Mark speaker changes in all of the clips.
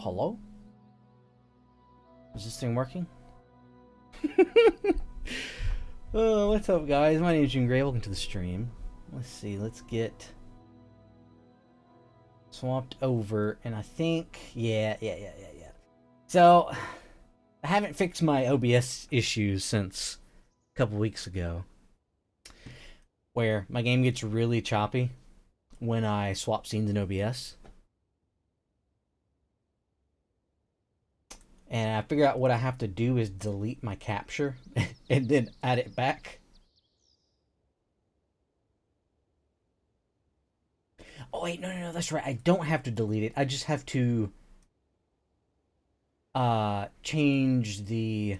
Speaker 1: Hello? Is this thing working? Oh, what's up, guys? My name is June Gray. Welcome to the stream. Let's see. Let's get swapped over, and I think, yeah. So, I haven't fixed my OBS issues since a couple weeks ago, where my game gets really choppy when I swap scenes in OBS. And I figure out what I have to do is delete my capture and then add it back. Oh wait, no, that's right. I don't have to delete it. I just have to change the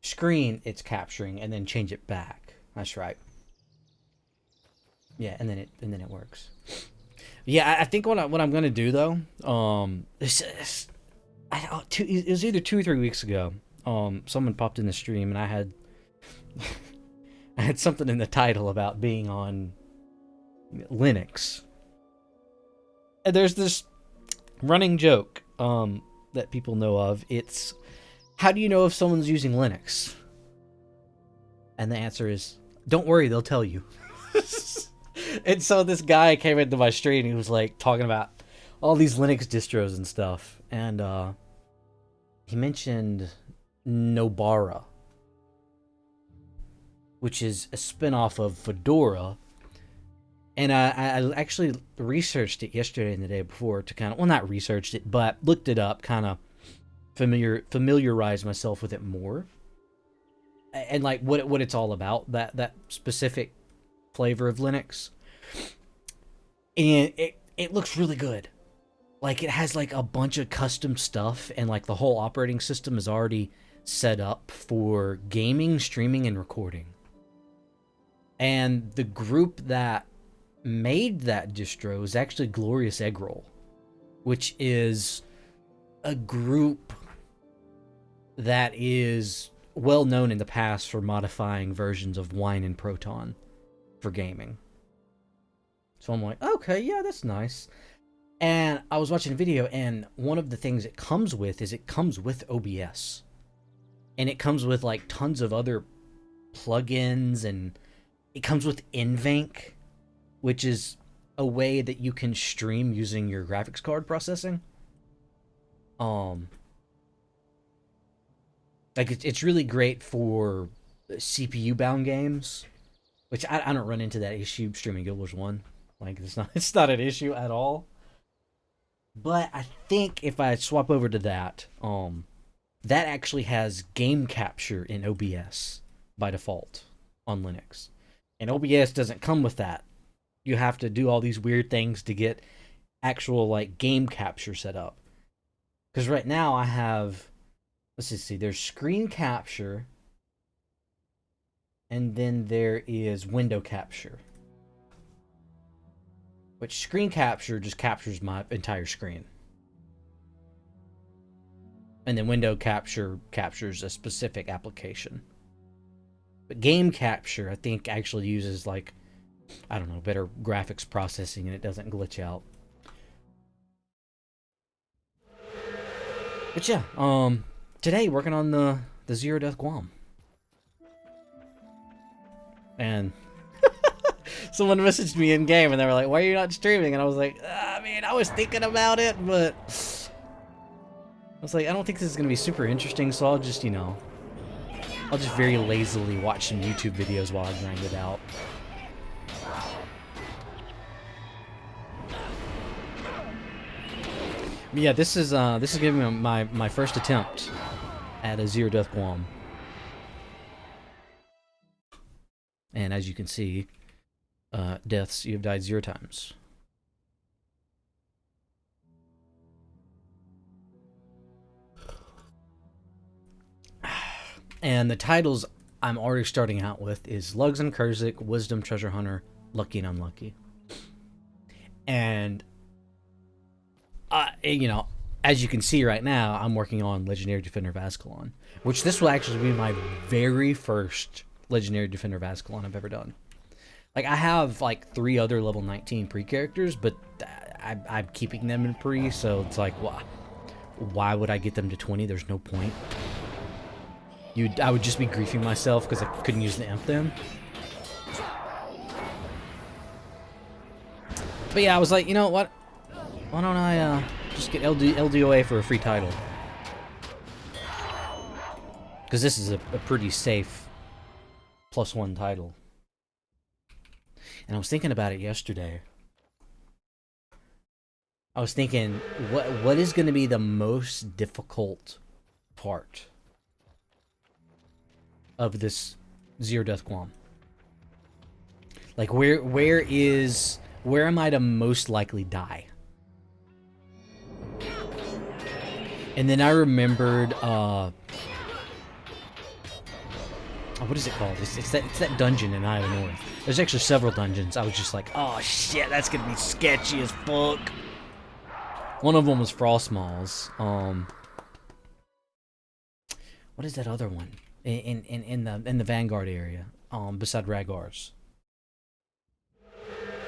Speaker 1: screen it's capturing and then change it back. That's right. Yeah, and then it works. Yeah, I think what I'm gonna do though, it was either 2 or 3 weeks ago. Someone popped in the stream, and I had I had something in the title about being on Linux. And there's this running joke that people know of. It's, how do you know if someone's using Linux? And the answer is, don't worry, they'll tell you. And so this guy came into my stream, and he was like talking about all these Linux distros and stuff, and he mentioned Nobara, which is a spin-off of Fedora. And I actually researched it yesterday and the day before to kind of, well, not researched it, but looked it up, kind of familiarize myself with it more, and like what it's all about, that specific flavor of Linux. And it looks really good. Like, it has like a bunch of custom stuff, and like the whole operating system is already set up for gaming, streaming, and recording. And the group that made that distro is actually Glorious Eggroll, which is a group that is well known in the past for modifying versions of Wine and Proton for gaming. So I'm like, okay, yeah, that's nice. And I was watching a video, and one of the things it comes with is it comes with OBS. And it comes with like tons of other plugins, and it comes with NVENC, which is a way that you can stream using your graphics card processing. Like it's really great for CPU bound games, which I don't run into that issue streaming Guild Wars 1. Like, it's not an issue at all. But I think if I swap over to that, that actually has game capture in OBS by default on Linux. And OBS doesn't come with that. You have to do all these weird things to get actual like game capture set up. Because right now I have, let's just see, there's screen capture, and then there is window capture. Which screen capture just captures my entire screen. And then window capture captures a specific application. But game capture, I think, actually uses, like, I don't know, better graphics processing, and it doesn't glitch out. But yeah, today working on the Zero Death GWAMM. And someone messaged me in game, and they were like, "Why are you not streaming?" And I was like, "I mean, I was thinking about it, but I was like, I don't think this is gonna be super interesting, so I'll just, I'll just very lazily watch some YouTube videos while I grind it out." But yeah, this is giving me my first attempt at a Zero Death GWAMM. And as you can see, deaths, you have died 0 times. And the titles I'm already starting out with is Lugs and Kurzik, Wisdom, Treasure Hunter, Lucky and Unlucky. And, as you can see right now, I'm working on Legendary Defender of Ascalon, which this will actually be my very first Legendary Defender of Ascalon I've ever done. Like, I have, like, 3 other level 19 pre-characters, but I'm keeping them in pre, so it's like, wow. why would I get them to 20? There's no point. I would just be griefing myself because I couldn't use the imp then. But yeah, I was like, you know what? Why don't I just get LDOA for a free title? Because this is a pretty safe +1 title. And I was thinking about it yesterday. I was thinking, what is going to be the most difficult part of this Zero Death GWAMM? Like, where am I to most likely die? And then I remembered, what is it called? It's that dungeon in Iowa North. There's actually several dungeons. I was just like, oh shit, that's gonna be sketchy as fuck. One of them was Frostmalls. What is that other one? In the Vanguard area, beside Ragar's.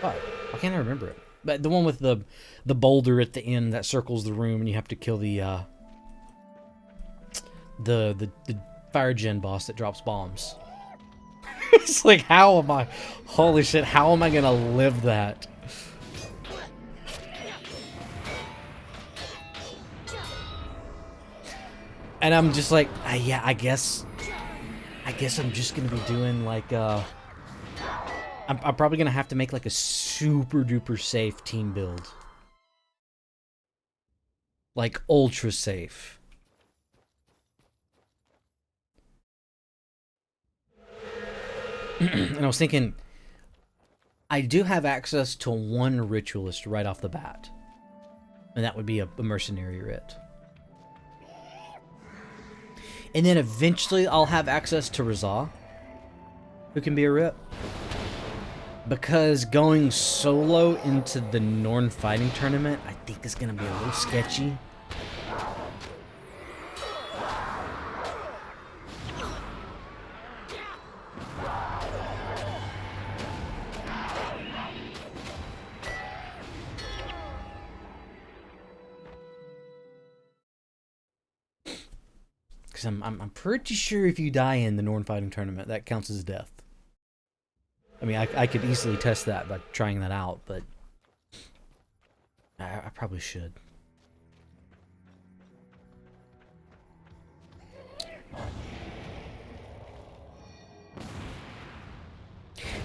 Speaker 1: Oh, I can't remember it. But the one with the boulder at the end that circles the room, and you have to kill the fire gen boss that drops bombs. It's like, how am I? Holy shit! How am I gonna live that? And I'm just like, yeah, I guess I'm just gonna be doing like I'm probably gonna have to make like a super duper safe team build, like ultra safe. And I was thinking, I do have access to one ritualist right off the bat, and that would be a mercenary writ. And then eventually I'll have access to Razah, who can be a writ. Because going solo into the Norn fighting tournament, I think is going to be a little sketchy. Because I'm pretty sure if you die in the Norn fighting tournament, that counts as death. I mean, I could easily test that by trying that out, but I probably should.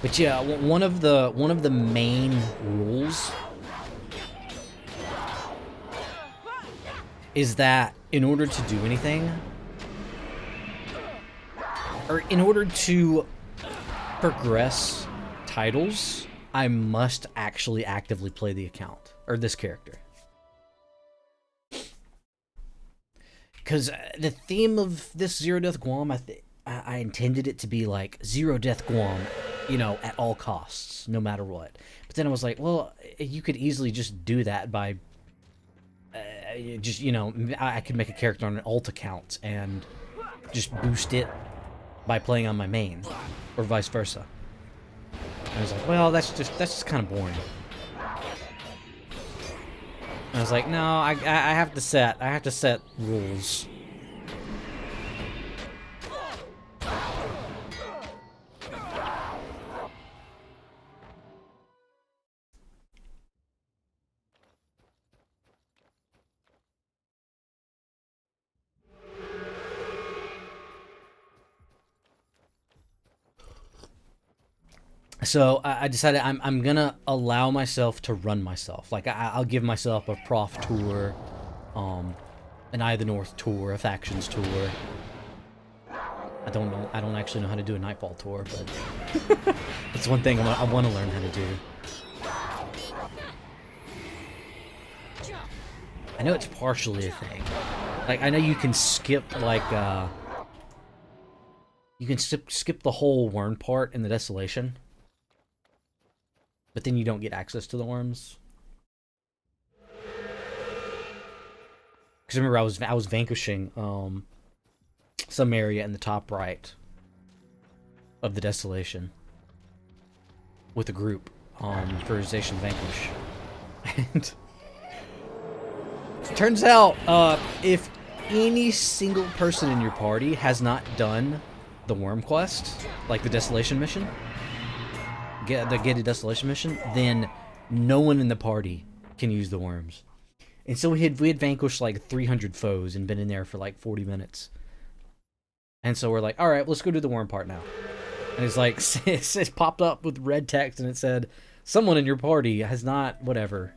Speaker 1: But yeah, one of the main rules is that in order to do anything, or in order to progress titles, I must actually actively play the account, or this character. Because the theme of this Zero Death GWAMM, I intended it to be like Zero Death GWAMM, you know, at all costs, no matter what. But then I was like, well, you could easily just do that by, just, you know, I could make a character on an alt account and just boost it by playing on my main, or vice versa. And I was like, well, that's just kind of boring. And I was like, no, I have to set rules. So I decided I'm gonna allow myself to run myself. Like I'll give myself a prof tour, an Eye of the North tour, a factions tour. I don't actually know how to do a Nightfall tour, but it's one thing I want to learn how to do. I know it's partially a thing. Like I know you can skip like you can skip the whole worm part in the Desolation. But then you don't get access to the worms. Because remember, I was vanquishing some area in the top right of the Desolation with a group for Zation Vanquish, Turns out, if any single person in your party has not done the worm quest, like the desolation mission, get a desolation mission, then no one in the party can use the worms. And so we had vanquished like 300 foes and been in there for like 40 minutes. And so we're like, all right, let's go do the worm part now. And it's like, it popped up with red text and it said, someone in your party has not, whatever,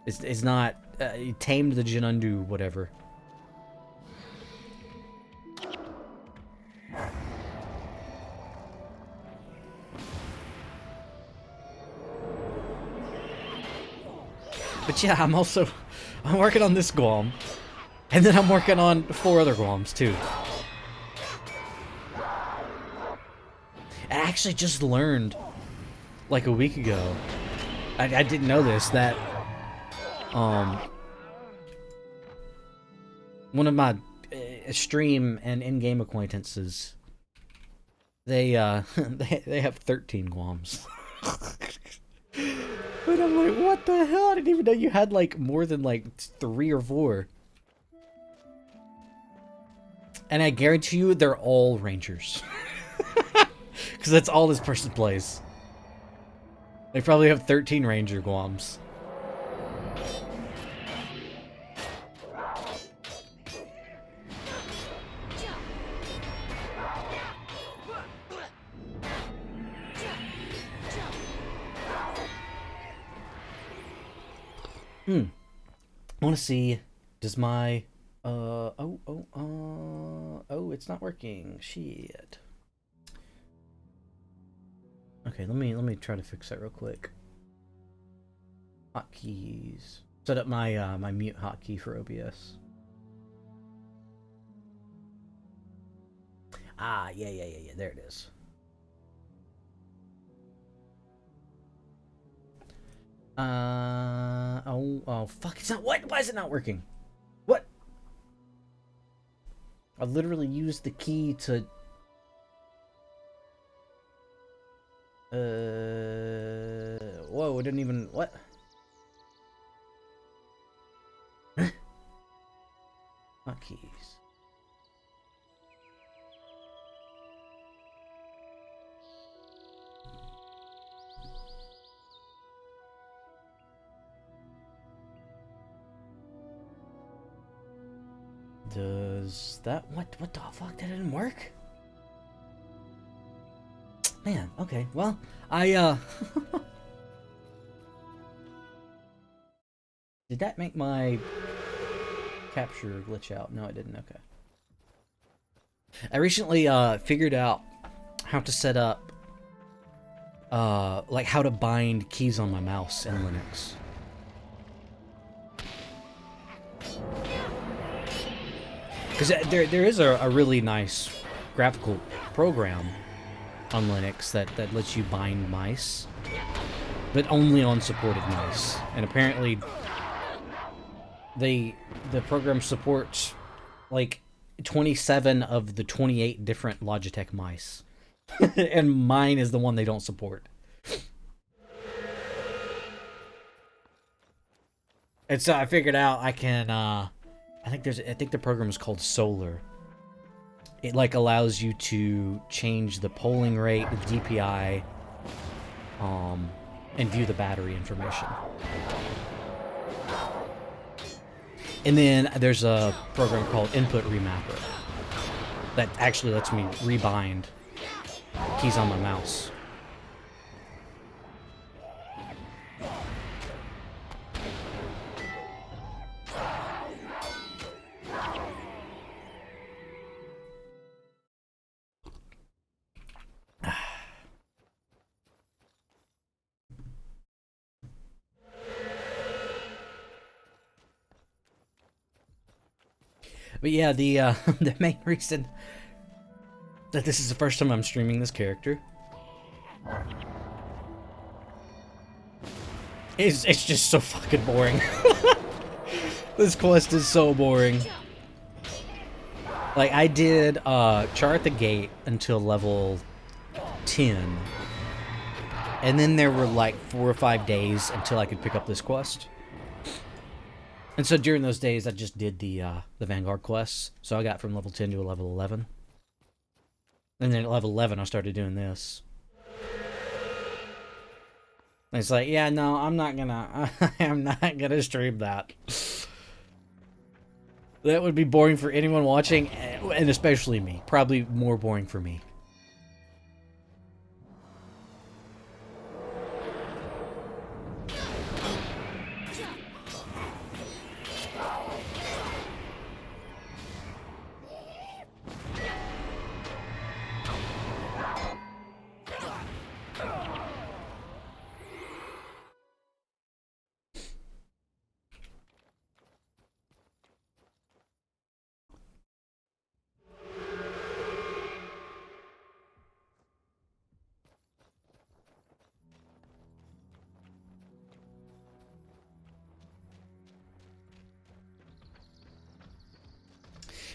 Speaker 1: is not tamed the Jinundu, whatever. But yeah, I'm working on this GWAMM, and then I'm working on 4 other GWAMMs too. I actually just learned, like a week ago, I didn't know this, that one of my stream and in-game acquaintances, they they have 13 GWAMMs. And I'm like, what the hell? I didn't even know you had like more than like 3 or 4. And I guarantee you they're all rangers. Because that's all this person plays. They probably have 13 ranger GWAMMs. I want to see, does my, oh, it's not working. Shit. Okay, let me try to fix that real quick. Hotkeys. Set up my, my mute hotkey for OBS. Ah, yeah, there it is. Oh, fuck, it's not, what? Why is it not working? What? I literally used the key to... Whoa, it didn't even, what? Hotkeys. Does that, what the fuck, that didn't work? Man, okay, well, did that make my capture glitch out? No, it didn't, okay. I recently, figured out how to set up, like how to bind keys on my mouse in Linux. Because there is a really nice graphical program on Linux that lets you bind mice, but only on supported mice. And apparently, the program supports like 27 of the 28 different Logitech mice, and mine is the one they don't support. And so I figured out I can. I think the program is called Solar. It like allows you to change the polling rate, the DPI, and view the battery information. And then there's a program called Input Remapper that actually lets me rebind keys on my mouse. But yeah, the main reason that this is the first time I'm streaming this character is it's just so fucking boring. This quest is so boring. Like, I did chart the gate until level 10, and then there were like 4 or 5 days until I could pick up this quest. And so during those days, I just did the Vanguard quests. So I got from level 10 to a level 11. And then at level 11, I started doing this. And it's like, yeah, no, I'm not gonna stream that. That would be boring for anyone watching, and especially me. Probably more boring for me.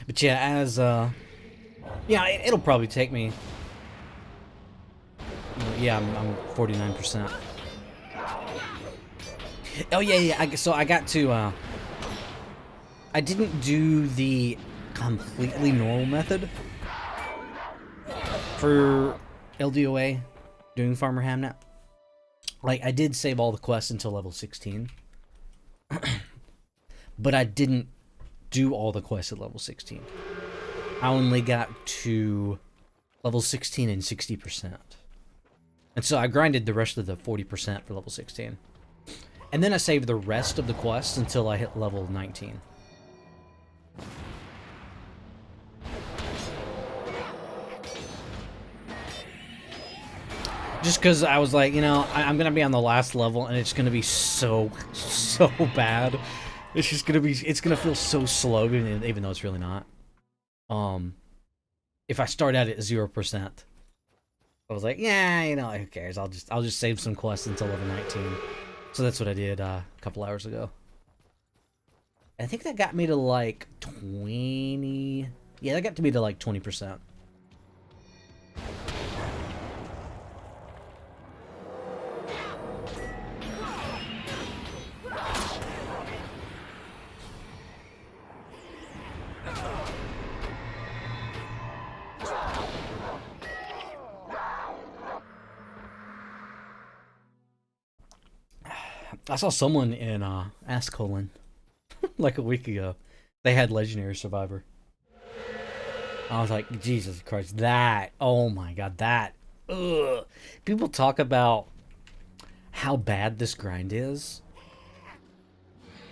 Speaker 1: But yeah, as yeah, it'll probably take me. Yeah, I'm 49%. Oh yeah. So I got to. I didn't do the completely normal method for LDOA doing Farmer Hamnet. Like, I did save all the quests until level 16, but I didn't do all the quests at level 16. I only got to level 16 and 60%. And so I grinded the rest of the 40% for level 16. And then I saved the rest of the quests until I hit level 19. Just because I was like, you know, I'm going to be on the last level and it's going to be so bad. It's just gonna be, it's gonna feel so slow, even though it's really not. If I start out at 0%, I was like, yeah, you know, who cares? I'll just save some quests until level 19. So that's what I did a couple hours ago. I think that got me to like 20. Yeah, that got to me to like 20%. I saw someone in Ascalon like a week ago. They had Legendary Survivor. I was like, Jesus Christ, that, oh my God, that, ugh. People talk about how bad this grind is,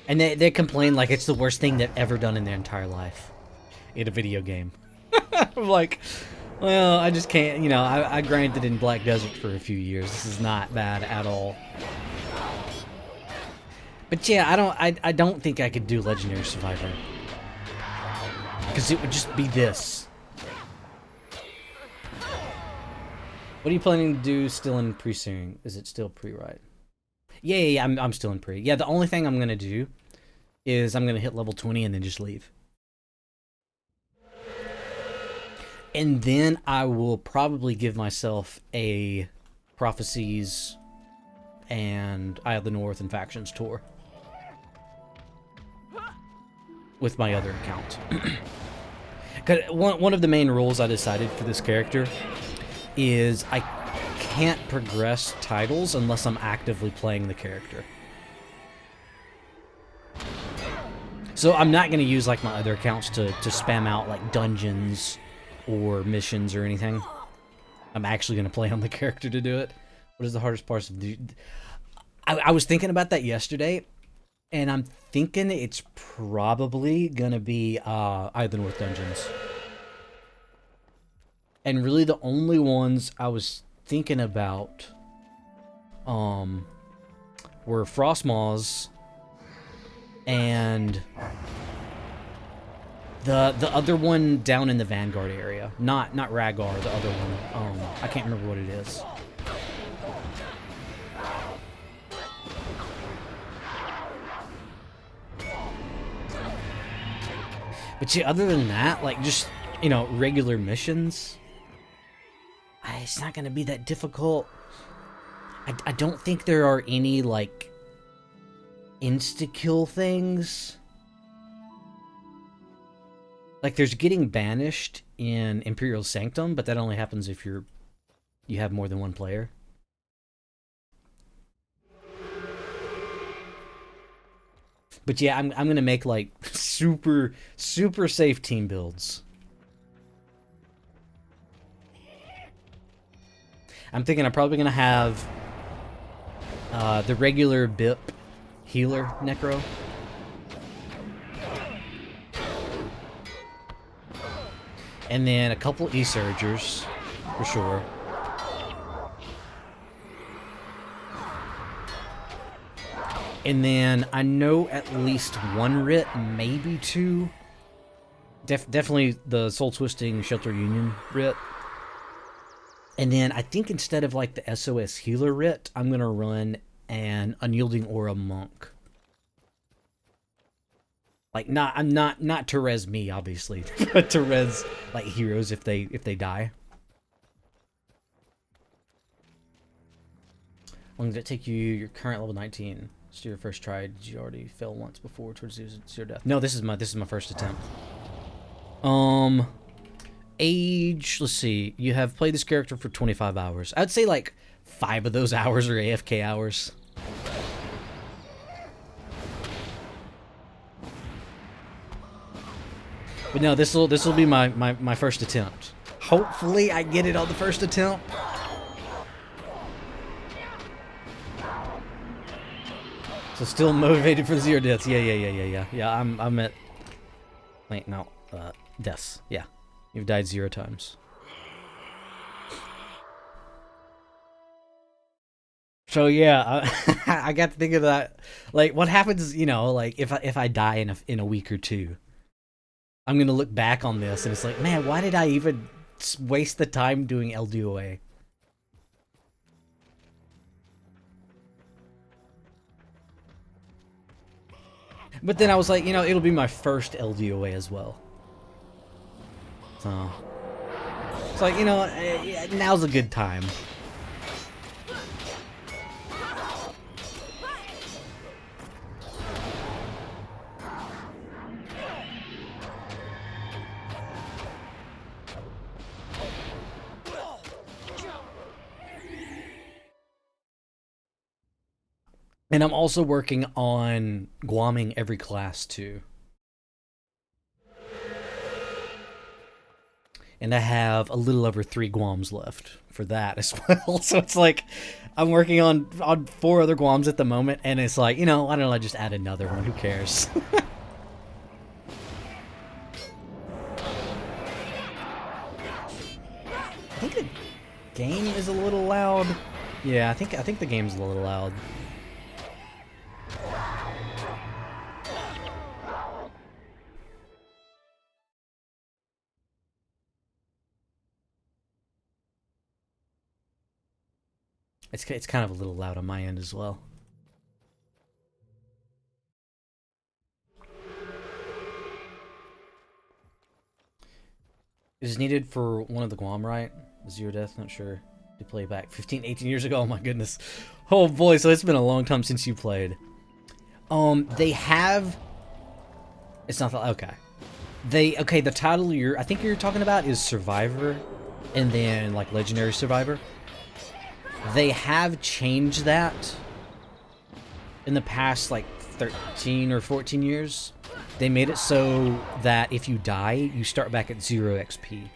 Speaker 1: and they complain like it's the worst thing they've ever done in their entire life in a video game. I'm like, well, I just can't, you know, I grinded in Black Desert for a few years. This is not bad at all. But yeah, I don't think I could do Legendary Survivor, because it would just be this. What are you planning to do still in pre-searing? Is it still pre-ride? Yeah, I'm still in pre. Yeah, the only thing I'm going to do is I'm going to hit level 20 and then just leave. And then I will probably give myself a Prophecies and Eye of the North and Factions tour with my other account. Because one of the main rules I decided for this character is I can't progress titles unless I'm actively playing the character. So I'm not going to use like my other accounts to spam out like dungeons or missions or anything. I'm actually going to play on the character to do it. What is the hardest part of the... I was thinking about that yesterday, and I'm thinking it's probably going to be Eye of the North dungeons. And really the only ones I was thinking about were Frostmaws and the other one down in the Vanguard area. Not Rhaegar, the other one. I can't remember what it is. But yeah, other than that, like just, you know, regular missions, it's not going to be that difficult. I don't think there are any, like, insta-kill things. Like, there's getting banished in Imperial Sanctum, but that only happens if you have more than one player. But yeah, I'm gonna make like super safe team builds. I'm thinking I'm probably gonna have the regular BIP healer Necro. And then a couple E-Surgers, for sure. And then I know at least one Writ, maybe two. Definitely the Soul Twisting Shelter Union Writ. And then I think instead of like the SOS Healer Writ, I'm going to run an Unyielding Aura Monk. Like, not to res me, obviously, but to res like heroes if they die. How long did it take you? Your current level 19. So your first try. Did you already fail once before towards zero death? No, this is my first attempt. Age. Let's see. You have played this character for 25 hours. I'd say like 5 of those hours are AFK hours. But no, this will be my first attempt. Hopefully I get it on the first attempt. So still motivated for 0 deaths. Yeah, I'm at... Wait, no. Deaths. Yeah. You've died 0 times. So yeah, I got to think of that. Like, what happens, you know, like if I die in a week or two, I'm gonna look back on this and it's like, man, why did I even waste the time doing LDOA? But then I was like, you know, it'll be my first LDOA as well. So it's like, you know, now's a good time. And I'm also working on GWAMMing every class too. And I have a little over 3 GWAMMs left for that as well. So it's like I'm working on 4 other GWAMMs at the moment, and it's like, you know, I don't know, I just add another one. Who cares? I think the game is a little loud. Yeah, I think the game's a little loud. It's kind of a little loud on my end as well. Is needed for one of the GWAMM, right? 0 death, not sure. To play back 15, 18 years ago. Oh my goodness. Oh boy, so it's been a long time since you played. They have... It's not the... Okay. Okay, the title I think you're talking about is Survivor, and then, like, Legendary Survivor. They have changed that in the past, like, 13 or 14 years. They made it so that if you die, you start back at 0 XP.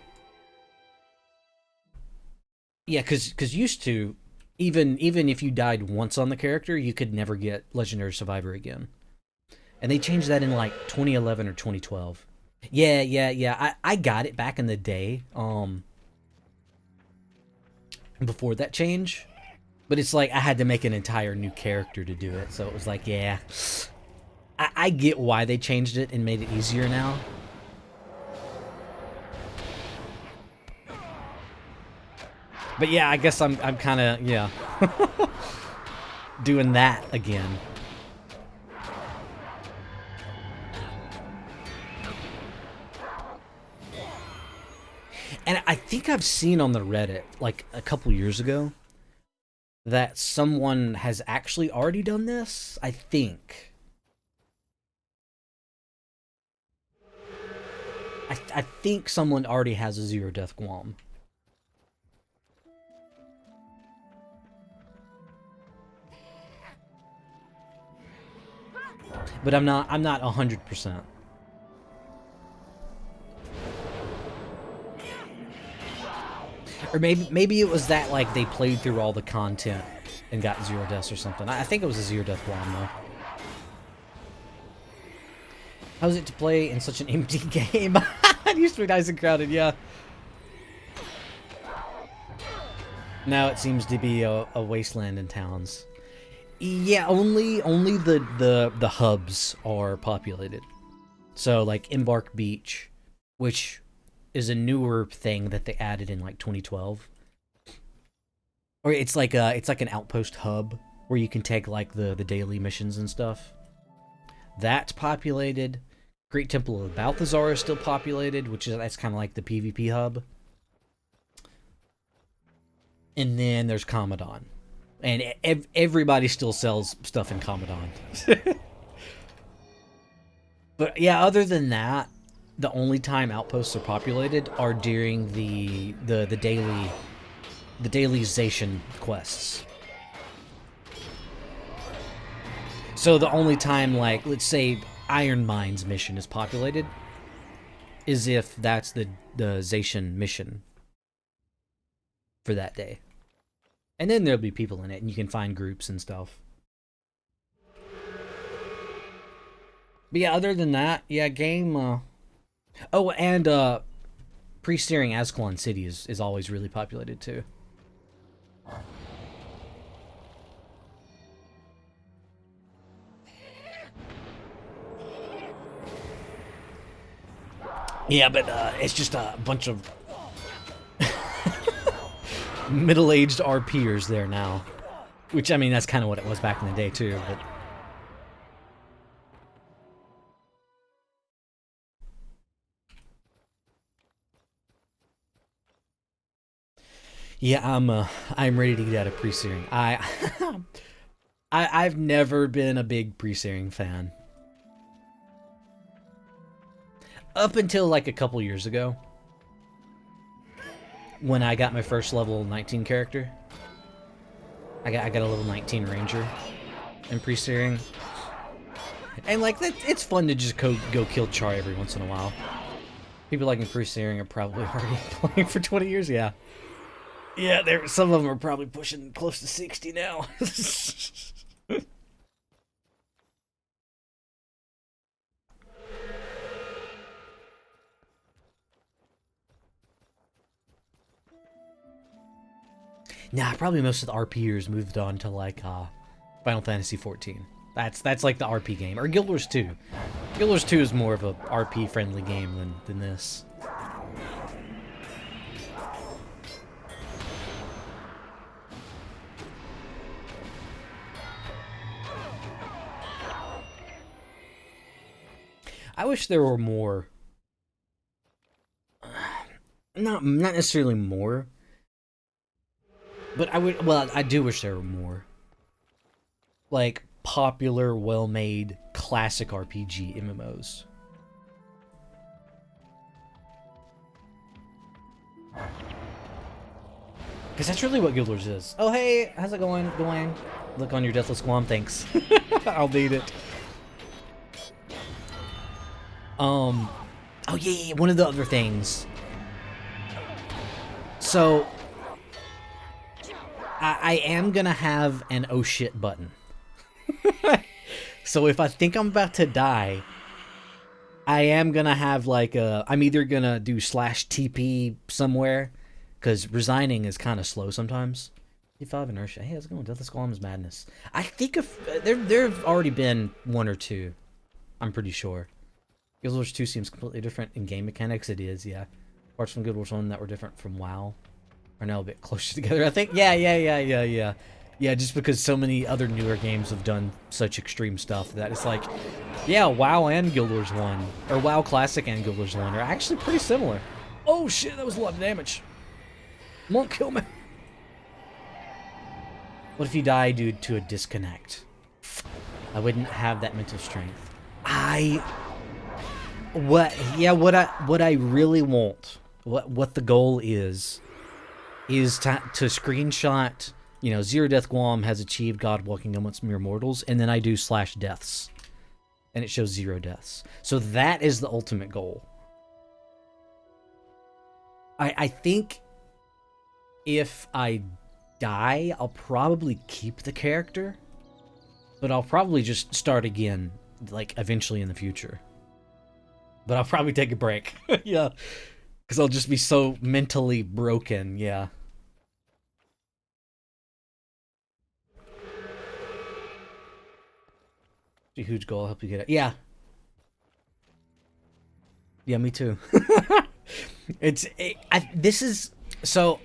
Speaker 1: Yeah, because used to, even if you died once on the character, you could never get Legendary Survivor again. And they changed that in, like, 2011 or 2012. Yeah. I got it back in the day, before that change. But it's like I had to make an entire new character to do it. So it was like, yeah. I get why they changed it and made it easier now. But yeah, I guess I'm kind of, yeah. doing that again. And I think I've seen on the Reddit, like a couple years ago, that someone has actually already done this, I think. I think someone already has a zero death GWAMM. But I'm not 100%. Or maybe it was that, like, they played through all the content and got zero deaths or something. I think it was a zero death GWAMM, though. How's it to play in such an empty game? It used to be nice and crowded, yeah. Now it seems to be a wasteland in towns. Yeah, only the hubs are populated. So, like, Embark Beach, which is a newer thing that they added in, like, 2012. Or it's like an outpost hub where you can take, like, the daily missions and stuff. That's populated. Great Temple of Balthazar is still populated, that's kind of like the PvP hub. And then there's Commandant. And everybody still sells stuff in Commandant. But yeah, other than that, the only time outposts are populated are during the dailization quests. So the only time, like, let's say Iron Mines mission is populated is if that's the Zation mission for that day. And then there'll be people in it, and you can find groups and stuff. But yeah, other than that, yeah, game... Oh, and pre-steering Ascalon City is always really populated, too. Yeah, but it's just a bunch of middle-aged RPers there now. Which, I mean, that's kind of what it was back in the day, too, but... Yeah, I'm ready to get out of pre-searing. I've never been a big pre-searing fan. Up until, like, a couple years ago, when I got my first level 19 character. I got a level 19 ranger in pre-steering. And, like, it's fun to just go kill Char every once in a while. People like in pre-steering are probably already playing for 20 years, yeah. Yeah, some of them are probably pushing close to 60 now. Nah, probably most of the RPers moved on to, like, Final Fantasy XIV. That's like the RP game. Or Guild Wars 2. Guild Wars 2 is more of a RP-friendly game than this. I wish there were more... Not necessarily more... But I do wish there were more, like, popular, well-made, classic RPG MMOs. Because that's really what Guild Wars is. Oh, hey, how's it going, Dwayne? Look on your Deathless GWAMM, thanks. I'll need it. Oh, yeah, one of the other things. So... I am gonna have an oh shit button. So if I think I'm about to die, I am gonna have like I'm either gonna do /TP somewhere, because resigning is kind of slow sometimes. E5 inertia. Hey, how's it going? Deathless GWAMM is madness. I think there have already been one or two. I'm pretty sure. Guild Wars 2 seems completely different in game mechanics. It is, yeah. Parts from Guild Wars 1 that were different from WoW are now a bit closer together, I think. Yeah. Yeah, just because so many other newer games have done such extreme stuff that it's like, yeah, WoW and Guild Wars 1, or WoW Classic and Guild Wars 1 are actually pretty similar. Oh shit, that was a lot of damage. Won't kill me. What if you die due to a disconnect? I wouldn't have that mental strength. what I really want, what the goal is to screenshot, you know, Zero Death GWAMM has achieved God walking amongst mere mortals, and then I do /deaths, and it shows 0 deaths. So that is the ultimate goal. I think if I die, I'll probably keep the character, but I'll probably just start again, like, eventually in the future. But I'll probably take a break. Yeah. Because I'll just be so mentally broken, yeah. It's a huge goal, I'll help you get it. Yeah. Yeah, me too. This is... So,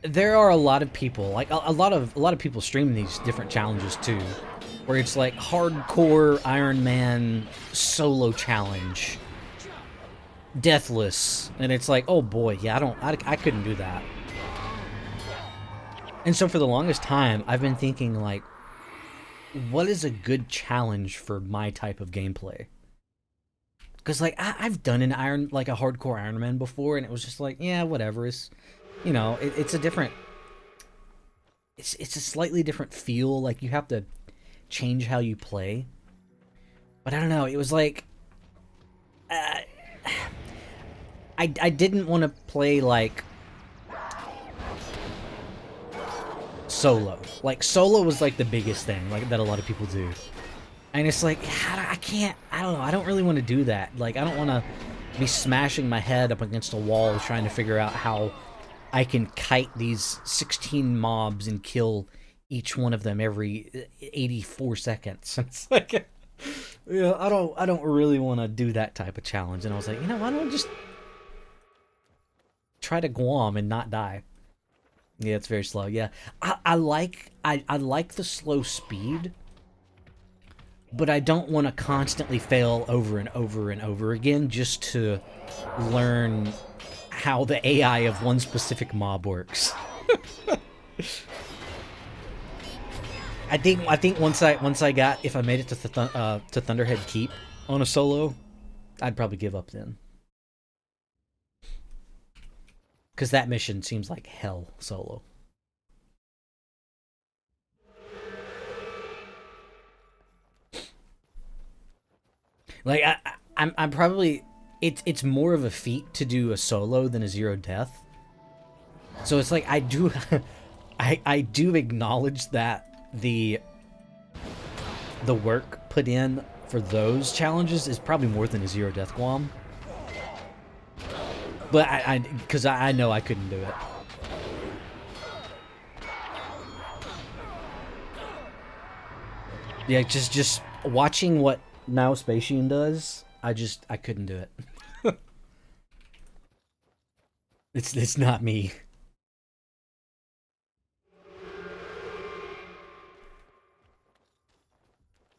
Speaker 1: there are a lot of people, like, a lot of people stream these different challenges too, where it's like hardcore Iron Man solo challenge, deathless, and it's like, oh boy, yeah, I couldn't do that. And so for the longest time, I've been thinking, like, what is a good challenge for my type of gameplay? Because, like, I've done a hardcore Iron Man before, and it was just like, yeah, whatever. It's, you know, it's a different... It's a slightly different feel. Like, you have to change how you play. But I don't know, it was like... I didn't want to play, like... solo. Like, solo was, like, the biggest thing, like, that a lot of people do. And it's like, I don't know, I don't really want to do that. Like, I don't want to be smashing my head up against a wall trying to figure out how I can kite these 16 mobs and kill each one of them every 84 seconds. It's like, yeah, I don't really want to do that type of challenge. And I was like, you know, why don't I just try to GWAMM and not die? Yeah, it's very slow. Yeah, I like the slow speed, but I don't want to constantly fail over and over and over again just to learn how the AI of one specific mob works. I think once I got, if I made it to Thunderhead Keep on a solo, I'd probably give up then. Because that mission seems like hell solo. Like, I'm probably... It's more of a feat to do a solo than a 0 death. So it's like, I do... I do acknowledge that the work put in for those challenges is probably more than a 0 death GWAMM. But because I know I couldn't do it. Yeah, just watching what Now Spatian does, I couldn't do it. It's not me.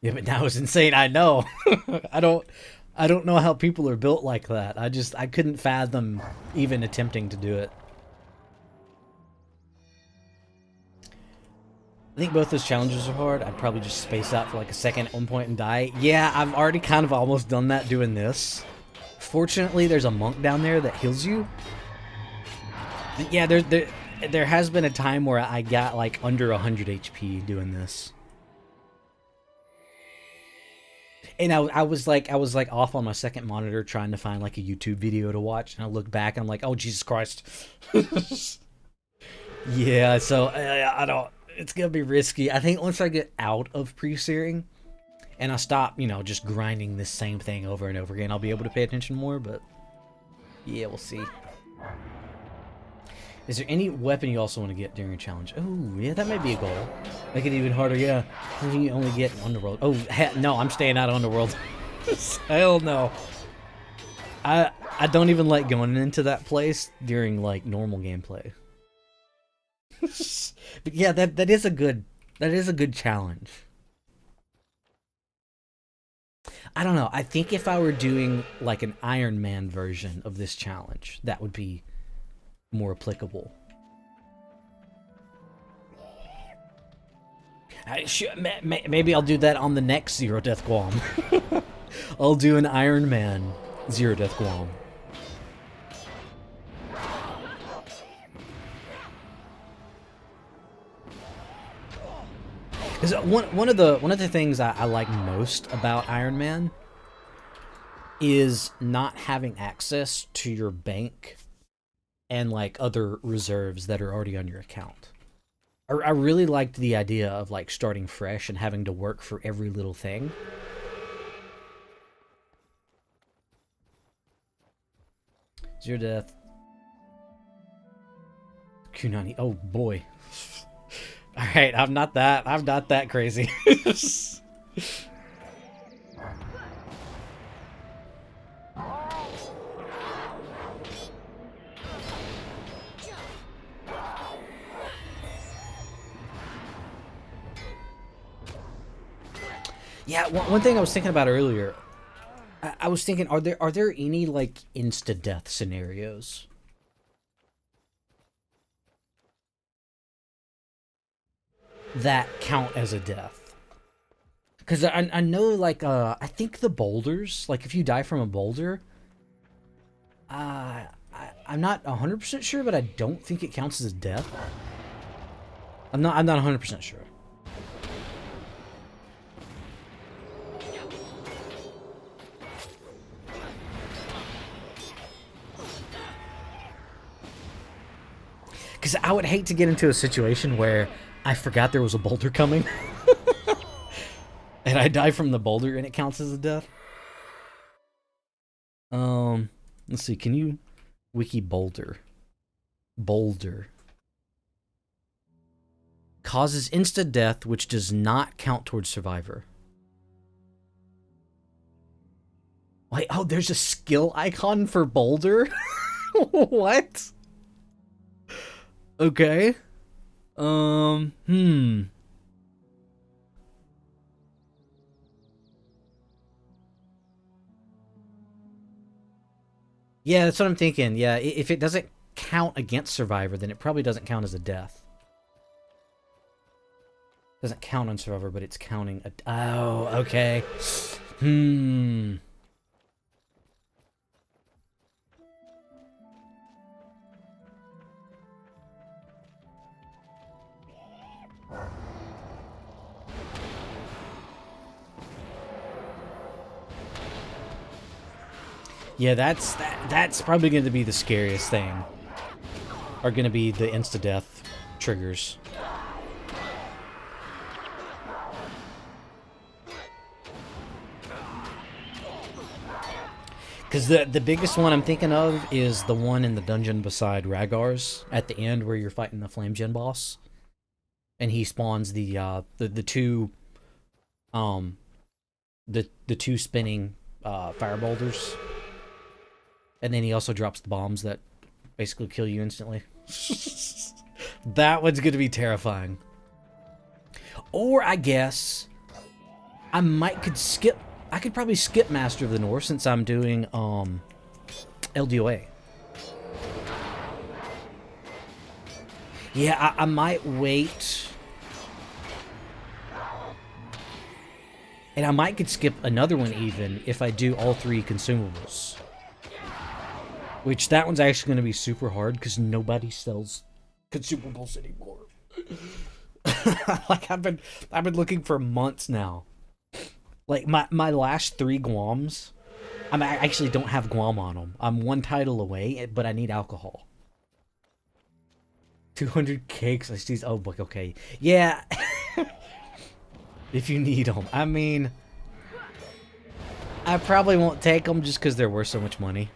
Speaker 1: Yeah, but Now is insane. I know. I don't know how people are built like that. I couldn't fathom even attempting to do it. I think both those challenges are hard. I'd probably just space out for like a second at one point and die. Yeah, I've already kind of almost done that doing this. Fortunately, there's a monk down there that heals you. Yeah, there has been a time where I got like under 100 HP doing this. And I was like off on my second monitor trying to find like a YouTube video to watch, and I look back and I'm like, oh Jesus Christ. Yeah, so I don't. It's gonna be risky. I think once I get out of pre-searing and I stop, you know, just grinding this same thing over and over again, I'll be able to pay attention more. But yeah, we'll see. Is there any weapon you also want to get during a challenge? Oh, yeah, that might be a goal. Make it even harder, yeah. You only get Underworld. Oh, no, I'm staying out of Underworld. Hell no. I don't even like going into that place during, like, normal gameplay. But yeah, that is a good challenge. I don't know. I think if I were doing, like, an Iron Man version of this challenge, that would be more applicable. Maybe I'll do that on the next 0 Death GWAMM. I'll do an Iron Man Zero Death GWAMM. Because one of the things I like most about Iron Man is not having access to your bank and like other reserves that are already on your account. I really liked the idea of like starting fresh and having to work for every little thing. Zero Death. Kunani. Oh boy. Alright, I'm not that crazy. Yeah, one thing I was thinking about earlier, I was thinking, are there any like insta-death scenarios? That count as a death? Because I know, like, I think the boulders, like, if you die from a boulder, I'm not 100% sure, but I don't think it counts as a death. I'm not 100% sure. Because I would hate to get into a situation where I forgot there was a boulder coming. And I die from the boulder and it counts as a death. Let's see, can you wiki boulder? Boulder. Causes instant death, which does not count towards survivor. Wait, oh, there's a skill icon for boulder? What? Okay. Yeah, that's what I'm thinking. Yeah, if it doesn't count against survivor, then it probably doesn't count as a death. Doesn't count on survivor, but it's counting a... Oh, okay. Yeah, that's probably going to be the scariest thing. Are going to be the insta-death triggers. Because the biggest one I'm thinking of is the one in the dungeon beside Rhaegar's at the end where you're fighting the Flame Gen boss, and he spawns the two the two spinning fire boulders, and then he also drops the bombs that basically kill you instantly. That one's gonna be terrifying. Or I guess I could probably skip Master of the North since I'm doing LDOA. Yeah, I might wait. And I might could skip another one even if I do all three consumables. Which that one's actually going to be super hard because nobody sells consumables anymore. Like I've been looking for months now. Like my last 3 GWAMMs, I actually don't have GWAMM on them. I'm one title away, but I need alcohol. 200 cakes. I see. Oh, okay. Yeah. If you need them. I mean, I probably won't take them just because they're worth so much money.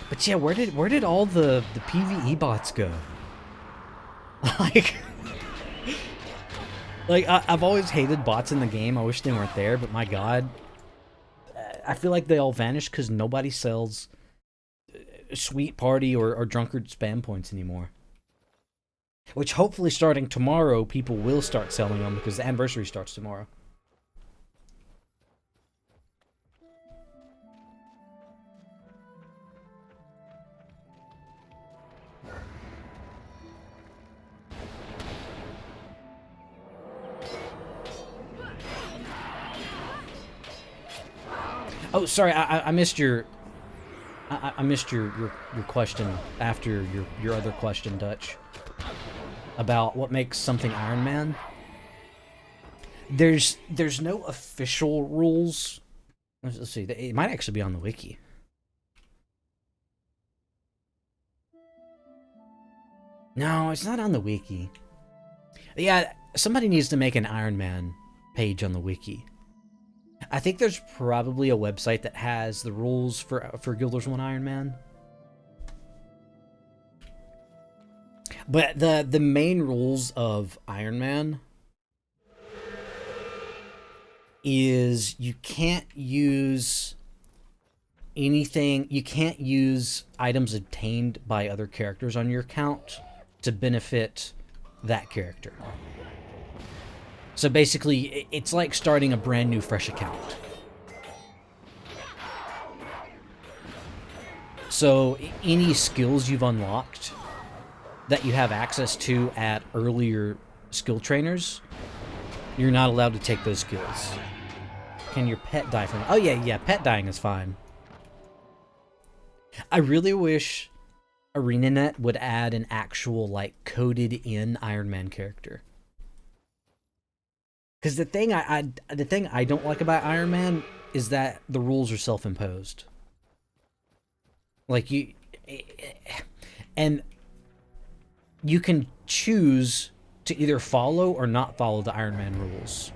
Speaker 1: But yeah, where did all the PvE bots go? Like I've always hated bots in the game. I wish they weren't there, but my god, I feel like they all vanished because nobody sells Sweet Party or Drunkard spam points anymore. Which hopefully starting tomorrow, people will start selling them because the anniversary starts tomorrow. Oh, sorry, I missed your... I missed your question after your other question, Dutch. About what makes something Iron Man. There's no official rules. Let's see. It might actually be on the wiki. No, it's not on the wiki. Yeah, somebody needs to make an Iron Man page on the wiki. I think there's probably a website that has the rules for Guild Wars 1 Iron Man. But the main rules of Iron Man is you can't use anything, you can't use items obtained by other characters on your account to benefit that character. So basically, it's like starting a brand new fresh account. So any skills you've unlocked that you have access to at earlier skill trainers, you're not allowed to take those skills. Can your pet die from it? Oh yeah, pet dying is fine. I really wish ArenaNet would add an actual, like, coded-in Iron Man character. Because the thing I don't like about Iron Man is that the rules are self-imposed. Like, and you can choose to either follow or not follow the Iron Man rules.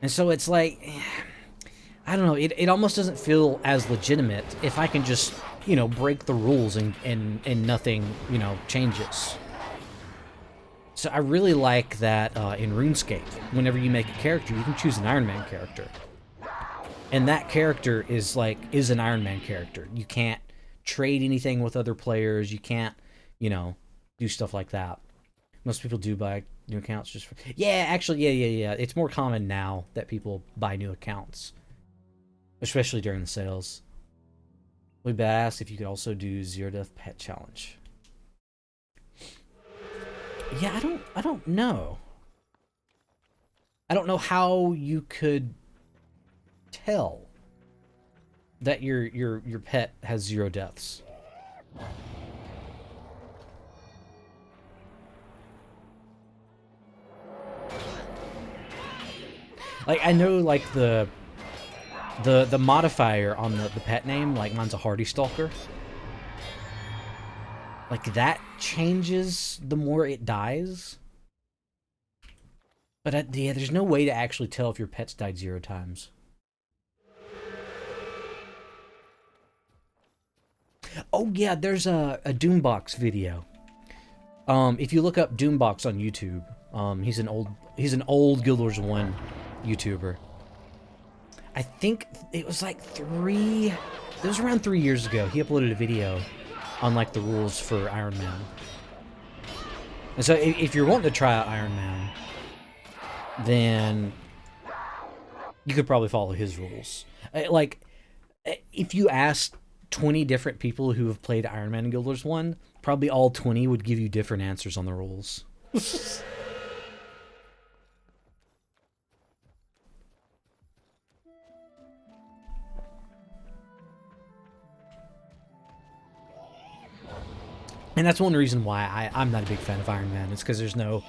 Speaker 1: And so it's like, I don't know, it almost doesn't feel as legitimate if I can just, you know, break the rules and nothing, you know, changes. So I really like that in RuneScape, whenever you make a character, you can choose an Iron Man character. And that character is an Iron Man character. You can't trade anything with other players, you can't, you know, do stuff like that. Most people do buy new accounts just for... Yeah, actually, yeah. It's more common now that people buy new accounts. Especially during the sales. We've been asked if you could also do Zero Death Pet Challenge. Yeah, I don't know. I don't know how you could tell that your pet has 0 deaths. Like, I know, like, the modifier on the pet name, like, mine's a Hardy Stalker. Like, that changes the more it dies. But, yeah, there's no way to actually tell if your pet's died 0 times. Oh, yeah, there's a Doombox video. If you look up Doombox on YouTube, he's an old Guild Wars 1 YouTuber. I think it was like it was around 3 years ago. He uploaded a video on, like, the rules for Iron Man. And so if you're wanting to try out Iron Man, then you could probably follow his rules. Like, if you asked 20 different people who have played Iron Man in Guild Wars 1, probably all 20 would give you different answers on the rules. And that's one reason why I'm not a big fan of Iron Man. It's because there's no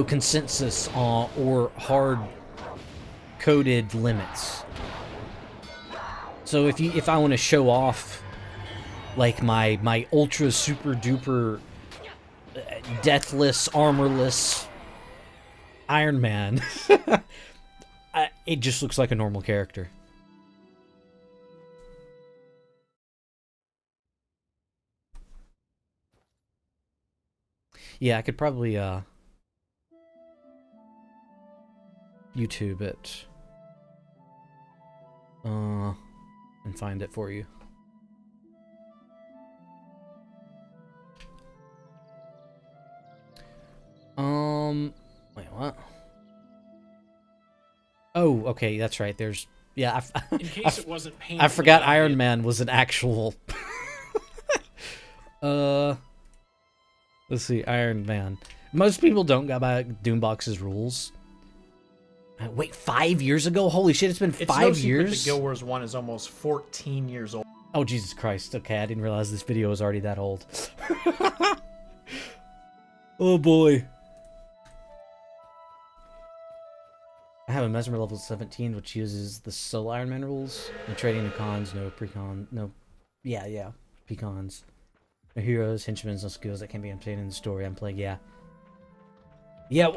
Speaker 1: consensus on or hard-coded limits. So if I want to show off, like, my ultra super duper deathless, armorless Iron Man, it just looks like a normal character. Yeah, I could probably YouTube it and find it for you. Wait, what? Oh, okay, that's right. There's, yeah.
Speaker 2: In case it wasn't painful.
Speaker 1: I forgot Iron Man was an actual. Let's see, Iron Man. Most people don't go by Doombox's rules. Wait, 5 years ago? Holy shit, it's been
Speaker 2: It's
Speaker 1: 5
Speaker 2: no secret
Speaker 1: years?
Speaker 2: that Guild Wars 1 is almost 14 years old.
Speaker 1: Oh, Jesus Christ. Okay, I didn't realize this video was already that old. Oh, boy. I have a Mesmer level 17, which uses the Soul Iron Man rules. No trading the cons, no precon, no... Yeah, pecons. No heroes, henchmen, no skills that can be obtained in the story I'm playing, yeah. Yeah,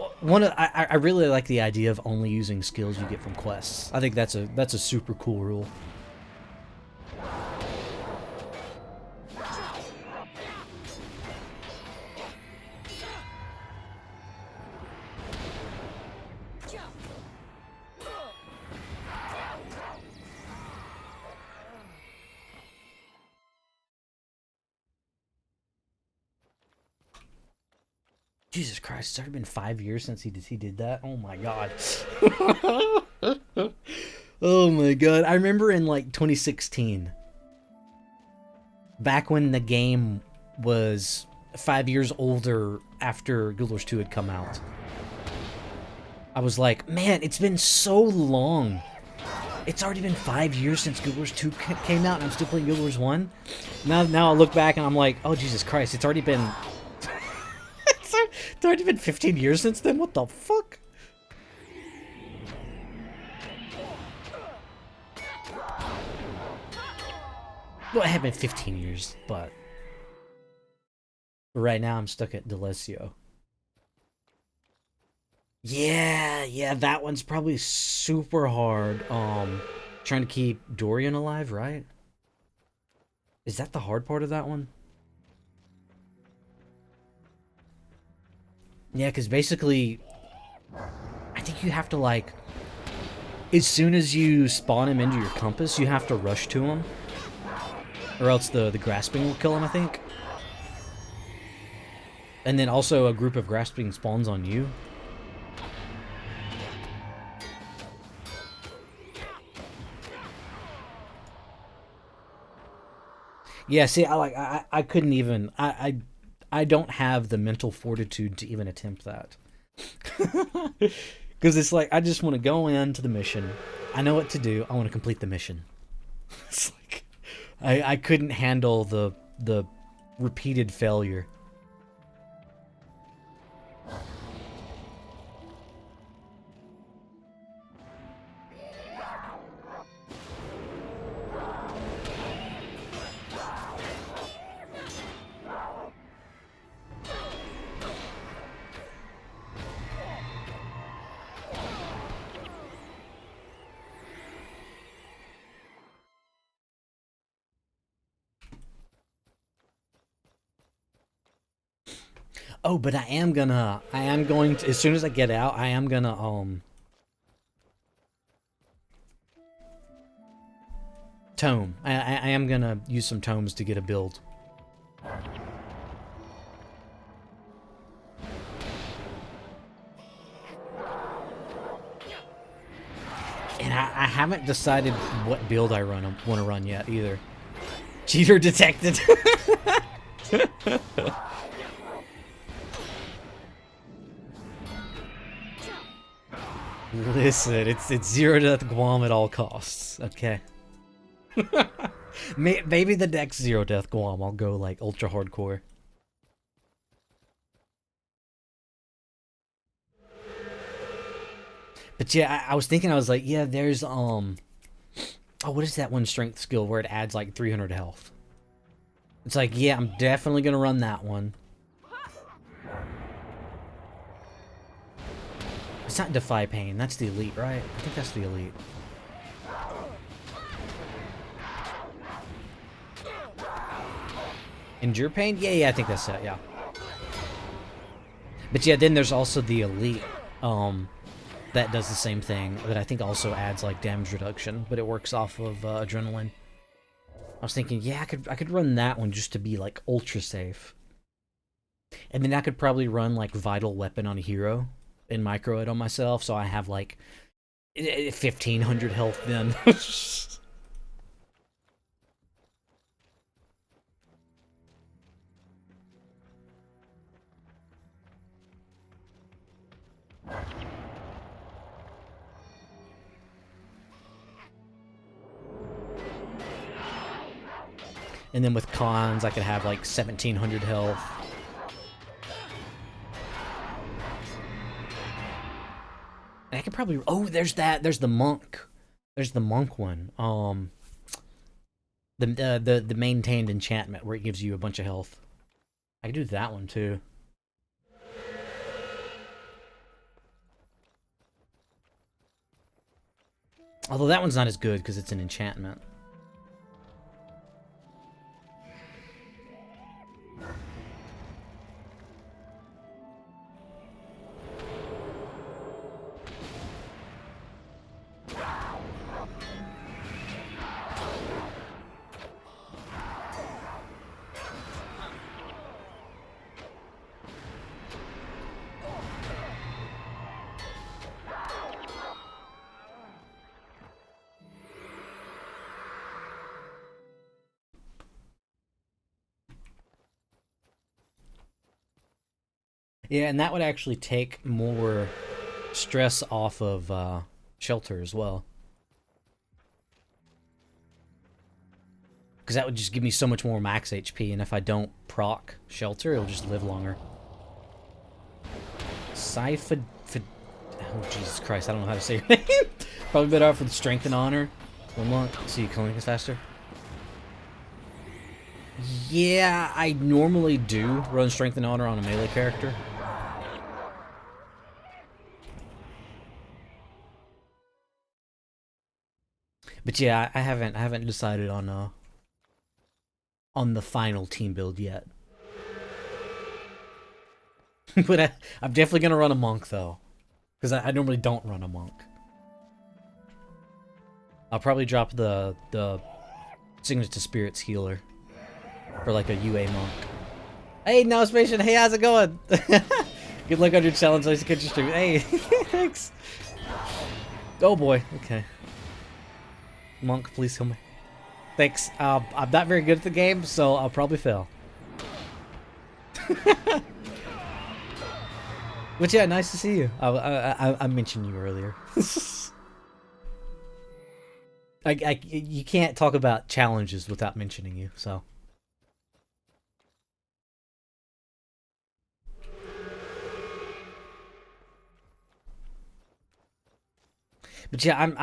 Speaker 1: I really like the idea of only using skills you get from quests. I think that's a super cool rule. Jesus Christ, it's already been 5 years since he did that. Oh my god. Oh my god. I remember in like 2016, back when the game was 5 years older after Guild Wars 2 had come out, I was like, man, it's been so long. It's already been 5 years since Guild Wars 2 came out and I'm still playing Guild Wars 1. Now I look back and I'm like, oh Jesus Christ, it's already been... It's already been 15 years since then? What the fuck? Well, it had been 15 years, but... right now I'm stuck at Delesio. Yeah, that one's probably super hard. Trying to keep Dorian alive, right? Is that the hard part of that one? Yeah, because basically, I think you have to, like, as soon as you spawn him into your compass, you have to rush to him. Or else the grasping will kill him, I think. And then also a group of grasping spawns on you. Yeah, see, I couldn't even... I don't have the mental fortitude to even attempt that. Because it's like, I just want to go into the mission. I know what to do. I want to complete the mission. It's like, I couldn't handle the repeated failure. Oh, but I am going to, as soon as I get out, I am gonna, tome. I am gonna use some tomes to get a build. And I haven't decided what build I want to run yet, either. Cheater detected! Listen, it's 0 death GWAMM at all costs. Okay. Maybe the next 0 death GWAMM I'll go like ultra hardcore. But yeah, I was thinking, I was like, yeah, there's oh, what is that one strength skill where it adds like 300 health? It's like, yeah, I'm definitely gonna run that one. It's not Defy Pain, that's the elite, right? I think that's the elite. Endure Pain? Yeah, I think that's it, yeah. But yeah, then there's also the elite, that does the same thing, that I think also adds like damage reduction, but it works off of adrenaline. I was thinking, yeah, I could run that one just to be like ultra safe. And then I could probably run like Vital Weapon on a hero and micro it on myself, so I have like 1500 health then. And then with cons, I could have like 1700 health. And I could probably... Oh, there's that. There's the monk. There's the monk one. The maintained enchantment where it gives you a bunch of health. I could do that one too. Although that one's not as good because it's an enchantment. Yeah, and that would actually take more stress off of shelter as well. Because that would just give me so much more max HP, and if I don't proc shelter, it'll just live longer. Oh, Jesus Christ, I don't know how to say your name. Probably better off with Strength and Honor. One monk, so you killing us faster. Yeah, I normally do run Strength and Honor on a melee character. But yeah, I haven't decided on the final team build yet. But I'm definitely gonna run a monk though, because I normally don't run a monk. I'll probably drop the Signals to Spirits healer for like a UA monk. Hey, now Spation. Hey, how's it going? Good luck on your challenge. Nice to catch your stream. Hey, thanks. Oh boy. Okay. Monk, please kill me. Thanks. I'm not very good at the game, so I'll probably fail. But yeah, nice to see you. I mentioned you earlier. You can't talk about challenges without mentioning you, so. But yeah, I'm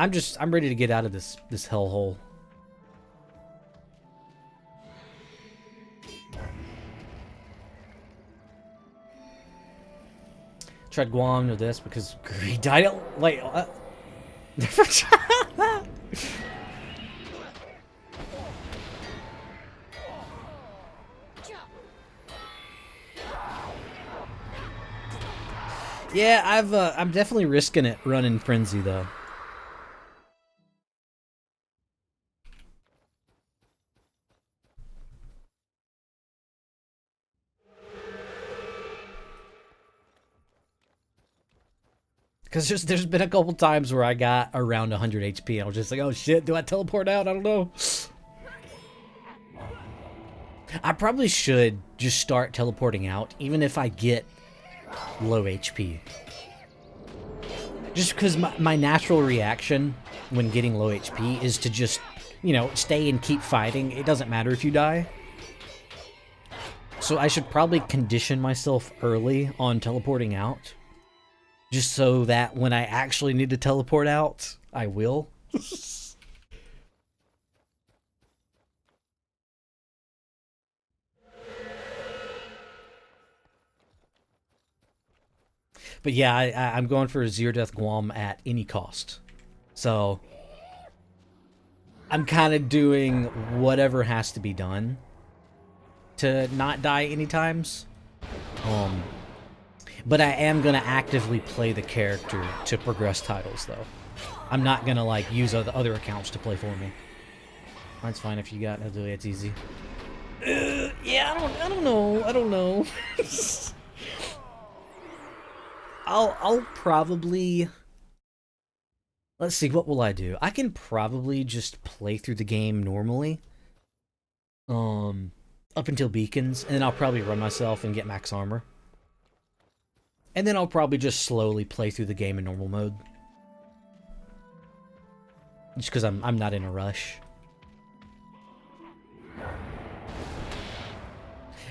Speaker 1: ready to get out of this hellhole. Tried GWAMM to this because Kryta. I don't like. Never tried that. Yeah, I'm definitely risking it running Frenzy though. Because there's been a couple times where I got around 100 HP and I was just like, oh shit, do I teleport out? I don't know. I probably should just start teleporting out, even if I get low HP. Just because my natural reaction when getting low HP is to just, you know, stay and keep fighting. It doesn't matter if you die. So I should probably condition myself early on teleporting out. Just so that when I actually need to teleport out, I will. But yeah, I'm going for a Zero Death GWAMM at any cost. So I'm kind of doing whatever has to be done to not die any times. But I am going to actively play the character to progress titles, though. I'm not going to, like, use other accounts to play for me. That's fine if you got it. It's easy. Yeah, I don't know. I'll probably... Let's see, what will I do? I can probably just play through the game normally. Up until beacons, and then I'll probably run myself and get max armor. And then I'll probably just slowly play through the game in normal mode. Just because I'm not in a rush.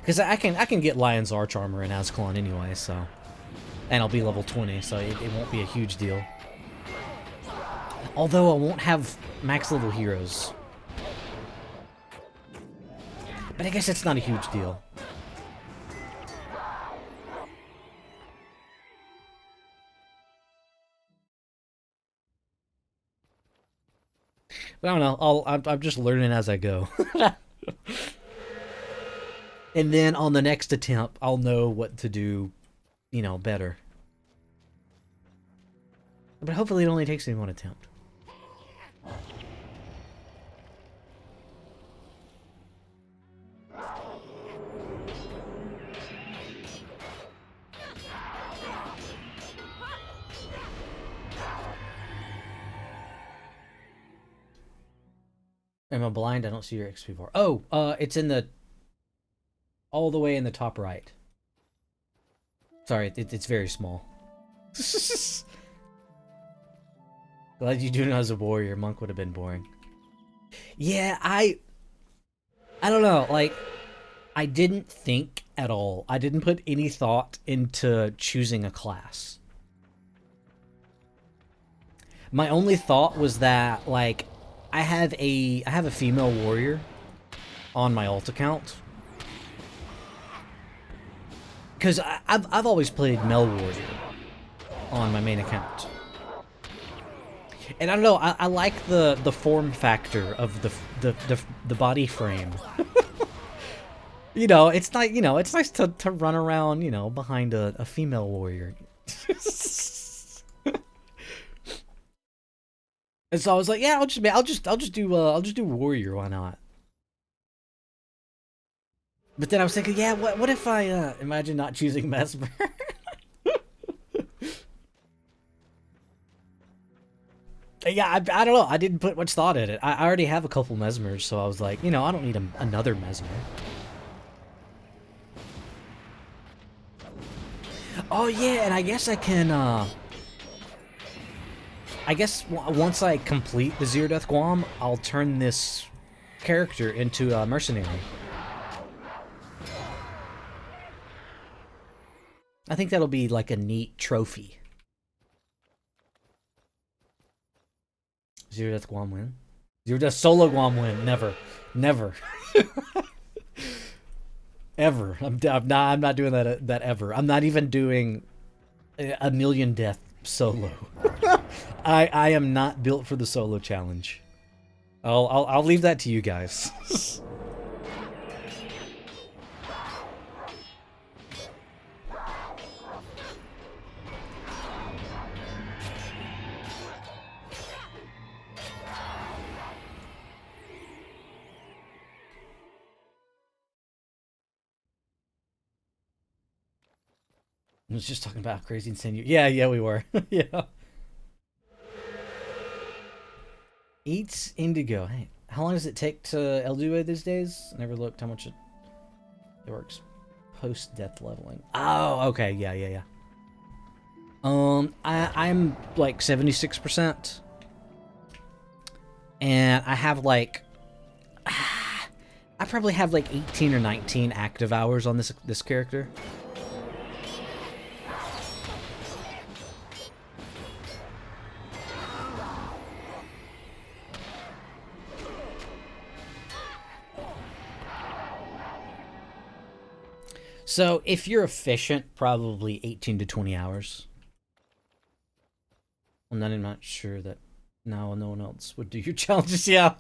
Speaker 1: Because I can get Lion's Arch Armor in Ascalon anyway, so... And I'll be level 20, so it won't be a huge deal. Although I won't have max level heroes. But I guess it's not a huge deal. But I don't know, I'm just learning as I go. And then on the next attempt, I'll know what to do, you know, better. But hopefully it only takes me one attempt. Am I blind? I don't see your XP bar. Oh, it's in the... all the way in the top right. Sorry, it's very small. Glad you do it as a warrior. Monk would have been boring. Yeah, I don't know. Like, I didn't think at all. I didn't put any thought into choosing a class. My only thought was that, like, I have a female warrior on my alt account. Because I've always played male warrior on my main account. And I don't know, I like the form factor of the body frame. You know, it's not, you know, it's nice to run around, you know, behind a female warrior. And so I was like, yeah, I'll just do warrior, why not? But then I was thinking, yeah, what if I imagine not choosing Mesmer? Yeah, I don't know. I didn't put much thought in it. I already have a couple Mesmers, so I was like, you know, I don't need another Mesmer. Oh yeah, and I guess I can. I guess once I complete the Zero Death GWAMM, I'll turn this character into a mercenary. I think that'll be like a neat trophy. Zero Death GWAMM win? Zero Death solo GWAMM win? Never. Never. Ever. I'm not doing that ever. I'm not even doing a million death solo. I am not built for the solo challenge. I'll leave that to you guys. I was just talking about crazy insane. Yeah, we were. Yeah. Eats indigo. Hey, how long does it take to Eldue these days? I never looked how much it works. Post-death leveling. Oh, okay. Yeah. I'm like 76%. And I have like... I probably have like 18 or 19 active hours on this character. So, if you're efficient, probably 18 to 20 hours. And then I'm not sure that now no one else would do your challenges. Yeah.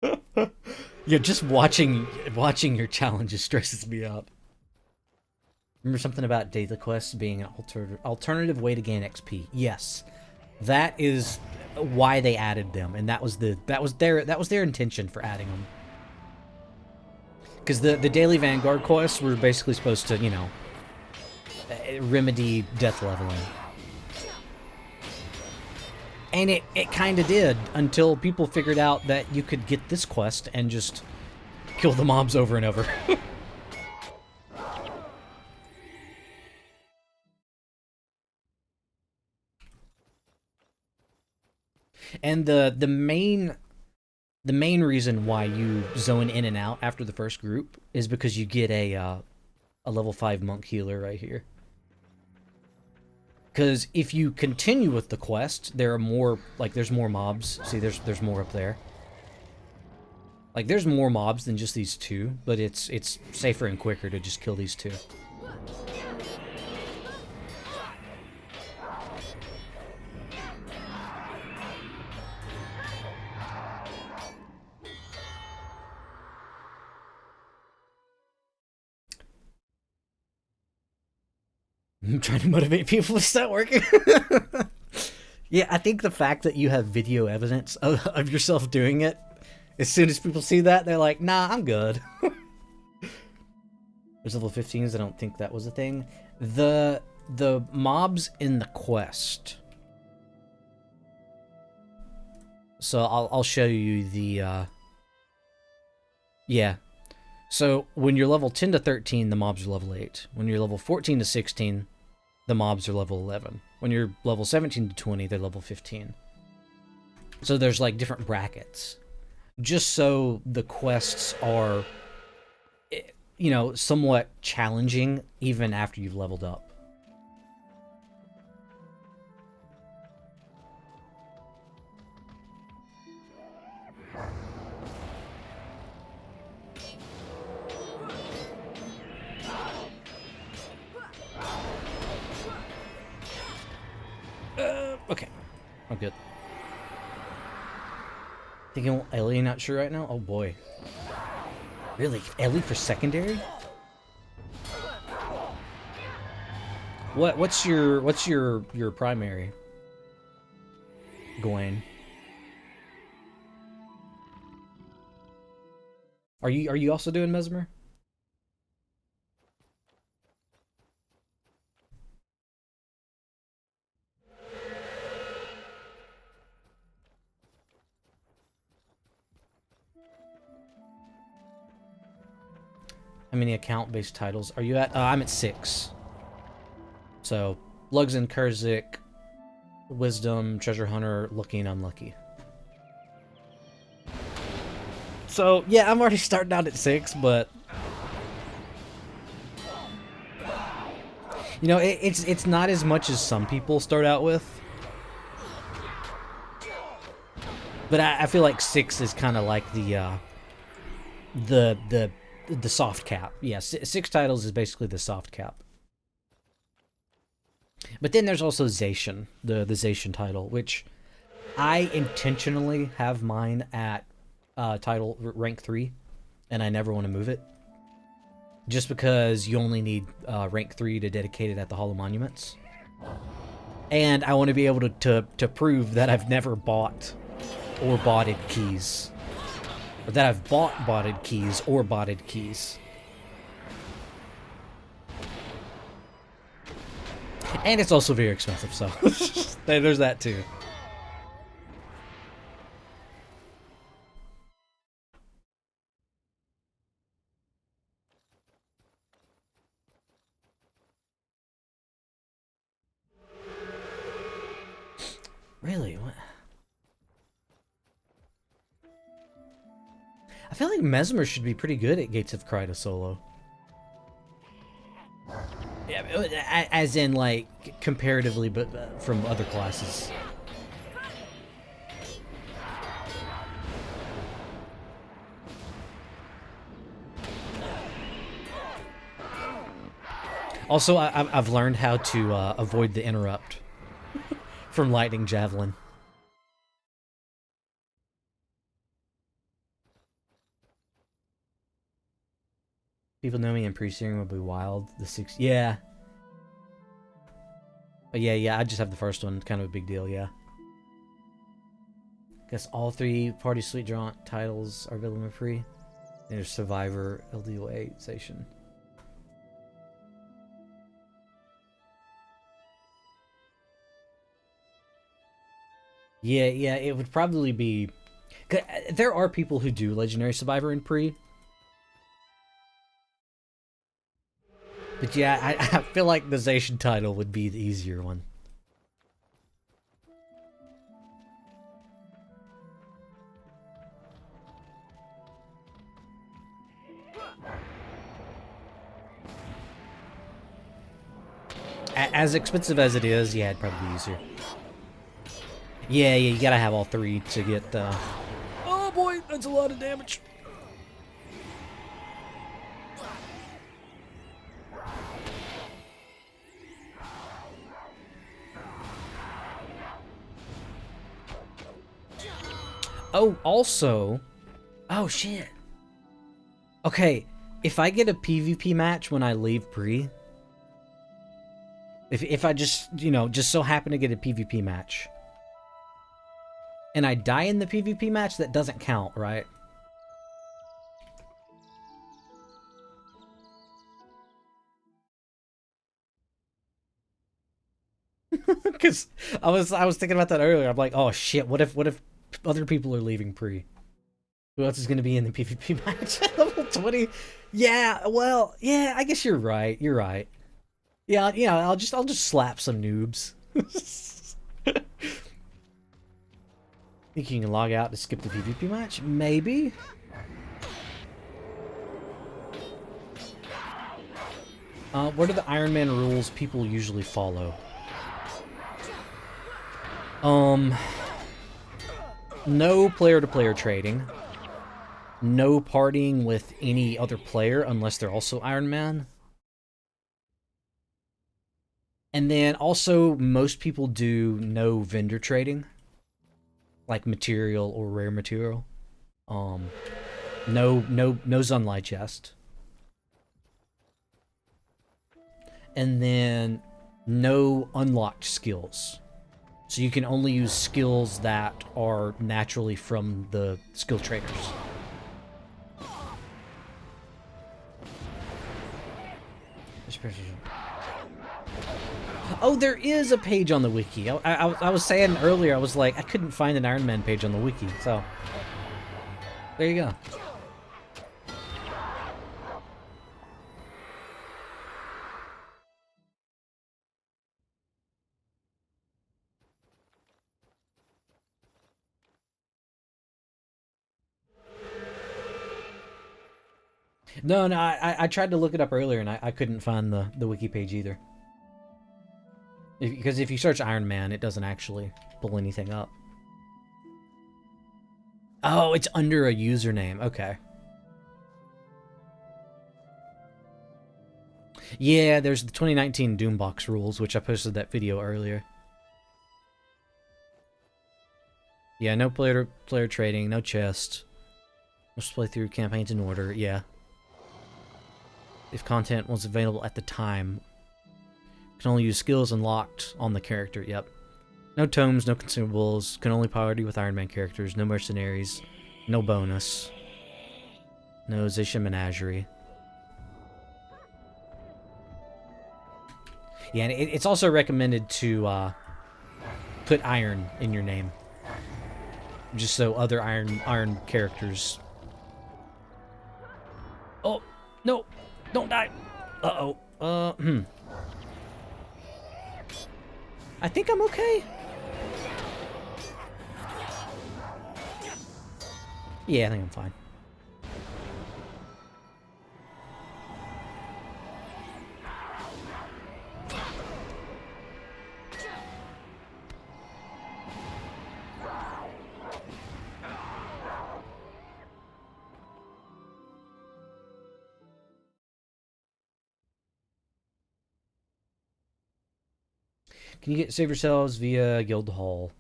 Speaker 1: Yeah, just watching your challenges stresses me out. Remember something about daily quests being an alternative way to gain XP? Yes. That is why they added them, and that was their intention for adding them. Because the daily Vanguard quests were basically supposed to, you know, remedy death leveling. And it kind of did, until people figured out that you could get this quest and just kill the mobs over and over. And the main the main reason why you zone in and out after the first group is because you get a level 5 monk healer right here. Because if you continue with the quest, there are more, like, there's more mobs. See, there's more up there. Like, there's more mobs than just these two, but it's safer and quicker to just kill these two. I'm trying to motivate people to start working. Yeah, I think the fact that you have video evidence of yourself doing it, as soon as people see that, they're like, nah, I'm good. There's level 15s, I don't think that was a thing. The mobs in the quest. So I'll show you the, yeah. So when you're level 10 to 13, the mobs are level 8. When you're level 14 to 16, the mobs are level 11. When you're level 17 to 20, they're level 15. So there's like different brackets. Just so the quests are, you know, somewhat challenging even after you've leveled up. Okay, I'm good. Thinking Ellie, not sure right now? Oh boy. Really? Ellie for secondary? What's your primary? GWAMM. Are you also doing Mesmer? How many account-based titles are you at? I'm at 6. So, Lugs and Kurzik, Wisdom, Treasure Hunter, Lucky and Unlucky. So, yeah, I'm already starting out at 6, but... You know, it's not as much as some people start out with. But I feel like 6 is kind of like the soft cap. Yeah, 6 titles is basically the soft cap. But then there's also Zacian, the Zacian title, which I intentionally have mine at title rank 3, and I never want to move it. Just because you only need rank 3 to dedicate it at the Hall of Monuments. And I want to be able to prove that I've never bought or botted keys. Or that I've botted keys or botted keys. And it's also very expensive, so there's that too. Really? What? I feel like Mesmer should be pretty good at Gates of Kryta solo. Yeah, as in, like, comparatively, but from other classes. Also, I've learned how to avoid the interrupt from Lightning Javelin. People know me in pre-searing will be wild. The 6, yeah. But yeah, I just have the first one. Kind of a big deal, yeah. Guess all 3 Party Sweet Jaunt titles are available for free. There's Survivor, LDOA, Zacian. Yeah, it would probably be... There are people who do Legendary Survivor in pre. But yeah, I feel like the Zacian title would be the easier one. As expensive as it is, yeah, it'd probably be easier. Yeah, you gotta have all 3 to get, Oh boy, that's a lot of damage. Oh, also... Oh, shit. Okay, if I get a PvP match when I leave pre... If I just, you know, just so happen to get a PvP match... and I die in the PvP match, that doesn't count, right? Because I was thinking about that earlier. I'm like, oh shit, what if other people are leaving pre? Who else is going to be in the PvP match at level 20? Yeah, well, yeah, I guess you're right. You're right. Yeah, I'll just slap some noobs. Think you can log out to skip the PvP match? Maybe. What are the Iron Man rules people usually follow? No player-to-player trading. No partying with any other player unless they're also Iron Man. And then also, most people do no vendor trading. Like material or rare material. No Sunlight chest. And then no unlocked skills. So you can only use skills that are naturally from the skill traders. Oh, there is a page on the wiki. I was saying earlier, I was like, I couldn't find an Iron Man page on the wiki, so there you go. No, I tried to look it up earlier and I couldn't find the wiki page either. Because if you search Iron Man, it doesn't actually pull anything up. Oh, it's under a username. Okay. Yeah, there's the 2019 Doombox rules, which I posted that video earlier. Yeah, no player trading, no chest. Must play through campaigns in order, yeah. If content was available at the time. Can only use skills unlocked on the character, yep. No tomes, no consumables, can only party with Iron Man characters, no mercenaries, no bonus. No Zisha Menagerie. Yeah, and it's also recommended to put iron in your name. Just so other iron characters... Oh, no! Don't die! Uh-oh. I think I'm okay. Yeah, I think I'm fine. Can you save yourselves via Guild Hall?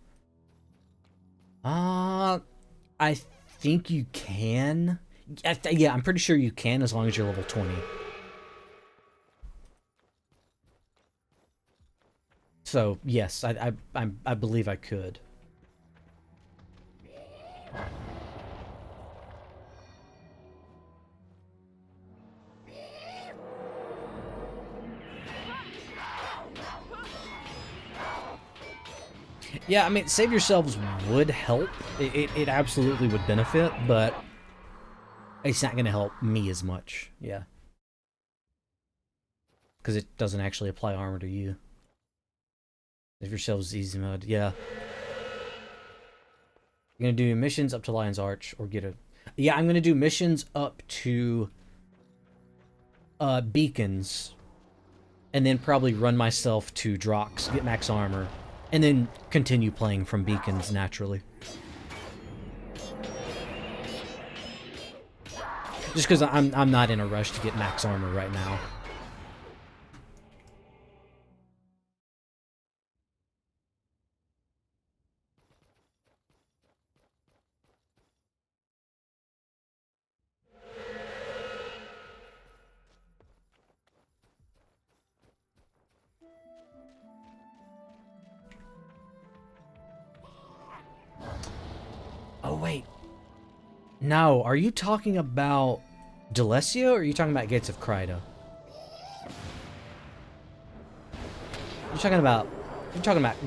Speaker 1: I think you can. Yeah, I'm pretty sure you can as long as you're level 20. So yes, I believe I could. Yeah, I mean, save yourselves would help. It absolutely would benefit, but it's not going to help me as much. Yeah. Because it doesn't actually apply armor to you. Save yourselves easy mode. Yeah. You're going to do missions up to Lion's Arch or get a... Yeah, I'm going to do missions up to beacons. and then probably run myself to Drox, get max armor, and then continue playing from beacons naturally. Just because I'm not in a rush to get max armor right now. Oh wait. No, are you talking about Delesio, or are you talking about Gates of Kryta? You're talking about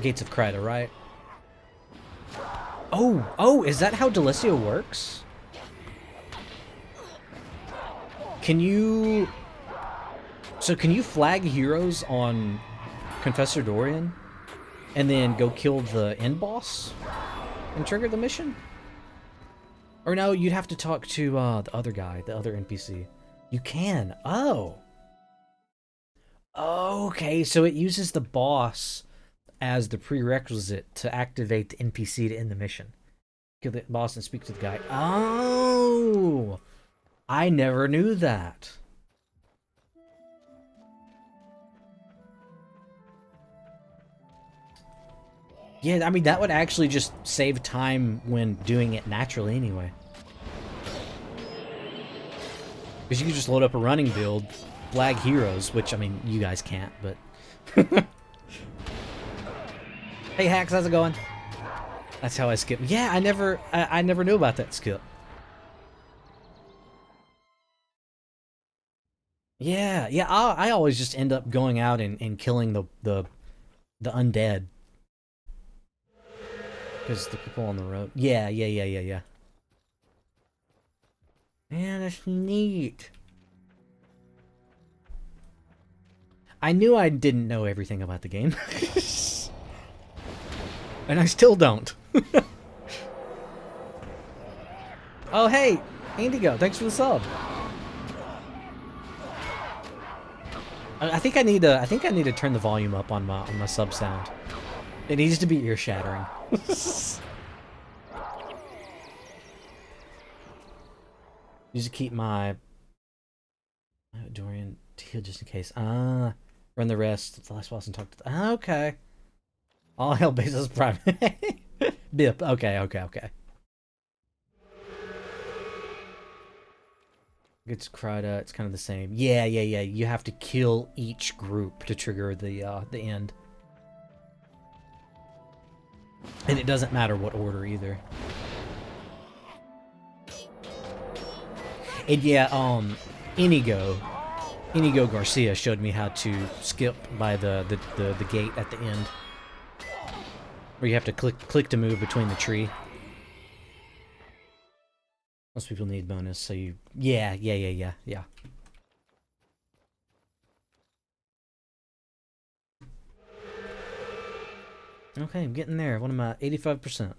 Speaker 1: Gates of Kryta, right? Oh, is that how Delesio works? Can you flag heroes on Confessor Dorian and then go kill the end boss and trigger the mission? Or no, you'd have to talk to the other guy, the other NPC. You can. Oh. Okay, so it uses the boss as the prerequisite to activate the NPC to end the mission. Kill the boss and speak to the guy. Oh! I never knew that. Yeah, I mean, that would actually just save time when doing it naturally anyway. Because you can just load up a running build, flag heroes, which, I mean, you guys can't, but... Hey, Hacks, how's it going? That's how I skip. Yeah, I never knew about that skip. Yeah, I always just end up going out and killing the undead. Because the people on the road. Yeah. Yeah, that's neat. I knew I didn't know everything about the game. And I still don't. Oh, hey, Indigo, thanks for the sub. I think I need to turn the volume up on my sub sound. It needs to be ear shattering. Need to keep my Dorian heal just in case. Run the rest. The last boss and talk to the, okay. All hell bases private. Bip. Okay. It's Kryta. It's kind of the same. Yeah. You have to kill each group to trigger the end. And it doesn't matter what order either. And yeah, Inigo Garcia showed me how to skip by the gate at the end, where you have to click to move between the tree. Most people need bonus, so you yeah. Okay, I'm getting there. What am I? 85%.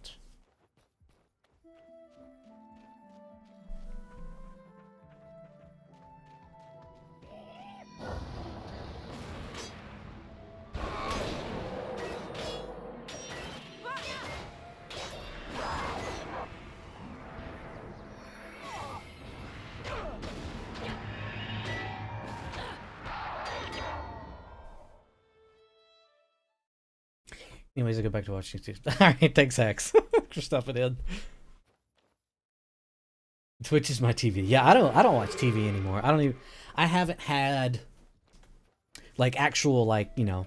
Speaker 1: Anyways, I go back to watching YouTube. Alright, thanks, Hex, for stuffing in. Twitch is my TV. Yeah, I don't watch TV anymore. I haven't had like actual, like, you know,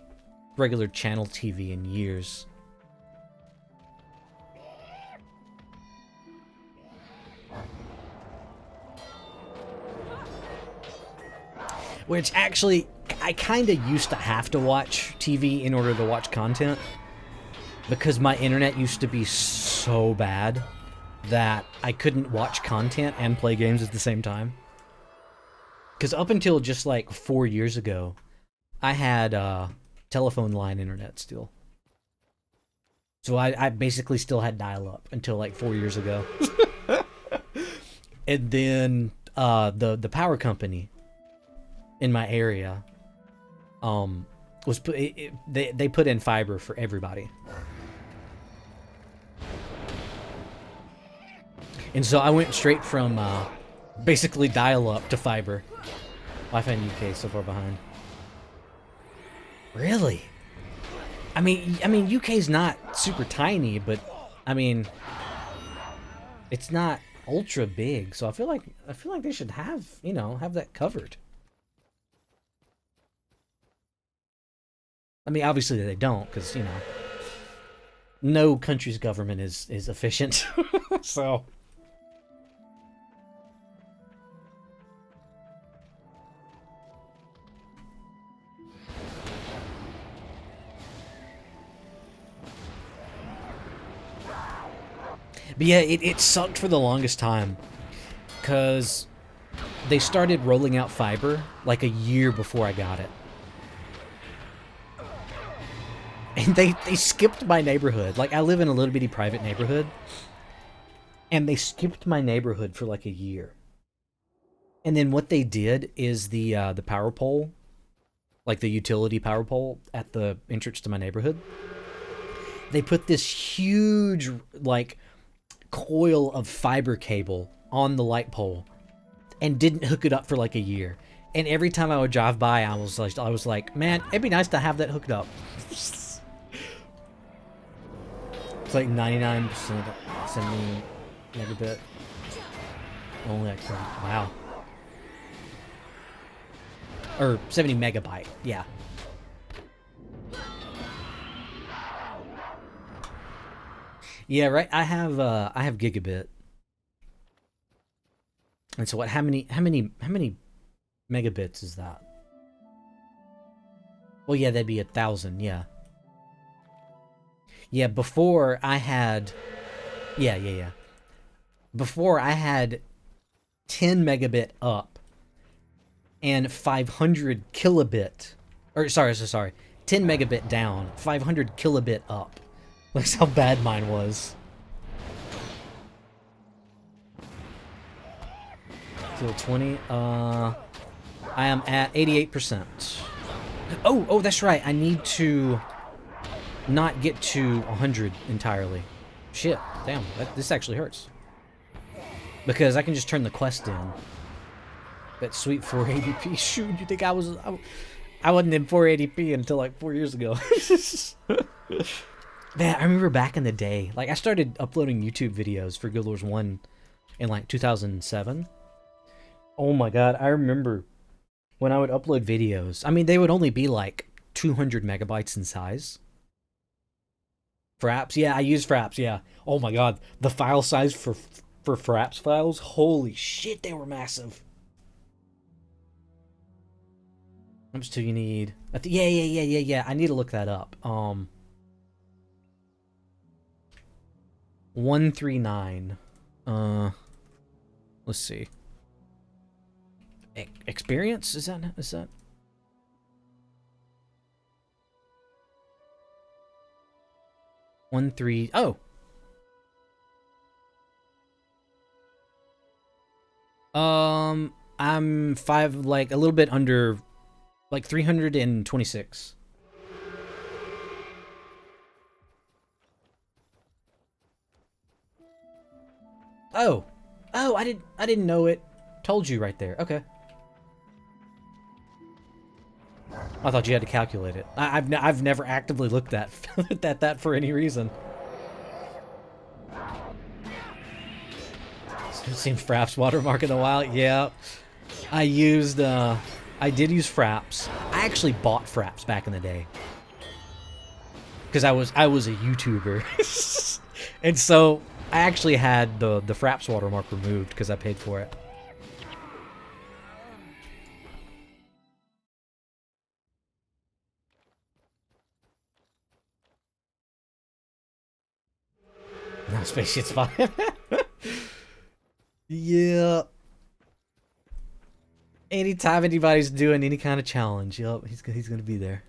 Speaker 1: regular channel TV in years. Which actually, I kind of used to have to watch TV in order to watch content, because my internet used to be so bad that I couldn't watch content and play games at the same time. Because up until just like 4 years ago, I had telephone line internet still. So I basically still had dial-up until like 4 years ago. And then the power company in my area was put. They put in fiber for everybody. And so I went straight from basically dial-up to fiber. Wi-Fi in the UK so far behind. Really? I mean, UK's not super tiny, but I mean, it's not ultra big. So I feel like they should have, have that covered. I mean, obviously they don't, because no country's government is efficient. So. But yeah, it sucked for the longest time, because they started rolling out fiber like a year before I got it. And they skipped my neighborhood. Like, I live in a little bitty private neighborhood, and they skipped my neighborhood for like a year. And then what they did is the power pole, like the utility power pole at the entrance to my neighborhood, they put this huge, like, coil of fiber cable on the light pole and didn't hook it up for like a year. And every time I would drive by, I was like, man, it'd be nice to have that hooked up. It's like 99% 70 megabit. Only like 30. Wow. Or 70 megabyte. Yeah. Yeah, right. I have gigabit. And so what? How many megabits is that? Well, yeah, that'd be 1,000. Yeah. Yeah. Before I had. Yeah. Before I had 10 megabit up and 500 kilobit, or sorry, 10 megabit down, 500 kilobit up. That's how bad mine was. Till 20. I am at 88%. Oh, that's right. I need to not get to 100 entirely. Shit, damn. This actually hurts. Because I can just turn the quest in. That sweet 480p. Shoot, you think I wasn't in 480p until like 4 years ago. Man, I remember back in the day, like, I started uploading YouTube videos for Guild Wars 1 in, like, 2007. Oh my god, I remember when I would upload videos. I mean, they would only be, like, 200 megabytes in size. Fraps? Yeah, I use Fraps, yeah. Oh my god, the file size for Fraps files? Holy shit, they were massive. How much do you need? Yeah. I need to look that up. 139. Let's see. Experience? Is that? Oh. I'm a little bit under, like 326. Oh, I didn't know it. Told you right there. Okay. I thought you had to calculate it. I've never actively looked at that for any reason. Seen Fraps watermark in a while. Yeah, I did use Fraps. I actually bought Fraps back in the day because I was a YouTuber, and so I actually had the Fraps watermark removed because I paid for it. No, spaceship's fine. Yeah. Anytime anybody's doing any kind of challenge, yep, he's gonna be there.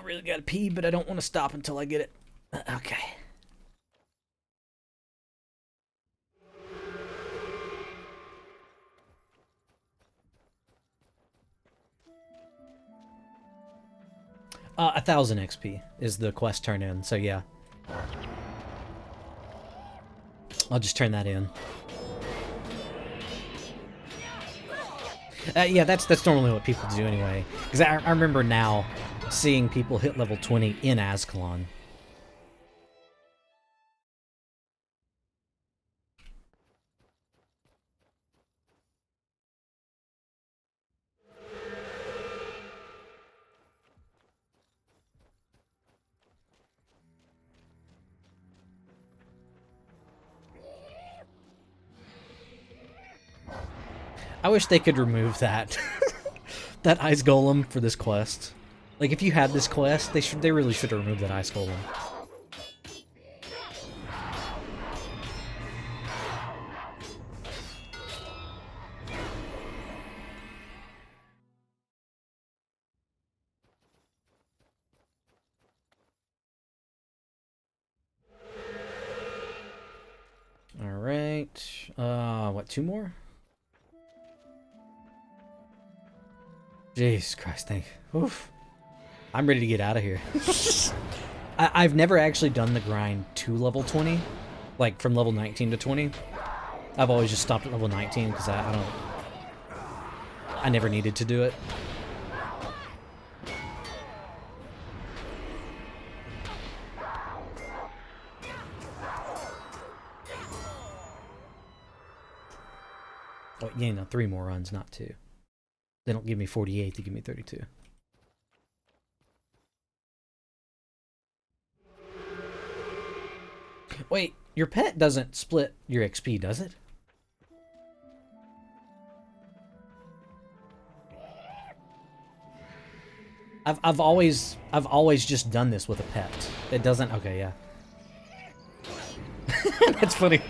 Speaker 1: really gotta pee, but I don't want to stop until I get it. Okay. Uh, 1,000 XP is the quest turn in, so yeah. I'll just turn that in. Yeah, that's normally what people do anyway. Because I remember now seeing people hit level 20 in Ascalon. I wish they could remove that. That ice golem for this quest. Like, if you had this quest, they really should have removed that ice golem. Alright. What, 2 more? Jesus Christ, thank you. Oof. I'm ready to get out of here. I've never actually done the grind to level 20. Like, from level 19 to 20. I've always just stopped at level 19 because I never needed to do it. Oh, yeah, no, 3 more runs, not 2. They don't give me 48, they give me 32. Wait, your pet doesn't split your XP, does it? I've always just done this with a pet. It doesn't. Okay, yeah. That's funny.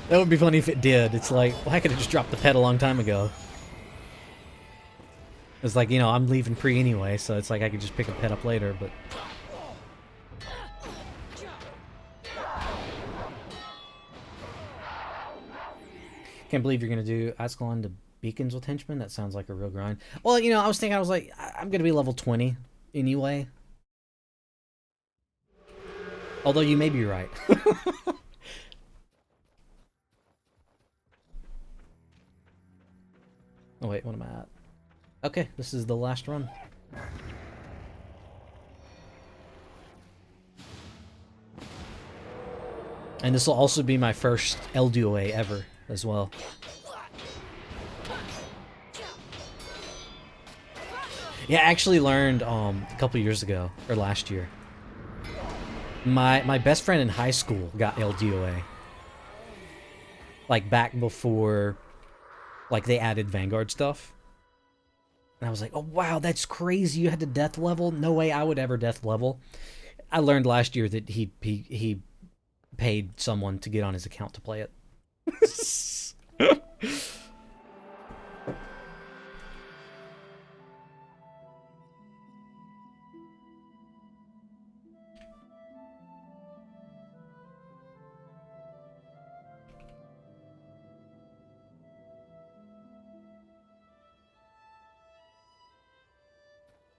Speaker 1: That would be funny if it did. It's like, well, I could have just dropped the pet a long time ago. It's like, you know, I'm leaving pre anyway, so it's like I could just pick a pet up later, but... Can't believe you're going to do Ascalon to Beacons with Henchmen. That sounds like a real grind. Well, you know, I was like, I'm going to be level 20 anyway. Although you may be right. Oh, wait, what am I at? Okay, this is the last run. And this will also be my first LDOA ever as well. Yeah, I actually learned a couple years ago, or last year. My best friend in high school got LDOA. Like back before like they added Vanguard stuff. And I was like, oh wow, that's crazy. You had to death level? No way I would ever death level. I learned last year that he paid someone to get on his account to play it.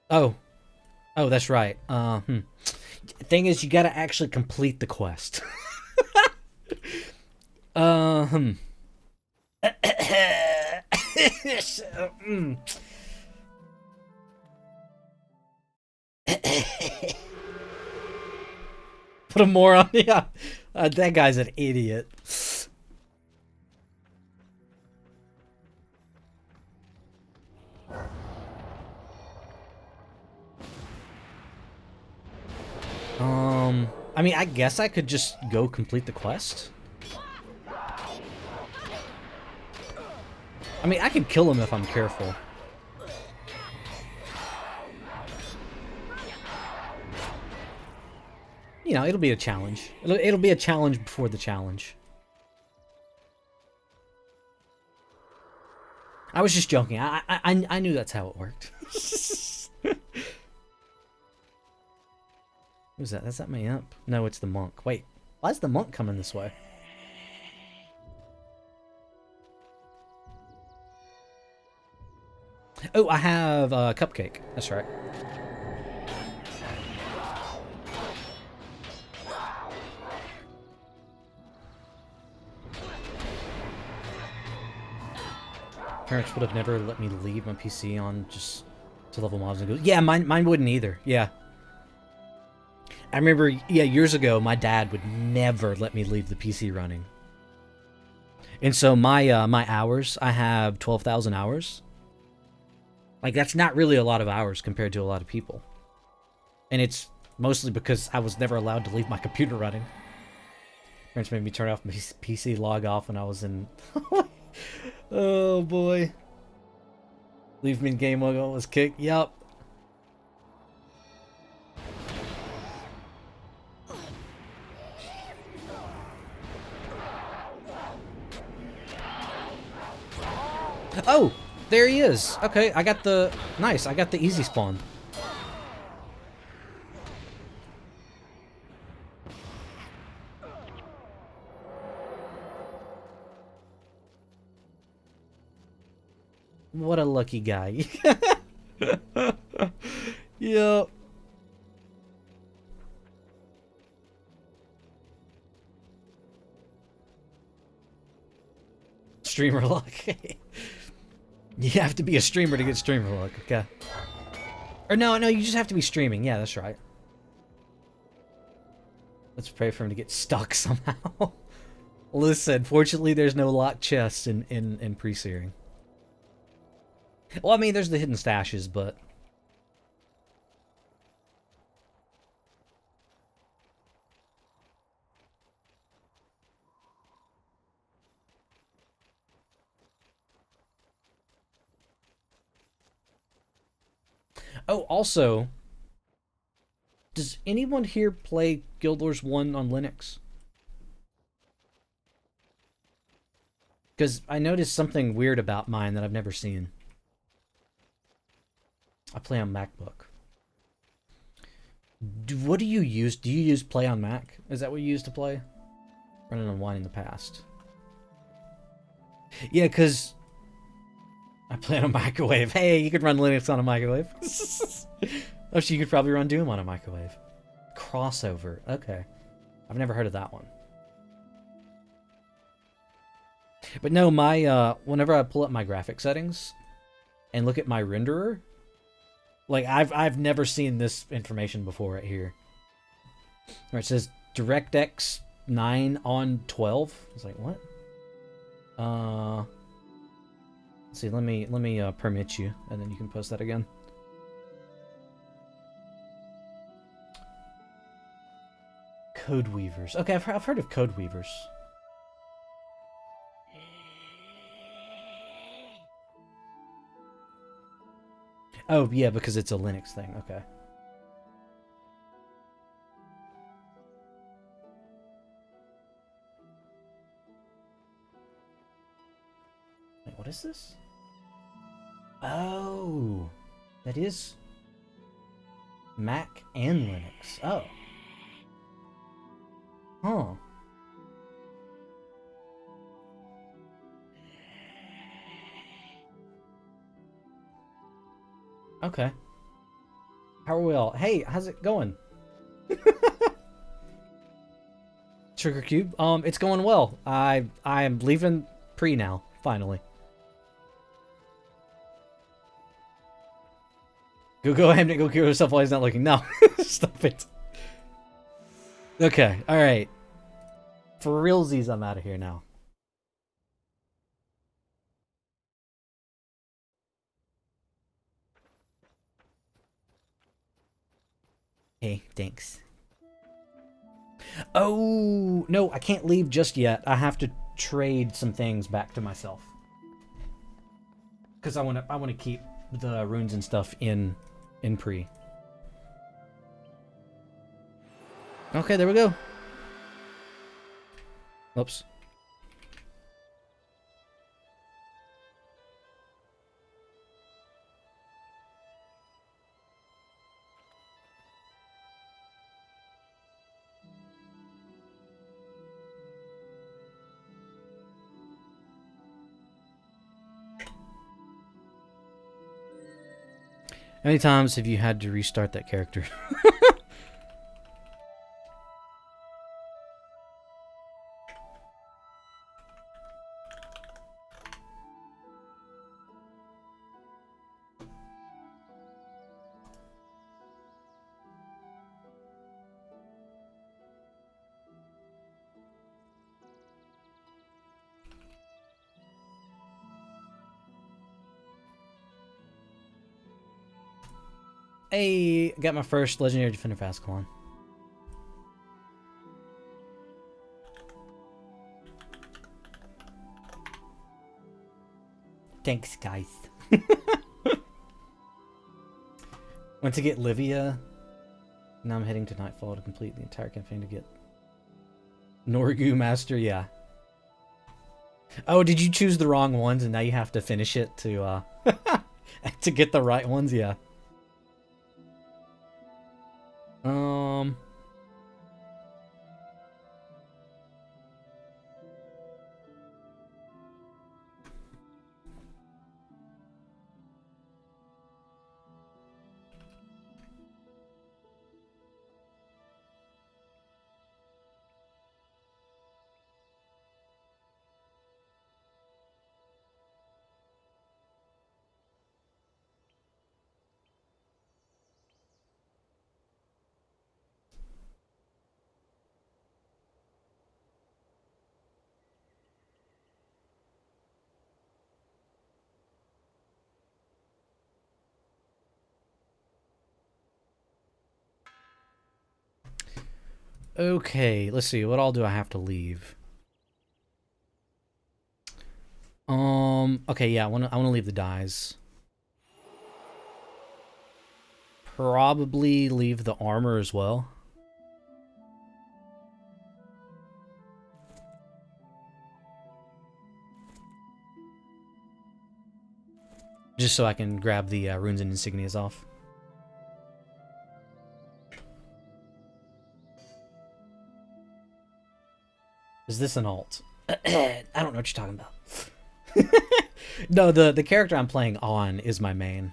Speaker 1: Oh. Oh, that's right. Thing is, you gotta actually complete the quest. Put a moron. Yeah. That guy's an idiot. I mean, I guess I could just go complete the quest. I mean, I can kill him if I'm careful. You know, it'll be a challenge. It'll be a challenge before the challenge. I was just joking. I knew that's how it worked. Who's that? That's not my imp. No, it's the monk. Wait, why is the monk coming this way? Oh, I have a cupcake. That's right. Parents would have never let me leave my PC on just to level mobs and go. Yeah, mine wouldn't either. Yeah. I remember, yeah, years ago, my dad would never let me leave the PC running. And so my hours, I have 12,000 hours. Like, that's not really a lot of hours compared to a lot of people. And it's mostly because I was never allowed to leave my computer running. Parents made me turn off my PC, log off when I was in... Oh, boy. Leave me in game mode, was kicked. Yup. Oh, there he is. Okay, I got the... Nice, I got the easy spawn. What a lucky guy. Yup. Streamer luck. You have to be a streamer to get streamer luck, okay. Or no, you just have to be streaming. Yeah, that's right. Let's pray for him to get stuck somehow. Listen, fortunately there's no locked chests in pre-searing. Well, I mean, there's the hidden stashes, but... Oh, also... Does anyone here play Guild Wars 1 on Linux? Because I noticed something weird about mine that I've never seen. I play on MacBook. What do you use? Do you use Play on Mac? Is that what you used to play? Running on Wine in the past. Yeah, because I play on a microwave. Hey, you could run Linux on a microwave. Oh, so you could probably run Doom on a microwave. Crossover. Okay. I've never heard of that one. But no, my whenever I pull up my graphic settings and look at my renderer, like I've never seen this information before right here. Where it says DirectX 9 on 12. It's like, what? Let's see, let me permit you and then you can post that again. Code Weavers. Okay, I've heard of Code Weavers. Oh, yeah, because it's a Linux thing. Okay. Wait, what is this? Oh, that is Mac and Linux. Oh. Huh. Okay. How are we all? Hey, how's it going? Trigger Cube. It's going well. I am leaving pre now, finally. Go Hamnet, go kill yourself while he's not looking. No. Stop it. Okay, alright. For realsies, I'm out of here now. Hey, thanks. Oh, no, I can't leave just yet. I have to trade some things back to myself. Because I want to keep the runes and stuff in pre. Okay, there we go. Oops. How many times have you had to restart that character? Hey, got my first Legendary Defender of Ascalon. Thanks, guys. Went to get Livia. Now I'm heading to Nightfall to complete the entire campaign to get Norgu Master. Yeah. Oh, did you choose the wrong ones and now you have to finish it to to get the right ones? Yeah. Okay, let's see. What all do I have to leave? Okay, yeah, I wanna leave the dyes. Probably leave the armor as well. Just so I can grab the runes and insignias off. Is this an alt? I don't know what you're talking about. No, the character I'm playing on is my main.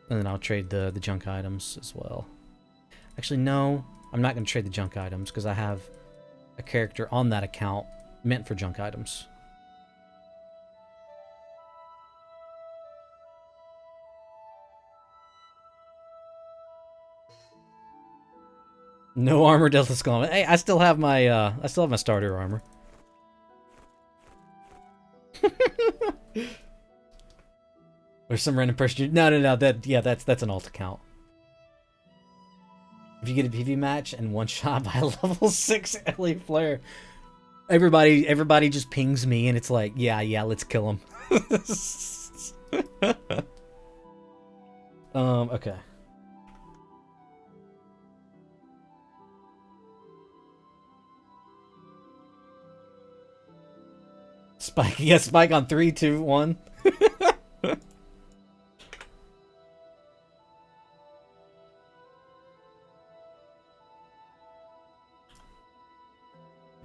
Speaker 1: And then I'll trade the junk items as well. Actually, no. I'm not going to trade the junk items because I have a character on that account meant for junk items. No armor, Delta Skull. Hey, I still have my starter armor. Or some random person. No. That's an alt account. If you get a PV match and one shot by a level 6 LA player, everybody just pings me and it's like, yeah, let's kill him. Okay. Spike, yeah, Spike on 3, 2, 1.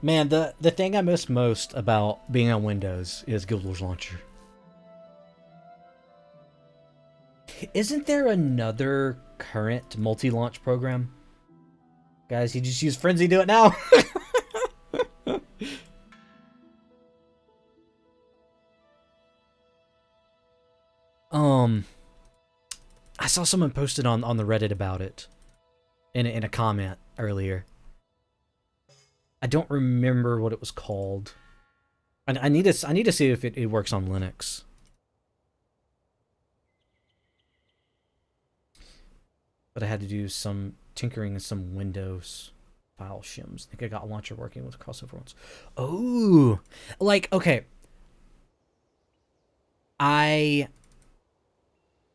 Speaker 1: Man, the thing I miss most about being on Windows is Guild Wars Launcher. Isn't there another current multi-launch program? Guys, you just use Frenzy, do it now! I saw someone posted on the Reddit about it in a comment earlier. I don't remember what it was called. I need to see if it works on Linux. But I had to do some tinkering in some Windows file shims. I think I got launcher working with crossover ones. Oh, like, okay.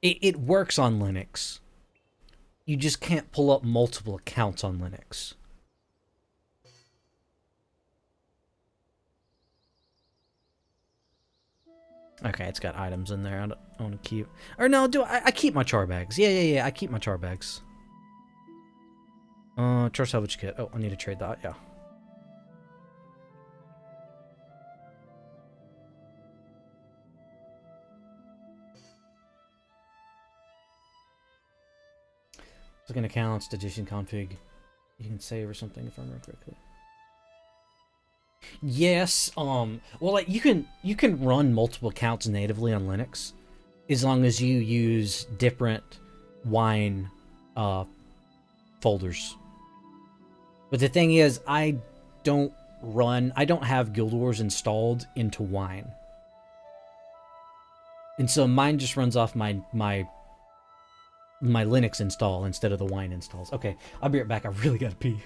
Speaker 1: It works on Linux. You just can't pull up multiple accounts on Linux. Okay, it's got items in there. I don't want to keep... Or no, I keep my char bags. Yeah, I keep my char bags. Char salvage kit. Oh, I need to trade that, yeah. Looking accounts, digestion config. You can save or something if I remember correctly. Yes, well, like you can run multiple accounts natively on Linux, as long as you use different wine folders. But the thing is, I don't have Guild Wars installed into wine, and so mine just runs off my Linux install instead of the wine installs. Okay, I'll be right back. I really gotta pee.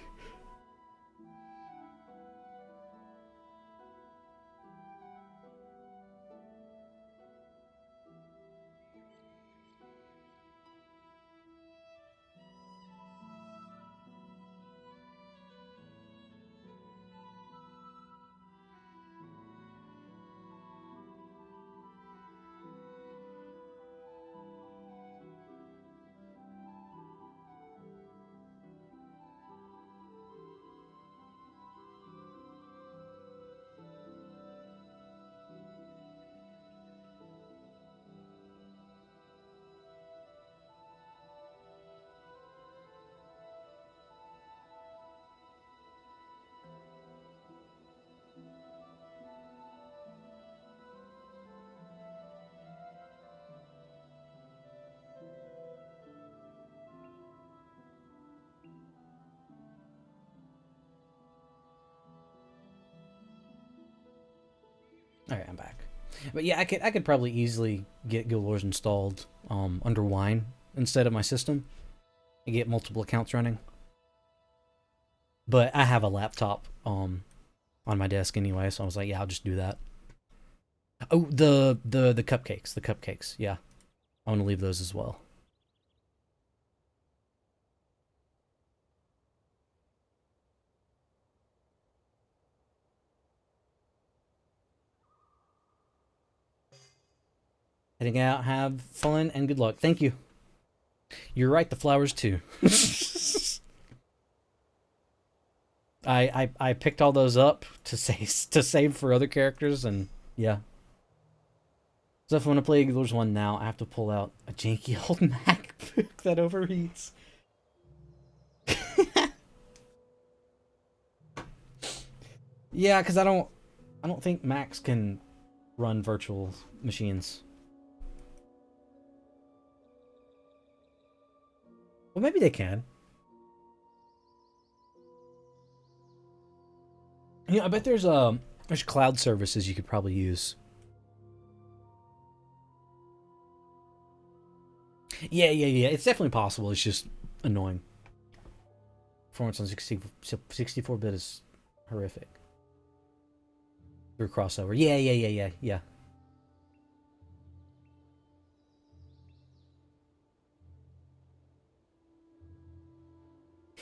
Speaker 1: All right, I'm back. But yeah, I could probably easily get Guild Wars installed under wine instead of my system and get multiple accounts running. But I have a laptop on my desk anyway, so I was like, yeah, I'll just do that. Oh, the cupcakes, yeah. I want to leave those as well. Heading out, have fun, and good luck. Thank you. You're right, the flowers too. I picked all those up to save for other characters, and yeah. So if I want to play Guild Wars 1 now, I have to pull out a janky old MacBook that overheats. Yeah, because I don't think Macs can run virtual machines. Well, maybe they can. Yeah, I bet there's cloud services you could probably use. Yeah. It's definitely possible. It's just annoying. Performance on 64-bit is horrific. Through crossover. Yeah.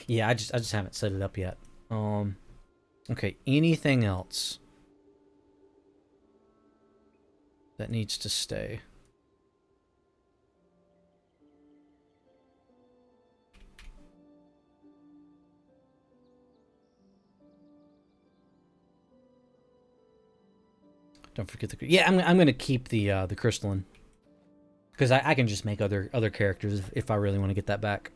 Speaker 1: Yeah, I just haven't set it up yet. Okay, anything else that needs to stay? Don't forget the... Yeah, I'm gonna keep the crystalline. Because I can just make other characters if I really want to get that back.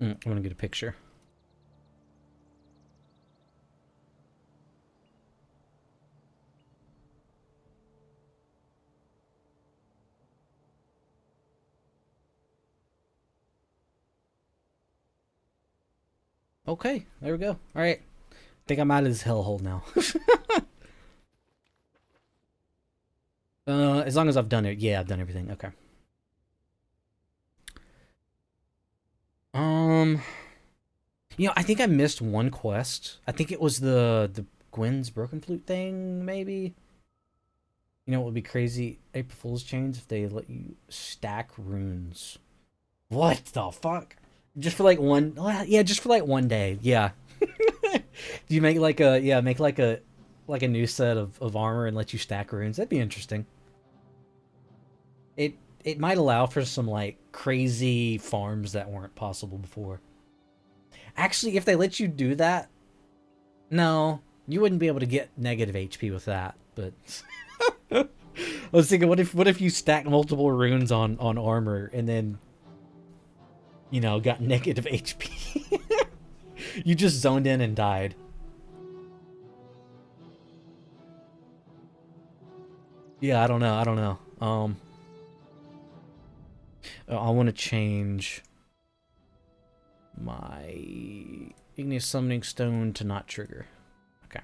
Speaker 1: I want to get a picture. Okay, there we go. All right, I think I'm out of this hellhole now. As long as I've done it, yeah, I've done everything. Okay. I think I missed one quest. I think it was the Gwen's broken flute thing, maybe. You know what would be crazy? April Fool's chains if they let you stack runes. What the fuck? Just for like one? Yeah, just for like one day. Yeah. Do you make like a like a new set of armor and let you stack runes. That'd be interesting. It might allow for some like crazy farms that weren't possible before. Actually, if they let you do that, no, you wouldn't be able to get negative HP with that. But I was thinking, what if you stack multiple runes on armor and then, you know, got negative HP? You just zoned in and died. Yeah, I don't know. I want to change my Igneous Summoning Stone to not trigger. Okay.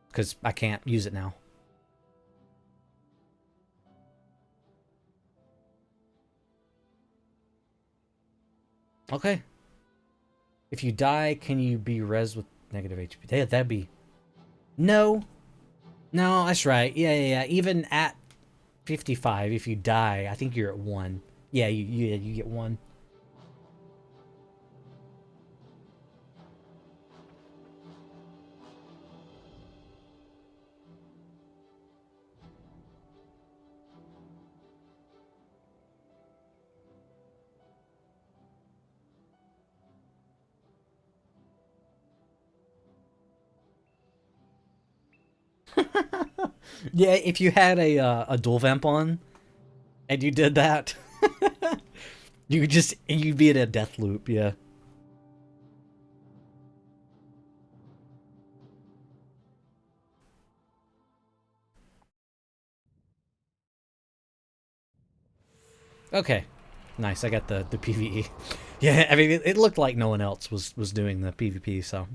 Speaker 1: Because I can't use it now. Okay. If you die, can you be res with negative HP? That'd be... No. No, that's right. Yeah. Even at 55, if you die, I think you're at 1. Yeah, you get 1. Yeah, if you had a dual vamp on and you did that, you'd be in a death loop, yeah. Okay. Nice, I got the PvE. Yeah, I mean it looked like no one else was doing the PvP, so.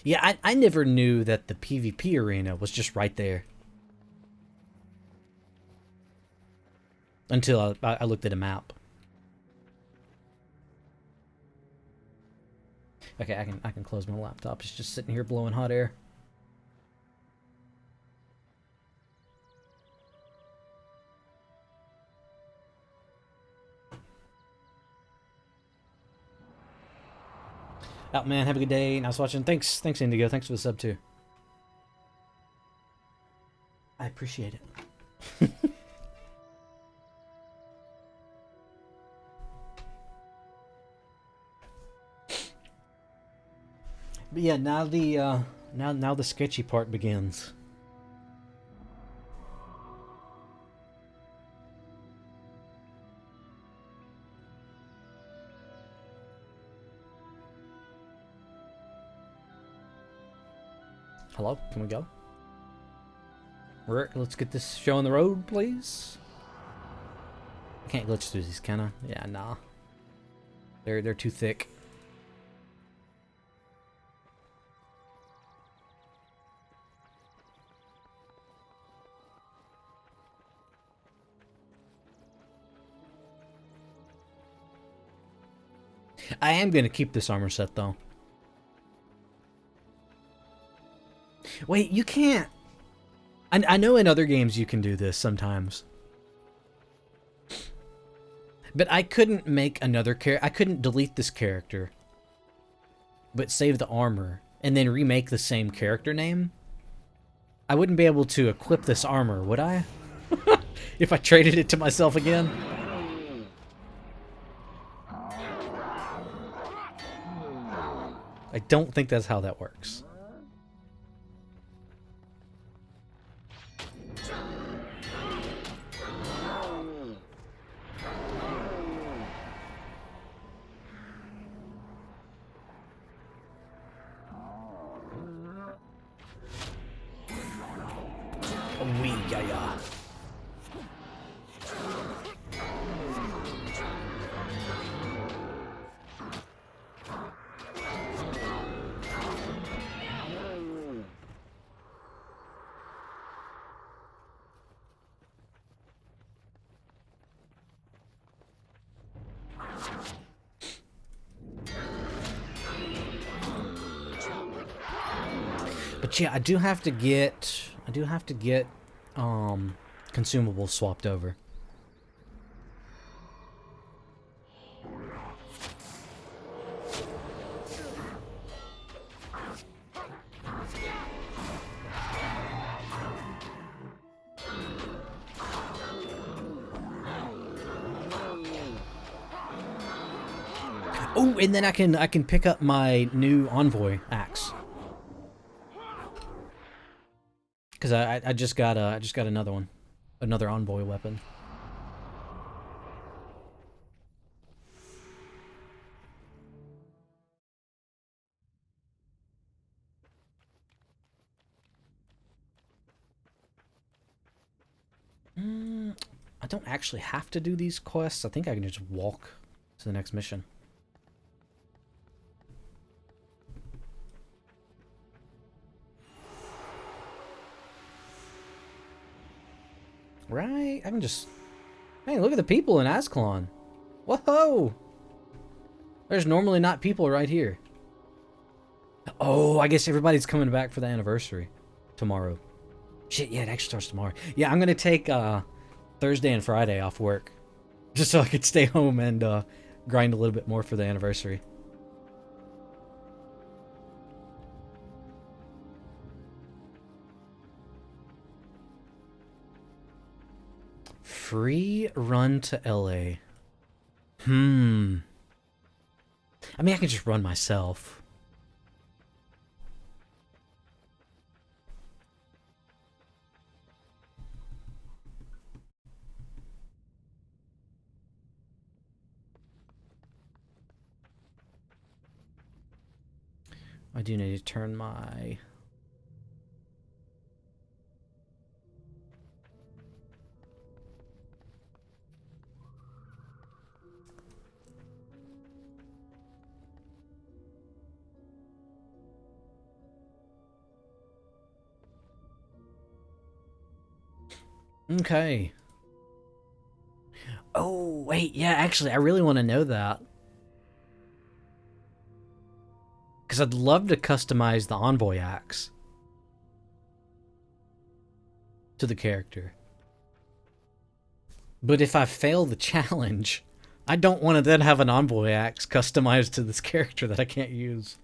Speaker 1: Yeah, I never knew that the PvP arena was just right there. Until I looked at a map. Okay, I can close my laptop. It's just sitting here blowing hot air. Out, man. Have a good day. Nice watching. Thanks, Indigo. Thanks for the sub too. I appreciate it. But yeah, now the now the sketchy part begins. Hello, can we go? Rick, let's get this show on the road, please. I can't glitch through these, can I? Yeah, nah. They're too thick. I am gonna keep this armor set though. Wait, you can't. I know in other games you can do this sometimes. But I couldn't make another character. I couldn't delete this character. But save the armor. And then remake the same character name. I wouldn't be able to equip this armor, would I? If I traded it to myself again? I don't think that's how that works. Yeah. But yeah, I do have to get consumables swapped over. Oh, and then I can pick up my new envoy axe. Cause I just got another one, another envoy weapon. I don't actually have to do these quests. I think I can just walk to the next mission. Right? I can just... Hey, look at the people in Ascalon. Whoa! There's normally not people right here. Oh, I guess everybody's coming back for the anniversary tomorrow. Shit, yeah, it actually starts tomorrow. Yeah, I'm gonna take Thursday and Friday off work. Just so I could stay home and grind a little bit more for the anniversary. Free run to LA. I mean, I can just run myself. I do need to turn my... Okay. Oh, wait, yeah, actually, I really want to know that. Because I'd love to customize the envoy axe to the character. But if I fail the challenge, I don't want to then have an envoy axe customized to this character that I can't use.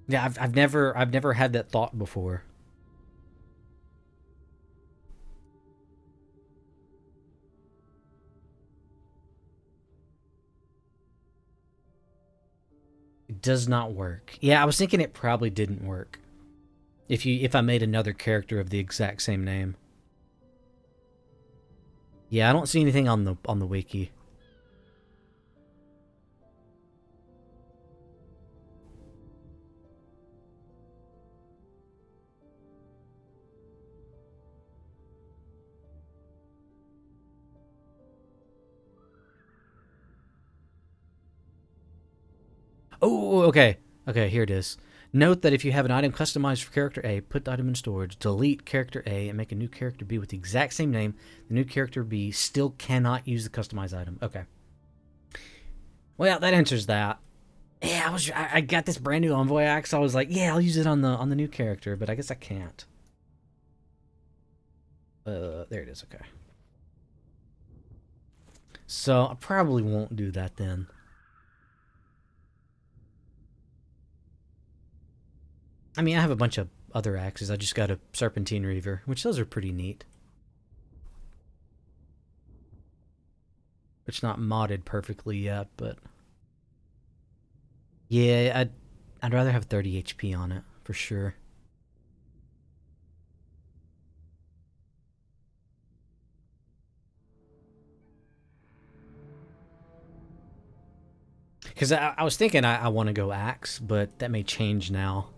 Speaker 1: Yeah, I've never had that thought before. It does not work. Yeah, I was thinking it probably didn't work. If I made another character of the exact same name. Yeah, I don't see anything on the wiki. Oh, okay. Okay, here it is. Note that if you have an item customized for character A, put the item in storage, delete character A, and make a new character B with the exact same name. The new character B still cannot use the customized item. Okay. Well, that answers that. Yeah, I got this brand new envoy axe. I was like, yeah, I'll use it on the new character, but I guess I can't. There it is. Okay. So I probably won't do that then. I mean, I have a bunch of other axes. I just got a Serpentine Reaver, which those are pretty neat. It's not modded perfectly yet, but... Yeah, I'd rather have 30 HP on it, for sure. Because I was thinking I want to go axe, but that may change now.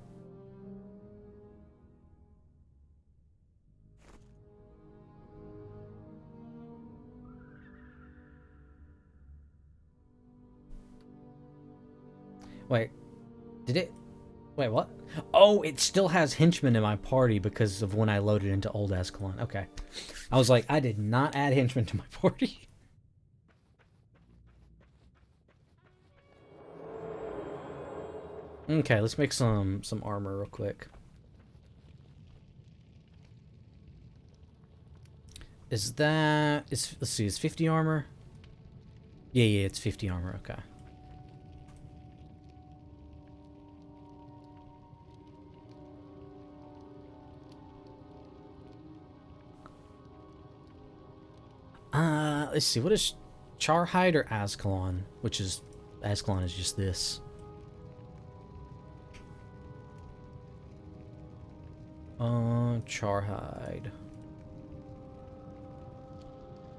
Speaker 1: Wait, did it... Wait, what? Oh, it still has henchmen in my party because of when I loaded into Old Ascalon. Okay. I was like, I did not add henchmen to my party. Okay, let's make some armor real quick. Is that... let's see, is 50 armor? Yeah, it's 50 armor, okay. Let's see. What is Charhide or Ascalon? Which is Ascalon is just this. Charhide.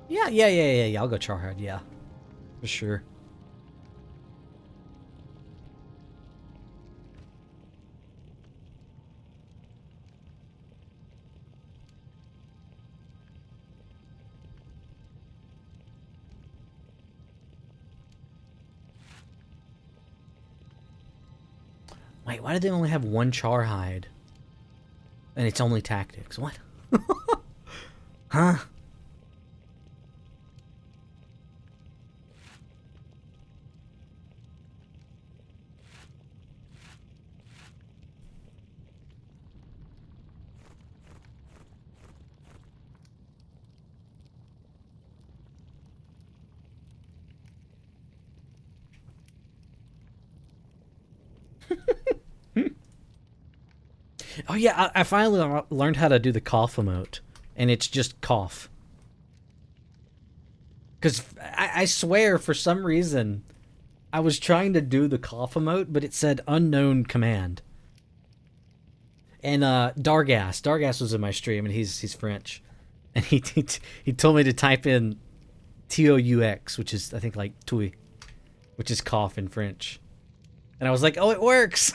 Speaker 1: Yeah. I'll go Charhide. Yeah, for sure. Wait, why do they only have one Charhide? And it's only tactics. What? Huh? Oh yeah, I finally learned how to do the cough emote, and it's just cough. Because I swear, for some reason, I was trying to do the cough emote, but it said unknown command. And Dargas was in my stream, and he's French, and he told me to type in TOUX, which is I think like tui, which is cough in French, and I was like, oh, it works.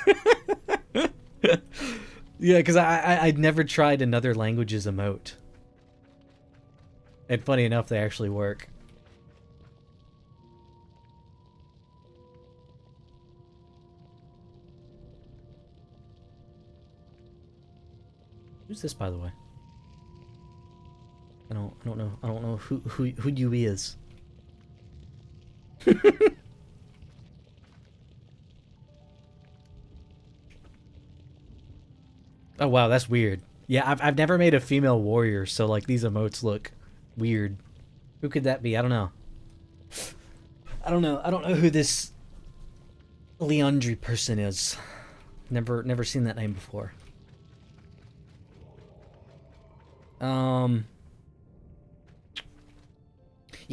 Speaker 1: Yeah, because I'd never tried another language's emote. And funny enough, they actually work. Who's this, by the way? I don't know who you is. Oh wow, that's weird. Yeah, I've never made a female warrior, so like these emotes look weird. Who could that be? I don't know. I don't know who this Leandri person is. Never seen that name before. Yeah,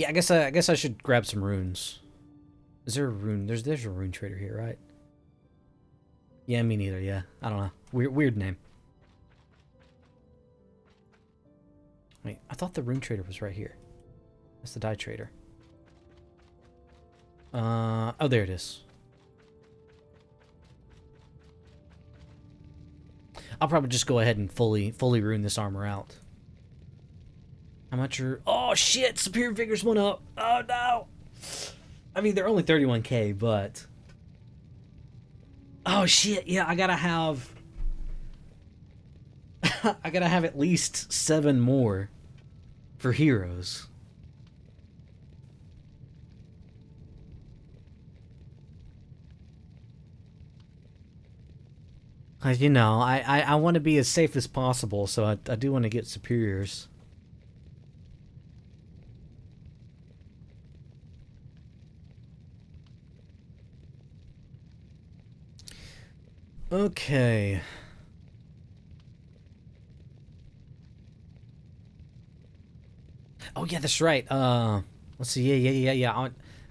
Speaker 1: I guess I should grab some runes. Is there a rune? There's a rune trader here, right? Yeah, me neither. Yeah, I don't know. Weird name. Wait, I thought the rune trader was right here. That's the dye trader. Oh, there it is. I'll probably just go ahead and fully rune this armor out. How much are... Oh, shit! Superior Vigors went up! Oh, no! I mean, they're only 31k, but... Oh, shit! Yeah, I gotta have... I gotta have at least 7 more for heroes. You know, I want to be as safe as possible, so I do want to get superiors. Okay. Oh yeah, that's right. Let's see. Yeah.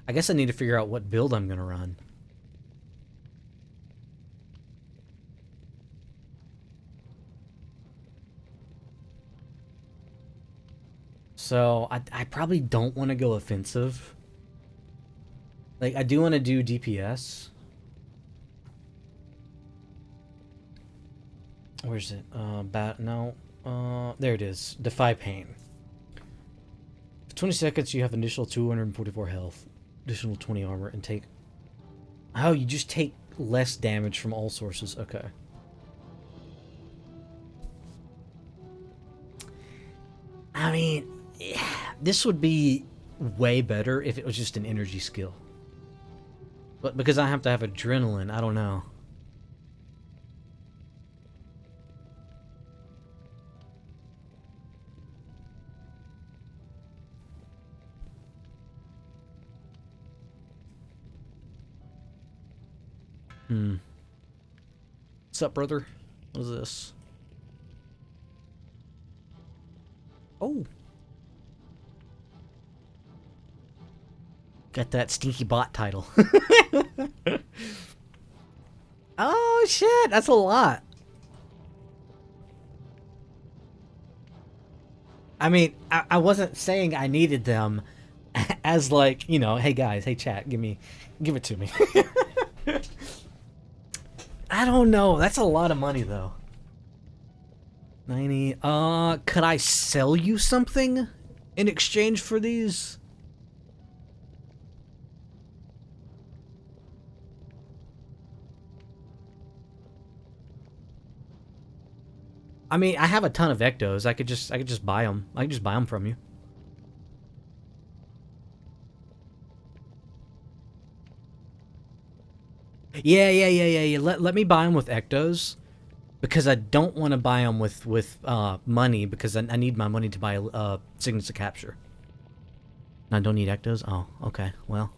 Speaker 1: I guess I need to figure out what build I'm gonna run. So I probably don't want to go offensive. Like I do want to do DPS. Where's it? There it is. Defy pain. For 20 seconds, you have initial 244 health, additional 20 armor, and take... Oh, you just take less damage from all sources. Okay. I mean, yeah, this would be way better if it was just an energy skill. But because I have to have adrenaline, I don't know. What's up, brother? What is this? Oh. Got that stinky bot title. Oh shit, that's a lot. I mean, I wasn't saying I needed them as like, you know, hey guys, hey chat, give it to me. I don't know. That's a lot of money though. 90. Could I sell you something in exchange for these? I mean, I have a ton of ectos. I could just buy them. I could just buy them from you. Yeah. Let me buy them with ectos, because I don't want to buy them with money, because I need my money to buy signals to capture. I don't need ectos. Oh, okay. Well.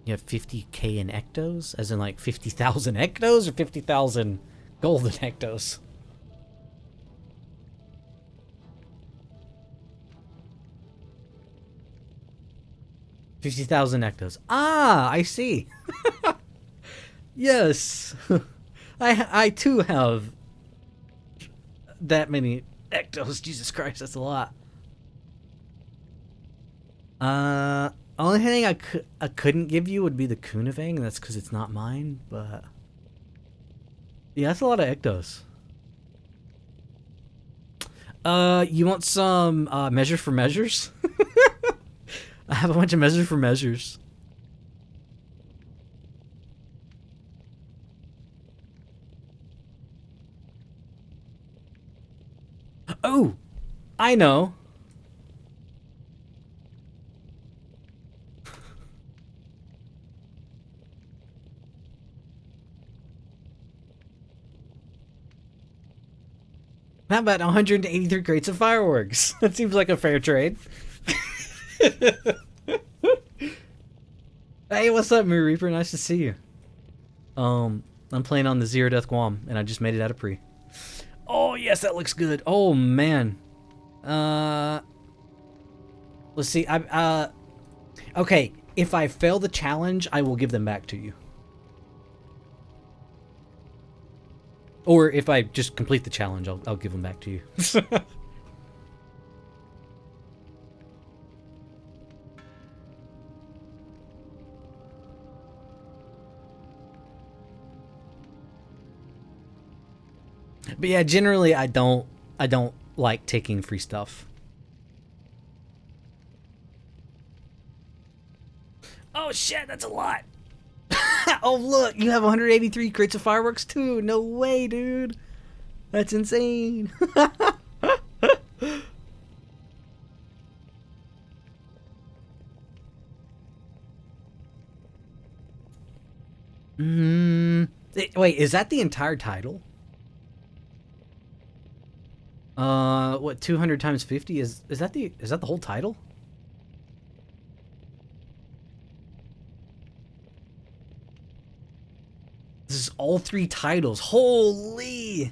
Speaker 1: You have 50k in ectos? As in like 50,000 ectos or 50,000 golden ectos? $50,000 ectos. Ah, I see. Yes. I too have that many ectos. Jesus Christ, that's a lot. Only thing I couldn't give you would be the Kunavang, and that's because it's not mine, but... Yeah, that's a lot of ectos. You want some, measure for measures? I have a bunch of measure for measures. Oh! I know! How about 183 crates of fireworks? That seems like a fair trade. Hey, what's up, Mirror Reaper? Nice to see you. I'm playing on the Zero Death GWAMM, and I just made it out of pre. Oh, yes, that looks good. Oh, man. Let's see. Okay, if I fail the challenge, I will give them back to you. Or if I just complete the challenge, I'll give them back to you. But yeah, generally I don't like taking free stuff. Oh shit, that's a lot. Oh look, you have 183 crates of fireworks too. No way, dude. That's insane. Wait, is that the entire title? What, 200 times 50 is that the whole title? This is all 3 titles. Holy!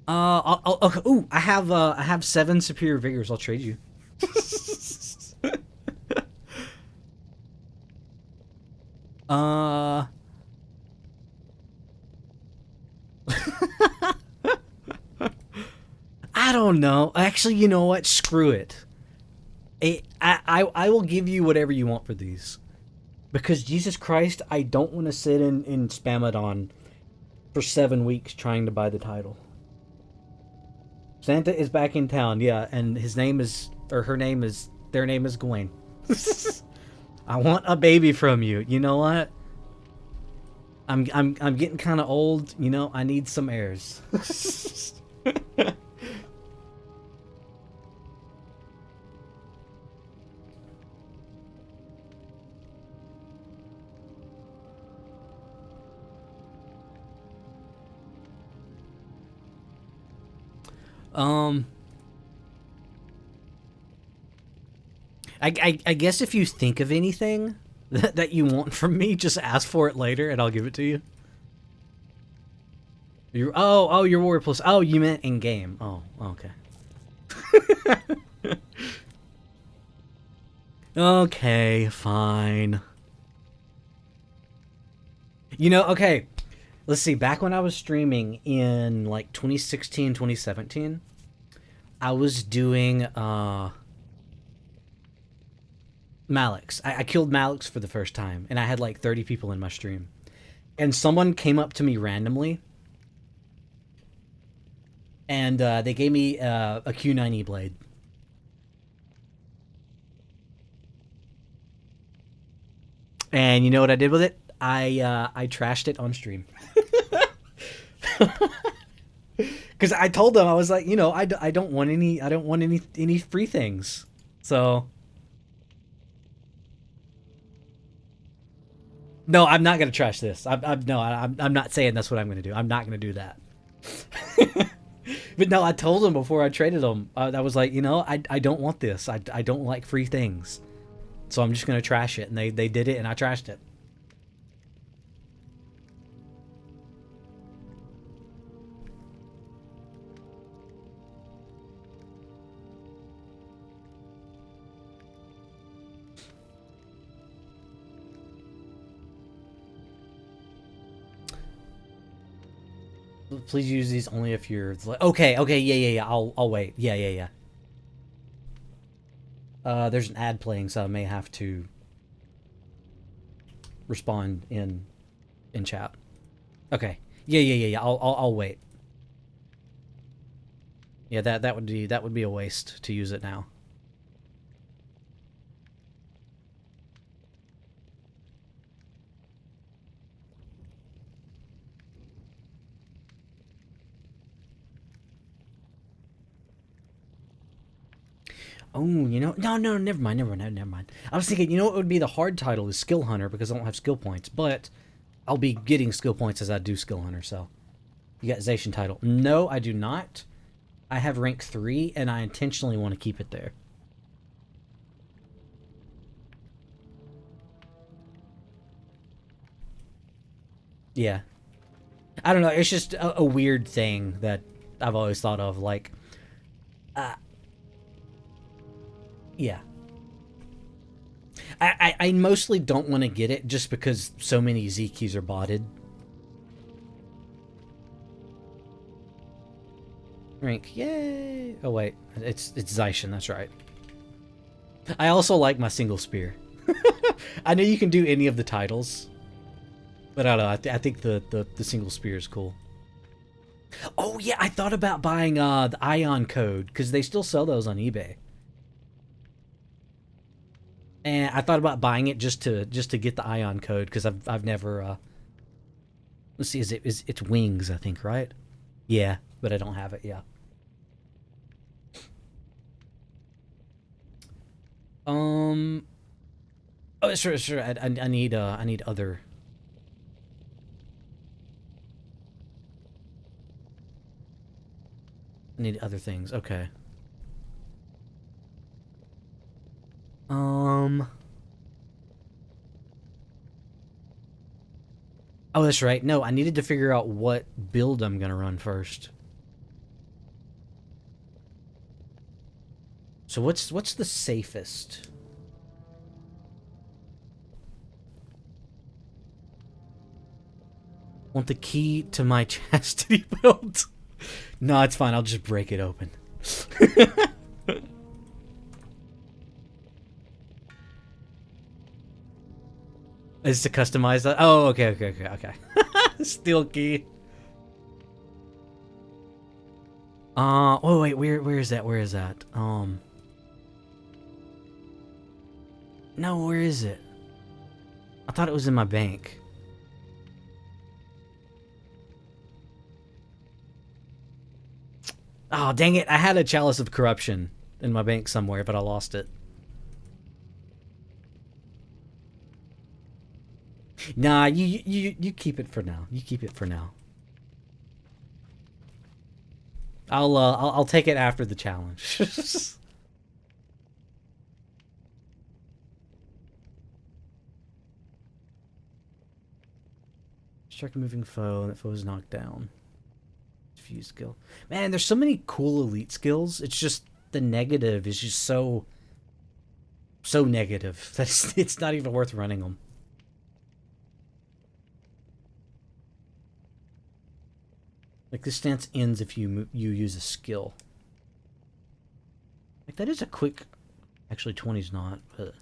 Speaker 1: Okay. Ooh, I have 7 superior vigors. I'll trade you. I don't know. Actually, you know what? Screw it. I will give you whatever you want for these. Because Jesus Christ, I don't want to sit in Spamadon for 7 weeks trying to buy the title. Santa is back in town, yeah, and his name is, or her name is, their name is Gawain. I want a baby from you. You know what? I'm getting kind of old. You know, I need some heirs. I guess if you think of anything that you want from me, just ask for it later and I'll give it to you. Your Warrior Plus. Oh, you meant in game. Oh, okay. Okay, fine. You know, okay. Let's see. Back when I was streaming in like 2016, 2017, I was doing Malix. I killed Malix for the first time, and I had like 30 people in my stream. And someone came up to me randomly, and they gave me a Q9E blade. And you know what I did with it? I trashed it on stream. Because I told them, I was like, you know, I don't want any free things. So no, I'm not gonna trash this. I'm not saying that's what I'm gonna do. I'm not gonna do that. But no, I told them before I traded them. I was like, you know, I don't want this. I don't like free things. So I'm just gonna trash it, and they did it, and I trashed it. Please use these only if you're okay. Yeah. I'll wait. Yeah. There's an ad playing, so I may have to respond in chat. Okay. Yeah. I'll wait. Yeah, that would be a waste to use it now. Oh, you know, no, never mind. I was thinking, you know, what would be the hard title is Skill Hunter because I don't have skill points, but I'll be getting skill points as I do Skill Hunter. So, you got Zation title? No, I do not. I have rank 3, and I intentionally want to keep it there. Yeah, I don't know. It's just a weird thing that I've always thought of, like, yeah. I mostly don't want to get it just because so many Z keys are botted. Rank, yay! Oh wait, it's Zaishin, that's right. I also like my single spear. I know you can do any of the titles, but I don't know. I think the single spear is cool. Oh yeah, I thought about buying the Ion code because they still sell those on eBay. And I thought about buying it just to get the Ion code because I've never. Let's see, it's wings, I think, right? Yeah, but I don't have it. Yeah. Oh, sure. I need other. I need other things. Okay. Oh, that's right. No, I needed to figure out what build I'm gonna run first. So what's the safest? Want the key to my chastity belt? No, it's fine. I'll just break it open. Is to customize that? Oh, okay. Steel key. Oh wait, where is that? No, where is it? I thought it was in my bank. Oh, dang it. I had a Chalice of Corruption in my bank somewhere, but I lost it. Nah, you keep it for now. I'll take it after the challenge. Strike a moving foe, and that foe is knocked down. Fuse skill. Man, there's so many cool elite skills. It's just the negative is just so negative that it's not even worth running them. Like, this stance ends if you use a skill. Like, that is a quick... Actually, 20's not, but...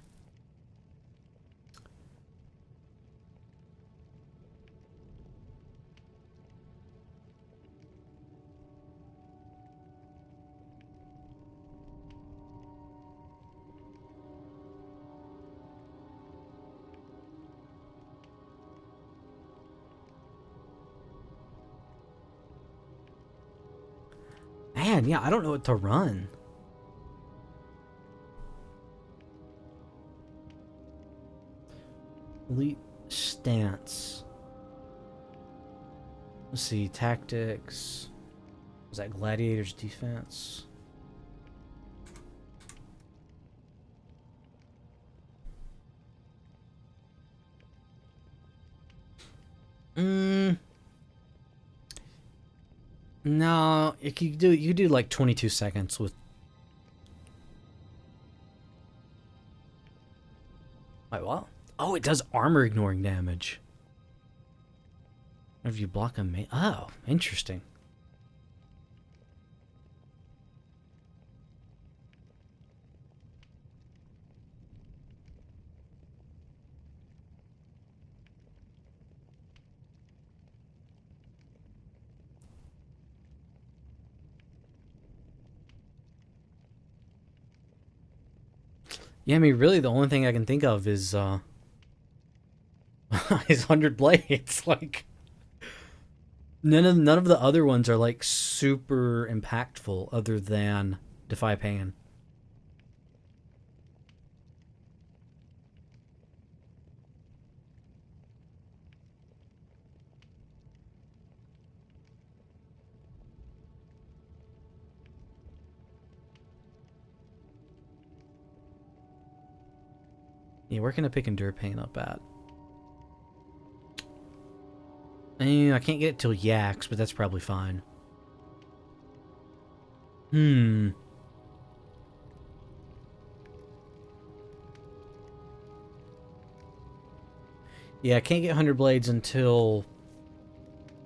Speaker 1: Man, yeah, I don't know what to run. Elite stance. Let's see, tactics. Was that gladiator's defense? No, you could do like 22 seconds with... Wait, what? Oh, it does armor ignoring damage. If you block a main... Oh, interesting. Yeah, I mean, really, the only thing I can think of is, is 100 Blades. Like, none of the other ones are, like, super impactful other than Defy Pain. Yeah, where can I pick Endure Pain up at? I can't get it till Yaks, but that's probably fine. Yeah, I can't get 100 Blades until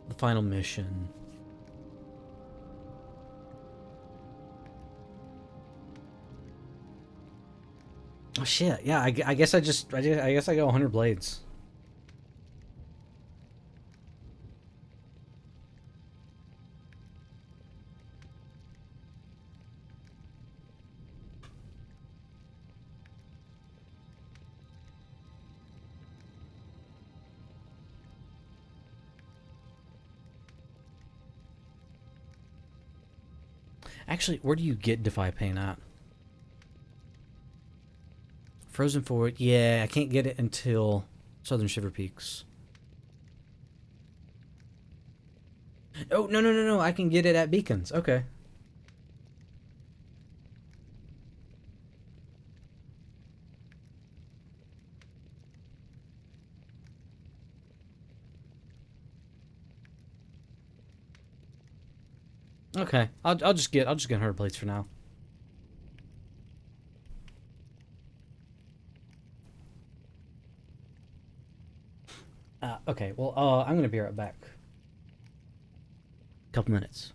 Speaker 1: the final mission. Oh shit! Yeah, I guess I guess I go 100 Blades. Actually, where do you get Defy Pain at? Frozen Forward. Yeah, I can't get it until Southern Shiverpeaks. Oh, no. I can get it at Beacons. Okay. Okay. I'll just get 100 Blades for now. Okay. Well, I'm gonna be right back. Couple minutes.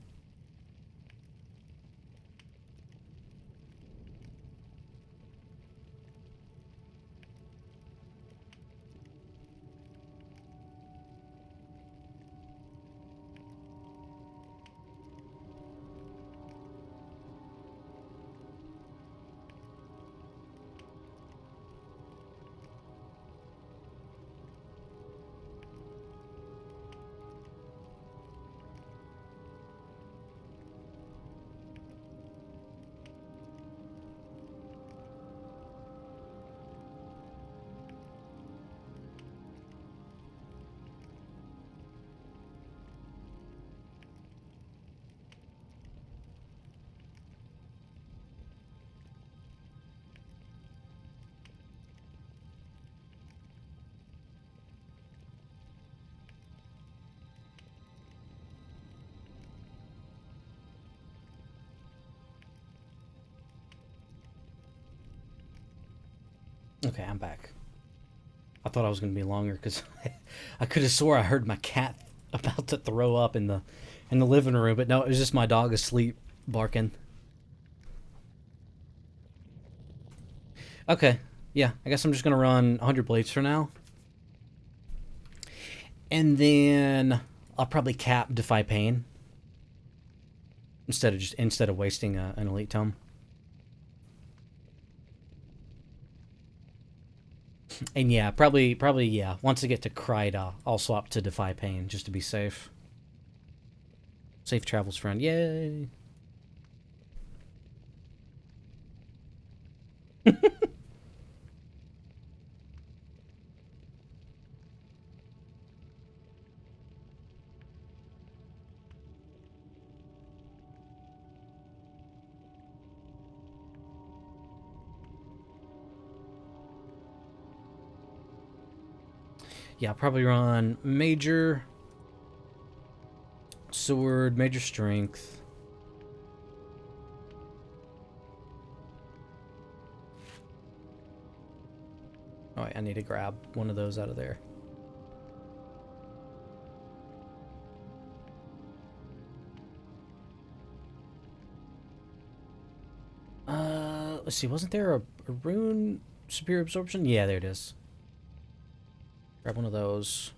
Speaker 1: Okay, I'm back. I thought I was going to be longer because I could have swore I heard my cat about to throw up in the living room, but no, it was just my dog asleep barking. Okay, yeah, I guess I'm just going to run 100 blades for now. And then I'll probably cap Defy Pain instead of wasting an Elite Tome. And yeah, probably yeah. Once I get to Kryta, I'll swap to Defy Pain just to be safe. Safe travels, friend. Yay! Yeah, I'll probably run Major Sword, Major Strength. Oh, wait, I need to grab one of those out of there. Let's see, wasn't there a rune superior absorption? Yeah, there it is. Grab one of those.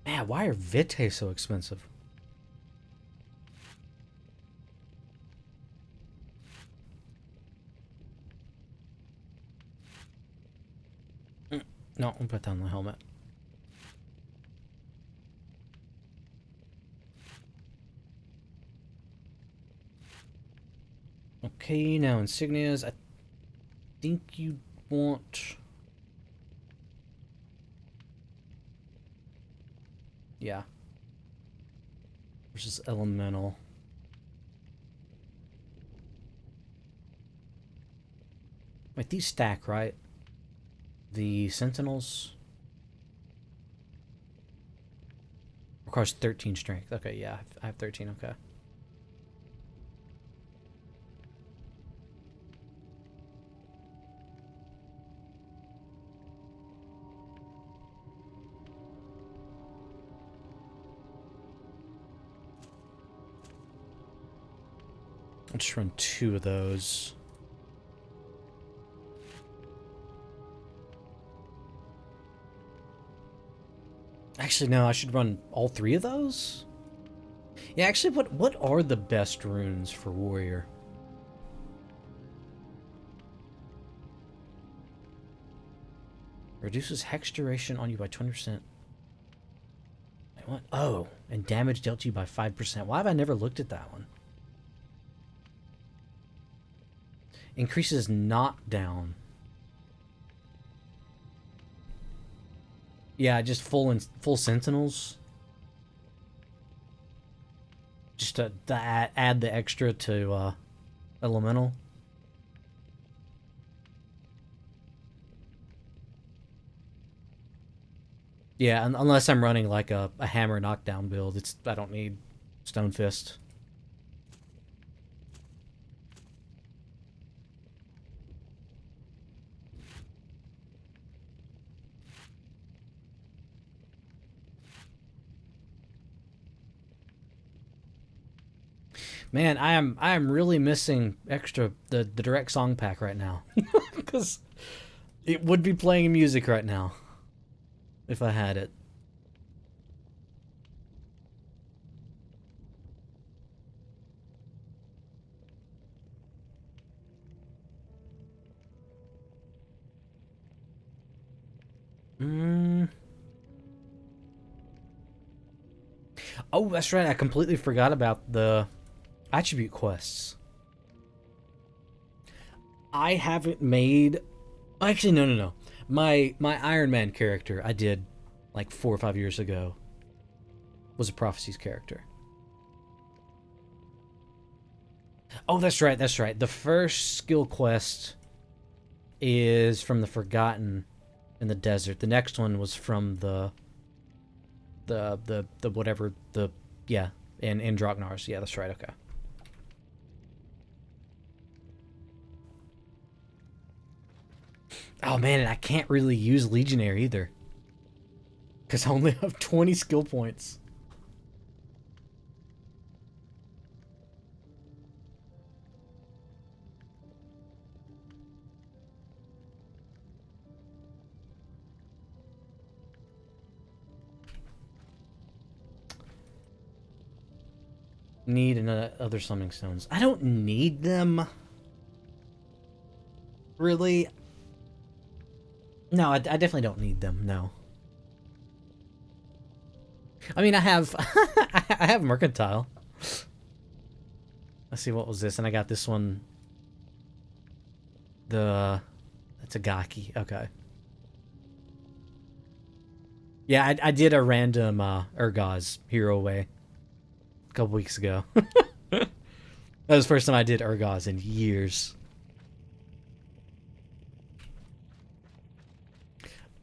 Speaker 1: Man, why are Vitae so expensive? No, I'll put down the helmet. Okay, now insignias. I think you want... Yeah. Versus elemental. Wait, these stack, right? The sentinels requires 13 strength. Okay, yeah, I have 13. Okay. I'll just run 2 of those. Actually, no, I should run all 3 of those? Yeah, actually, what are the best runes for warrior? Reduces hex duration on you by 20%. Wait, what? Oh, and damage dealt to you by 5%. Why have I never looked at that one? Increases knockdown. Yeah, just full sentinels. Just to add the extra to elemental. Yeah, unless I'm running like a hammer knockdown build, I don't need Stone Fist. Man, I am really missing the direct song pack right now. Because it would be playing music right now if I had it. Oh, that's right. I completely forgot about the attribute quests. I haven't made... Actually, no. My Iron Man character I did like 4 or 5 years ago was a Prophecies character. Oh, that's right. The first skill quest is from the Forgotten in the desert. The next one was from the whatever, the, yeah, in Drognars. Yeah, that's right, okay. Oh man, and I can't really use Legionnaire either. Because I only have 20 skill points. Need other summoning stones. I don't need them. Really? No, I definitely don't need them, no. I mean, I have... I have Mercantile. Let's see, what was this? And I got this one. That's a Gaki. Okay. Yeah, I did a random Urgaz Hero Way a couple weeks ago. That was the first time I did Urgaz in years.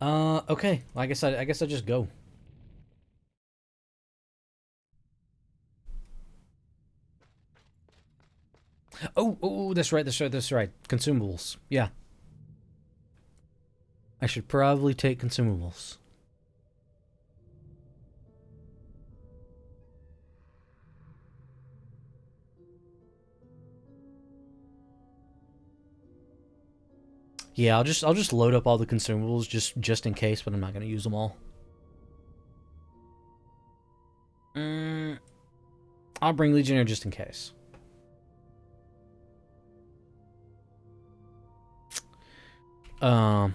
Speaker 1: Okay. Well, I guess I just go. Oh, that's right. Consumables. Yeah. I should probably take consumables. Yeah, I'll just load up all the consumables just in case, but I'm not gonna use them all. I'll bring Legionnaire just in case. I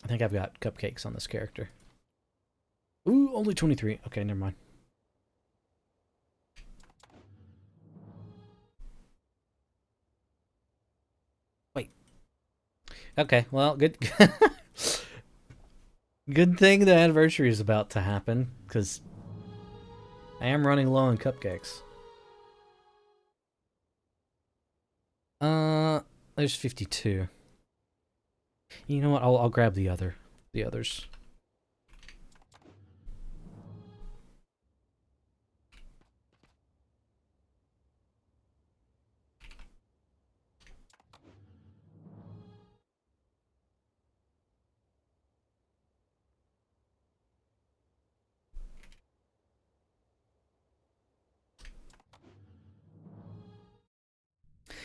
Speaker 1: think I've got cupcakes on this character. Ooh, only 23. Okay, never mind. Wait. Okay, well, good. Good thing the anniversary is about to happen, because I am running low on cupcakes. There's 52. You know what? I'll grab the others.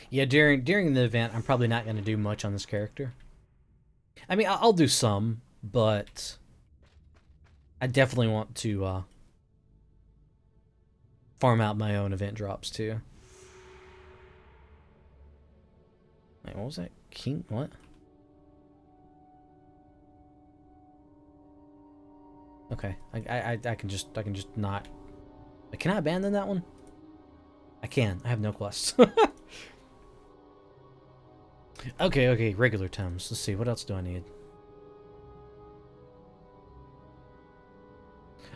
Speaker 1: Yeah, during the event, I'm probably not going to do much on this character. I mean, I'll do some, but I definitely want to farm out my own event drops too. Wait, what was that? King? What? Okay, I can just not. Can I abandon that one? I can. I have no quests. Okay, regular Thames. Let's see, what else do I need?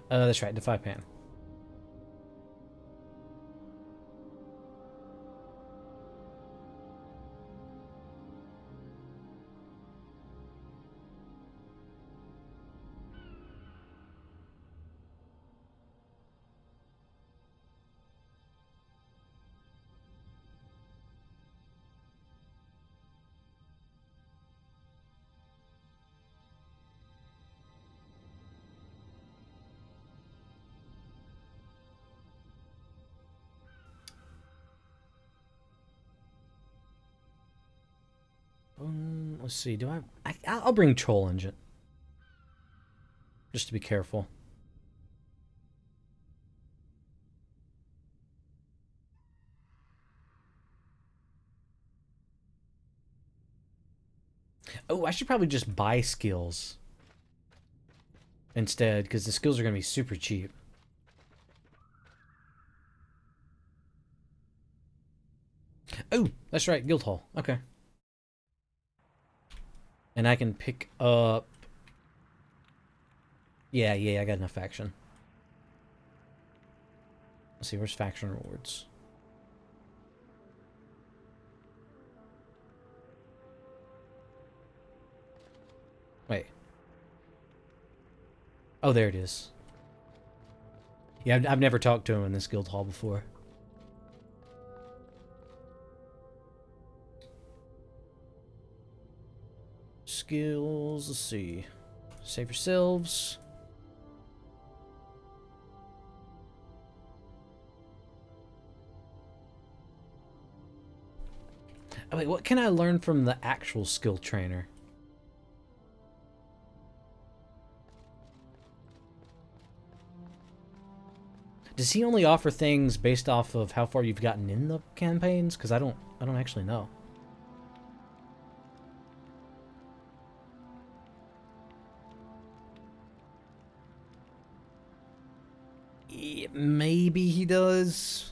Speaker 1: That's right, Defy Pan. Let's see, I'll bring Troll Engine. Just to be careful. Oh, I should probably just buy skills instead, because the skills are going to be super cheap. Oh, that's right, Guildhall. Okay. And I can pick up... Yeah, I got enough faction. Let's see, where's faction rewards? Wait. Oh, there it is. Yeah, I've never talked to him in this guild hall before. Skills, let's see. Save yourselves. Oh, wait, what can I learn from the actual skill trainer? Does he only offer things based off of how far you've gotten in the campaigns? Because I don't actually know. Yeah, maybe he does.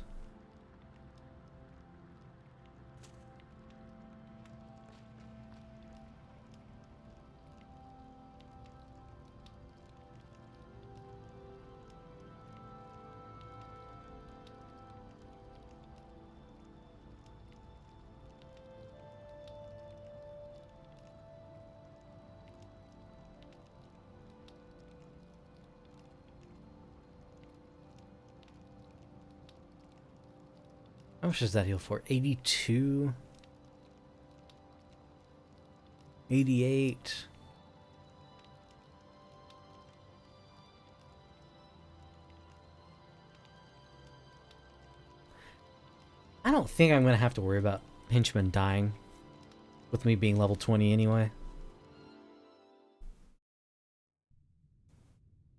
Speaker 1: How much does that heal for? 82? 88? I don't think I'm going to have to worry about henchmen dying with me being level 20 anyway.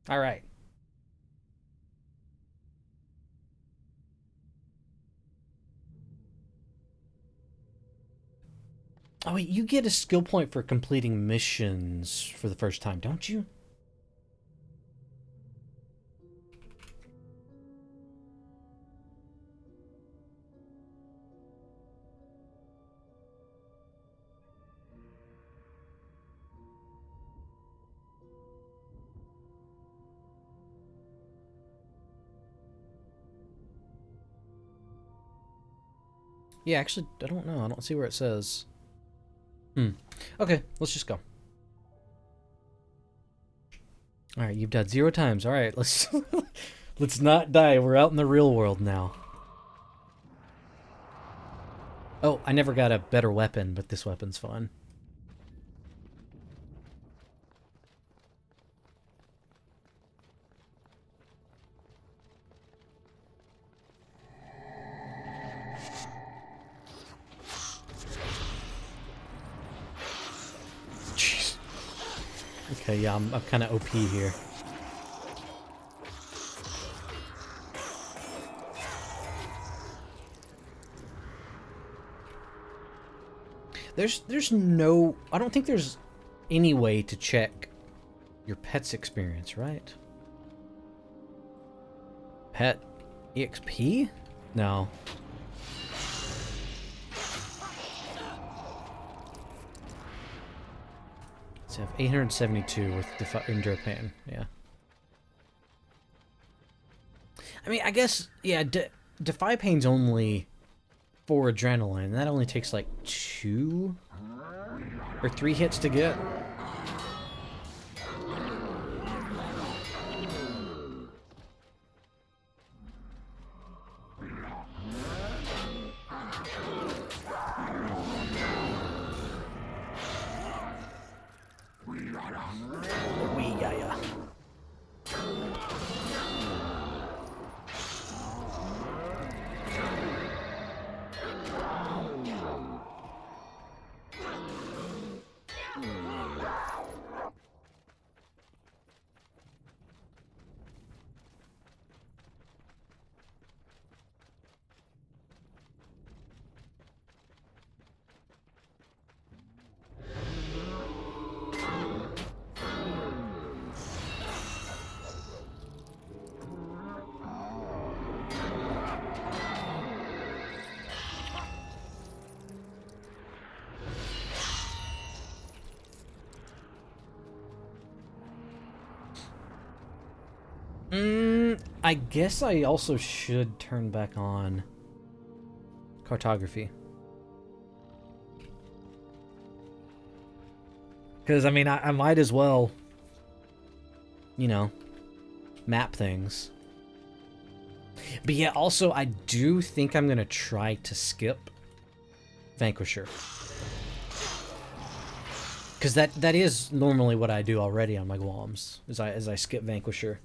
Speaker 1: Alright. Oh, wait, you get a skill point for completing missions for the first time, don't you? Yeah, actually, I don't know. I don't see where it says. Okay, let's just go. Alright, you've died 0 times. Alright, let's let's not die. We're out in the real world now. Oh, I never got a better weapon, but this weapon's fun. Jeez. Okay, yeah, I'm kind of OP here. There's no... I don't think there's any way to check your pet's experience, right? Pet EXP? No. Let's have 872 with Endure Pain, yeah. I mean, I guess, yeah, Defy Pain's only 4 adrenaline. That only takes like 2 or 3 hits to get. I guess I also should turn back on cartography. Because, I mean, I might as well, you know, map things. But yeah, also, I do think I'm going to try to skip Vanquisher. Because that is normally what I do already on my GWAMMs, is I skip Vanquisher.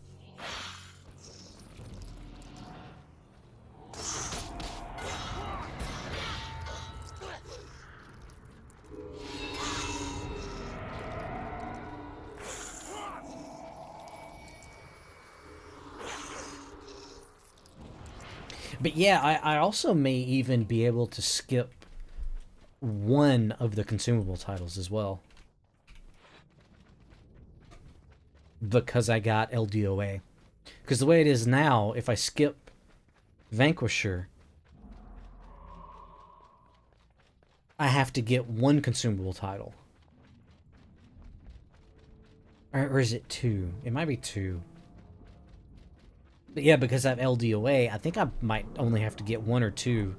Speaker 1: But yeah, I also may even be able to skip one of the consumable titles as well. Because I got LDOA. Because the way it is now, if I skip Vanquisher, I have to get one consumable title. Or is it two? It might be two. But yeah, because I have LDOA, I think I might only have to get one or two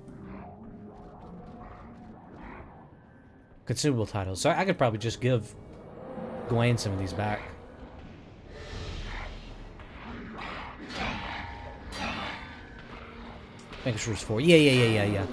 Speaker 1: consumable titles. So I could probably just give Gawain some of these back. Vanquisher's 4. Yeah.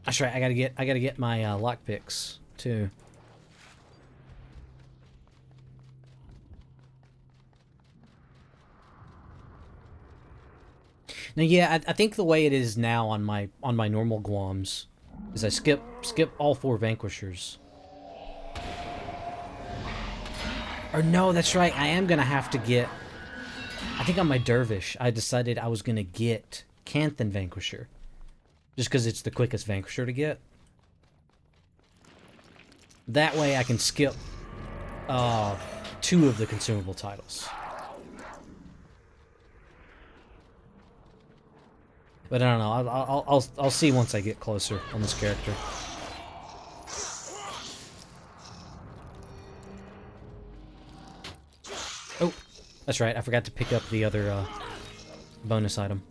Speaker 1: That's right. I gotta get my lockpicks too. Now, yeah, I think the way it is now on my normal GWAMMs is I skip all 4 Vanquishers. Or no, that's right. I am gonna have to get. I think on my Dervish, I decided I was gonna get Canthan Vanquisher, just because it's the quickest Vanquisher to get. That way, I can skip 2 of the consumable titles. But I don't know. I'll see once I get closer on this character. Oh, that's right. I forgot to pick up the other bonus item.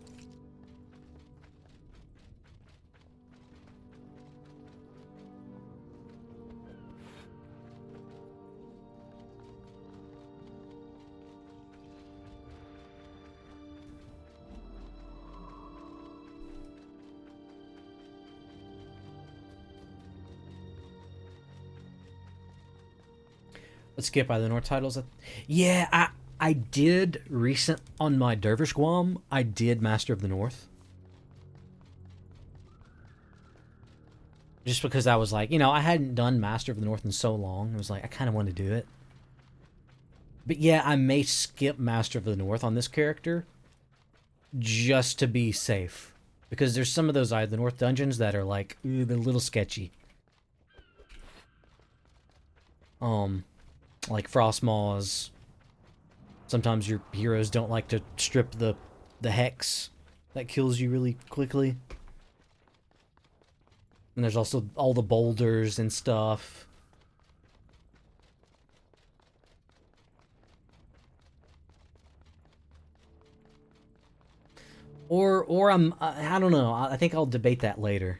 Speaker 1: Let's skip by the North titles. Yeah, I did recent on my Dervish GWAMM. I did Master of the North, just because I was like, you know, I hadn't done Master of the North in so long. I was like, I kind of want to do it. But yeah, I may skip Master of the North on this character just to be safe, because there's some of those Eye of the North dungeons that are like, they're a little sketchy. Like Frostmaws. Sometimes your heroes don't like to strip the hex that kills you really quickly. And there's also all the boulders and stuff. Or I don't know. I think I'll debate that later.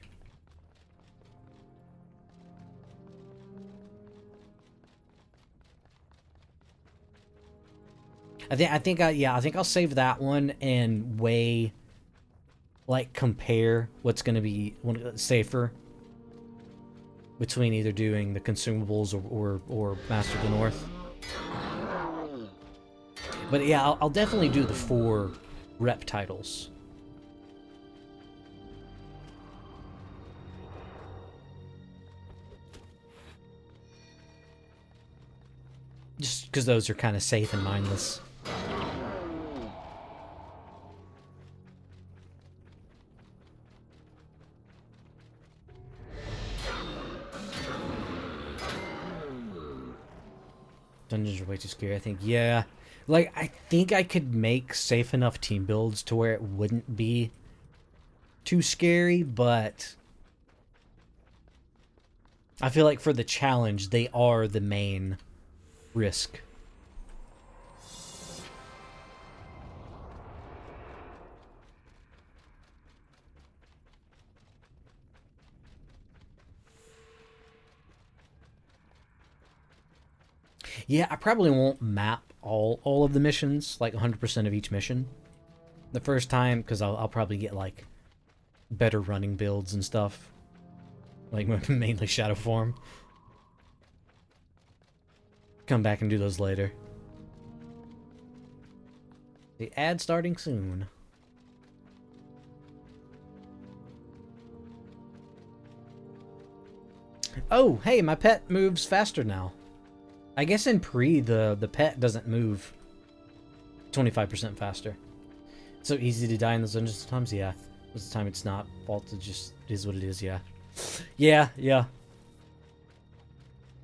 Speaker 1: I think I'll save that one and compare what's going to be safer between either doing the consumables or Master of the North. But yeah, I'll definitely do the 4 rep titles. Just because those are kind of safe and mindless. Dungeons are way too scary, I think. Yeah. Like, I think I could make safe enough team builds to where it wouldn't be too scary, but I feel like for the challenge, they are the main risk. Yeah, I probably won't map all of the missions, like 100% of each mission, the first time, because I'll probably get, like, better running builds and stuff. Like, mainly Shadow Form. Come back and do those later. The ad starting soon. Oh, hey, my pet moves faster now. I guess in pre, the pet doesn't move 25% faster. It's so easy to die in those dungeons sometimes, yeah. Most of the time it's not. Fault, it just is what it is, yeah. Yeah.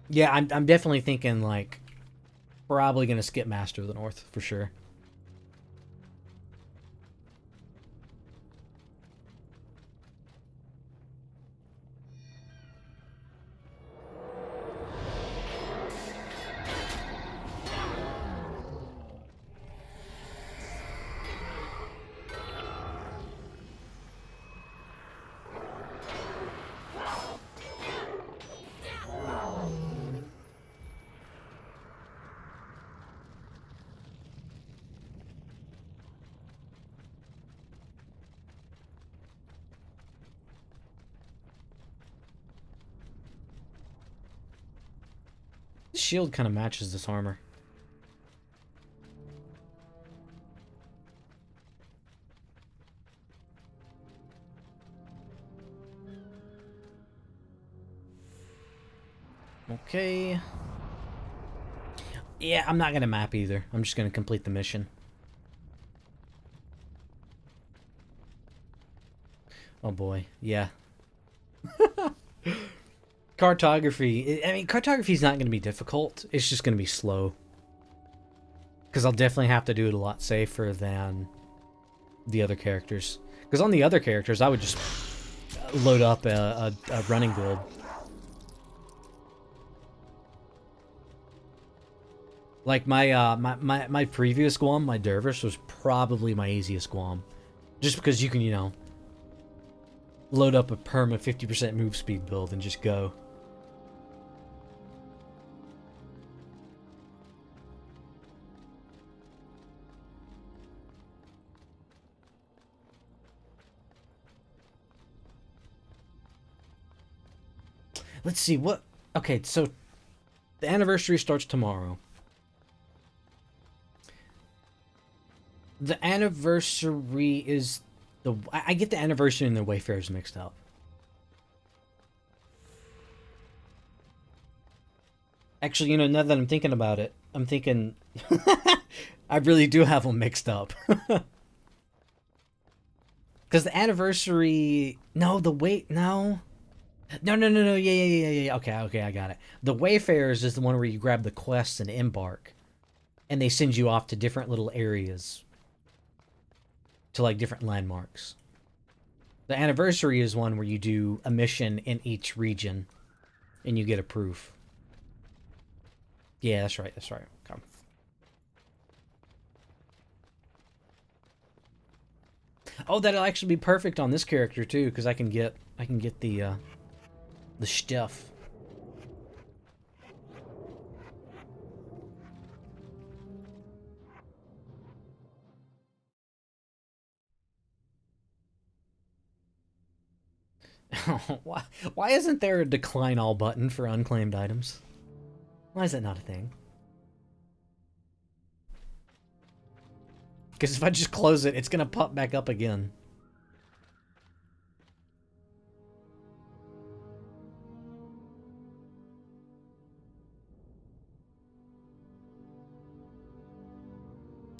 Speaker 1: Yeah, I'm definitely thinking, like, probably gonna skip Master of the North, for sure. This shield kind of matches this armor. Okay. Yeah, I'm not gonna map either. I'm just gonna complete the mission. Oh boy, yeah. Cartography. I mean, cartography's not gonna be difficult. It's just gonna be slow. Because I'll definitely have to do it a lot safer than the other characters. Because on the other characters, I would just load up a running build. Like my previous GWAMM, my Dervish, was probably my easiest GWAMM. Just because you can, you know, load up a perma 50% move speed build and just go. Let's see, what... Okay, so the anniversary starts tomorrow. The anniversary is... I get the anniversary and the Wayfarers mixed up. Actually, you know, now that I'm thinking about it, I'm thinking... I really do have them mixed up. Because the anniversary... No, the wait... No... No. Yeah. Okay, I got it. The Wayfarers is the one where you grab the quests and embark. And they send you off to different little areas. To, like, different landmarks. The Anniversary is one where you do a mission in each region. And you get a proof. Yeah, that's right. Come. Oh, that'll actually be perfect on this character, too, because I can get the stuff. Why isn't there a decline all button for unclaimed items? Why is that not a thing? Because if I just close it, it's gonna pop back up again.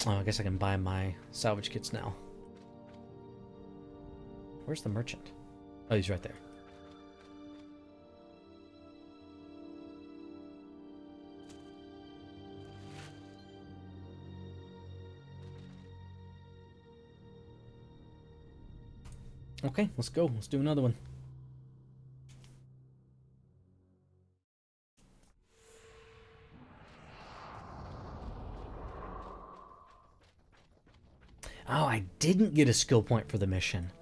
Speaker 1: Oh, I guess I can buy my salvage kits now. Where's the merchant? Oh, he's right there. Okay, let's go. Let's do another one. Oh, I didn't get a skill point for the mission.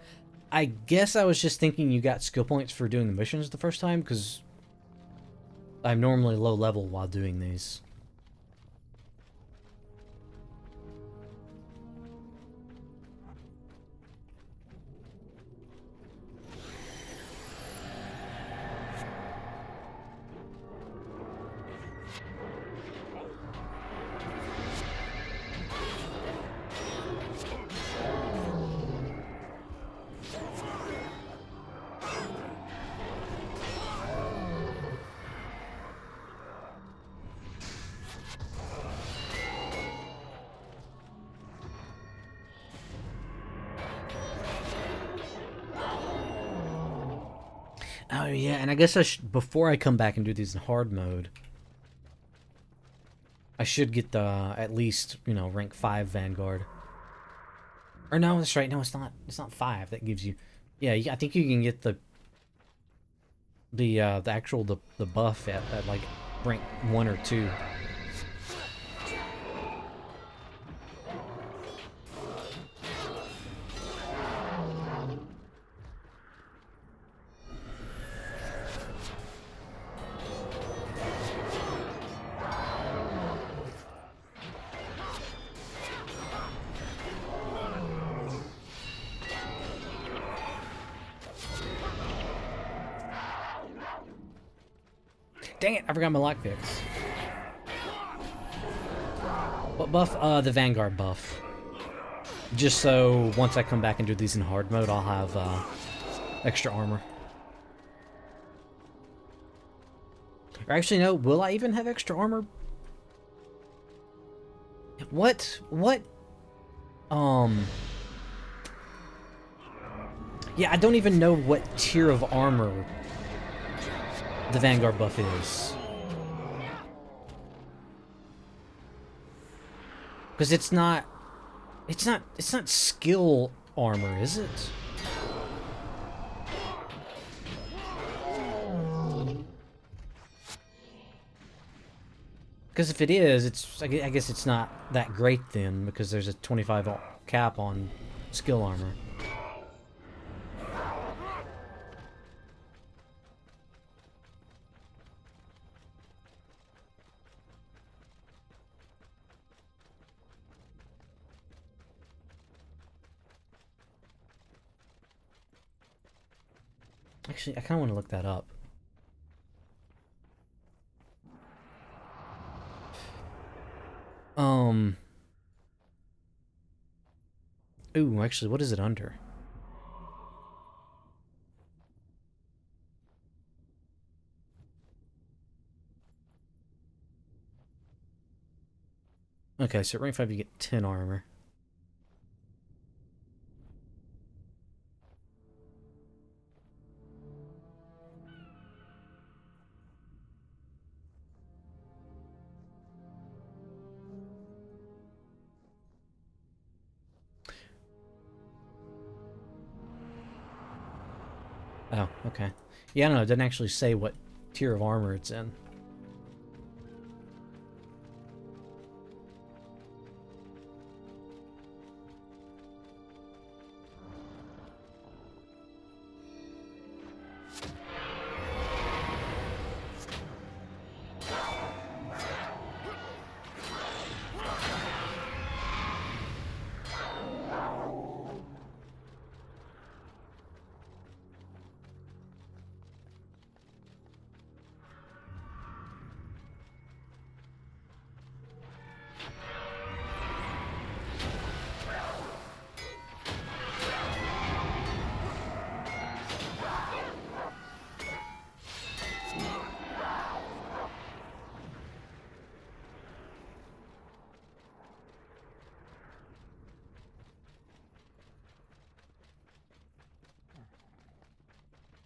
Speaker 1: I guess I was just thinking you got skill points for doing the missions the first time, because I'm normally low level while doing these. Oh yeah, and I guess before I come back and do these in hard mode, I should get the at least, you know, rank 5 Vanguard. Or no, that's right. No, it's not. It's not 5. That gives you. Yeah, I think you can get the actual the buff at like rank 1 or 2. Dang it, I forgot my lockpicks. What buff? The Vanguard buff. Just so once I come back and do these in hard mode, I'll have extra armor. Or actually, no, will I even have extra armor? What? Yeah, I don't even know what tier of armor the Vanguard buff is. Because it's not skill armor, is it? Because if it is, I guess it's not that great then, because there's a 25 cap on skill armor. Actually, I kind of want to look that up. Ooh, actually, what is it under? Okay, so at rank 5 you get 10 armor. Oh, okay. Yeah, I don't know, it doesn't actually say what tier of armor it's in.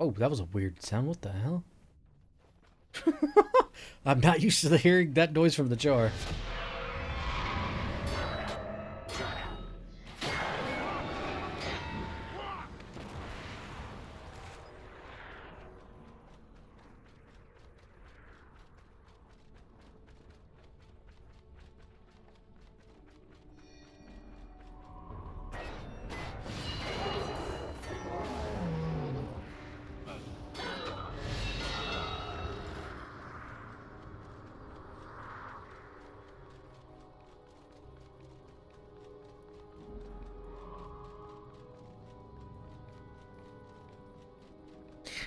Speaker 1: Oh, that was a weird sound. What the hell? I'm not used to hearing that noise from the jar.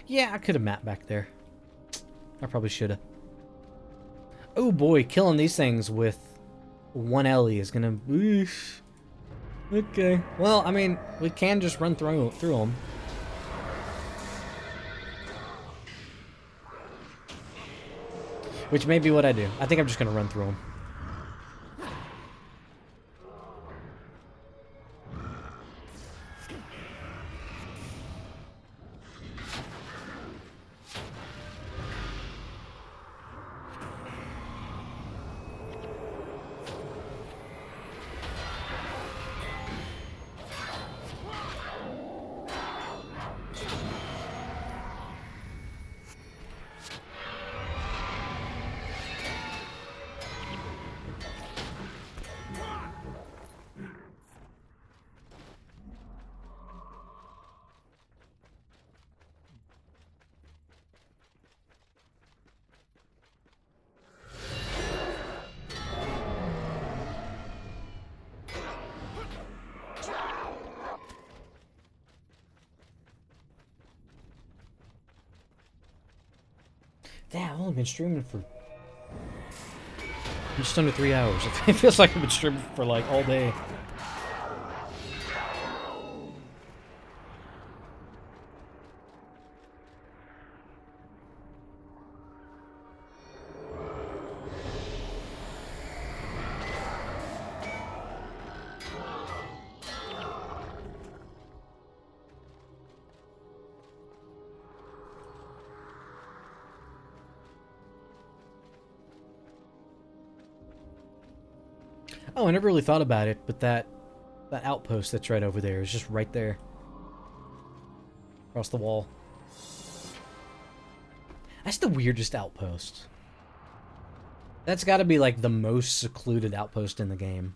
Speaker 1: Yeah, I could have mapped back there. I probably should have. Oh boy, killing these things with one Ellie is gonna... Oof. Okay. Well, I mean, we can just run through them. Which may be what I do. I think I'm just gonna run through them. Damn, I've only been streaming for just under 3 hours. It feels like I've been streaming for like all day. Oh, I never really thought about it, but that outpost that's right over there is just right there. Across the wall. That's the weirdest outpost. That's gotta be like the most secluded outpost in the game.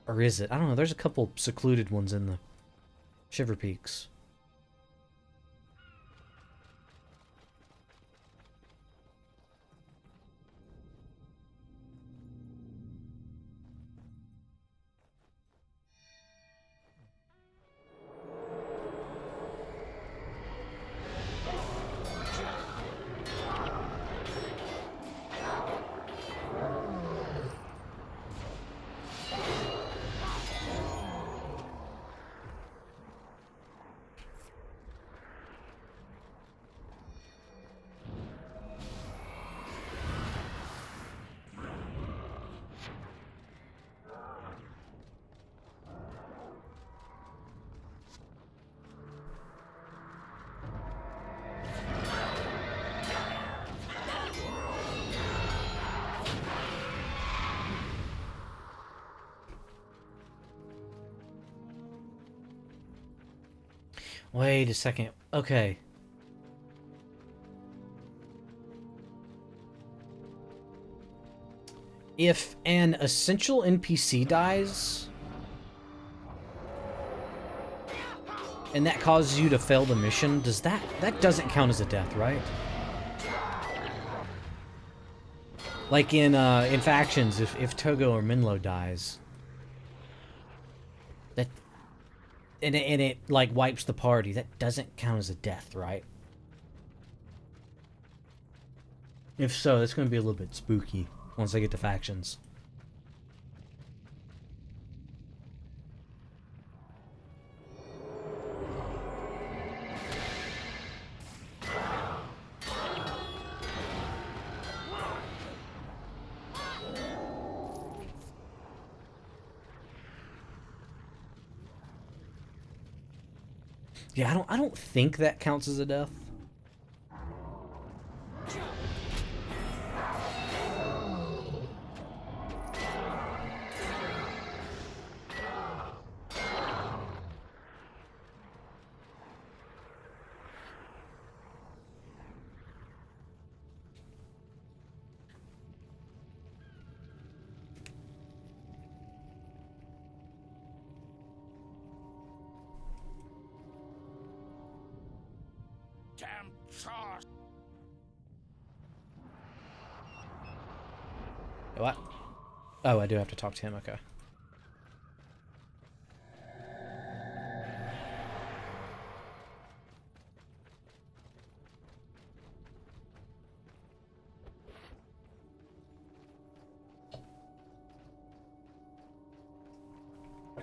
Speaker 1: Or is it? I don't know, there's a couple secluded ones in the Shiverpeaks. Wait a second. Okay. If an essential NPC dies, and that causes you to fail the mission, does that doesn't count as a death, right? Like in factions, if Togo or Minlo dies, that and it like wipes the party, that doesn't count as a death, right? If so, that's going to be a little bit spooky once I get to factions. Yeah, I don't think that counts as a death. What? Oh, I do have to talk to him. Okay.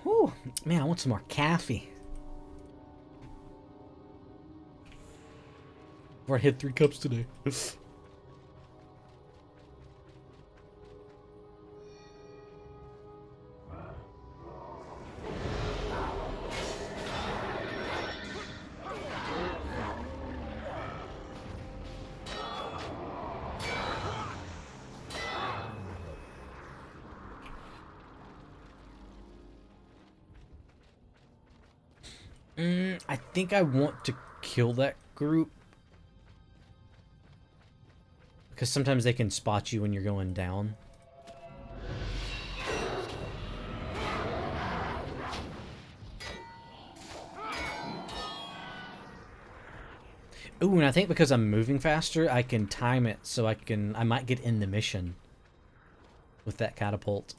Speaker 1: Whew, man, I want some more coffee. I've already had 3 cups today. I think I want to kill that group. Because sometimes they can spot you when you're going down. Ooh, and I think because I'm moving faster, I can time it so I might get in the mission with that catapult.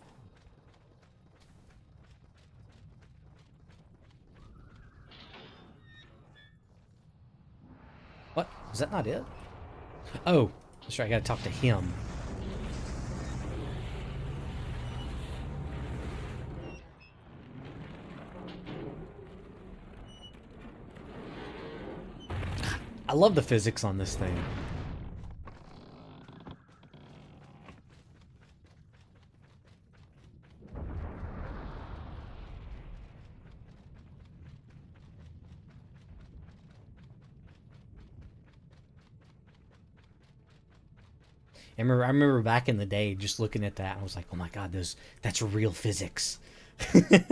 Speaker 1: What? Is that not it? Oh, that's right, I gotta talk to him. I love the physics on this thing. I remember back in the day just looking at that and I was like, oh my god, that's real physics. Okay,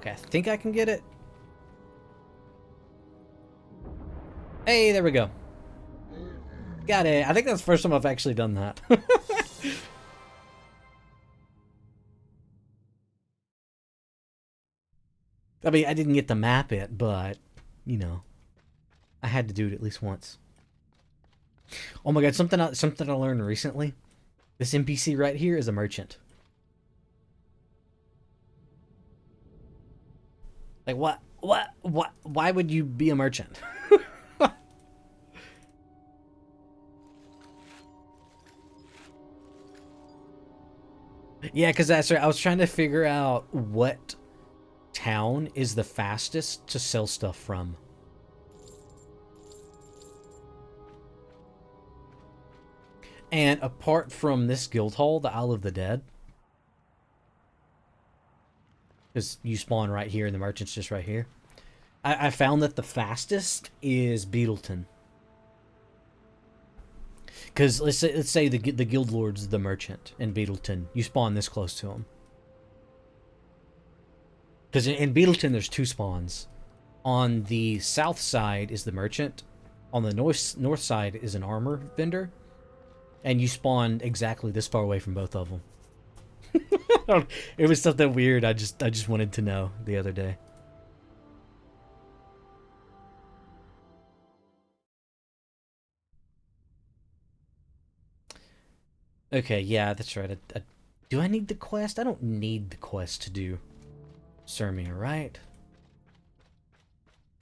Speaker 1: I think I can get it. Hey, there we go. Got it. I think that's the first time I've actually done that. I mean, I didn't get to map it, but, you know, I had to do it at least once. Oh my god, something I learned recently. This NPC right here is a merchant. Like, what? Why would you be a merchant? Yeah, because that's right. I was trying to figure out what town is the fastest to sell stuff from. And apart from this guild hall, the Isle of the Dead, because you spawn right here and the merchant's just right here, I found that the fastest is Beetleton. Because let's say the guild lord's the merchant in Beetleton. You spawn this close to him. Because in Beetleton there's 2 spawns. On the south side is the merchant. On the north side is an armor vendor. And you spawn exactly this far away from both of them. It was something weird. I just wanted to know the other day. Okay, yeah, that's right. Do I need the quest? I don't need the quest to do Sirmia, right?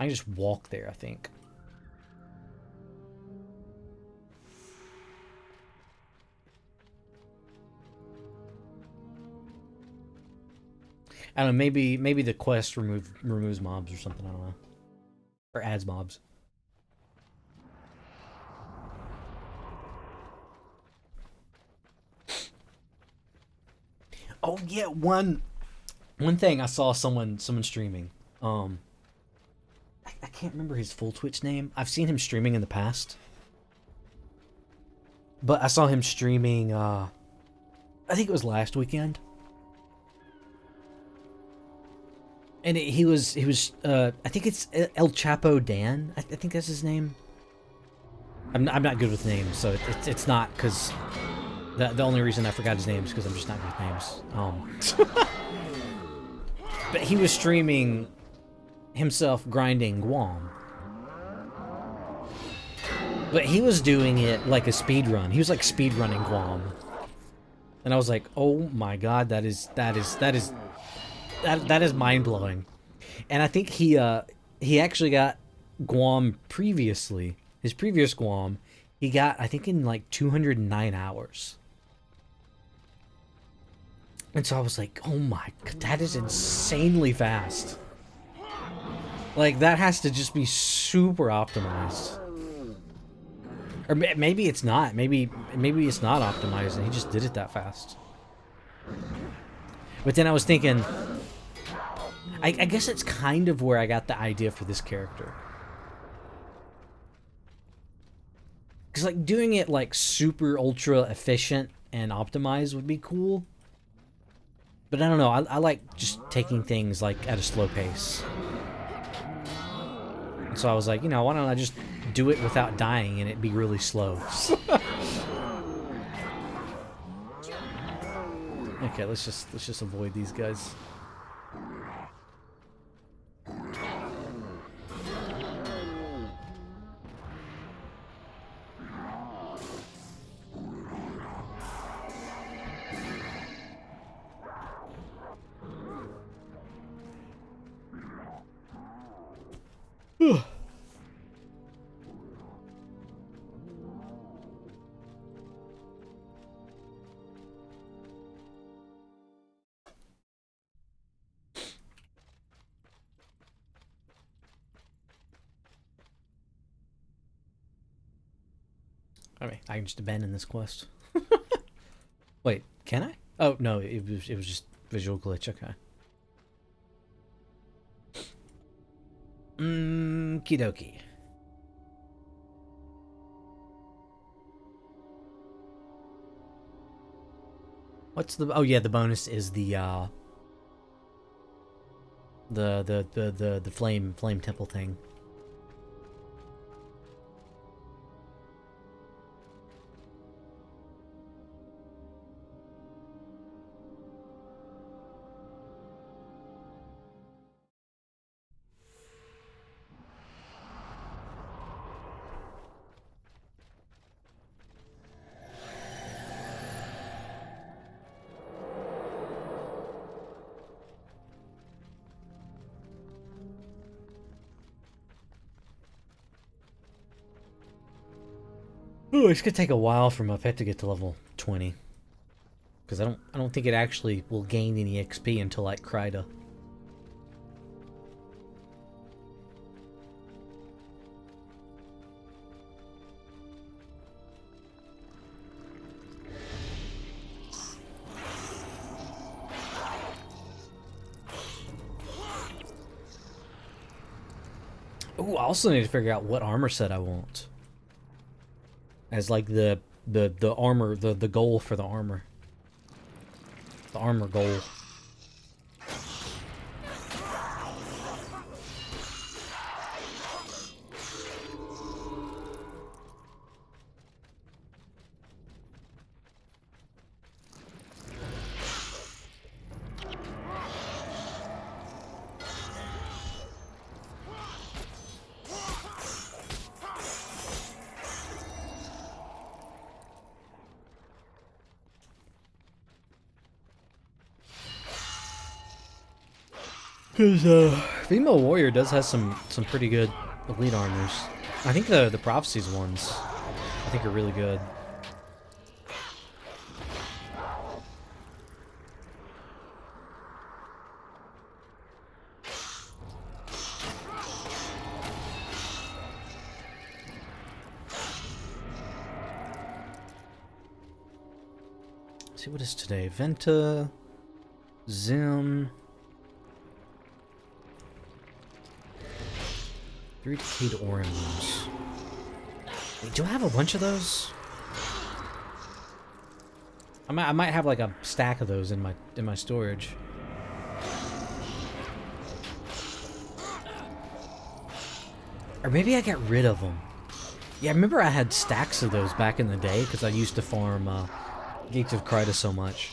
Speaker 1: I can just walk there, I think. I don't know, maybe the quest removes mobs or something, I don't know. Or adds mobs. Oh yeah, one thing I saw someone streaming. I can't remember his full Twitch name. I've seen him streaming in the past. But I saw him streaming I think it was last weekend. And he was I think it's El Chapo Dan. I think that's his name. I'm not good with names, so it's not because the only reason I forgot his name is because I'm just not good with names. But he was streaming himself grinding GWAMM. But he was doing it like a speed run. He was like speed running GWAMM. And I was like, "Oh my god, that is mind blowing." And I think he actually got GWAMM previously. His previous GWAMM, he got I think in like 209 hours. And so I was like, "Oh my god, that is insanely fast." Like that has to just be super optimized. Or maybe it's not. Maybe it's not optimized and he just did it that fast. But then I was thinking, I guess it's kind of where I got the idea for this character. Because like doing it like super ultra efficient and optimized would be cool. But I don't know. I like just taking things like at a slow pace. And so I was like, you know, why don't I just do it without dying and it be really slow. Okay, let's just avoid these guys. Alright, I can just abandon this quest. Wait, can I? Oh no, it was just visual glitch. Okay. Kidoki. What's the? Oh yeah, the bonus is the flame temple thing. Ooh, it's gonna take a while for my pet to get to level 20. Because I don't think it actually will gain any XP until like Kryta. Ooh, I also need to figure out what armor set I want. As like the armor, the goal for the armor. The armor goal. Because female warrior does have some pretty good elite armors. I think the prophecies ones I think are really good. Let's see what is today? Venta, Zim. 3 decayed oranges. Wait, do I have a bunch of those? I might have like a stack of those in my storage. Or maybe I got rid of them. Yeah, I remember I had stacks of those back in the day because I used to farm Gates of Kryta so much.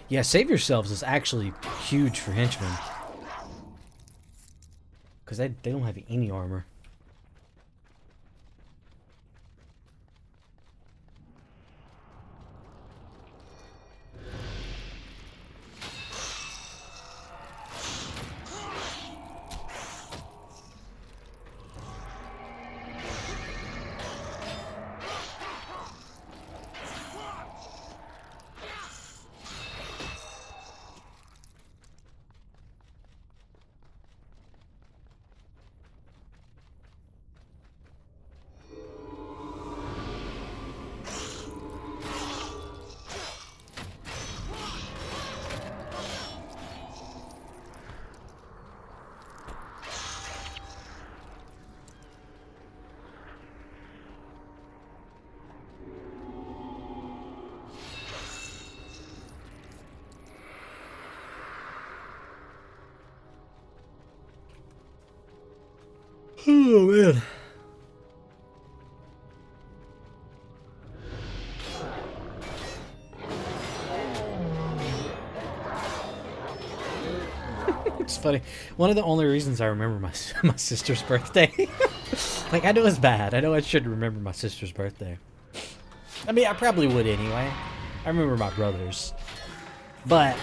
Speaker 1: Yeah, save yourselves is actually huge for henchmen. Because they don't have any armor. Oh, man. It's funny. One of the only reasons I remember my sister's birthday. Like, I know it's bad. I know I should remember my sister's birthday. I mean, I probably would anyway. I remember my brother's. But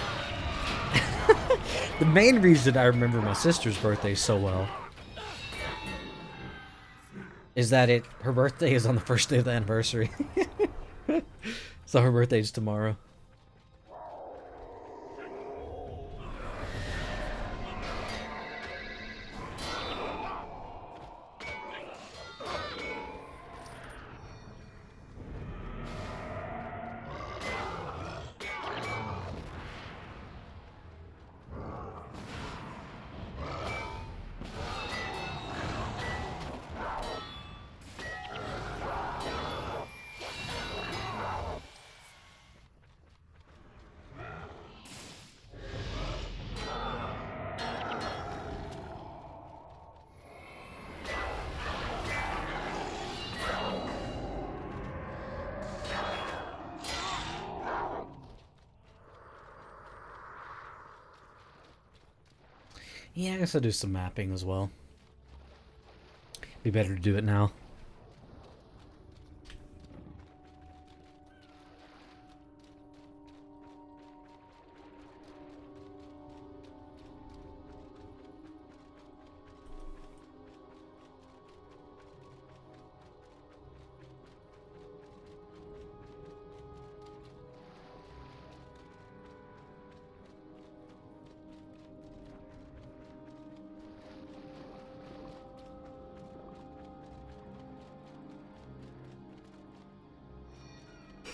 Speaker 1: the main reason I remember my sister's birthday so well is that her birthday is on the first day of the anniversary. So her birthday's tomorrow. Yeah, I guess I'll do some mapping as well. Be better to do it now.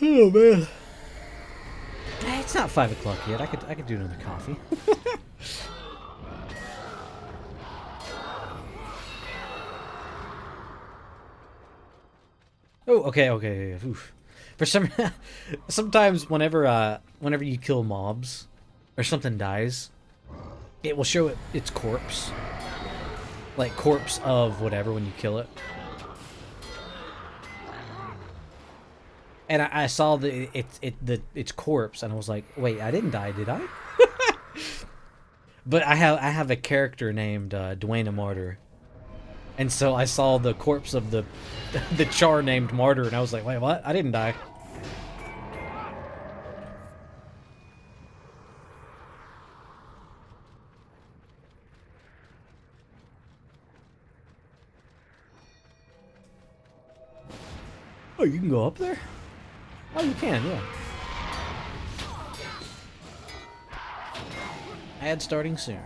Speaker 1: Oh man. Hey, it's not 5 o'clock yet. I could do another coffee. Oh, okay. Oof. For sometimes whenever you kill mobs or something dies, it will show its corpse, like corpse of whatever when you kill it. And I saw its corpse, and I was like, "Wait, I didn't die, did I?" But I have a character named Dwayne Martyr, and so I saw the corpse of the char named Martyr, and I was like, "Wait, what? I didn't die." Oh, you can go up there? Oh, you can, yeah. Ad starting soon.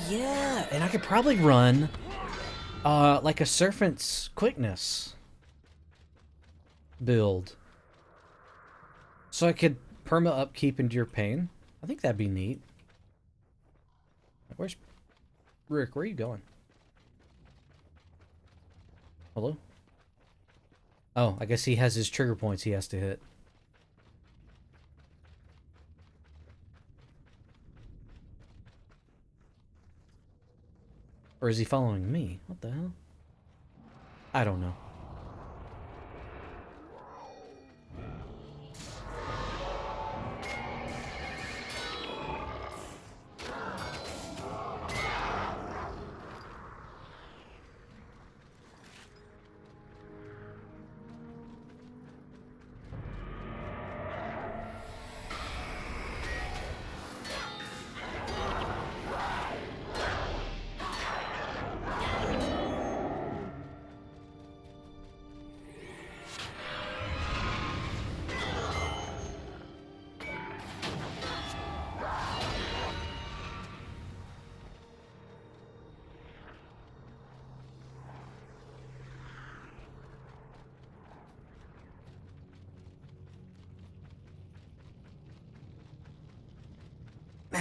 Speaker 1: Yeah, and I could probably run like a Serpent's Quickness build. So I could perma upkeep into your pain. I think that'd be neat. Where's Rick? Where are you going? Hello? Oh, I guess he has his trigger points he has to hit. Or is he following me? What the hell? I don't know.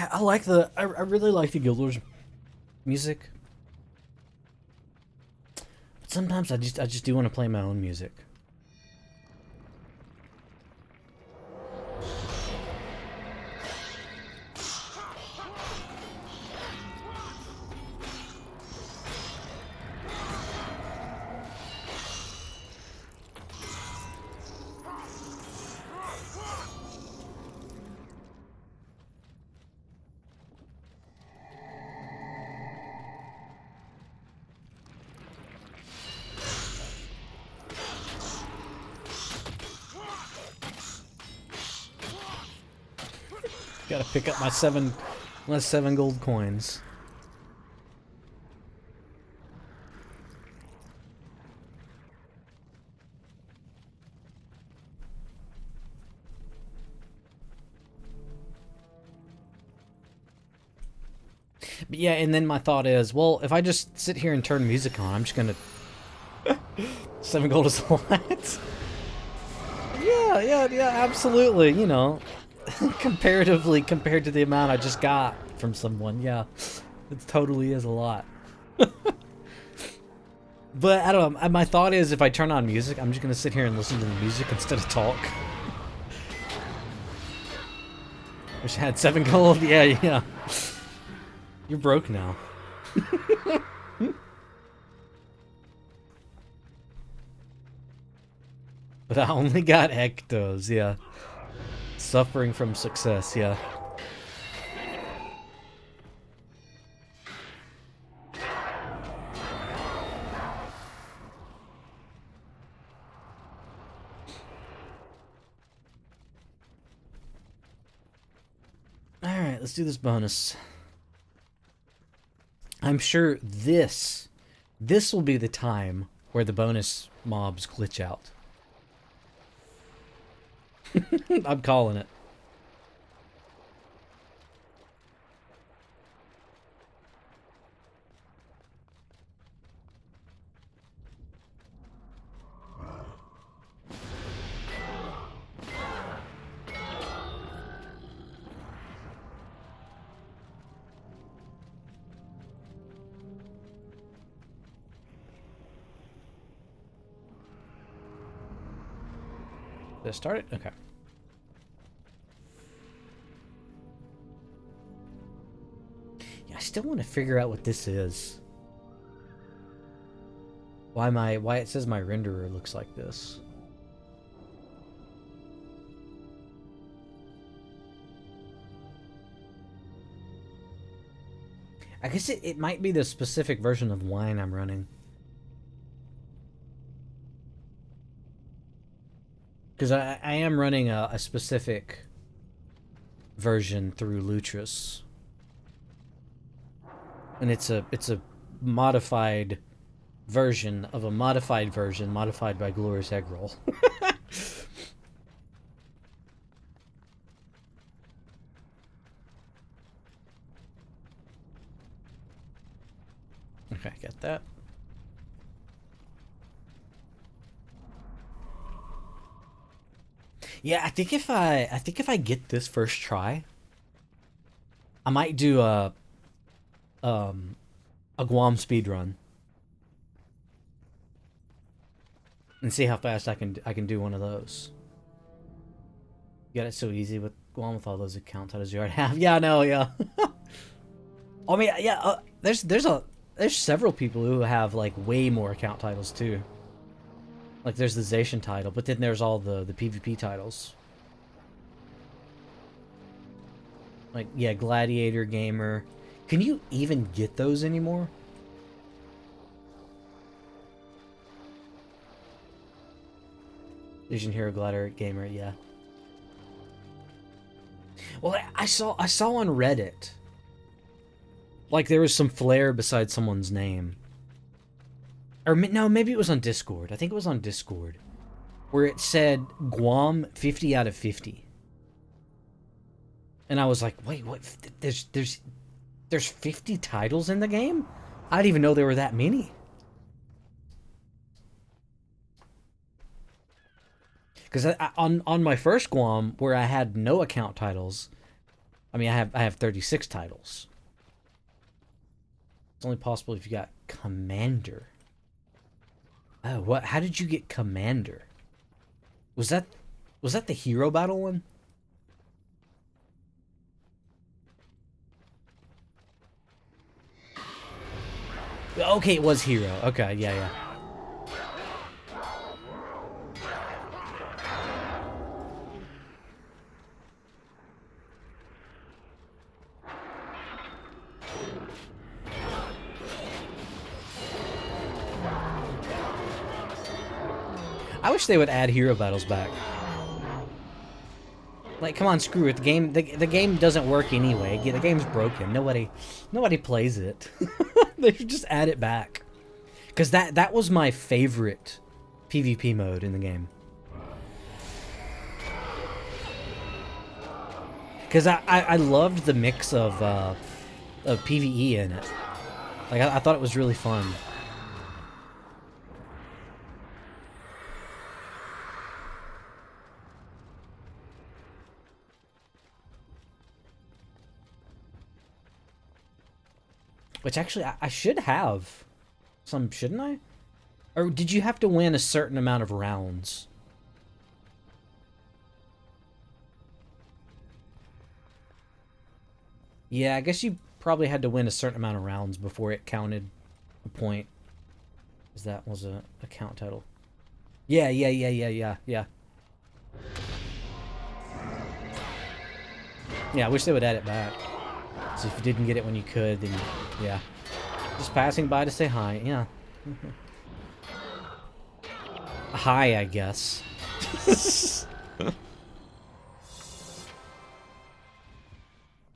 Speaker 1: I like the. I really like the Guild Wars music. But sometimes I just do want to play my own music. Gotta pick up my seven gold coins. But yeah, and then my thought is, well, if I just sit here and turn music on, I'm just gonna 7 gold is a lot. Yeah, absolutely. You know, comparatively compared to the amount I just got from someone, yeah, it totally is a lot. But I don't know. My thought is, if I turn on music, I'm just gonna sit here and listen to the music instead of talk. Wish I had 7 gold. Yeah. You're broke now. But I only got ectos, yeah. Suffering from success, yeah. Alright, let's do this bonus. I'm sure this will be the time where the bonus mobs glitch out. I'm calling it. Did I start it? Okay. Yeah, I still want to figure out what this is. Why it says my renderer looks like this. I guess it might be the specific version of wine I'm running. Because I am running a specific version through Lutris. And it's a modified version of a modified version modified by Glorious Egg Roll. Okay, got that. Yeah, I think if I get this first try, I might do a GWAMM speed run and see how fast I can do one of those. You got it so easy with GWAMM with all those account titles you already have. Yeah, I know. Yeah. I mean, yeah. There's several people who have like way more account titles too. Like there's the Zacian title, but then there's all the PvP titles. Like yeah, Gladiator Gamer. Can you even get those anymore? Vision Hero Gladiator Gamer, yeah. Well, I saw on Reddit, like there was some flare beside someone's name. Or no, maybe it was on Discord. I think it was on Discord, where it said GWAMM 50 out of 50. And I was like, wait, what? There's 50 titles in the game? I didn't even know there were that many. Because on my first GWAMM, where I had no account titles, I mean, I have 36 titles. It's only possible if you got Commander. Oh, what? How did you get Commander? Was that the hero battle one? Okay, it was hero. Okay, yeah, yeah. I wish they would add hero battles back. Like, come on, screw it. The game doesn't work anyway. The game's broken. Nobody plays it. They should just add it back. Because that was my favorite PvP mode in the game. Because I loved the mix of PvE in it. Like, I thought it was really fun. Which actually, I should have some, shouldn't I? Or did you have to win a certain amount of rounds? Yeah, I guess you probably had to win a certain amount of rounds before it counted a point. Because that was a count title. Yeah. Yeah, I wish they would add it back. So if you didn't get it when you could, then yeah. Just passing by to say hi, yeah. Hi, I guess.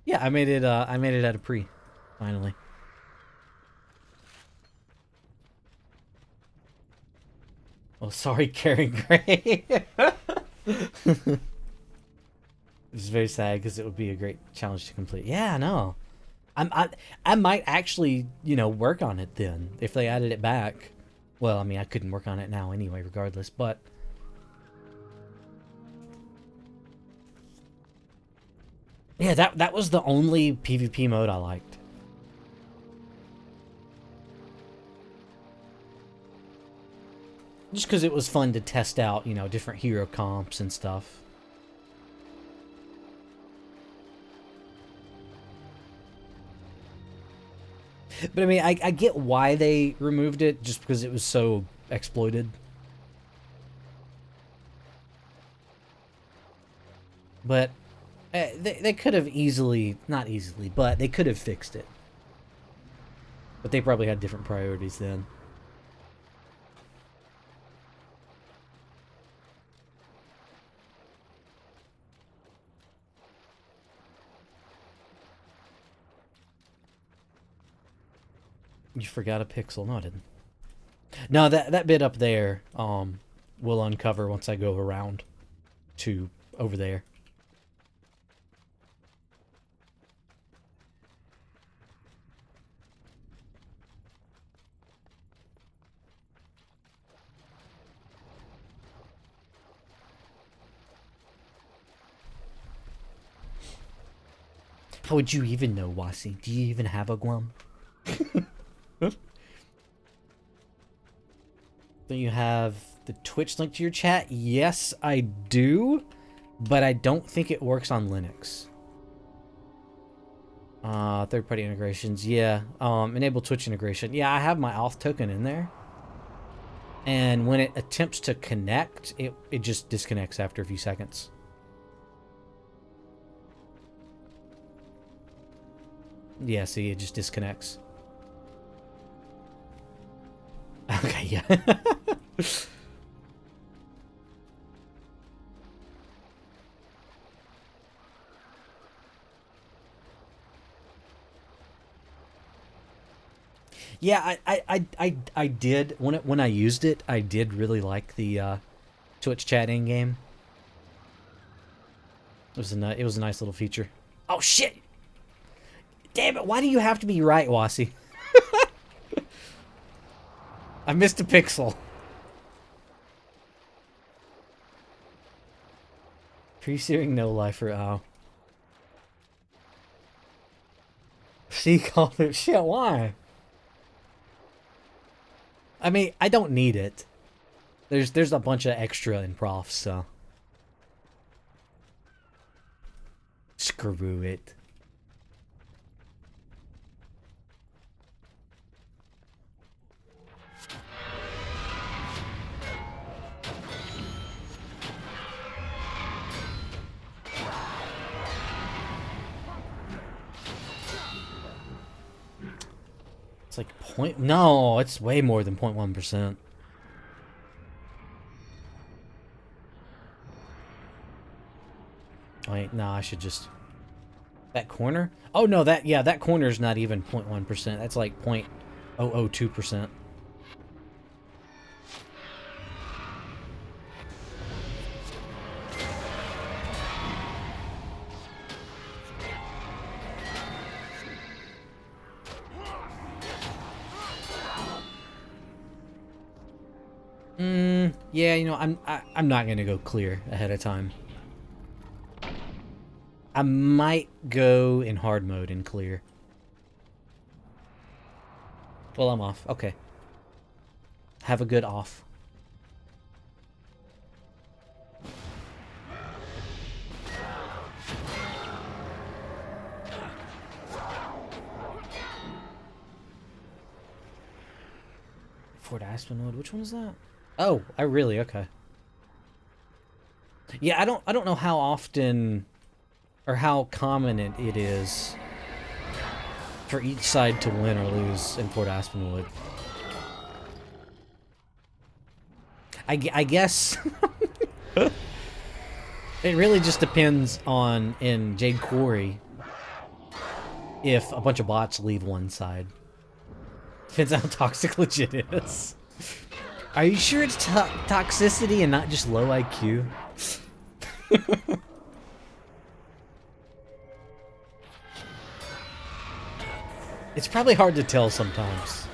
Speaker 1: Yeah, I made it at a pre, finally. Oh, sorry, Karen Gray. It's very sad because it would be a great challenge to complete. Yeah, no. I might actually, work on it then if they added it back. Well, I mean, I couldn't work on it now anyway, regardless, but yeah, that was the only PvP mode I liked. Just because it was fun to test out, different hero comps and stuff. But I mean, I get why they removed it, just because it was so exploited. But they could have easily, not easily, but they could have fixed it. But they probably had different priorities then. You forgot a pixel. No, I didn't. No, that bit up there, will uncover once I go around to over there. How would you even know, Wasi? Do you even have a GWAMM? Do you have the Twitch link to your chat? Yes, I do, but I don't think it works on Linux. Third-party integrations, yeah. Enable Twitch integration. Yeah, I have my auth token in there. And when it attempts to connect, it just disconnects after a few seconds. Yeah, see, it just disconnects. Okay, yeah. Yeah, I did when I used it. I did really like the Twitch chatting game. It was a nice little feature. Oh shit! Damn it! Why do you have to be right, Wasi? I missed a pixel. Pre-searing no lifer. Oh. She called it shit. Why? I mean, I don't need it. There's a bunch of extra in prof, so screw it. It's like no, it's way more than 0.1%. Wait, no, I should just... That corner? Oh, no, that corner's not even 0.1%. That's like 0.002%. Yeah, you know, I'm not gonna go clear ahead of time. I might go in hard mode and clear. Well, I'm off. Okay. Have a good off. Post-Ascalon. Which one is that? Oh, I really okay. Yeah, I don't know how often or how common it is for each side to win or lose in Post-Ascalon. I guess it really just depends on in Jade Quarry if a bunch of bots leave one side. Depends how toxic legit is. Are you sure it's toxicity and not just low IQ? It's probably hard to tell sometimes.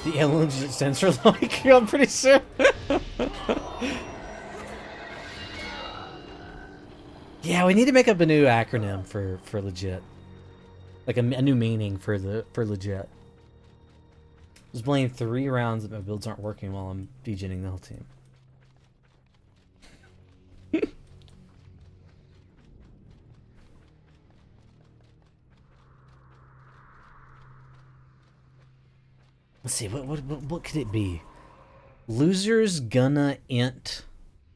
Speaker 1: The aliens sensor like I'm pretty sure. Yeah, we need to make up a new acronym for legit, like a new meaning for legit. I was playing 3 rounds that my builds aren't working while I'm degenning the whole team. Let's see, what could it be? Losers gonna int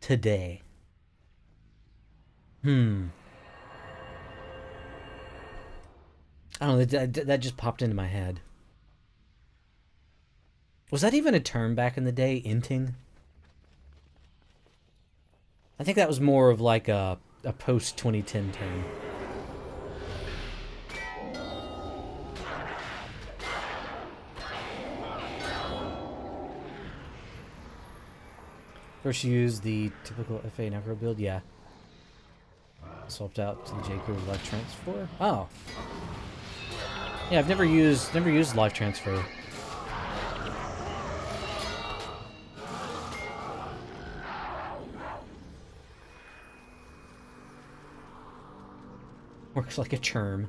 Speaker 1: today. I don't know, that just popped into my head. Was that even a term back in the day, inting? I think that was more of like a post-2010 term. First use the typical FA Necro build, yeah. Swapped out to the J Crew Life Transfer. Oh. Yeah, I've never used Life Transfer. Works like a charm.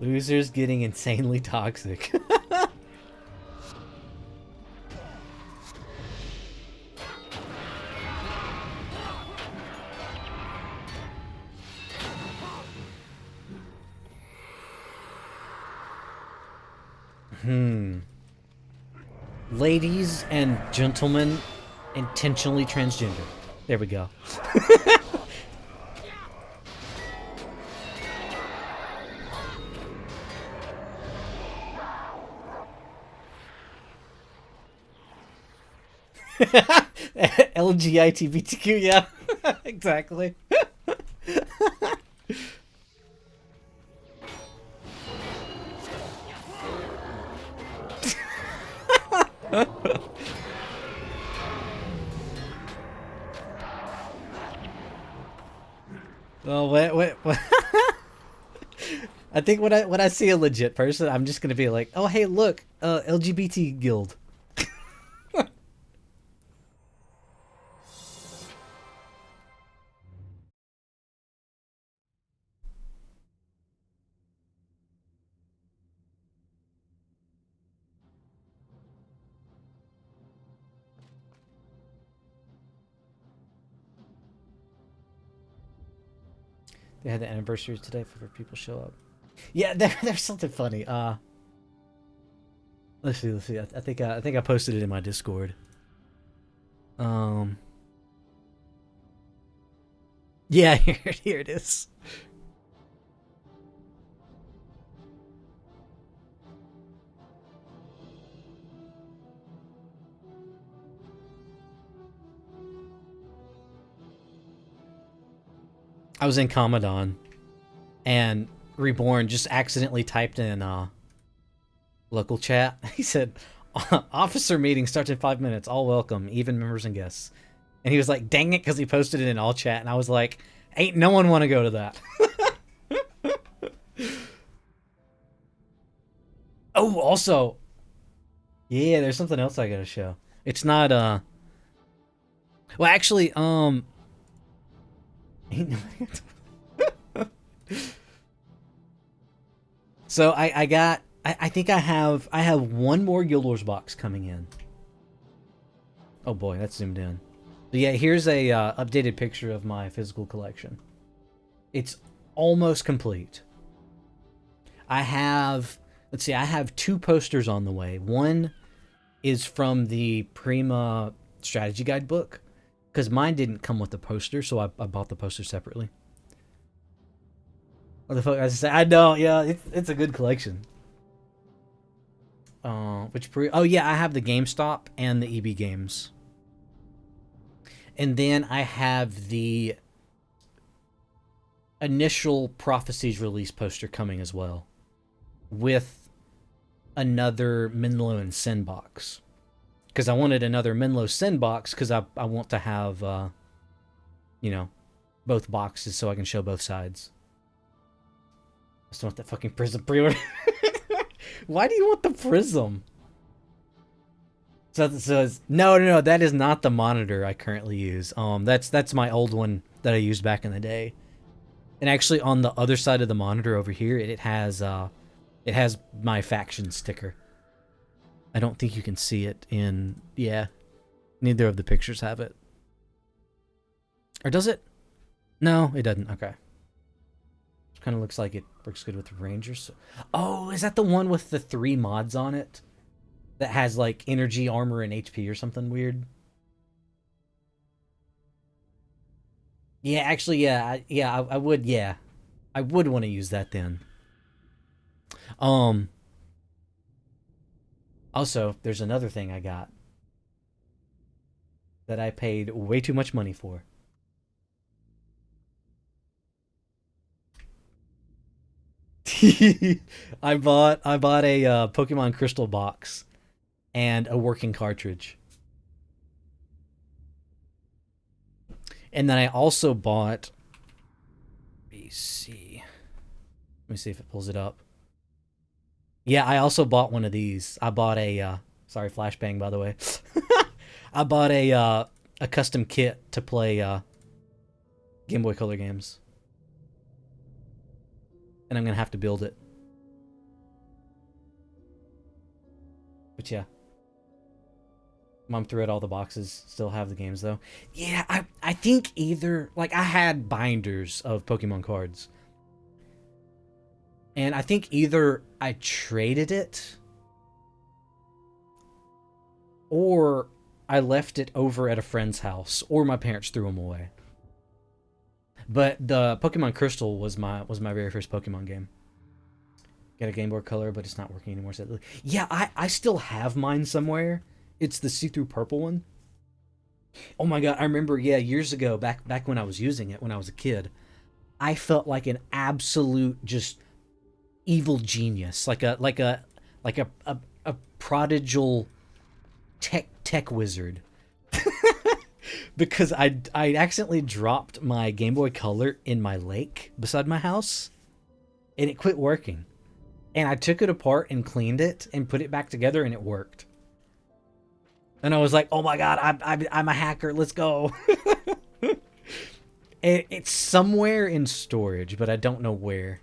Speaker 1: Losers getting insanely toxic. Ladies and gentlemen, intentionally transgender. There we go. LGITBTQ, yeah. Exactly. Oh, wait. I think when I see a legit person, I'm just gonna be like, oh, hey, look, LGBT guild. They had the anniversary today for people show up. Yeah, there's something funny. Let's see. I think I posted it in my Discord. Yeah, here it is. I was in Commodon, and Reborn just accidentally typed in local chat. He said, "Officer meeting starts in 5 minutes. All welcome, even members and guests." And he was like, "Dang it," because he posted it in all chat, and I was like, "Ain't no one want to go to that." Oh, also, yeah, there's something else I gotta show. It's not well, actually, ain't nobody. So I think I have one more Guild Wars box coming in. Oh boy, that's zoomed in. But yeah, here's a updated picture of my physical collection. It's almost complete. I have, let's see, I have 2 posters on the way. One is from the Prima strategy guide book, because mine didn't come with the poster, so I bought the poster separately. What the fuck? I know, yeah, it's a good collection. Oh yeah, I have the GameStop and the EB Games. And then I have the initial Prophecies release poster coming as well, with another Menlo and Sin box. Because I wanted another Menlo Sin box, because I want to have, you know, both boxes so I can show both sides. I still want that fucking Prism pre-order. Why do you want the Prism? So no, that is not the monitor I currently use. That's my old one that I used back in the day. And actually, on the other side of the monitor over here, it has my faction sticker. I don't think you can see it in, yeah. Neither of the pictures have it. Or does it? No, it doesn't. Okay. It kind of looks like it works good with Rangers. Oh, is that the one with the 3 mods on it? That has, like, energy, armor, and HP or something weird? Yeah, actually, yeah. I would, yeah. I would want to use that then. Also, there's another thing I got that I paid way too much money for. I bought a Pokemon Crystal box and a working cartridge. And then I also bought. Let me see. Let me see if it pulls it up. Yeah, I also bought one of these. I bought a. Sorry, flashbang, by the way. I bought a custom kit to play Game Boy Color games, and I'm gonna have to build it. But yeah. Mom threw out all the boxes. Still have the games though. Yeah, I think either like I had binders of Pokemon cards. And I think either I traded it or I left it over at a friend's house or my parents threw them away. But the Pokemon Crystal was my very first Pokemon game. Got a Game Boy Color, but it's not working anymore. So yeah, I still have mine somewhere. It's the see-through purple one. Oh my god, I remember, yeah, years ago, back when I was using it, when I was a kid, I felt like an absolute just evil genius, like a prodigal tech wizard. Because I accidentally dropped my Game Boy Color in my lake beside my house, and it quit working. And I took it apart and cleaned it and put it back together, and it worked. And I was like, "Oh my god, I'm a hacker! Let's go!" It's somewhere in storage, but I don't know where.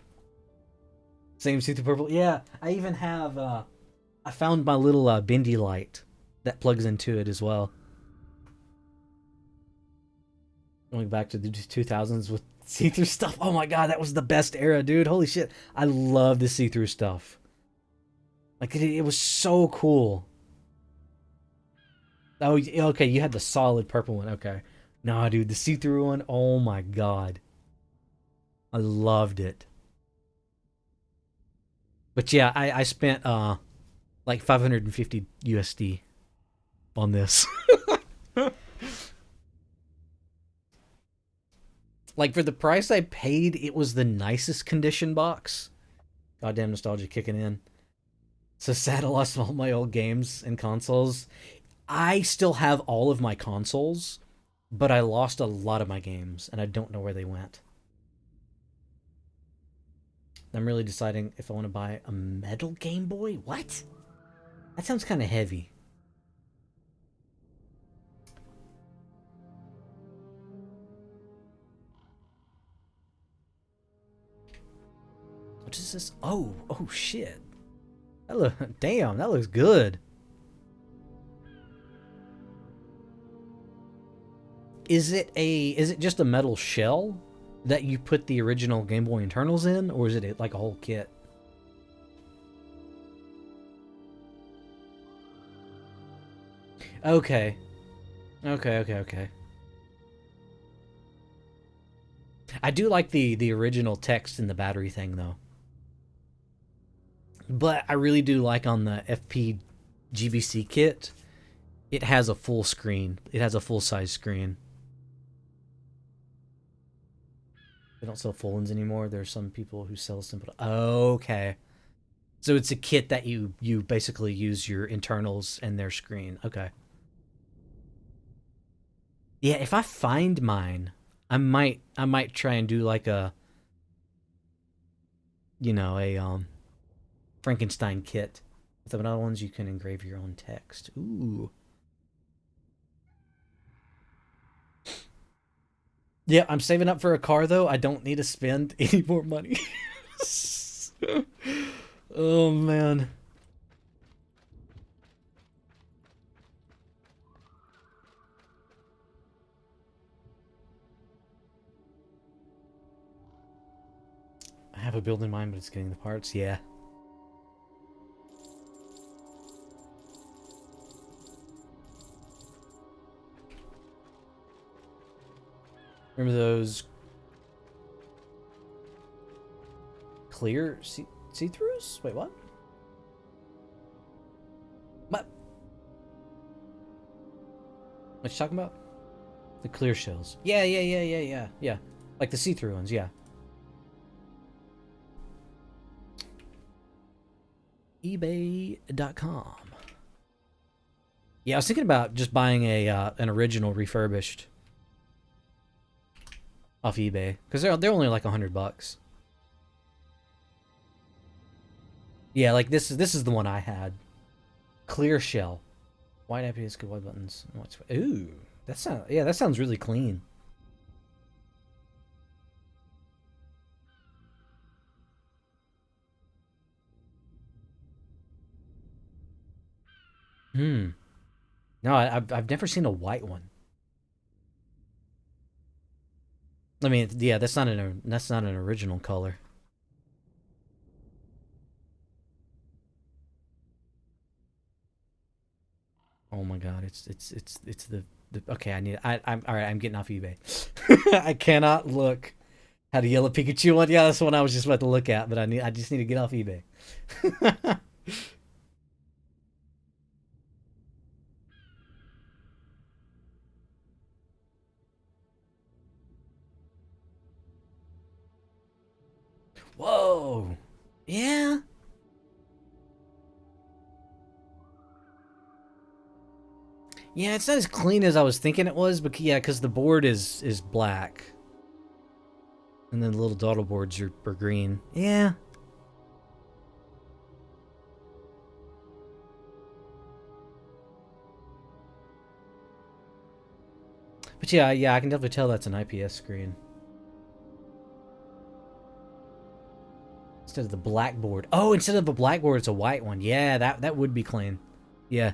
Speaker 1: Same see-through purple. Yeah, I even have. I found my little bendy light that plugs into it as well. Going back to the 2000s with see-through stuff. Oh my god, that was the best era, dude. Holy shit, I love the see-through stuff. Like it was so cool. Oh, okay, you had the solid purple one. Okay. Nah, dude, the see-through one, oh my god. I loved it. But yeah, I spent like 550 USD on this. Like for the price I paid, it was the nicest condition box. Goddamn nostalgia kicking in. So sad I lost all my old games and consoles. I still have all of my consoles, but I lost a lot of my games, and I don't know where they went. I'm really deciding if I want to buy a metal Game Boy. What? That sounds kind of heavy. What is this? Oh shit. Damn, that looks good. Is it just a metal shell that you put the original Game Boy internals in, or is it like a whole kit? Okay. Okay. I do like the original text in the battery thing though. But I really do like on the FP GBC kit, it has a full screen. It has a full-size screen. They don't sell full ones anymore. There's some people who sell simple. Okay. So it's a kit that you basically use your internals and their screen. Okay. Yeah, if I find mine, I might try and do like a Frankenstein kit. With the other ones you can engrave your own text. Ooh. Yeah, I'm saving up for a car though. I don't need to spend any more money. Oh man. I have a build in mind, but it's getting the parts. Yeah. Remember those clear see-throughs? Wait, what? What? What you talking about? The clear shells. Yeah. Like the see-through ones, yeah. eBay.com. Yeah, I was thinking about just buying an original refurbished. off eBay because they're only like $100. Yeah, like this is the one I had. Clear shell, white IPS, good white buttons. Ooh, that sounds really clean. Hmm. No, I've never seen a white one. I mean, yeah, that's not an original color. Oh my god, it's the okay. I'm all right. I'm getting off eBay. I cannot look at a yellow Pikachu one. Yeah, that's the one I was just about to look at, but I just need to get off eBay. Whoa. Yeah. Yeah, it's not as clean as I was thinking it was, but yeah, because the board is black. And then the little dottle boards are green. Yeah. But yeah, I can definitely tell that's an IPS screen. Instead of the blackboard. Oh, instead of a blackboard, it's a white one. Yeah, that would be clean. Yeah.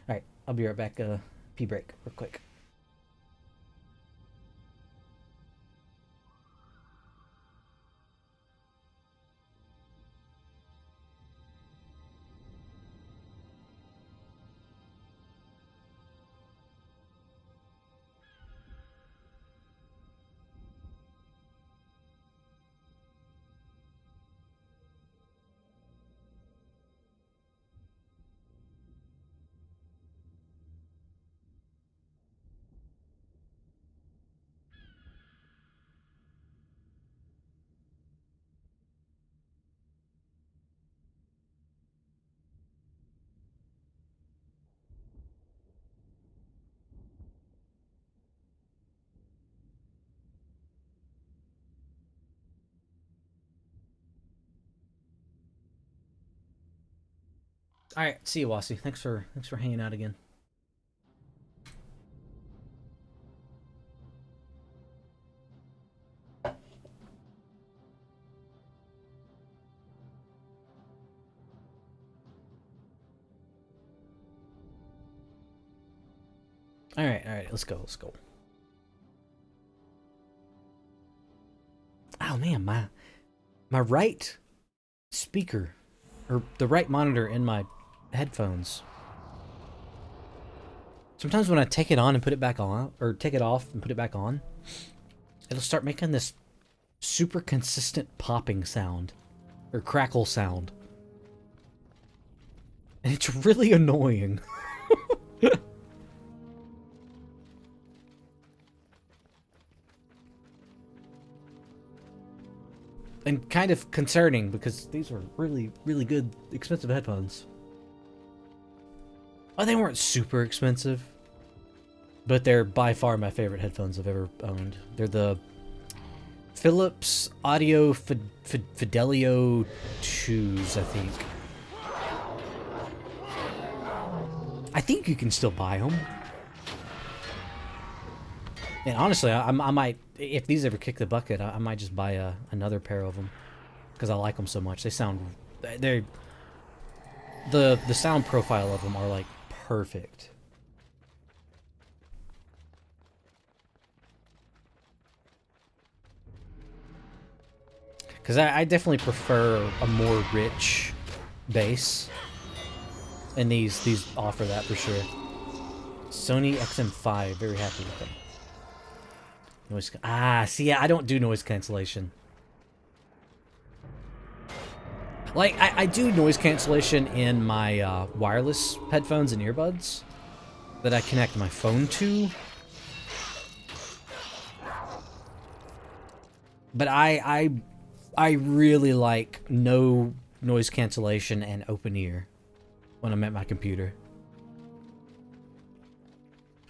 Speaker 1: Alright, I'll be right back. Pee break real quick. Alright, see you, Wasi. Thanks for hanging out again. Alright, let's go. Oh man, my right speaker, or the right monitor in my headphones. Sometimes when I take it on and put it back on, or take it off and put it back on, it'll start making this super consistent popping sound, or crackle sound. And it's really annoying. And kind of concerning because these are really, really good, expensive headphones. Oh, they weren't super expensive, but they're by far my favorite headphones I've ever owned. They're the Philips Audio Fidelio 2s, I think. I think you can still buy them. And honestly, I might, if these ever kick the bucket, I might just buy another pair of them because I like them so much. They sound, the sound profile of them are like perfect. Because I definitely prefer a more rich bass, and these offer that for sure. Sony XM5, very happy with them. Noise. See, I don't do noise cancellation. Like, I do noise cancellation in my wireless headphones and earbuds that I connect my phone to. But I really like no noise cancellation and open ear when I'm at my computer.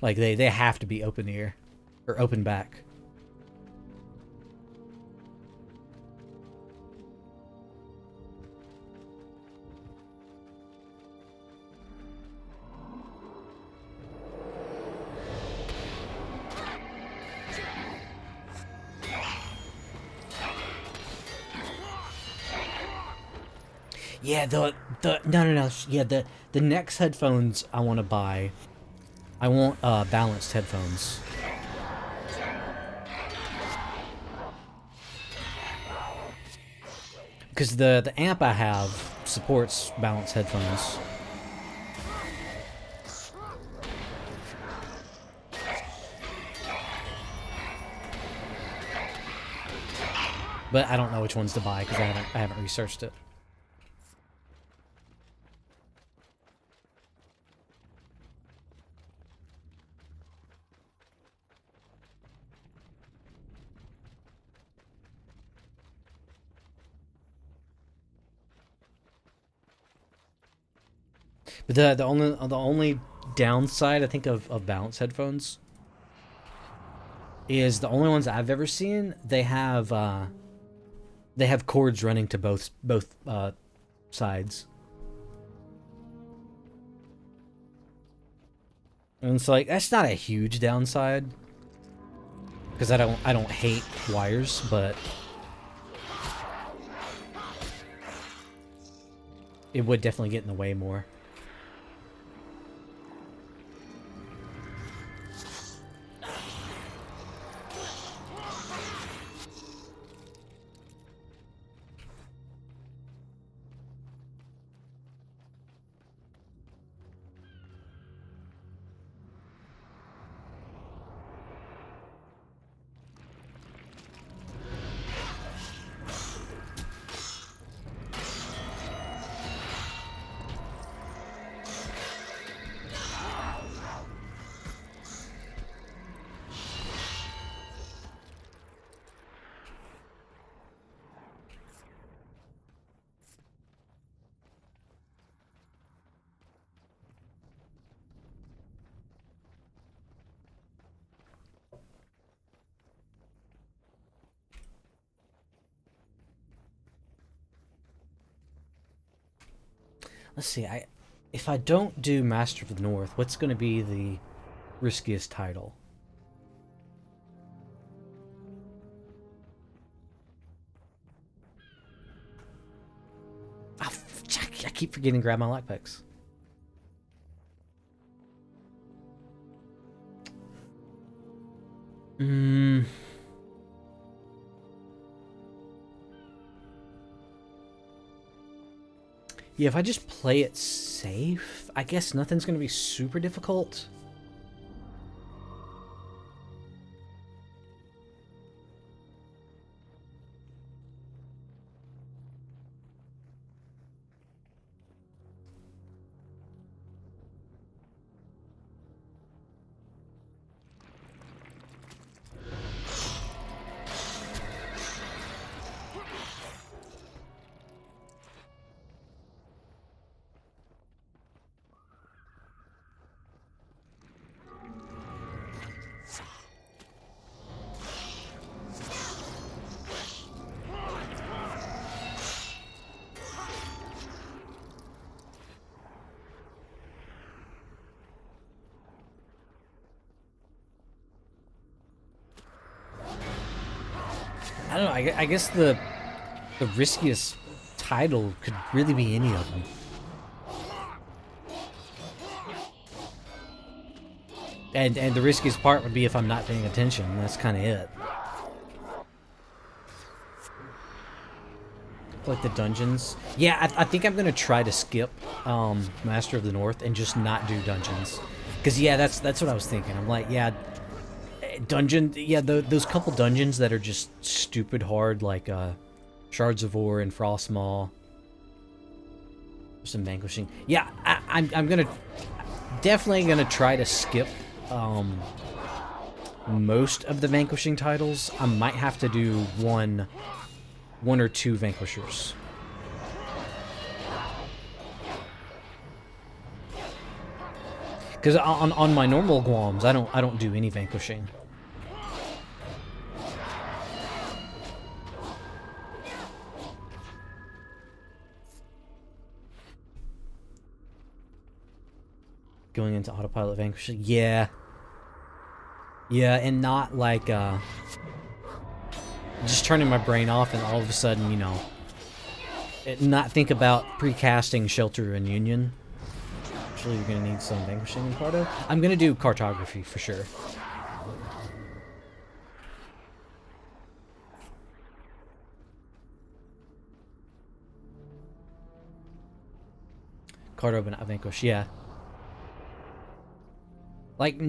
Speaker 1: Like they have to be open ear or open back. Yeah, the no. Yeah, the next headphones I want to buy, I want balanced headphones. Because the amp I have supports balanced headphones. But I don't know which ones to buy because I haven't researched it. But the only downside I think of balanced headphones is the only ones I've ever seen they have cords running to both sides. And it's like that's not a huge downside because I don't hate wires, but it would definitely get in the way more. Let's see, if I don't do Master of the North, what's going to be the riskiest title? Oh, I keep forgetting to grab my lockpicks. Yeah, if I just play it safe, I guess nothing's going to be super difficult. I don't know, I guess the riskiest title could really be any of them. And the riskiest part would be if I'm not paying attention. That's kind of it. Like the dungeons. Yeah, I think I'm going to try to skip Master of the North and just not do dungeons. Because, yeah, that's what I was thinking. I'm like, yeah, those couple dungeons that are just stupid hard, like Shards of War and Frostmaw. Some vanquishing. Yeah, I'm definitely gonna try to skip most of the vanquishing titles. I might have to do one or two vanquishers. Because on my normal GWAMMs, I don't do any vanquishing. Going into autopilot vanquishing, yeah, and not like just turning my brain off and all of a sudden, you know, not think about precasting Shelter and Union. Actually, you're gonna need some vanquishing in Carto. I'm gonna do cartography for sure. Carto but not vanquish, yeah. Like,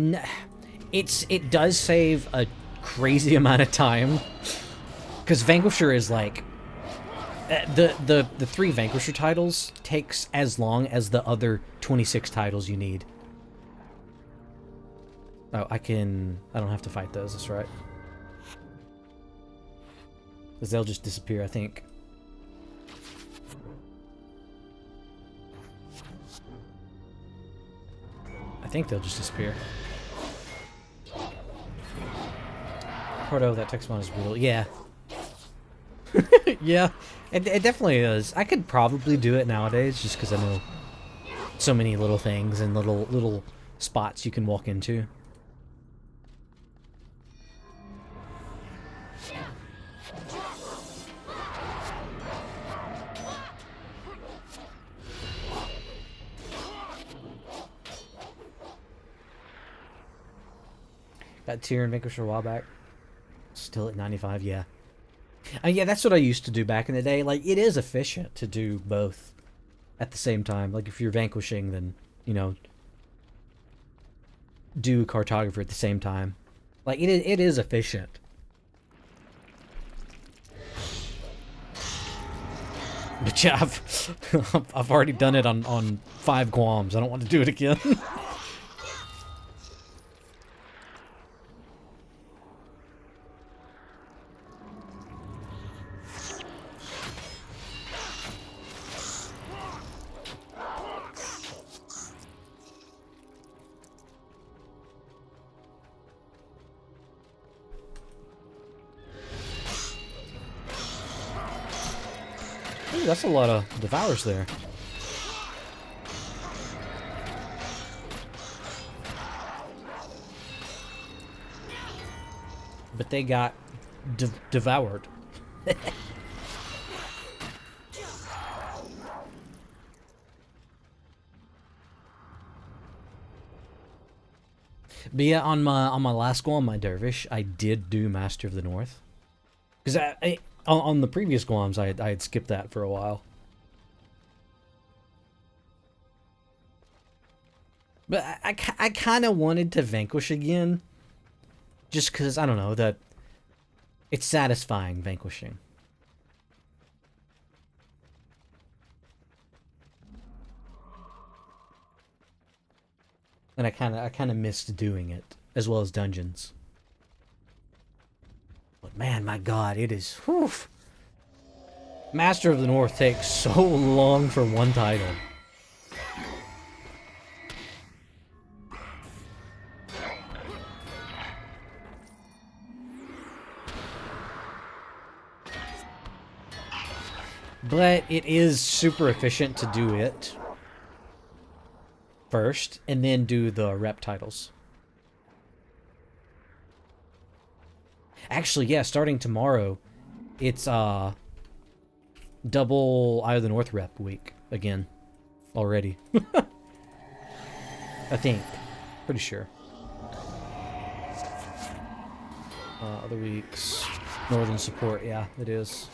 Speaker 1: it does save a crazy amount of time, because Vanquisher is like the 3 Vanquisher titles takes as long as the other 26 titles you need. Oh, I don't have to fight those. That's right, because they'll just disappear, I think. I think they'll just disappear. Proto, that text mod is brutal. Yeah. Yeah, it definitely is. I could probably do it nowadays just because I know so many little things and little spots you can walk into. Got tier and Vanquisher a while back. Still at 95, yeah. Yeah, that's what I used to do back in the day. Like, it is efficient to do both at the same time. Like, if you're vanquishing, then, you know, do cartographer at the same time. Like, it is efficient. But yeah, I've already done it on 5 GWAMMs. I don't want to do it again. Ooh, that's a lot of Devours there. But they got devoured. But yeah, on my last GWAMM, my Dervish, I did do Master of the North. Because on the previous GWAMMs, I had skipped that for a while. But I kind of wanted to vanquish again. Just because, I don't know, that it's satisfying vanquishing. And I kind of missed doing it, as well as dungeons. But man, my God, it is. Whew. Master of the North takes so long for one title. But it is super efficient to do it first, and then do the rep titles. Actually, yeah, starting tomorrow, it's double Eye of the North rep week again already. I think. Pretty sure. Other weeks, Northern support, yeah, it is.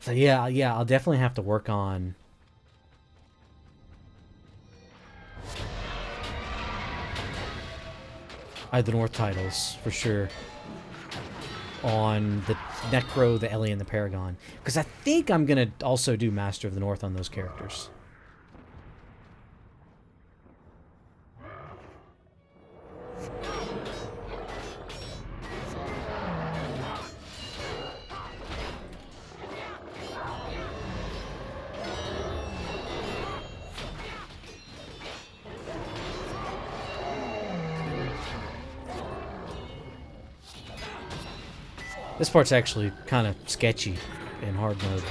Speaker 1: So yeah, I'll definitely have to work on I had the North titles, for sure. On the Necro, the Alien, the Paragon. Because I think I'm going to also do Master of the North on those characters. This part's actually kind of sketchy in hard mode.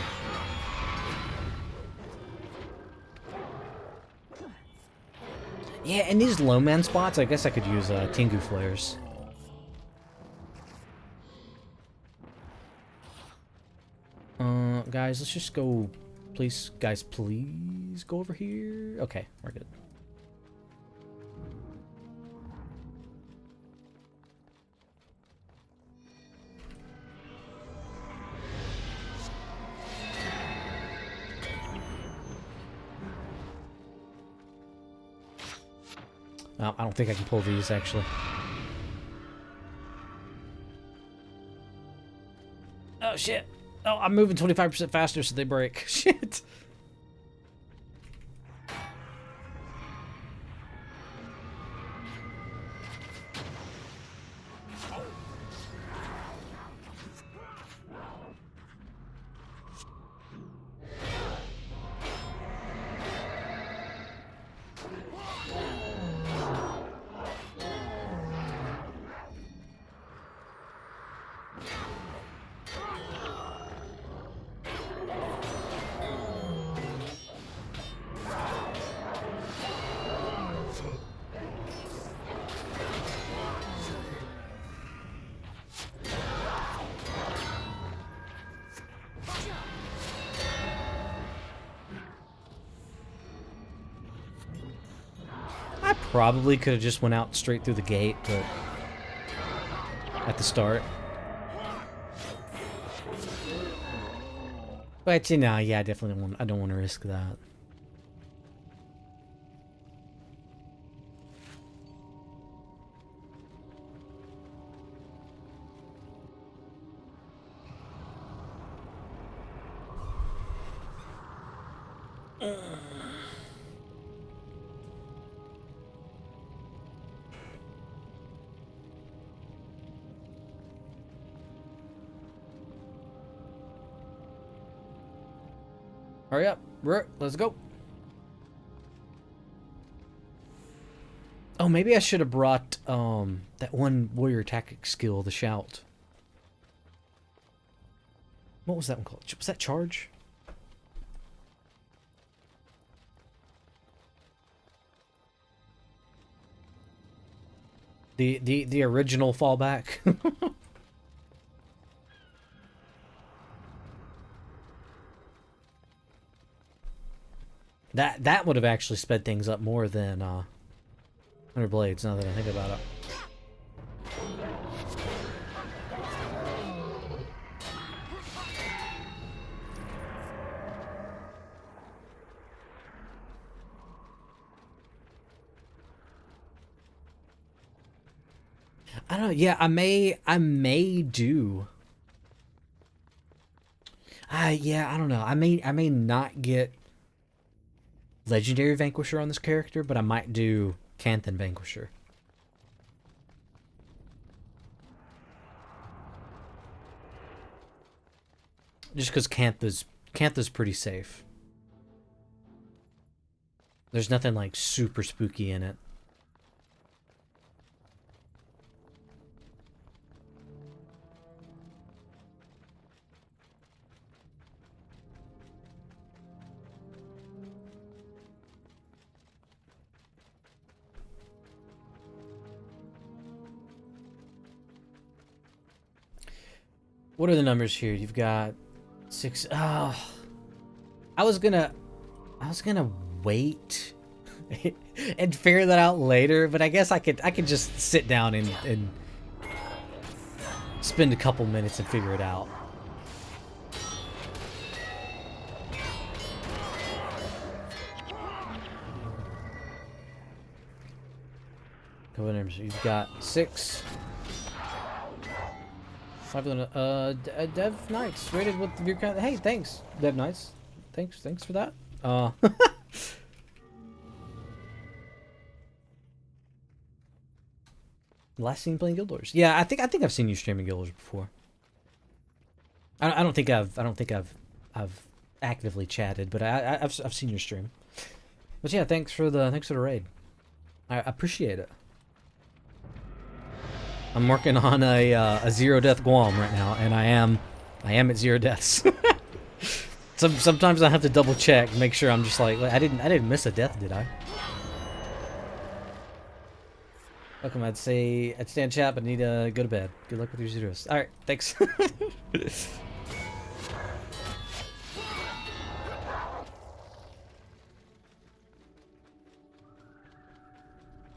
Speaker 1: Yeah, and these low man spots, I guess I could use Tengu flares. Guys, let's just go. Please, guys, please go over here. Okay, we're good. I don't think I can pull these, actually. Oh, shit. Oh, I'm moving 25% faster, so they break. Shit. Probably could have just went out straight through the gate, but at the start. But you know, yeah, I definitely I don't want to risk that. Hurry up. Let's go. Oh, maybe I should have brought that one warrior tactic skill, the shout. What was that one called? Was that charge? The original fallback. That would have actually sped things up more than 100 Blades, now that I think about it. I don't know. Yeah, I may do. Yeah, I don't know. I may not get Legendary Vanquisher on this character, but I might do Canthan Vanquisher. Just because Cantha's pretty safe. There's nothing like super spooky in it. What are the numbers here? You've got 6. Oh, I was gonna wait and figure that out later, but I guess I could just sit down and spend a couple minutes and figure it out. You've got 6. 5 Dev Knights rated with the beer count. Hey, thanks, Dev Knights. Thanks for that. Last seen playing Guild Wars. Yeah, I think I've seen you streaming Guild Wars before. I don't think I've actively chatted, but I've seen your stream. But yeah, thanks for the raid. I appreciate it. I'm working on a 0 death GWAMM right now, and I am at 0 deaths. Sometimes I have to double check, and make sure I'm just like I didn't miss a death, did I? Welcome. I'd stay in chat, but need to go to bed. Good luck with your zeros. All right, thanks.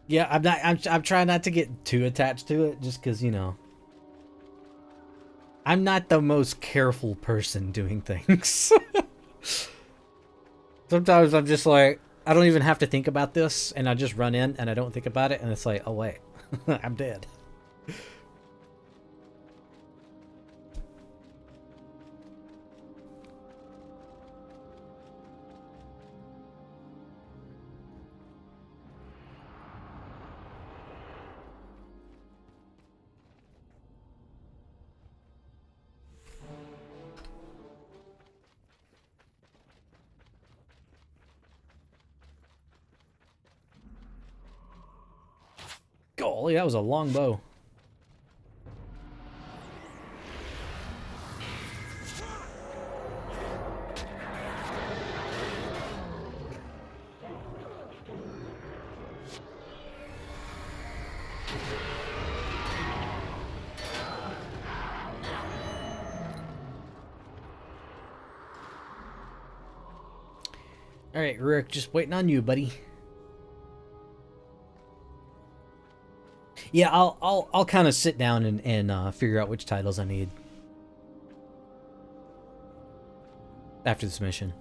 Speaker 1: Yeah, I'm trying not to get too attached to it, just because, you know, I'm not the most careful person doing things. Sometimes I'm just like, I don't even have to think about this, and I just run in and I don't think about it, and it's like, oh wait, I'm dead. Golly, that was a long bow. All right, Rick, just waiting on you, buddy. Yeah, I'll kind of sit down and figure out which titles I need after this mission.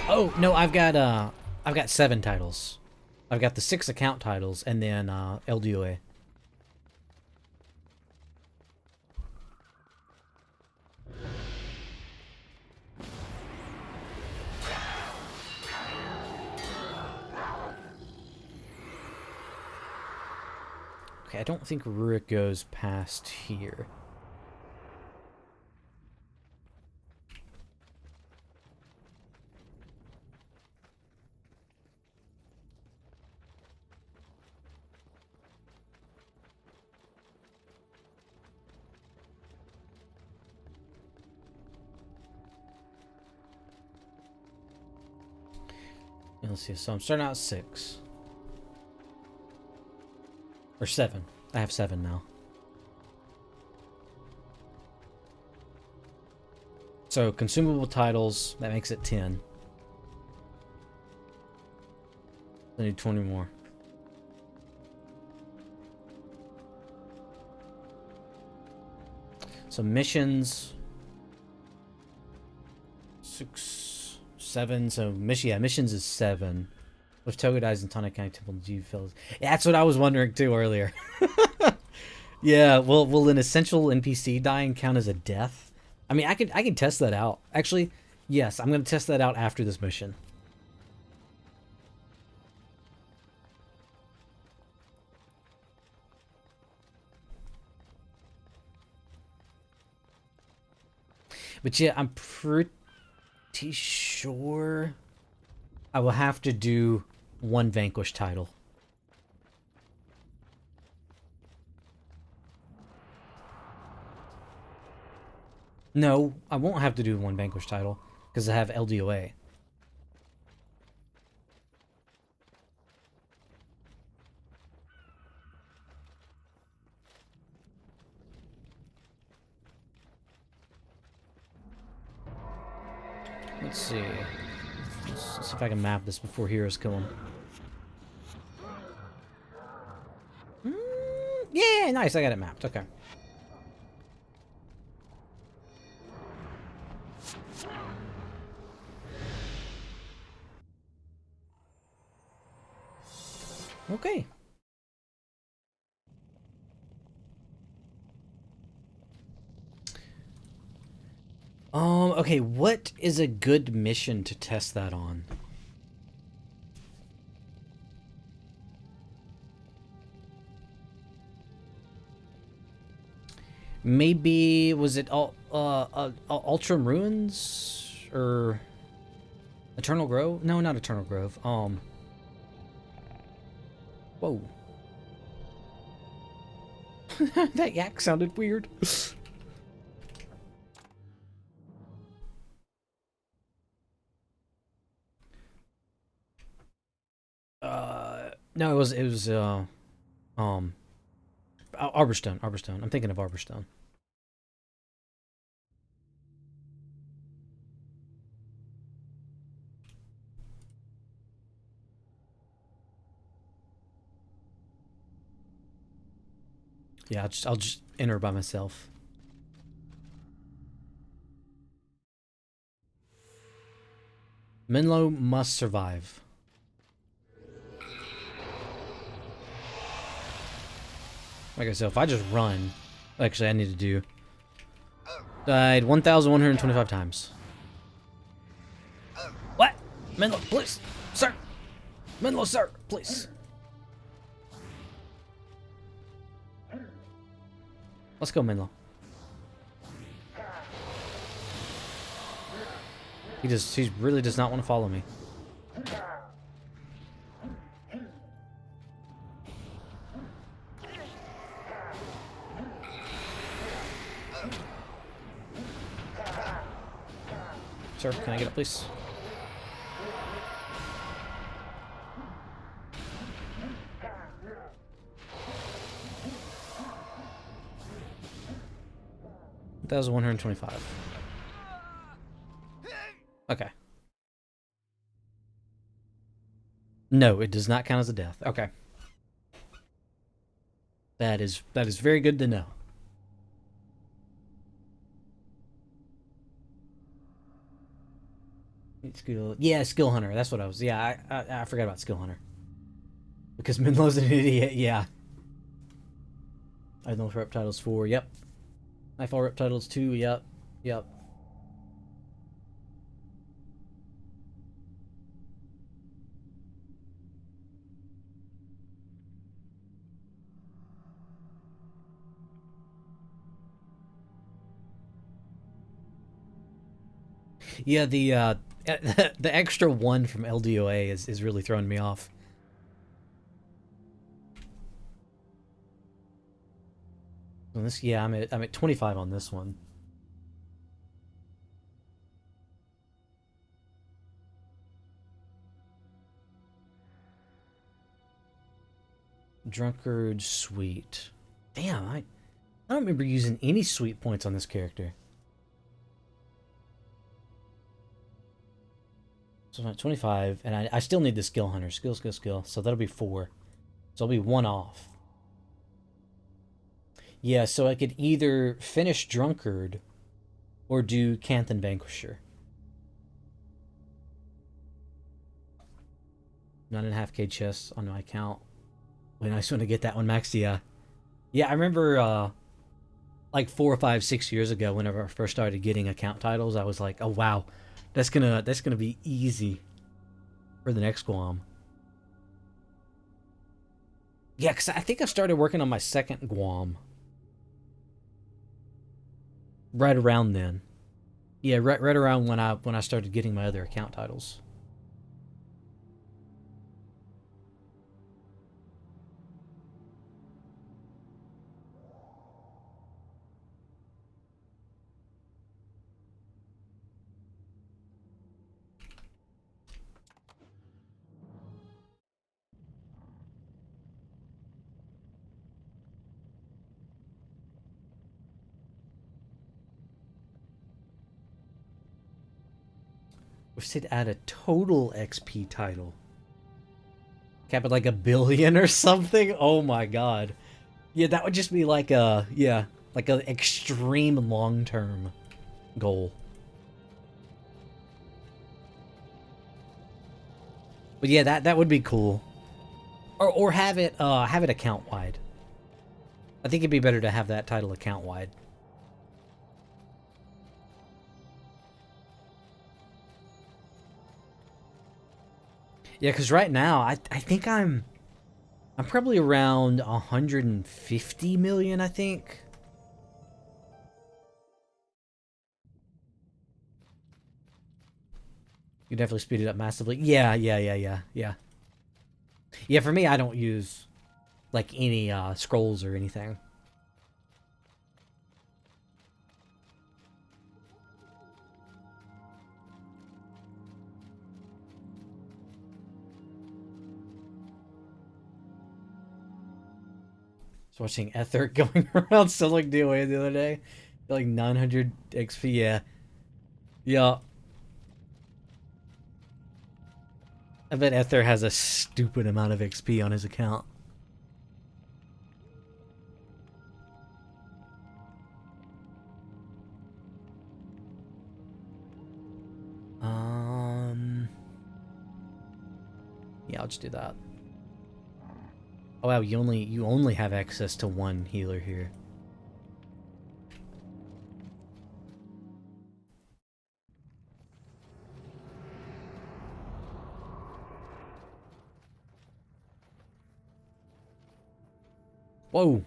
Speaker 1: Oh no, I've got 7 titles. I've got the 6 account titles and then LDOA. Okay, I don't think Rurik goes past here. Let's see, so I'm starting out at 6. Or 7. I have 7 now. So consumable titles, that makes it 10. I need 20 more. So missions 6, 7. So missions is 7. With Toga dies in Tonic County Temple, G fills. Yeah, that's what I was wondering too earlier. Yeah, will an essential NPC dying count as a death? I mean, I can test that out. Actually, yes, I'm gonna test that out after this mission. But yeah, I'm pretty sure I will have to do 1 Vanquish title. No, I won't have to do one Vanquish title, because I have LDOA. Let's see. Let's see if I can map this before heroes kill him. Yeah, nice, I got it mapped, okay. Okay. Okay, what is a good mission to test that on? Maybe, was it Ultra Ruins? Or Eternal Grove? No, not Eternal Grove. Whoa. That yak sounded weird. No, it was Arborstone. I'm thinking of Arborstone. Yeah, I'll just enter by myself. Menlo must survive. Like I said, if I just run, actually I need to do. Died 1,125 times. What? Menlo, please, sir. Menlo, sir, please. Let's go, Menlo. He really does not want to follow me. Sir, can I get it, please? That was 125. Okay. No, it does not count as a death. Okay. That is very good to know. Skill, yeah, skill hunter. That's what I was. Yeah, I forgot about skill hunter because Menlo's an idiot. Yeah. I know Reptiles 4. Yep. Nightfall Reptiles 2. Yep. Yep. Yeah, the the extra one from LDOA is really throwing me off. On this, yeah, I'm at 25 on this one. Drunkard Sweet. Damn, I don't remember using any sweet points on this character. So I'm at 25, and I still need the skill hunter. Skill. So that'll be 4. So I'll be 1 off. Yeah, so I could either finish Drunkard or do Canthan Vanquisher. 9.5k chests on my account. Wait, I just want to get that one maxed. Yeah, I remember like 4 or 5, 6 years ago, whenever I first started getting account titles, I was like, oh wow, that's gonna be easy for the next GWAMM. Yeah, because I think I started working on my second GWAMM right around then. Yeah, right around when I started getting my other account titles. We should add a total XP title. Cap it like 1 billion or something? Oh my god. Yeah, that would just be like a, yeah, like an extreme long-term goal. But yeah, that would be cool. Or have it account wide. I think it'd be better to have that title account wide. Yeah, because right now I think I'm probably around 150 million, I think. You definitely speed it up massively. Yeah. Yeah, for me, I don't use like any scrolls or anything. I was watching Ether going around selling DOA the other day. Like 900 XP, yeah. Yeah. I bet Ether has a stupid amount of XP on his account. Yeah, I'll just do that. Oh wow, you only have access to one healer here. Whoa.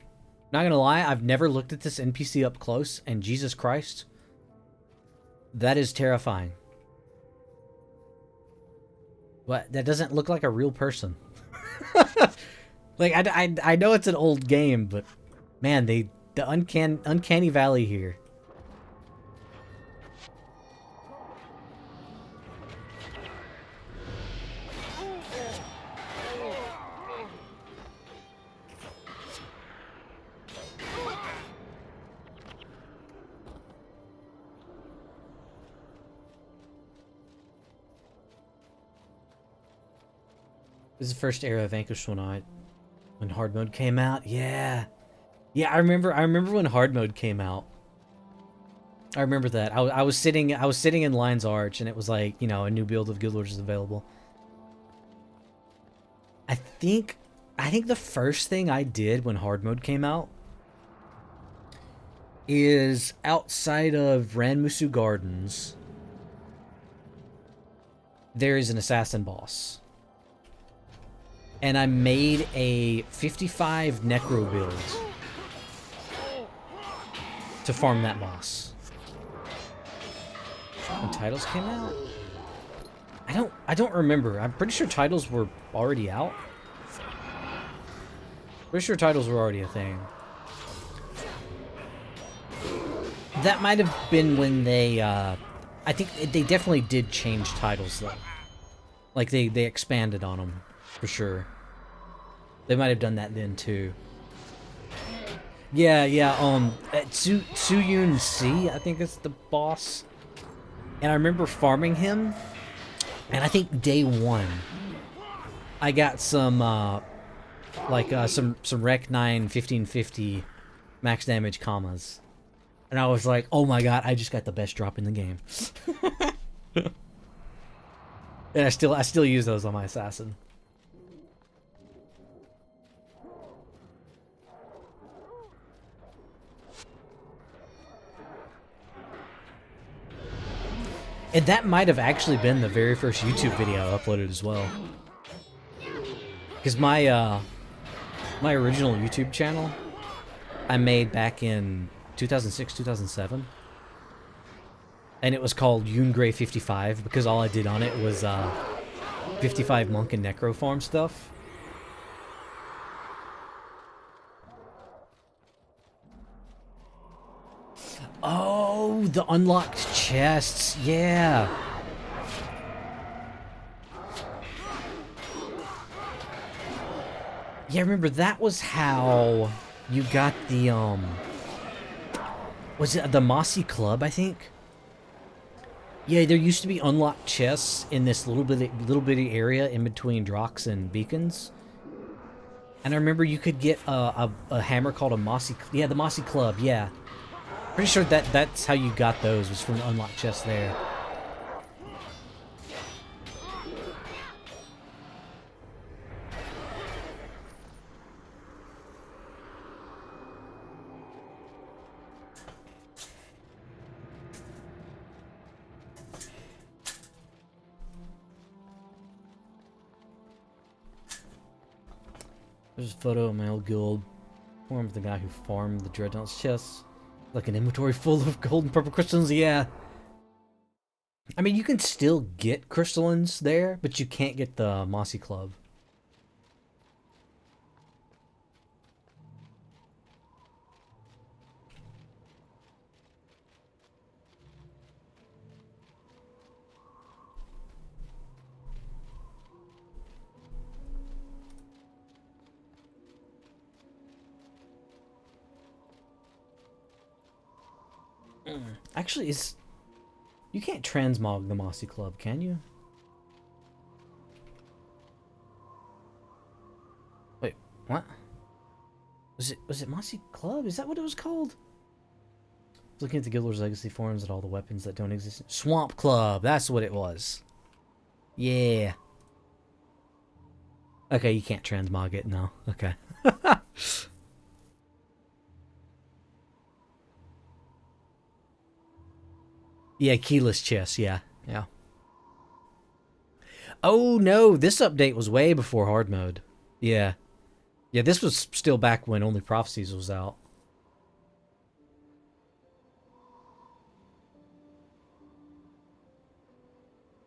Speaker 1: Not gonna lie, I've never looked at this NPC up close, and Jesus Christ, that is terrifying. What? That doesn't look like a real person. Like, I know it's an old game, but man, the uncanny valley here. This is the first era of Vanquish when hard mode came out. Yeah. Yeah, I remember when hard mode came out. I remember that. I was sitting in Lion's Arch, and it was like, you know, a new build of Guild Wars is available. I think the first thing I did when hard mode came out is outside of Ranmusu Gardens, there is an assassin boss. And I made a 55 Necro build to farm that boss. When titles came out? I don't remember. I'm pretty sure titles were already out. Pretty sure titles were already a thing. That might have been when they, I think they definitely did change titles though. Like they expanded on them. For sure. They might have done that then too. Yeah, Tsuyun C, I think is the boss. And I remember farming him, and I think day one, I got some, some Rec 9 1550 max damage commas. And I was like, oh my god, I just got the best drop in the game. And I still use those on my assassin. And that might have actually been the very first YouTube video I uploaded as well. Because my original YouTube channel I made back in 2006, 2007. And it was called Yoongray 55 because all I did on it was 55 Monk and Necro farm stuff. Oh, the unlocked chests, yeah. Yeah, remember that was how you got the was it the Mossy Club, I think? Yeah, there used to be unlocked chests in this little bitty area in between Drox and Beacons. And I remember you could get a hammer called a Mossy... Yeah, the Mossy Club, yeah. Pretty sure that's how you got those, was from the unlocked chest there. There's a photo of my old guild. Form of the guy who farmed the Dreadnought's chests. Like an inventory full of gold and purple crystals, yeah. I mean, you can still get crystallines there, but you can't get the Mossy Club. Actually, you can't transmog the Mossy Club, can you? Wait, what? Was it Mossy Club? Is that what it was called? Looking at the Guild Wars Legacy forums at all the weapons that don't exist. Swamp Club, that's what it was. Yeah. Okay, you can't transmog it, no. Okay. Yeah, keyless chess, yeah. Yeah. Oh no, this update was way before hard mode. Yeah. Yeah, this was still back when Only Prophecies was out.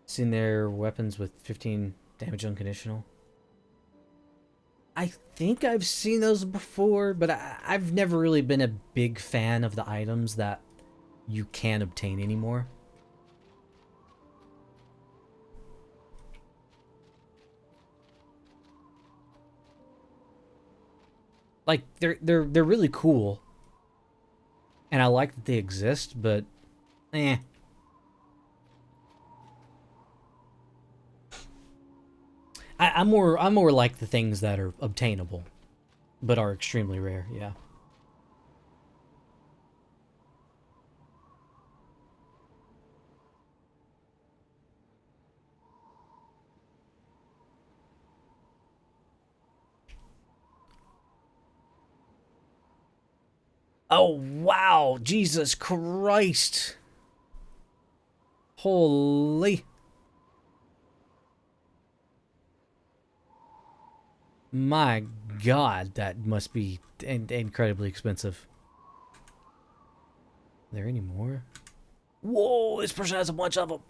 Speaker 1: Seen their weapons with 15 damage unconditional. I think I've seen those before, but I've never really been a big fan of the items that you can obtain anymore. Like they're really cool, and I like that they exist, but eh. I'm more like the things that are obtainable, but are extremely rare. Yeah. Oh wow, Jesus Christ! Holy! My God, that must be incredibly expensive. Are there any more? Whoa, this person has a bunch of them.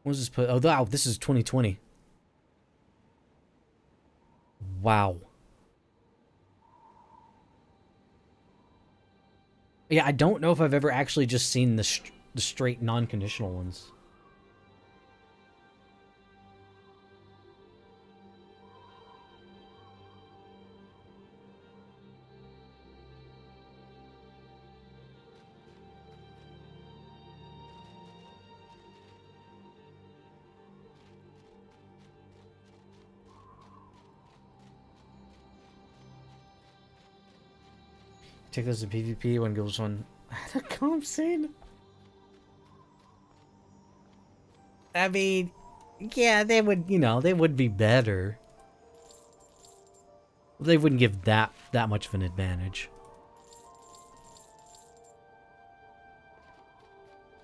Speaker 1: What was this put? Oh, wow, this is 2020. Wow. Yeah, I don't know if I've ever actually just seen the straight non-conditional ones. Take this to PvP when goes on the comp scene. I mean, yeah, they would, they would be better. They wouldn't give that much of an advantage.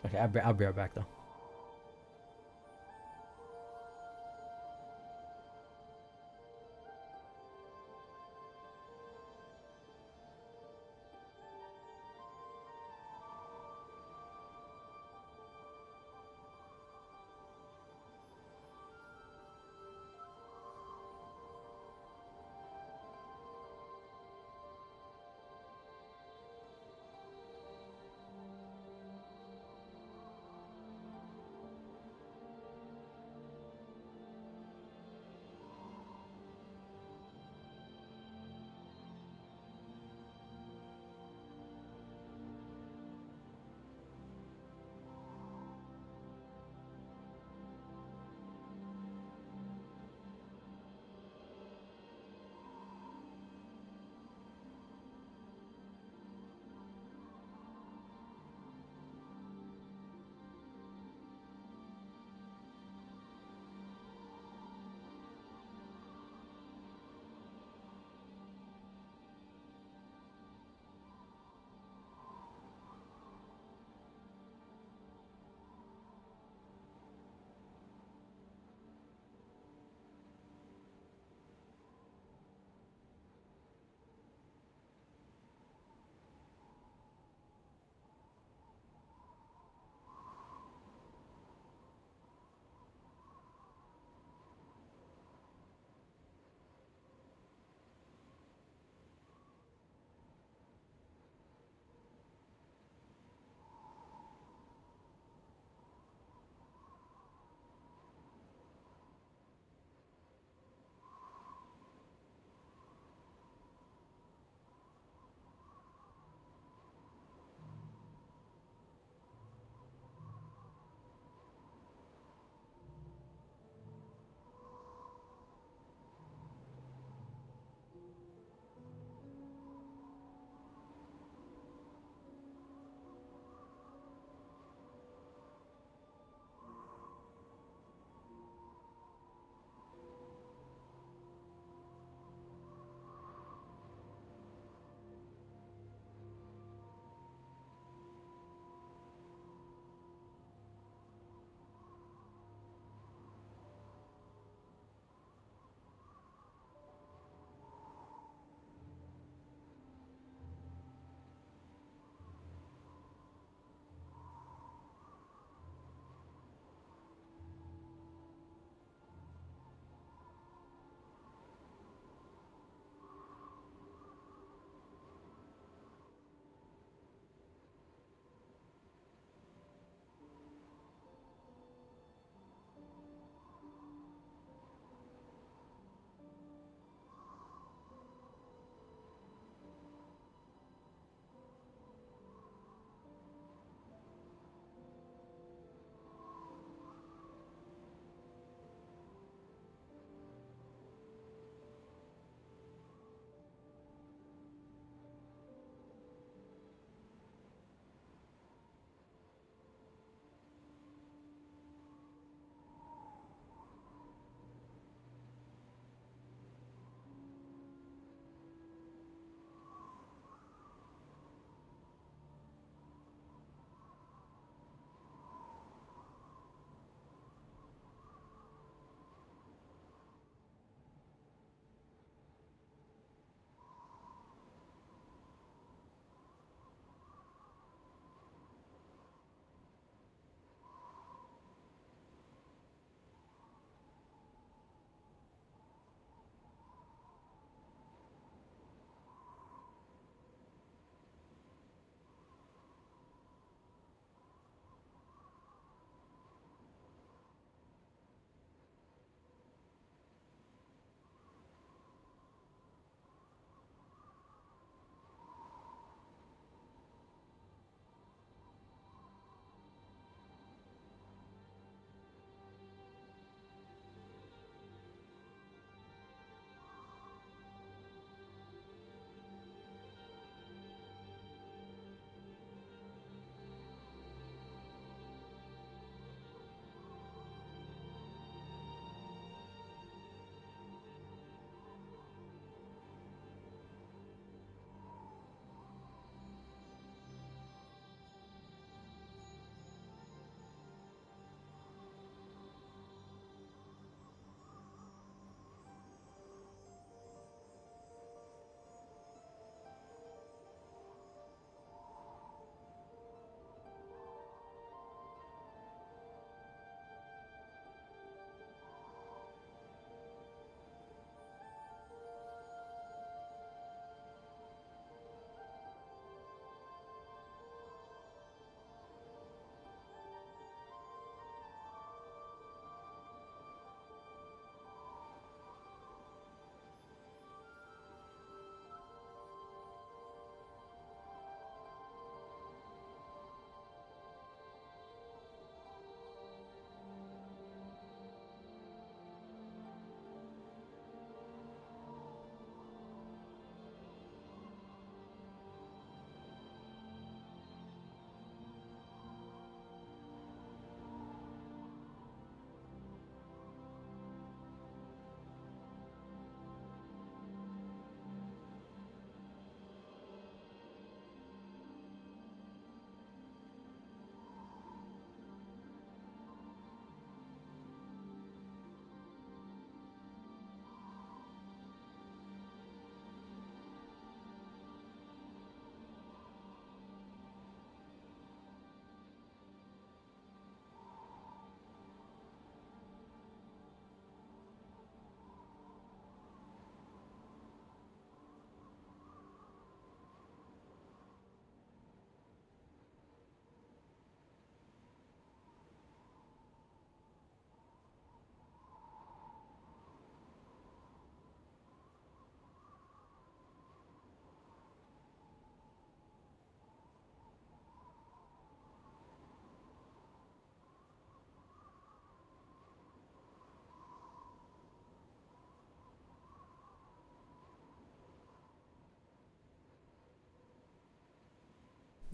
Speaker 1: Okay, I'll be right back though.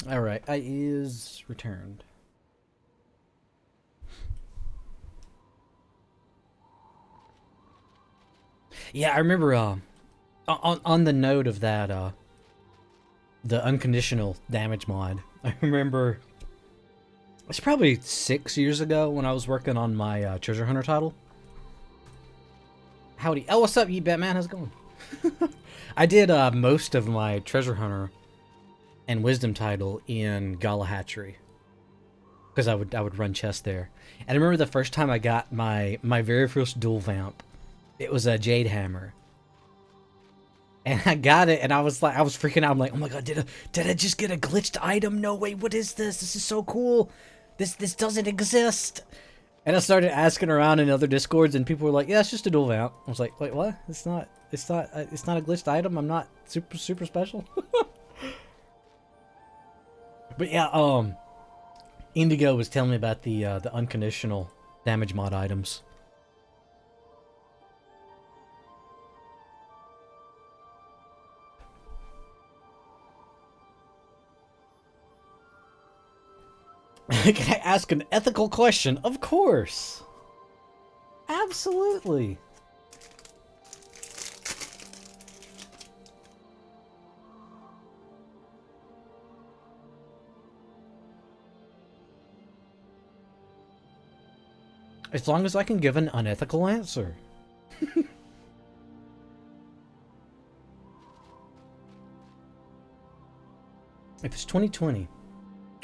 Speaker 1: Alright, I is returned. Yeah, I remember, on the note of that, the unconditional damage mod, I remember, it's probably 6 years ago when I was working on my, treasure hunter title. Howdy. Oh, what's up, you Batman? How's it going? I did, most of my treasure hunter and wisdom title in Gala Hatchery. Because I would run chess there. And I remember the first time I got my very first dual vamp. It was a Jade Hammer. And I got it and I was freaking out. I'm like, oh my god, did I just get a glitched item? No way, what is this? This is so cool. This doesn't exist. And I started asking around in other discords and people were like, yeah, it's just a dual vamp. I was like, wait, what? It's not a glitched item? I'm not super special? But yeah, Indigo was telling me about the unconditional damage mod items. Can I ask an ethical question? Of course. Absolutely. As long as I can give an unethical answer. If it's 2020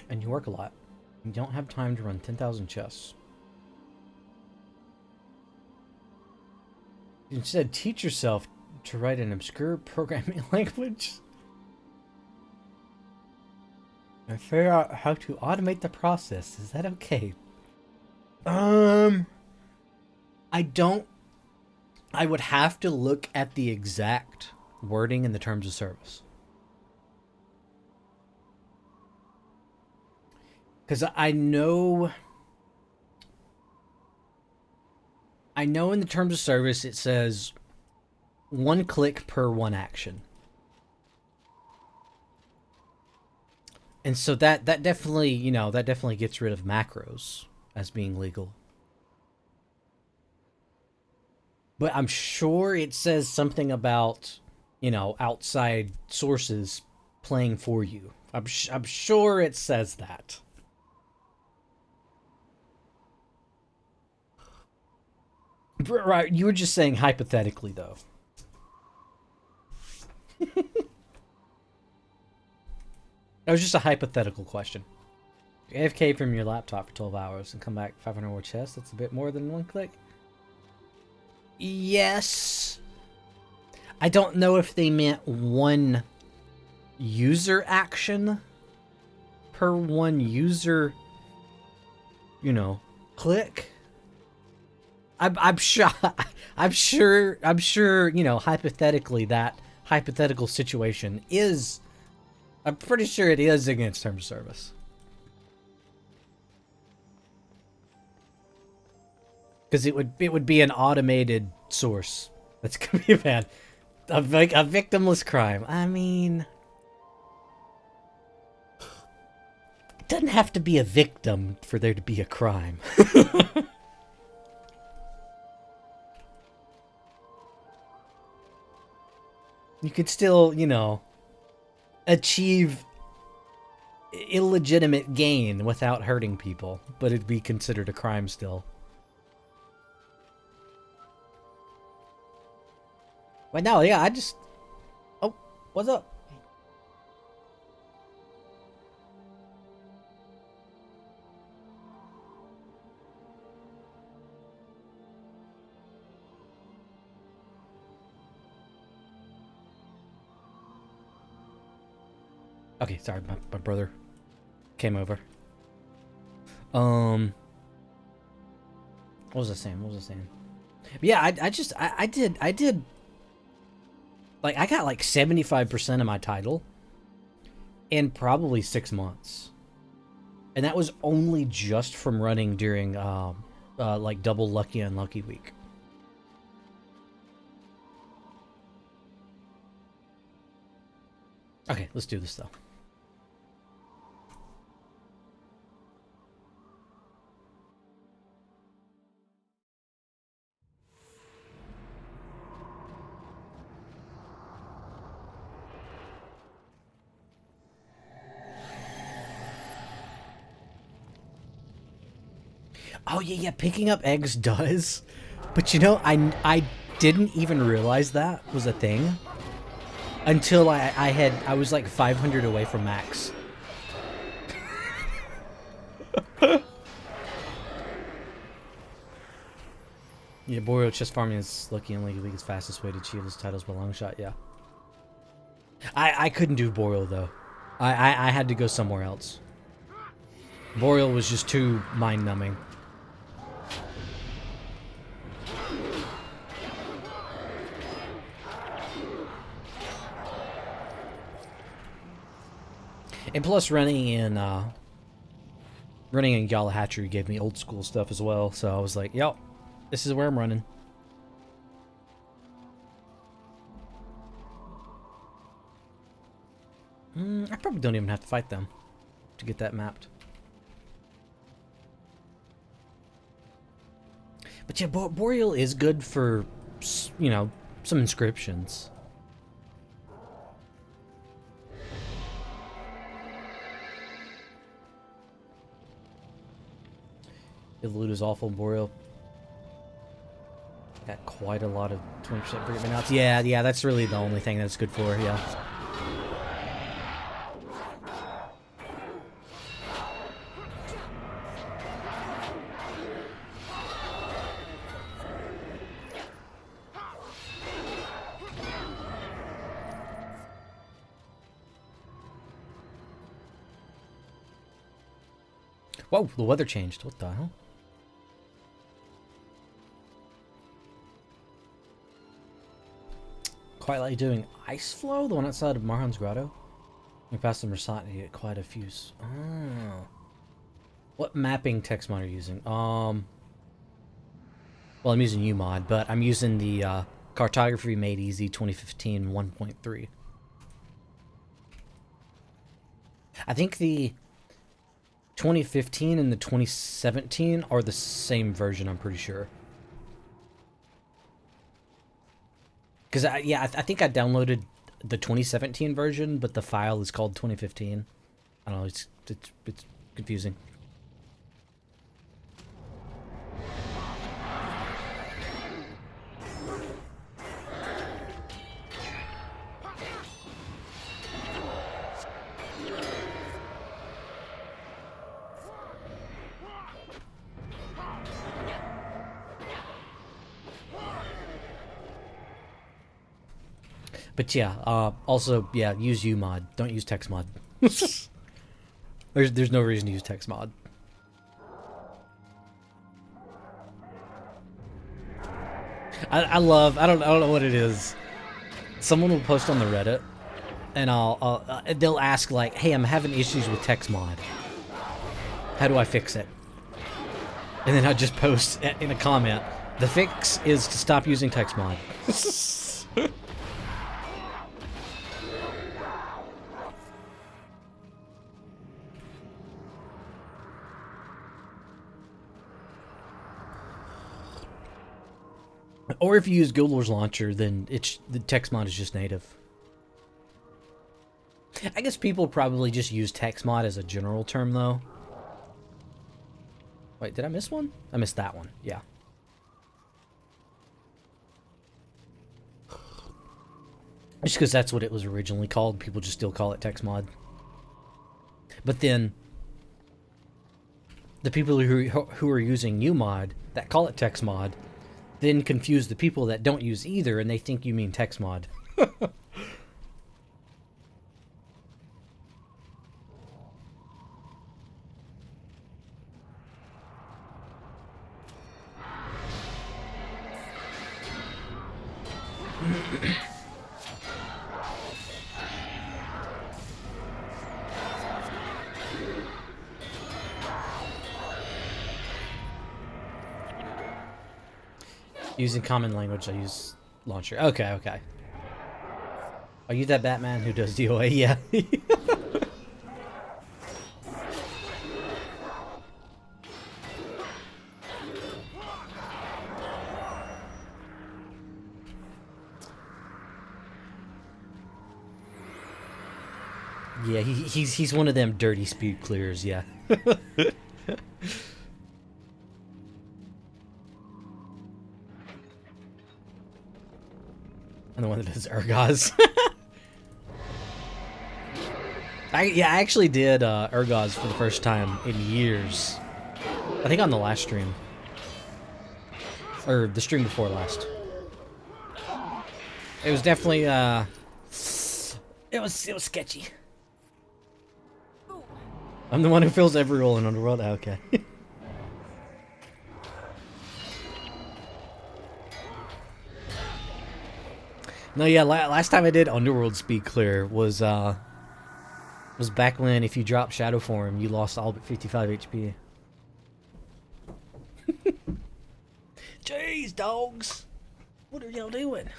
Speaker 1: and you work a lot, you don't have time to run 10,000 chests. Instead, teach yourself to write an obscure programming language and figure out how to automate the process. Is that okay? I would have to look at the exact wording in the terms of service. Because I know in the terms of service it says 1 click per 1 action. And so that definitely, you know, that definitely gets rid of macros as being legal. But I'm sure it says something about, you know, outside sources playing for you. I'm sure it says that. Right, you were just saying hypothetically, though. That was just a hypothetical question. AFK from your laptop for 12 hours and come back 500 more chests, that's a bit more than 1 click. Yes. I don't know if they meant 1 user action per 1 user, you know, click. I'm sure, you know, hypothetically, that hypothetical situation is, I'm pretty sure it is against terms of service. Because it would be an automated source. That's gonna be bad. A victimless crime. I mean, it doesn't have to be a victim for there to be a crime. You could still, you know, achieve illegitimate gain without hurting people, but it'd be considered a crime still. But no, yeah, I just... Oh, what's up? Okay, sorry, my brother came over. What was I saying? Yeah, I did like, I got like 75% of my title in probably 6 months. And that was only just from running during, like, double lucky unlucky week. Okay, let's do this though. Oh yeah, picking up eggs does. But you know, I didn't even realize that was a thing until I was like 500 away from max. Yeah, Boreal chest farming is lucky and League's fastest way to achieve his titles by long shot, yeah. I couldn't do Boreal though. I had to go somewhere else. Boreal was just too mind numbing. And plus running in Galahad gave me old school stuff as well, so I was like, yep, this is where I'm running. I probably don't even have to fight them to get that mapped. But yeah, Boreal is good for, you know, some inscriptions. The loot is awful in Boreal. Got quite a lot of 20% free outs. Yeah, that's really the only thing that's good for, yeah. Whoa, the weather changed. What the hell? Quite like doing Ice Flow, the one outside of Marhan's Grotto. We passed the Mersat to get quite a few. Oh. What mapping text mod are you using? Well, I'm using UMod, but I'm using the Cartography Made Easy 2015 1.3. I think the 2015 and the 2017 are the same version, I'm pretty sure. Because, I think I downloaded the 2017 version, but the file is called 2015. I don't know, it's confusing. But yeah, also, yeah, use UMod. Don't use text mod. There's no reason to use text mod. I don't know what it is. Someone will post on the Reddit, and they'll ask like, "Hey, I'm having issues with text mod. How do I fix it?" And then I just post in a comment, "The fix is to stop using text mod." Or if you use Guild Wars Launcher, then the text mod is just native. I guess people probably just use text mod as a general term, though. Wait, did I miss one? I missed that one, yeah. Just because that's what it was originally called, people just still call it text mod. But then, the people who are using UMod that call it text mod then confuse the people that don't use either, and they think you mean text mod. Using common language, I use launcher. Okay. Are you that Batman who does DOA? Yeah. Yeah, he's one of them dirty speed clears, yeah. it is Urgoz. I actually did Urgoz for the first time in years. I think on the last stream. Or the stream before last. It was definitely, it was sketchy. I'm the one who fills every role in Underworld? Okay. No, yeah, last time I did Underworld Speed Clear was back when if you dropped Shadow Form, you lost all but 55 HP. Jeez, dogs! What are y'all doing?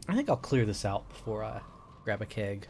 Speaker 1: I think I'll clear this out before I grab a keg.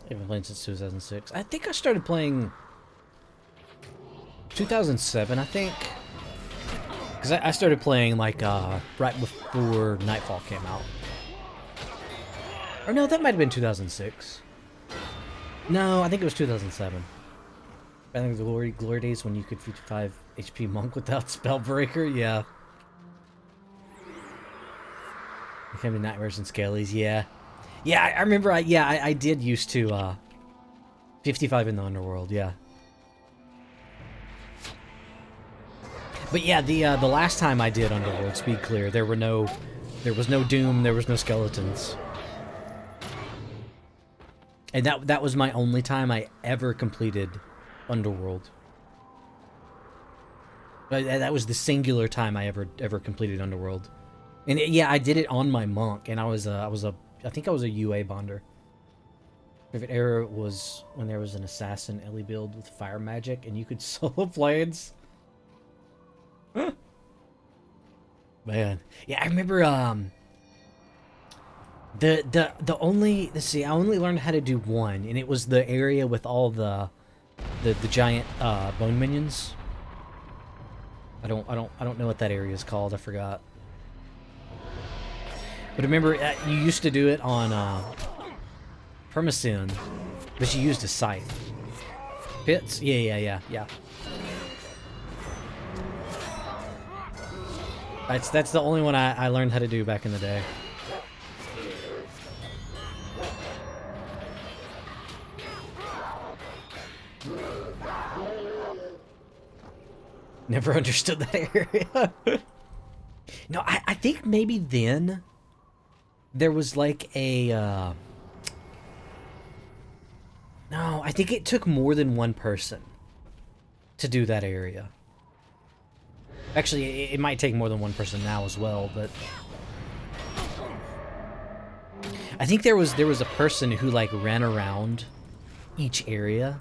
Speaker 1: I haven't played since 2006. I think I started playing 2007, I think. Because I started playing, like, right before Nightfall came out. Or no, that might have been 2006. No, I think it was 2007. I think the glory days when you could 55 HP monk without Spellbreaker, yeah. It can be Nightmares and Scalies, yeah. Yeah, I remember, I did used to, 55 in the Underworld, yeah. But yeah, the last time I did Underworld Speed Clear, there was no Doom, there was no skeletons. And that was my only time I ever completed Underworld. That was the singular time I ever completed Underworld. And yeah, I did it on my monk, and I think I was a UA bonder. Favorite era was when there was an assassin Ellie build with fire magic, and you could solo planes. Huh. Man, yeah, I remember. The only, let's see, I only learned how to do one, and it was the area with all the giant bone minions. I don't know what that area is called. I forgot. But remember, you used to do it on Permacin, but you used a scythe. Pits? Yeah. That's the only one I learned how to do back in the day. Never understood that area. No, I think maybe then there was like a no, I think it took more than one person to do that area. Actually, it might take more than one person now as well, but I think there was a person who like ran around each area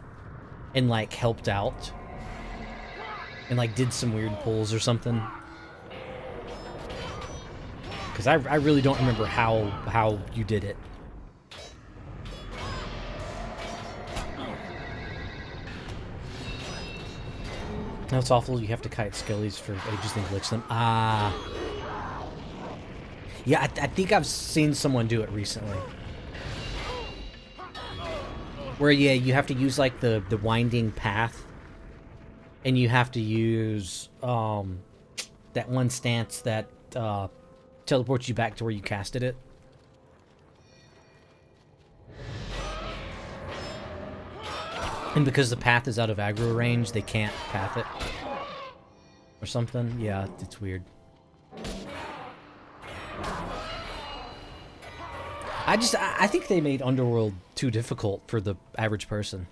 Speaker 1: and like helped out and like did some weird pulls or something. Because I really don't remember how you did it. Now it's awful you have to kite skellies for ages and glitch them. Ah. Yeah, I think I've seen someone do it recently. Where, yeah, you have to use, like, the winding path. And you have to use, that one stance that, teleports you back to where you casted it. And because the path is out of aggro range, they can't path it. Or something. Yeah, it's weird. I think they made Underworld too difficult for the average person.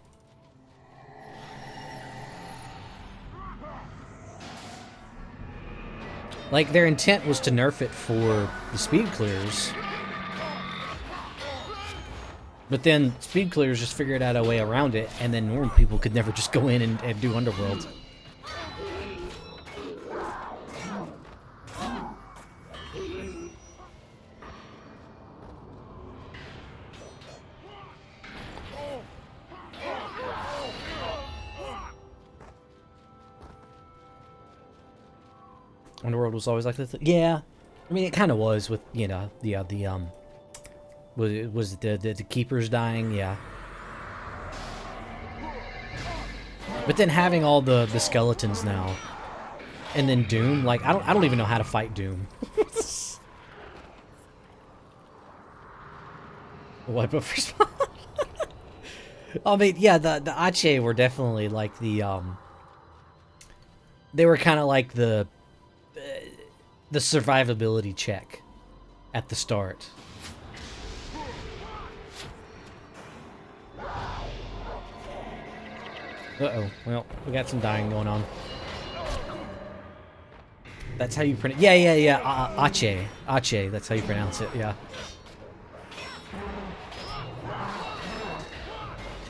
Speaker 1: Like, their intent was to nerf it for the speed clears. But then speed clears just figured out a way around it, and then normal people could never just go in and do Underworld. Underworld was always like this. Yeah, I mean it kind of was with was it the keepers dying? Yeah. But then having all the skeletons now, and then Doom, like I don't even know how to fight Doom. Wipe up respawn. I mean, yeah, the Ache were definitely like the they were kind of like the survivability check at the start. Uh-oh. Well, we got some dying going on. That's how you pronounce... Yeah. Ache. Ache. That's how you pronounce it, yeah.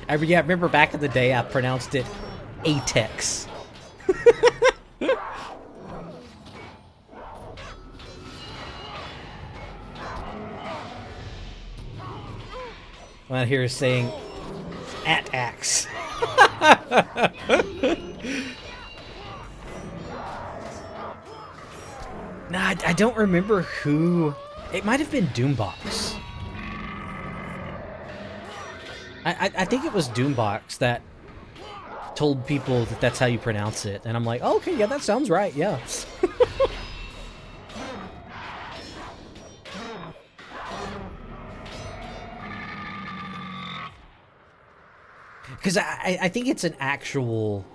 Speaker 1: I remember back in the day I pronounced it Atex. Well, here is saying At-ax. Nah, I don't remember who... It might have been Doombox. I think it was Doombox that told people that that's how you pronounce it. And I'm like, oh, okay, yeah, that sounds right, yeah. Because I think it's an actual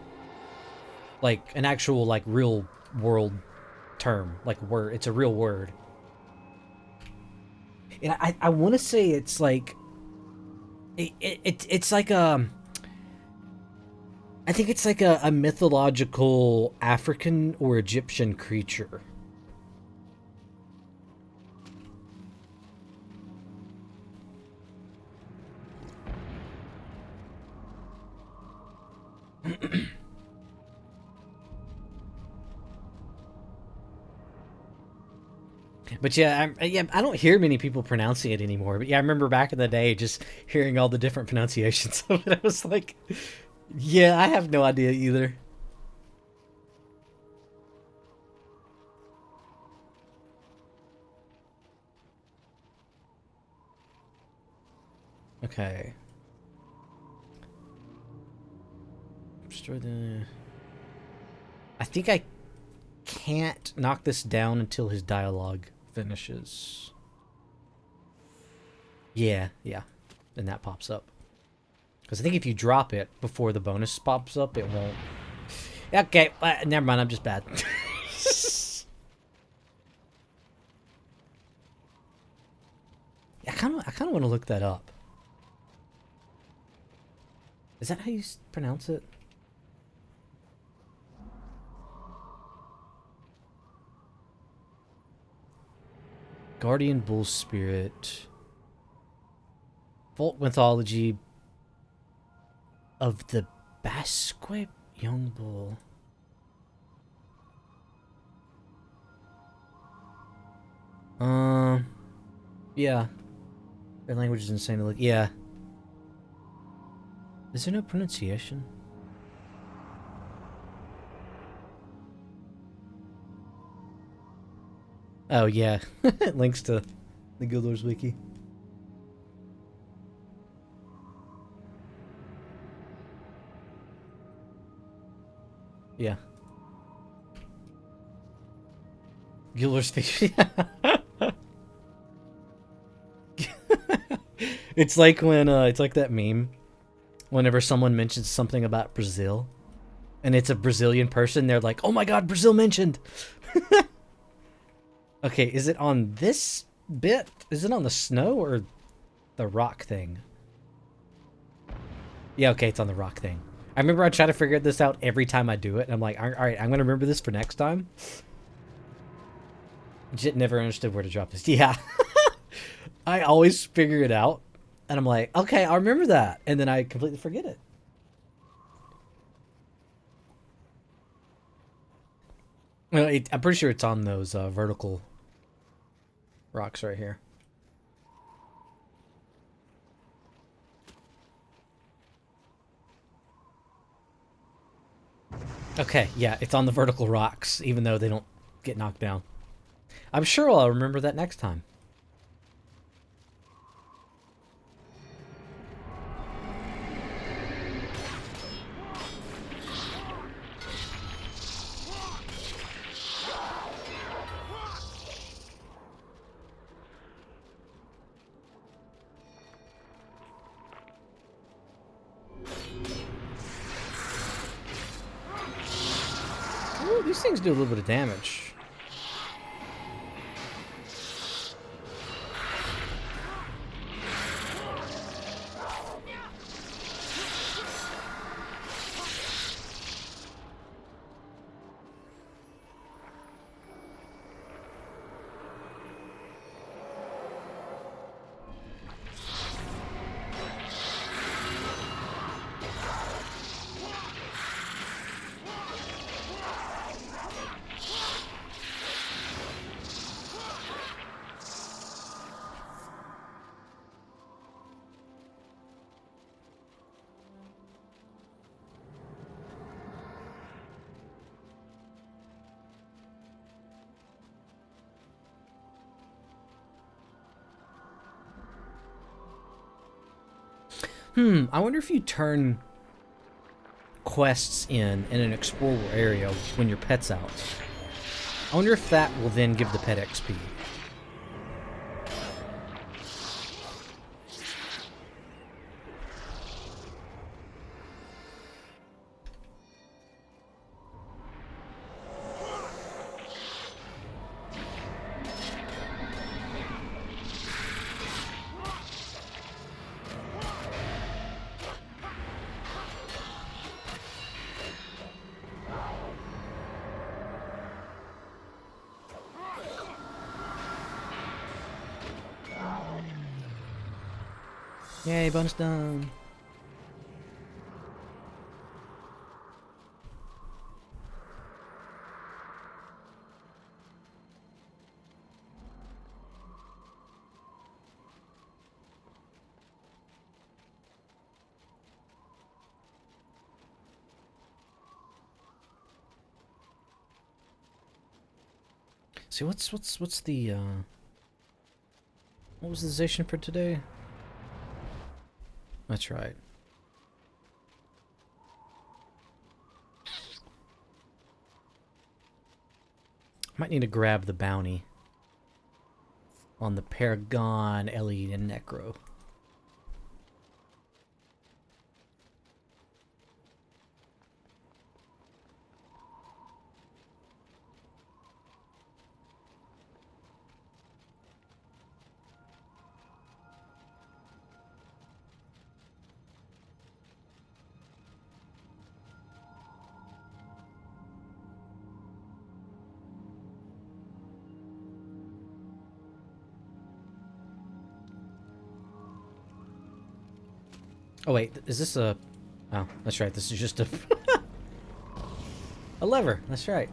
Speaker 1: real world term, like word. It's a real word. And I want to say it's like it's like a... I think it's like a mythological African or Egyptian creature. But yeah, I don't hear many people pronouncing it anymore. But yeah, I remember back in the day just hearing all the different pronunciations of it. I was like, yeah, I have no idea either. Okay. Destroy the... I think I can't knock this down until his dialogue finishes. Yeah. And that pops up. Because I think if you drop it before the bonus pops up, it won't. Okay, never mind, I'm just bad. I kind of want to look that up. Is that how you pronounce it? Guardian Bull Spirit. Folk mythology of the Basque Young Bull. Yeah. Their language is insane to look. Yeah. Is there no pronunciation? Oh, yeah. Links to the Guild Wars wiki. Yeah. Guild Wars fiction. It's like when, it's like that meme. Whenever someone mentions something about Brazil, and it's a Brazilian person, they're like, oh my god, Brazil mentioned! Okay, is it on this bit? Is it on the snow or the rock thing? Yeah, okay, it's on the rock thing. I remember I try to figure this out every time I do it, and I'm like, alright, I'm gonna remember this for next time. Never understood where to drop this. Yeah. I always figure it out. And I'm like, okay, I remember that. And then I completely forget it. Well, I'm pretty sure it's on those vertical rocks right here. Okay, yeah, it's on the vertical rocks, even though they don't get knocked down. I'm sure I'll remember that next time. Ooh, these things do a little bit of damage. I wonder if you turn quests in an explorable area when your pet's out. I wonder if that will then give the pet XP. Yay, bonus done. See, what's the what was the zation for today? That's right. Might need to grab the bounty on the Paragon, Ellie, and Necro. Oh wait, is this a... Oh, that's right, this is just a... a lever, that's right.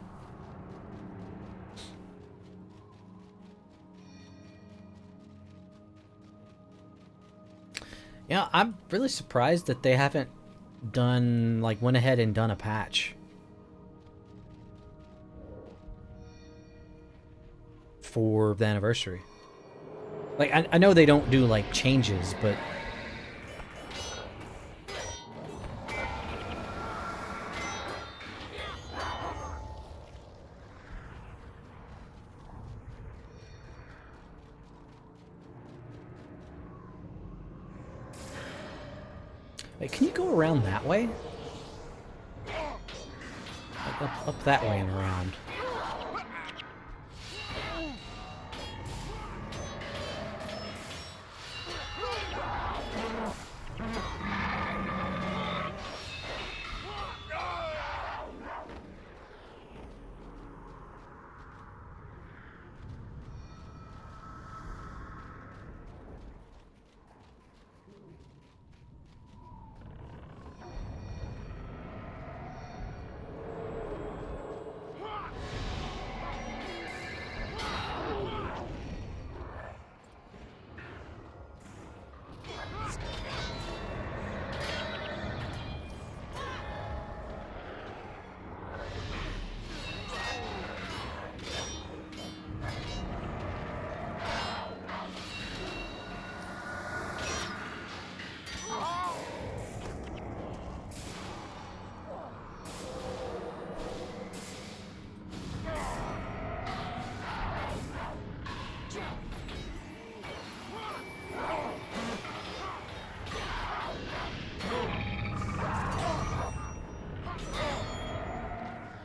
Speaker 1: Yeah, I'm really surprised that they haven't done, like, went ahead and done a patch for the anniversary. Like, I know they don't do, like, changes, but... Wait, can you go around that way? Like up that way and around.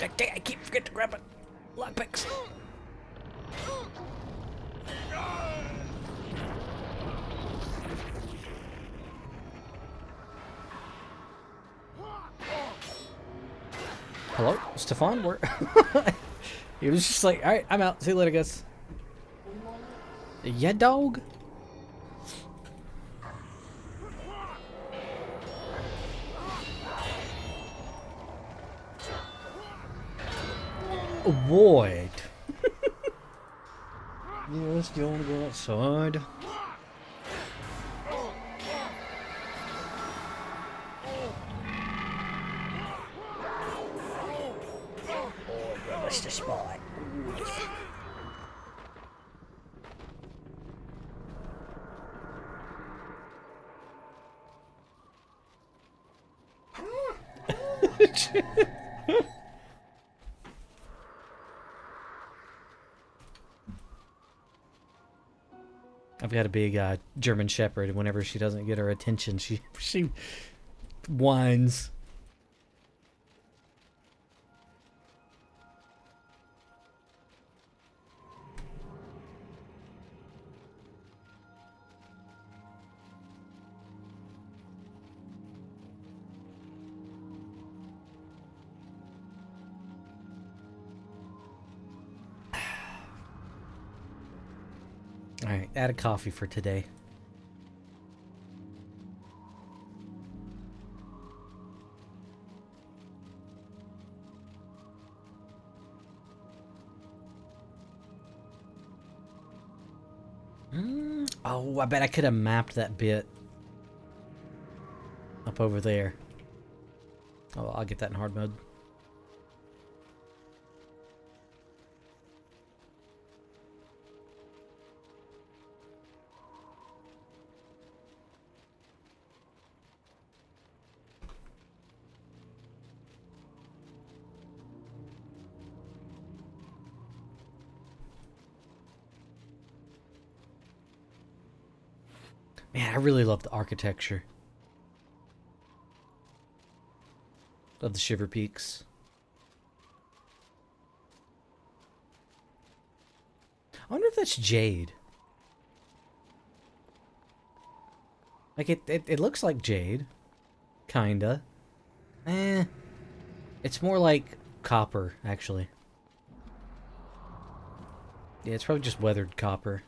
Speaker 1: I keep forgetting to grab it. Lockpicks. Hello, Stefan? Where? He was just like, alright, I'm out. See you later, guys. Yeah, dog? Avoid. Yes, do you want to go outside? Mr. Spot. I've got a big German Shepherd, and whenever she doesn't get her attention, she whines. Alright, add a coffee for today. Oh, I bet I could have mapped that bit up over there. Oh, I'll get that in hard mode. Man, I really love the architecture of the Shiverpeaks. I wonder if that's jade. Like, it looks like jade. Kinda. It's more like copper, actually. Yeah, it's probably just weathered copper.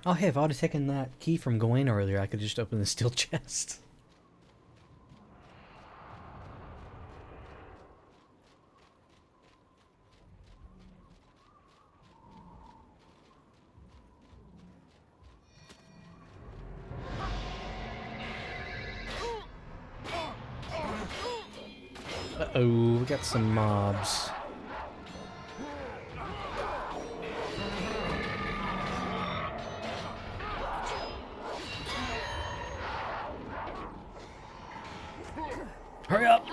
Speaker 1: Oh, hey, if I would have taken that key from Gawain earlier, I could just open the steel chest. Uh-oh, we got some mobs. Hurry up!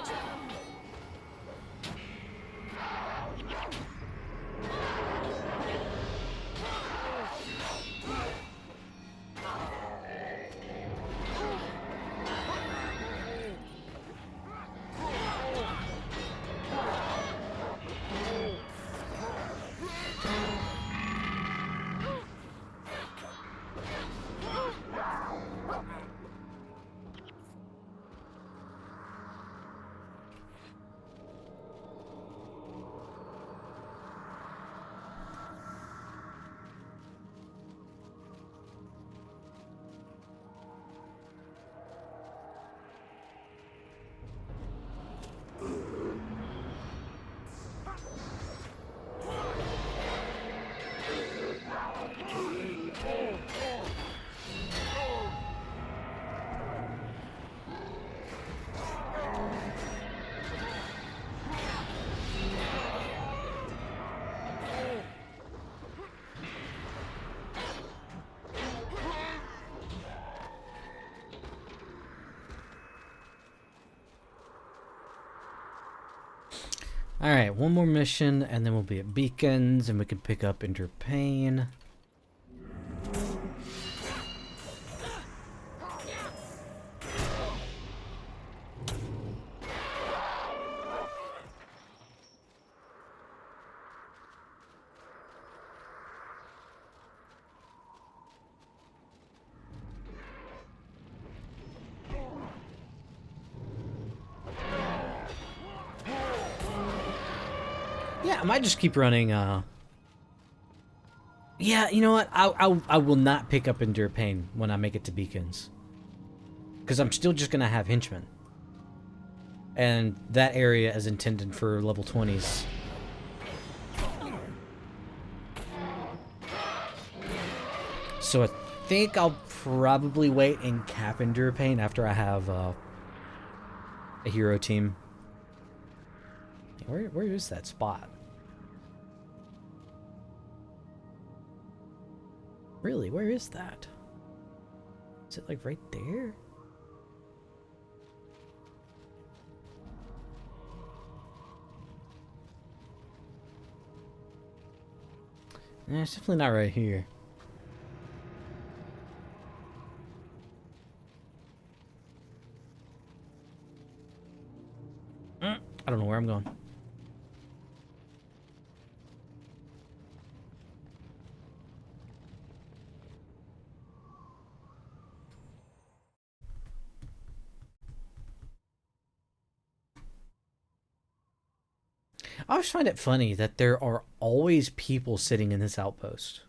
Speaker 1: Alright, one more mission, and then we'll be at Beacons, and we can pick up Ender Pain. Yeah, I might just keep running, Yeah, you know what? I will not pick up Endure Pain when I make it to Beacons. Because I'm still just going to have Henchmen. And that area is intended for level 20s. So I think I'll probably wait and cap Endure Pain after I have a hero team. Where is that spot? Really, where is that? Is it like right there? It's definitely not right here. I don't know where I'm going. I always find it funny that there are always people sitting in this outpost.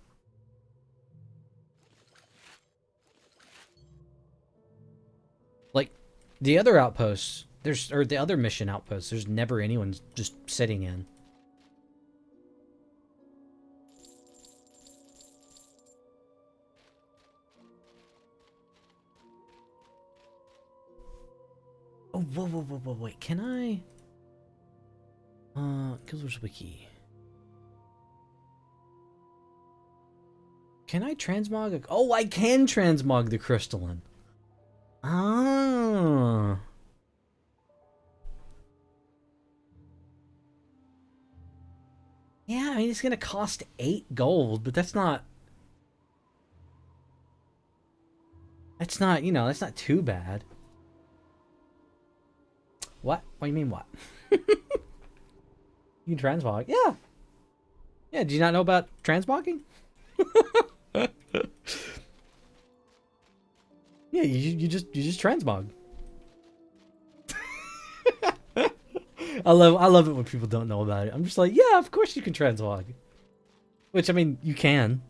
Speaker 1: Like, the other outposts, or the other mission outposts, there's never anyone just sitting in. Oh, whoa, wait, can I? Killers Wiki. Can I transmog? Oh, I can transmog the crystalline. Ah. Yeah, I mean, it's gonna cost 8 gold, but that's not... you know, that's not too bad. What? What do you mean, what? You can transmog. Yeah. Yeah, do you not know about transmogging? Yeah, you just transmog. I love it when people don't know about it. I'm just like, yeah, of course you can transmog. Which, I mean, you can.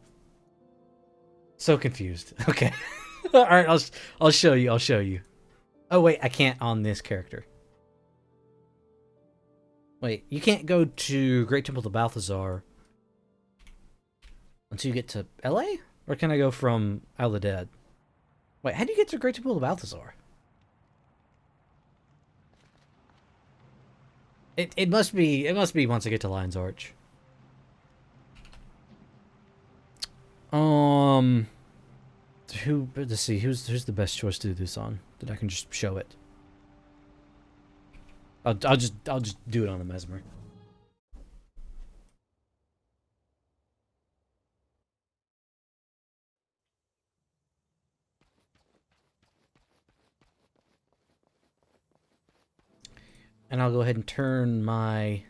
Speaker 1: So confused. Okay. All right, I'll show you. I'll show you. Oh wait, I can't on this character. Wait, you can't go to Great Temple to Balthazar until you get to LA? Or can I go from Isle of the Dead? Wait, how do you get to Great Temple to Balthazar? It must be once I get to Lion's Arch. Let's see, who's the best choice to do this on that I can just show it? I'll just do it on the Mesmer. And I'll go ahead and turn my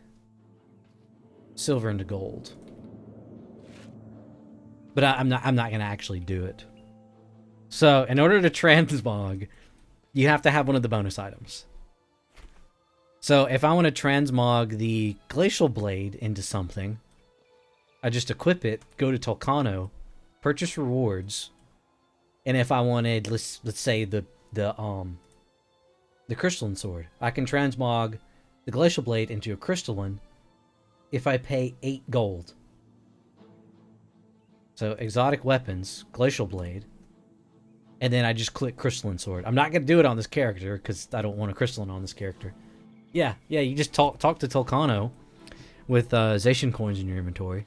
Speaker 1: silver into gold. But I'm not gonna actually do it. So in order to transmog, you have to have one of the bonus items. So if I want to transmog the Glacial Blade into something, I just equip it, go to Tolcano, purchase rewards, and if I wanted, let's say the Crystalline Sword, I can transmog the Glacial Blade into a Crystalline if I pay 8 gold. So exotic weapons, Glacial Blade, and then I just click Crystalline Sword. I'm not gonna do it on this character because I don't want a Crystalline on this character. Yeah, you just talk to Tolcano with Zacian coins in your inventory.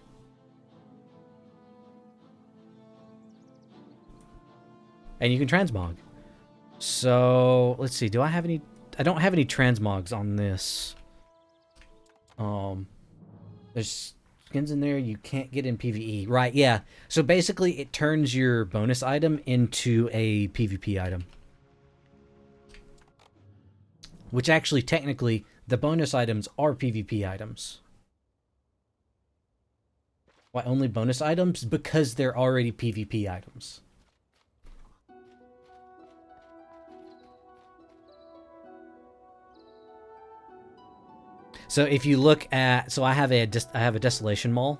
Speaker 1: And you can transmog. So, let's see, do I have any... I don't have any transmogs on this. There's skins in there you can't get in PvE. Right, yeah. So basically it turns your bonus item into a PvP item. Which actually, technically, the bonus items are PvP items. Why only bonus items? Because they're already PvP items. So if you look at, so I have a Desolation Maul,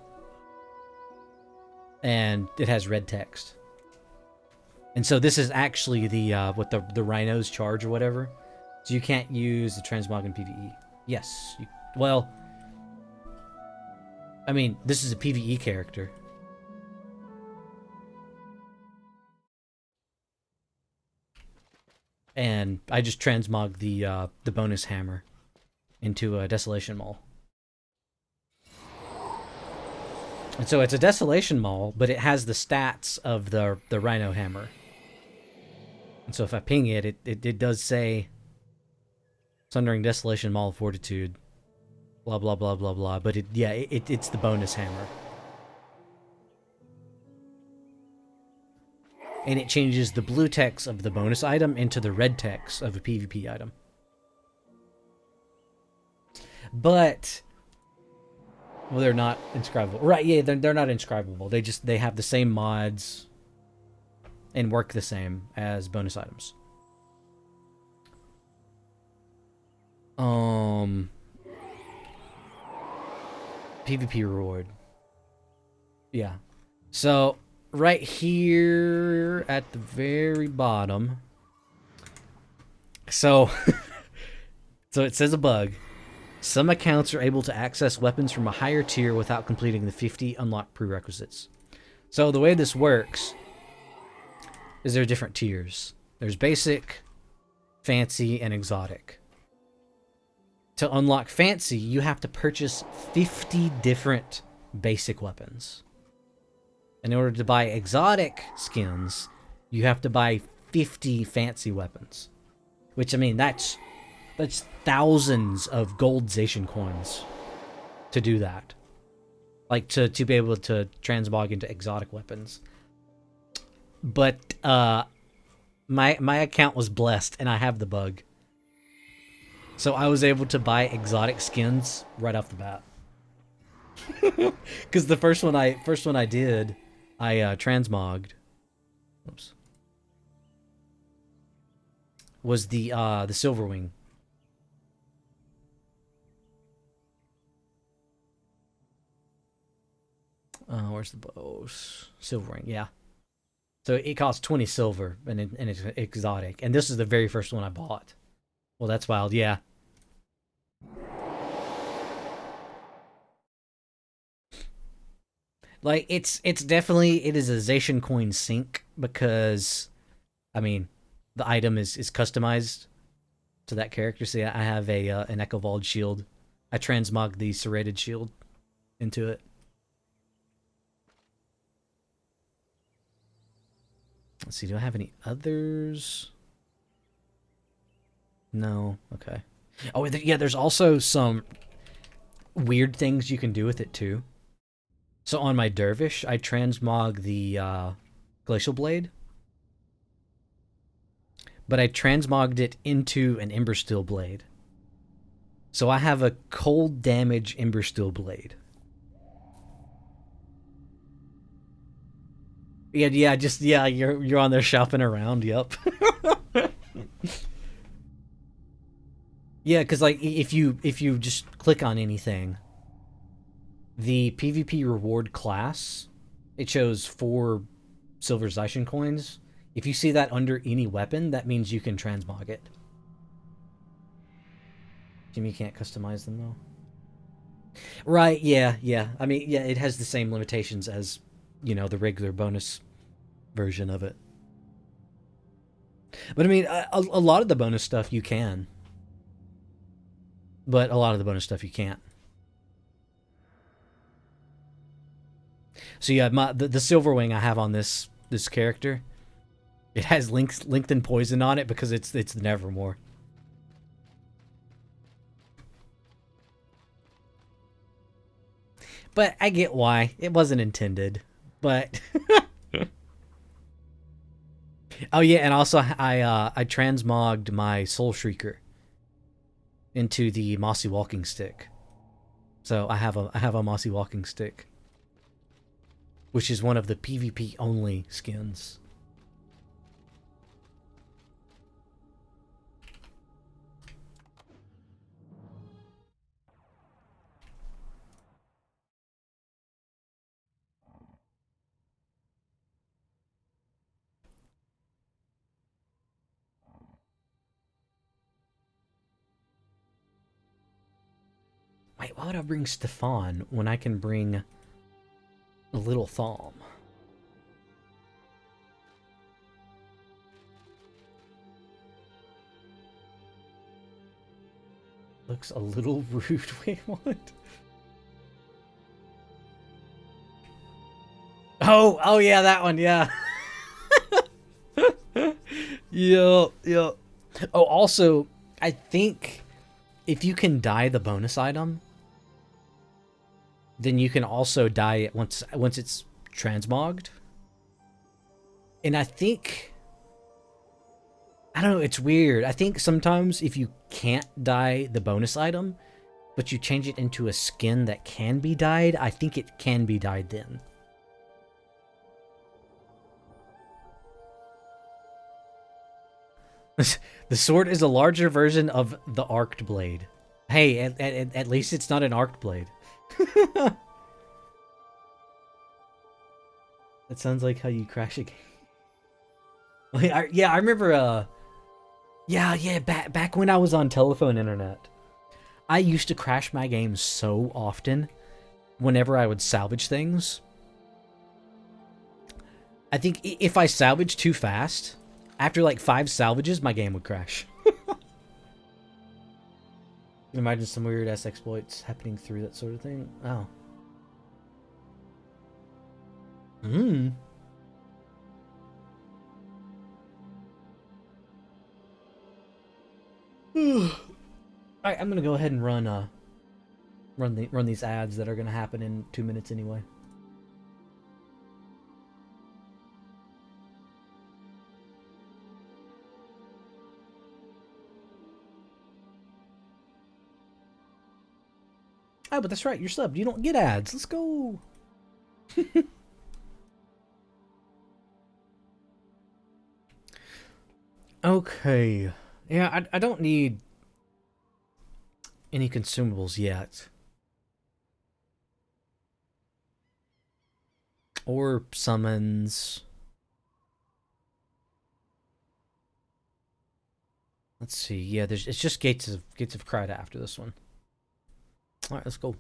Speaker 1: and it has red text. And so this is actually the what the rhinos charge or whatever. So you can't use the transmog in PvE. Yes. Well, I mean, this is a PvE character. And I just transmog the bonus hammer into a Desolation Maul. And so it's a Desolation Maul, but it has the stats of the Rhino hammer. And so if I ping it, it does say Sundering Desolation Maul Fortitude, blah blah blah blah blah. But it's the bonus hammer, and it changes the blue text of the bonus item into the red text of a PvP item. But well, they're not inscribable, right? Yeah, they're not inscribable. They have the same mods and work the same as bonus items. PvP reward. Yeah. So right here at the very bottom. So so it says a bug. Some accounts are able to access weapons from a higher tier without completing the 50 unlocked prerequisites. So the way this works is there are different tiers. There's basic, fancy, and exotic. To unlock fancy, you have to purchase 50 different basic weapons. In order to buy exotic skins, you have to buy 50 fancy weapons. Which, I mean, that's thousands of gold Zacian coins to do that. Like, to be able to transmog into exotic weapons. But, my account was blessed, and I have the bug. So I was able to buy exotic skins right off the bat. Because the first one I did, I transmogged. Oops. Was the Silverwing. Where's the bows? Silverwing, yeah. So it costs 20 silver, and it's exotic. And this is the very first one I bought. Well, that's wild, yeah. Like, it's definitely, it is a Zacian coin sink, because, I mean, the item is customized to that character. See, I have an Echovald shield. I transmog the serrated shield into it. Let's see, do I have any others? No, okay. Oh, yeah, there's also some weird things you can do with it, too. So on my Dervish, I transmog the Glacial Blade. But I transmogged it into an Embersteel Blade. So I have a cold damage Embersteel Blade. Yeah, you're on there shopping around, yep. Yeah, because like if you just click on anything, the PvP reward class, it shows 4 silver Zacian coins. If you see that under any weapon, that means you can transmog it. Jimmy can't customize them though. Right? Yeah. I mean, yeah, it has the same limitations as, you know, the regular bonus version of it. But I mean, a lot of the bonus stuff you can. But a lot of the bonus stuff you can't. So yeah, the Silverwing I have on this character, it has lengthened poison on it because it's the Nevermore. But I get why. It wasn't intended. But oh yeah, and also I transmogged my Soul Shrieker into the Mossy Walking Stick. So I have a Mossy Walking Stick, which is one of the PvP only skins. Wait, why would I bring Stefan when I can bring a Little Thalm? Looks a little rude. Wait, what? Oh yeah, that one, yeah. Yup. Oh, also, I think if you can dye the bonus item, then you can also dye it once it's transmogged. And I think, I don't know, it's weird. I think sometimes if you can't dye the bonus item, but you change it into a skin that can be dyed, I think it can be dyed then. The sword is a larger version of the arced blade. Hey, at least it's not an arced blade. That sounds like how you crash a game. Yeah, I remember, back when I was on telephone internet, I used to crash my games so often whenever I would salvage things. I think if I salvaged too fast, after like 5 salvages, my game would crash. Imagine some weird ass exploits happening through that sort of thing. Oh. Alright, I'm gonna go ahead and run these ads that are gonna happen in 2 minutes anyway. Oh, but that's right, you're subbed. You don't get ads. Let's go. Okay. Yeah, I don't need any consumables yet. Or summons. Let's see. Yeah, it's just Gates of Kryta after this one. Alright, let's go.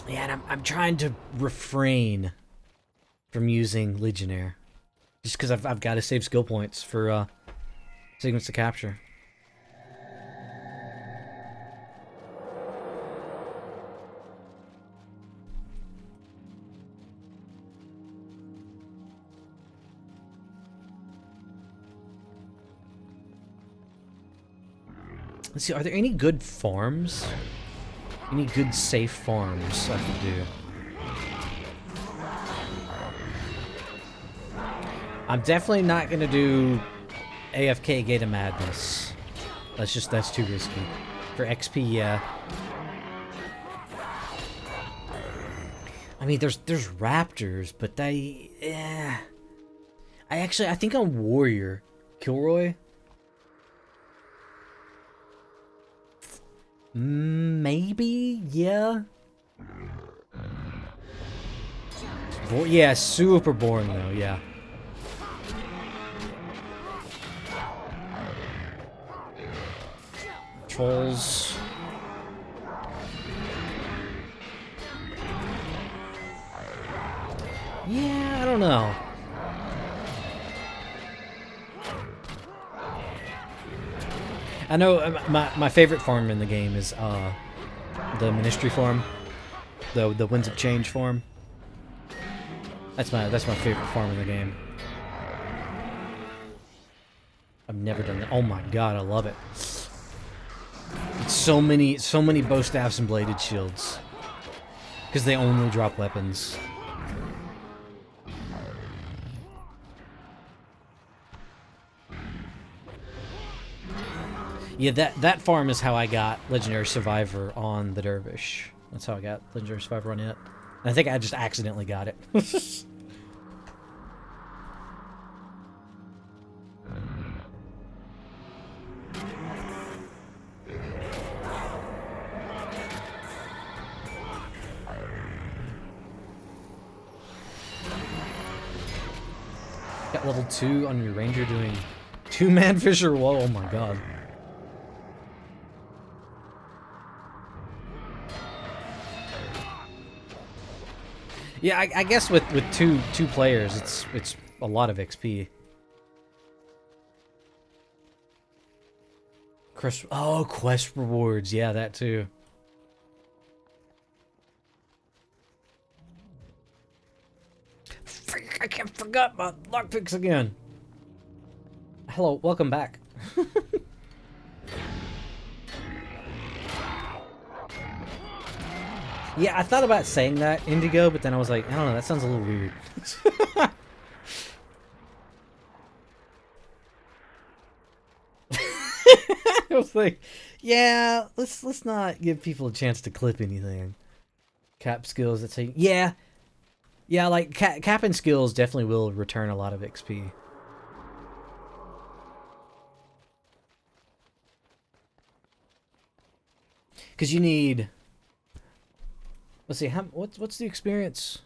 Speaker 1: Yeah, and I'm trying to refrain from using Legionnaire. Just because I've got to save skill points for segments to capture. Let's see, are there any good farms? Any good safe farms I could do? I'm definitely not gonna do AFK Gate of Madness. That's too risky. For XP, yeah. I mean, there's raptors, but they, I think on Warrior, Kilroy. Maybe, yeah. Yeah, super boring though, yeah. Trolls. Yeah, I don't know. I know my favorite farm in the game is the Ministry farm, the Winds of Change farm. That's my favorite farm in the game. never done that. Oh my god, I love it. It's so many bow staffs and bladed shields. Because they only drop weapons. Yeah, that farm is how I got Legendary Survivor on the Dervish. That's how I got Legendary Survivor on it. And I think I just accidentally got it. Got level 2 on your ranger doing 2-man Fisher Wall. Oh my god. Yeah, I guess with two players, it's a lot of XP. Quest rewards, yeah, that too. Freak, I can't forget my lockpicks again. Hello, welcome back. Yeah, I thought about saying that, Indigo, but then I was like, I don't know, that sounds a little weird. I was like, yeah, let's not give people a chance to clip anything. Cap skills that say, yeah, like capping skills definitely will return a lot of XP. Because you need. Let's see, what's the experience?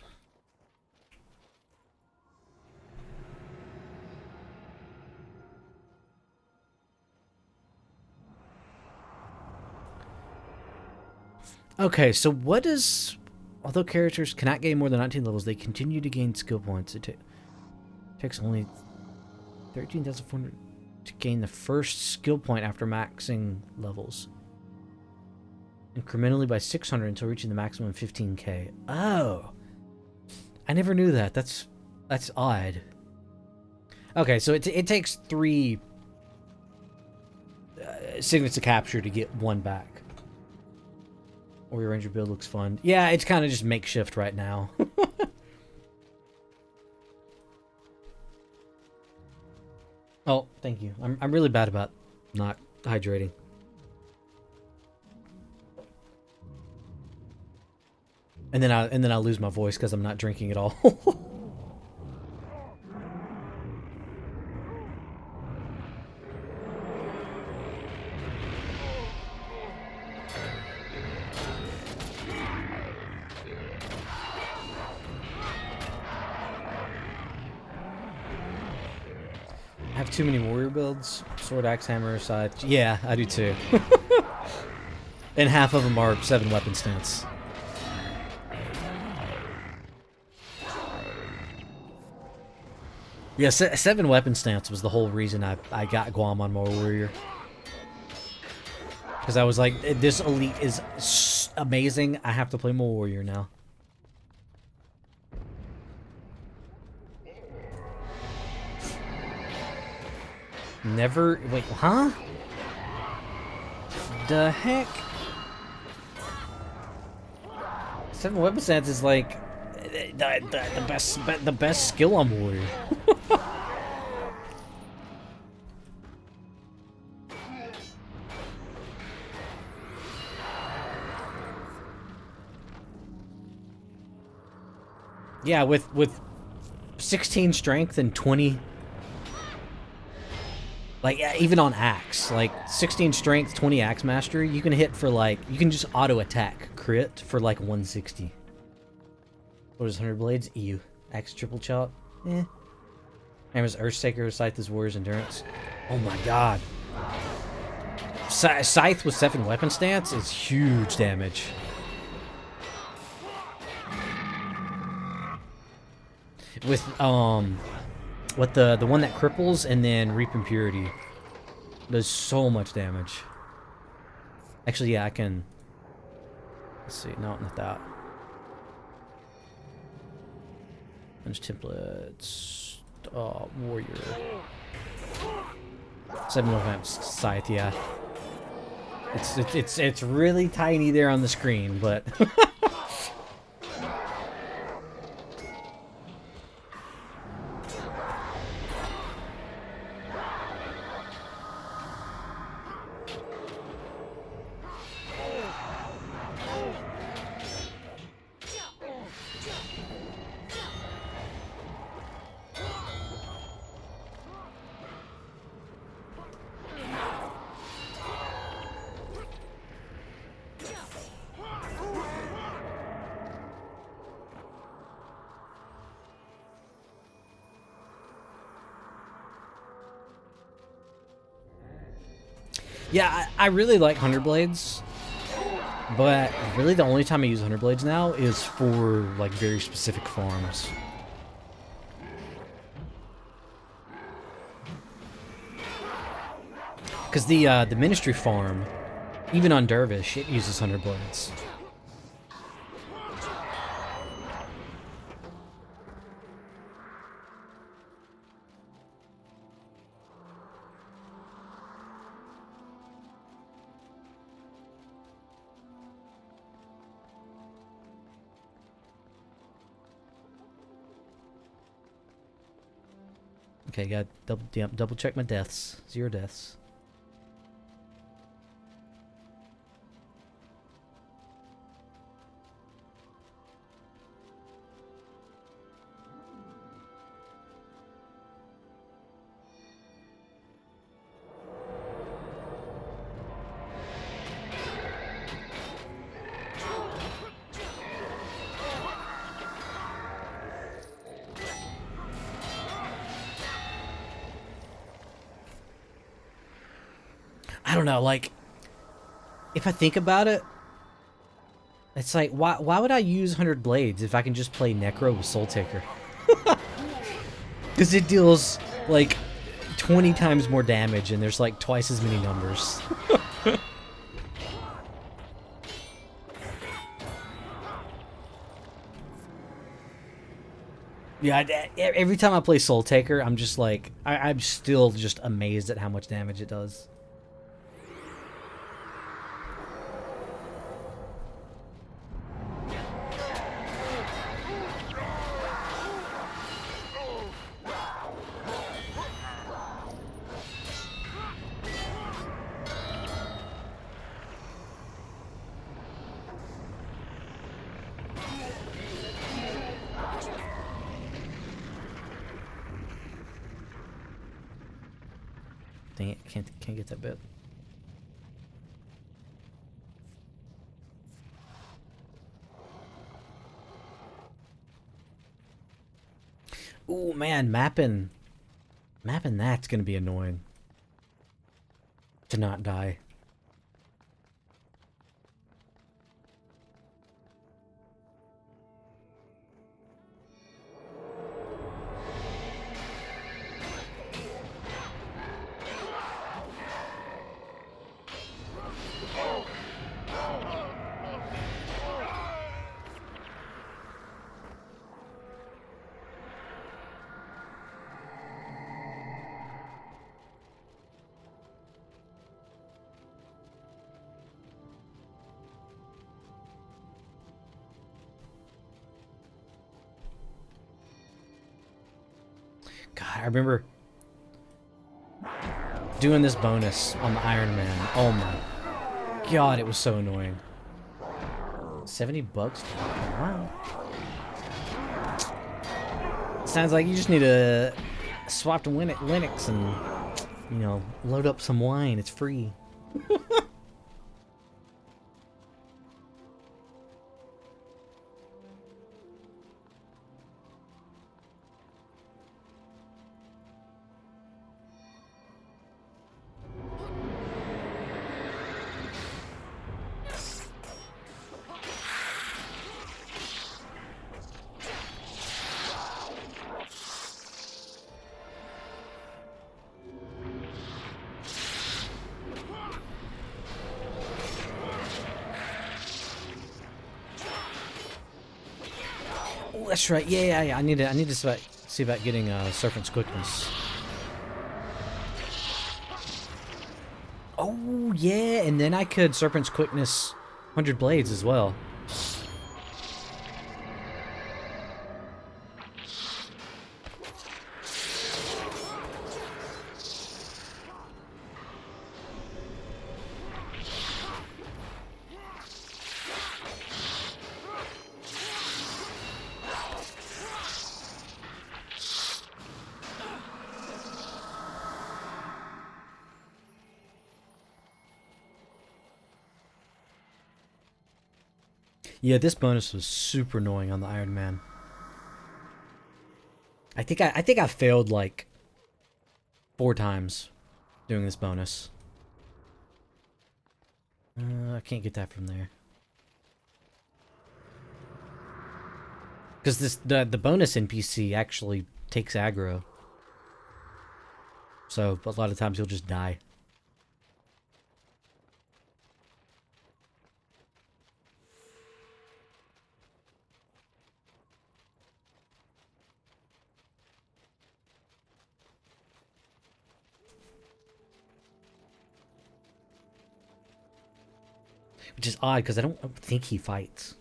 Speaker 1: Okay, so what is... Although characters cannot gain more than 19 levels, they continue to gain skill points. It takes only 13,400 to gain the first skill point after maxing levels. Incrementally by 600 until reaching the maximum 15k. Oh! I never knew that. That's odd. Okay, so it takes 3 signets to capture to get 1 back. Warrior Ranger build looks fun. Yeah, it's kind of just makeshift right now. Oh, thank you. I'm really bad about not hydrating. And then I lose my voice because I'm not drinking at all. I have too many warrior builds. Sword, axe, hammer, side. Yeah, I do too. And half of them are 7 weapon stance. Yeah, 7 weapon stance was the whole reason I got GWAMM on more warrior. Because I was like, this elite is amazing. I have to play more warrior now. Never... Wait, huh? The heck? 7 weapon stance is like the best skill on warrior. Yeah, with 16 strength and 20. Like, even on axe, like 16 strength, 20 axe mastery, you can hit for like, you can just auto attack crit for like 160. What is 100 blades? EU. Axe triple chop? Eh. Hammer's Earthshaker, Scythe is Warrior's Endurance. Oh my god. Scythe with 7 weapon stance is huge damage. With, what the one that cripples and then Reap Impurity does so much damage. Actually, yeah, I can... Let's see, no, not that. Punch templates... warrior. 7 scythe, yeah. It's really tiny there on the screen, but yeah, I really like 100 Blades, but really the only time I use 100 Blades now is for like very specific farms. Because the Ministry farm, even on Dervish, it uses 100 Blades. Okay, got double check my deaths. 0 deaths. I don't know, like, if I think about it, it's like, why would I use 100 Blades if I can just play Necro with Soul Taker? Because it deals, like, 20 times more damage and there's, like, twice as many numbers. Yeah, every time I play Soul Taker, I'm just like, I'm still just amazed at how much damage it does. Dang it, can't get that bit. Ooh, man, mapping that's gonna be annoying. To not die. God, I remember doing this bonus on the Iron Man. Oh my God, it was so annoying. $70? Wow. Sounds like you just need to swap to Linux and, you know, load up some wine. It's free. That's right. Yeah. I need to see about getting Serpent's Quickness. Oh, yeah, and then I could Serpent's Quickness 100 Blades as well. Yeah, this bonus was super annoying on the Iron Man. I think I failed like 4 times doing this bonus. I can't get that from there. Because the bonus NPC actually takes aggro. So a lot of times you'll just die. Which is odd, because I don't think he fights.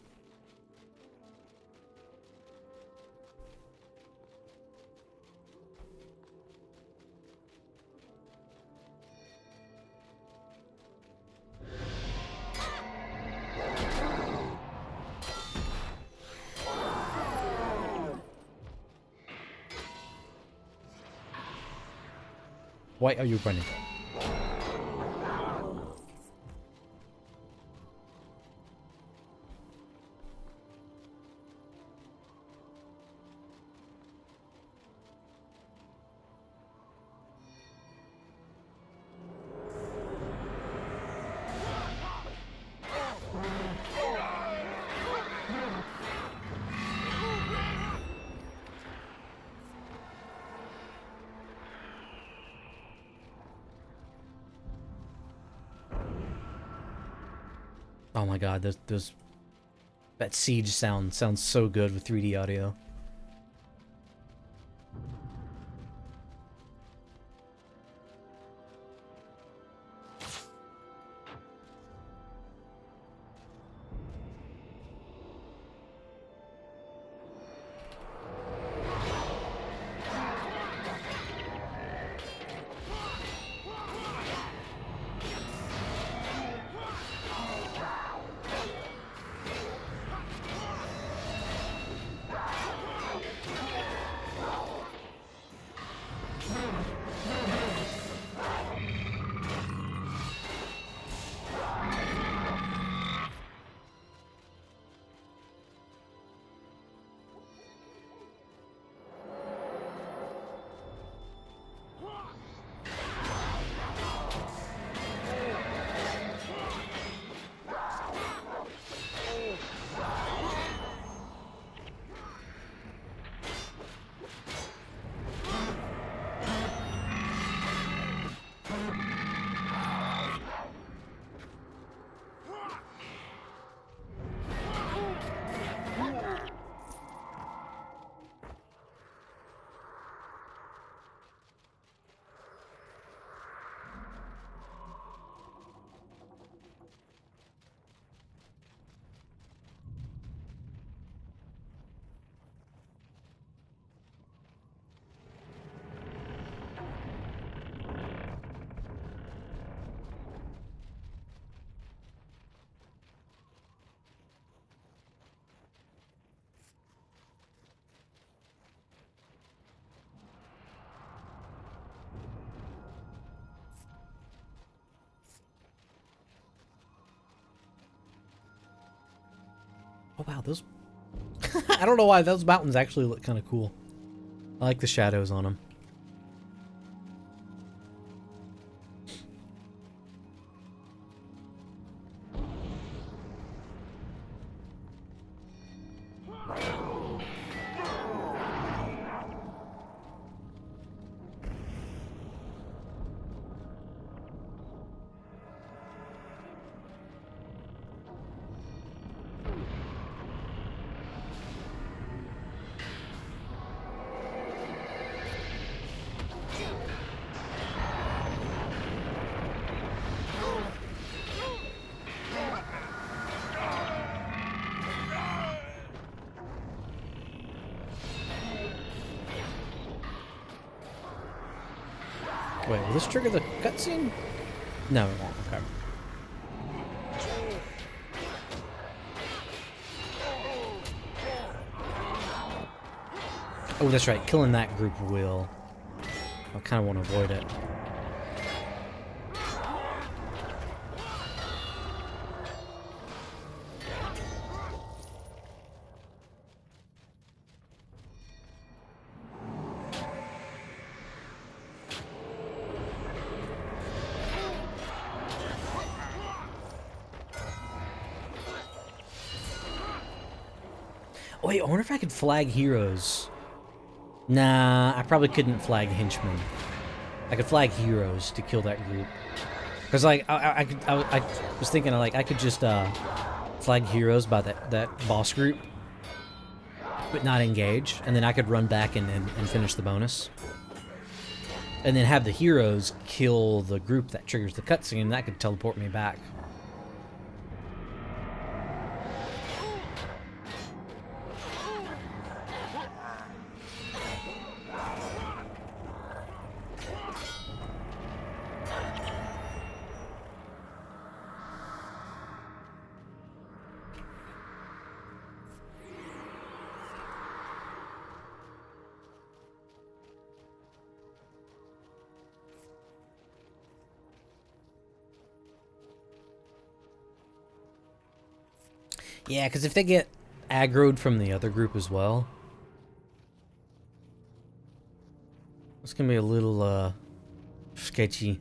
Speaker 1: Why are you running? Oh my god, that siege sounds so good with 3D audio. Oh wow, those... I don't know why, those mountains actually look kind of cool. I like the shadows on them. Wait, will this trigger the cutscene? No, it won't. Okay. Oh, that's right. Killing that group will. I kind of want to avoid it. Oh, wait, I wonder if I could flag heroes. Nah, I probably couldn't flag henchmen. I could flag heroes to kill that group. Because, like, I was thinking, like, I could just flag heroes by that boss group, but not engage, and then I could run back and finish the bonus. And then have the heroes kill the group that triggers the cutscene, and that could teleport me back. Yeah, because if they get aggroed from the other group as well, it's gonna be a little sketchy.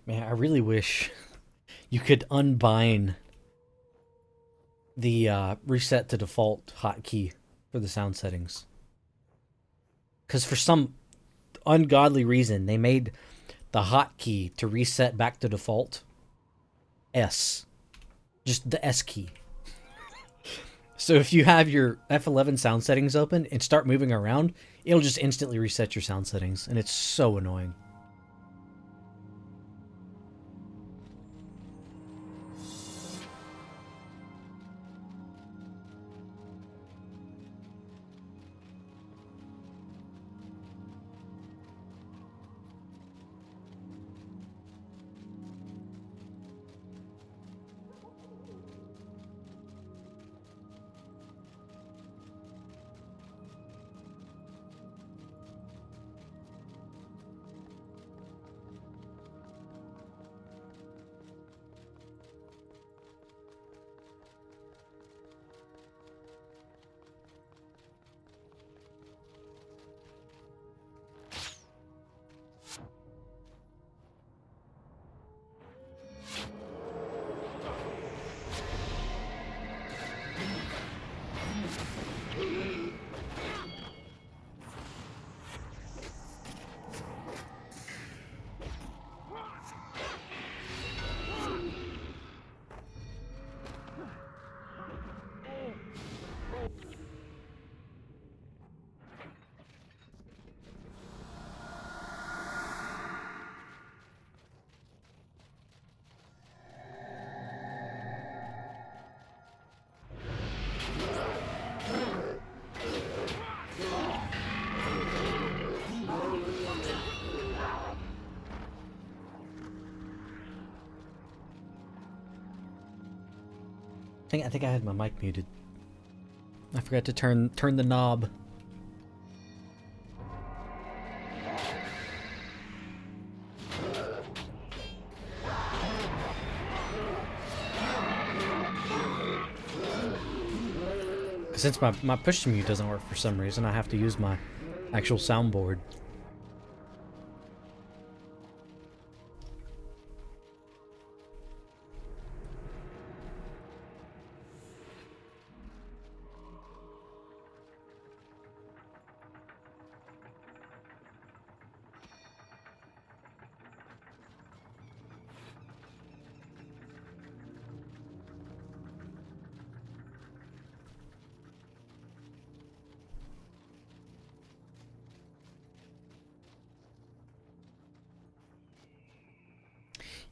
Speaker 1: Man, I really wish you could unbind the reset to default hotkey for the sound settings. Because for some ungodly reason, they made the hotkey to reset back to default S. Just the S key. So if you have your F11 sound settings open and start moving around, it'll just instantly reset your sound settings. And it's so annoying. I think I had my mic muted. I forgot to turn the knob. Since my push to mute doesn't work for some reason, I have to use my actual soundboard.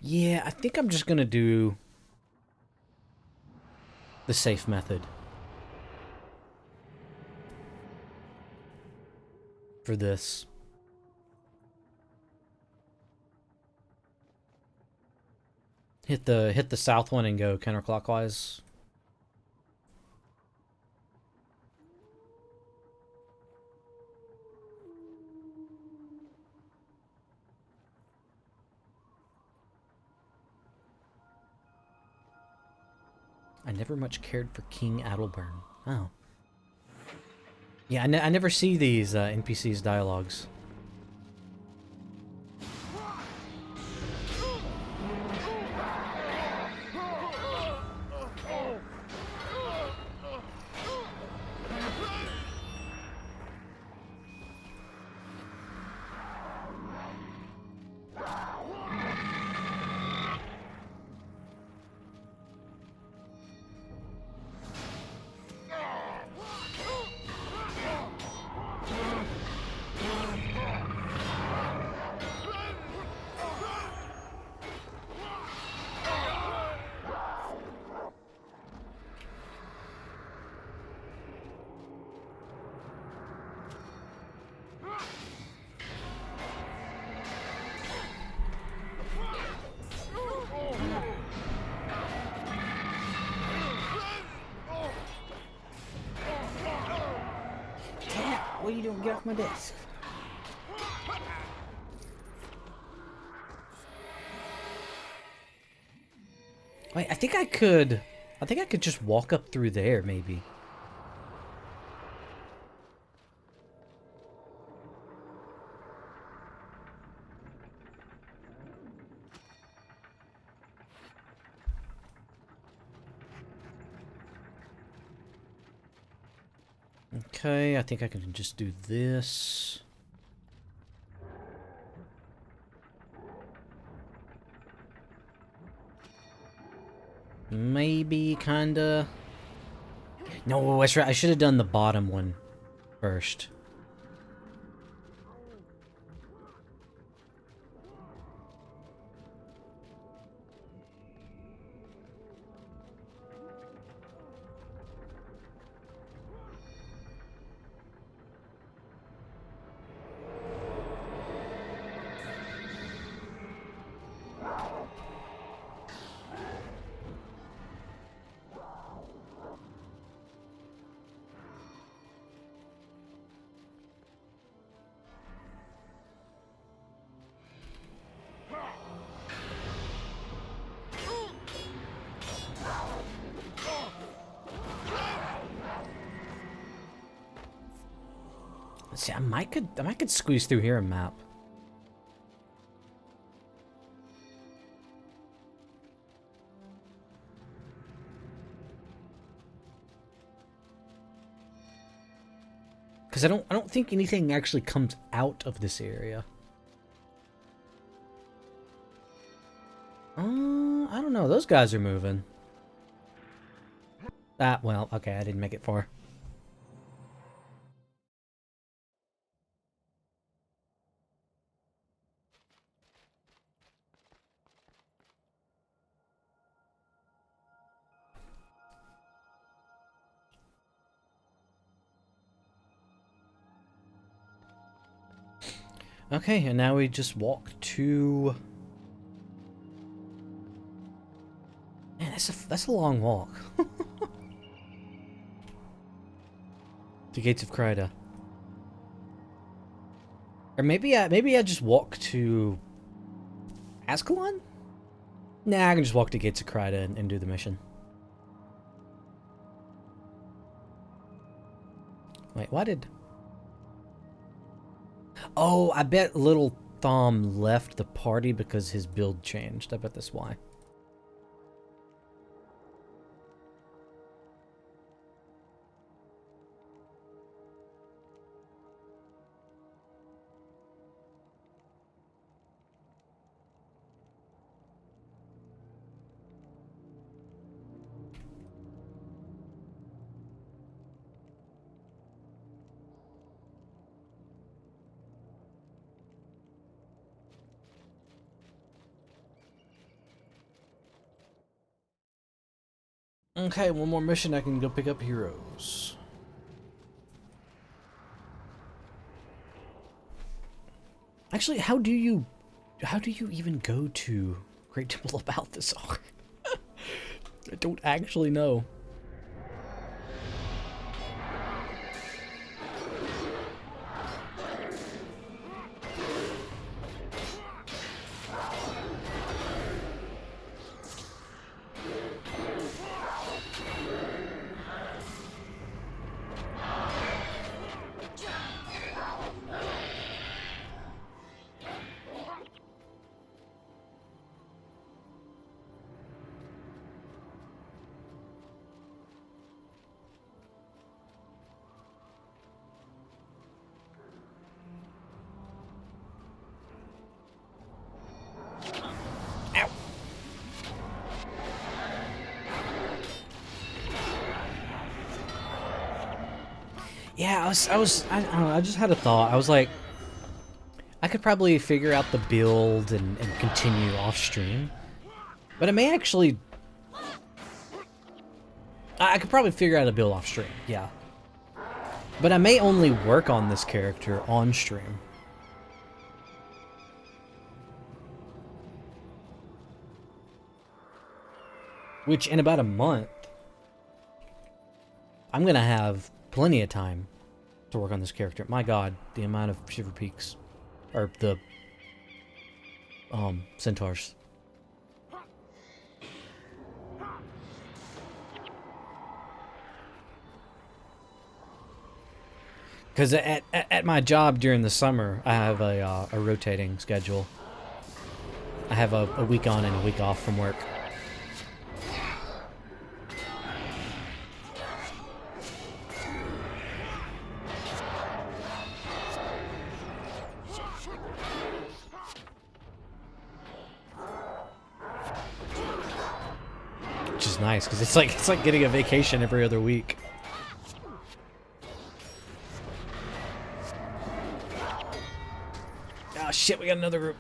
Speaker 1: Yeah, I think I'm just gonna do the safe method for this. Hit the south one and go counterclockwise. I never much cared for King Adelburn. Oh. Yeah, I never see these NPCs dialogues. What are you doing? Get off my desk. Wait, I think I could just walk up through there, maybe. Okay, I think I can just do this. Maybe, kinda. No, that's right. I should have done the bottom one first. Let's see, I might could squeeze through here and map. Because I don't think anything actually comes out of this area. I don't know. Those guys are moving. Well, okay, I didn't make it far. Okay, and now we just walk to... Man, that's a long walk. The Gates of Kryta. Or maybe I just walk to... Ascalon? Nah, I can just walk to Gates of Kryta and do the mission. Wait, why did... Oh, I bet Little Thom left the party because his build changed. I bet that's why. Okay, one more mission. I can go pick up heroes. Actually, how do you even go to Great Temple of Balthasar? I don't actually know. Yeah, I don't know, I just had a thought. I was like, I could probably figure out the build and continue off stream. But I may actually... I could probably figure out a build off stream, yeah. But I may only work on this character on stream. Which, in about a month, I'm gonna have plenty of time to work on this character. My god, the amount of Shiverpeaks. Or the... centaurs. Because at my job during the summer, I have a rotating schedule. I have a week on and a week off from work. Which is nice, because it's like getting a vacation every other week. Oh shit, we got another group.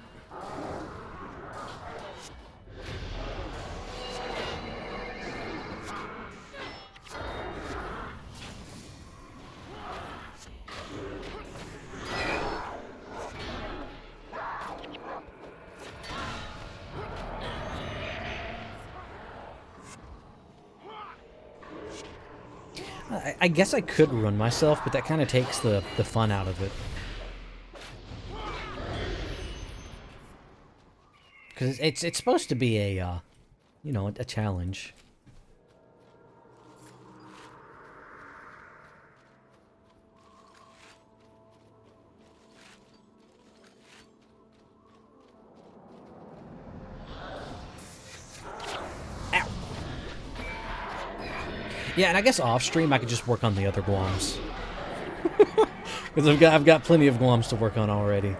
Speaker 1: I guess I could run myself, but that kind of takes the fun out of it. Because it's supposed to be a, you know, a challenge. Ow! Yeah, and I guess off stream I could just work on the other GWAMMs. Because I've got plenty of GWAMMs to work on already.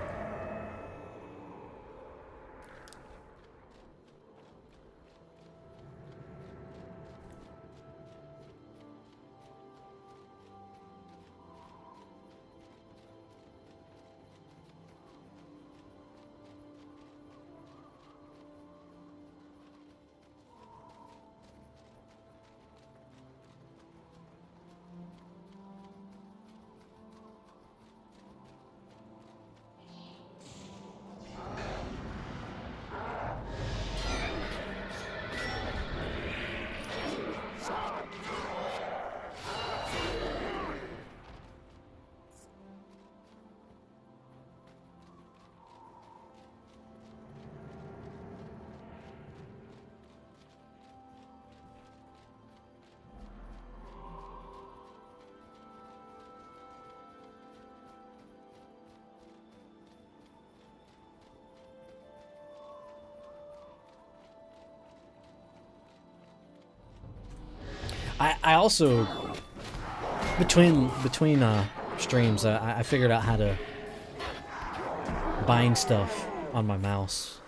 Speaker 1: I also between streams I figured out how to bind stuff on my mouse.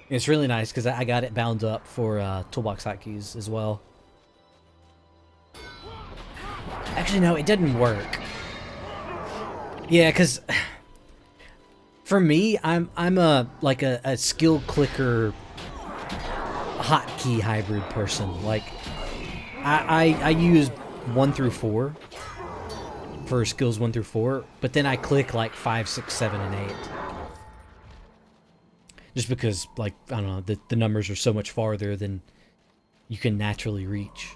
Speaker 1: It's really nice because I got it bound up for toolbox hotkeys as well. Actually, no, it didn't work. Yeah, because for me, I'm a skill clicker hotkey hybrid person. Like, I use 1 through 4 for skills 1 through 4, but then I click like 5, 6, 7, and 8. Just because, like, I don't know, the numbers are so much farther than you can naturally reach.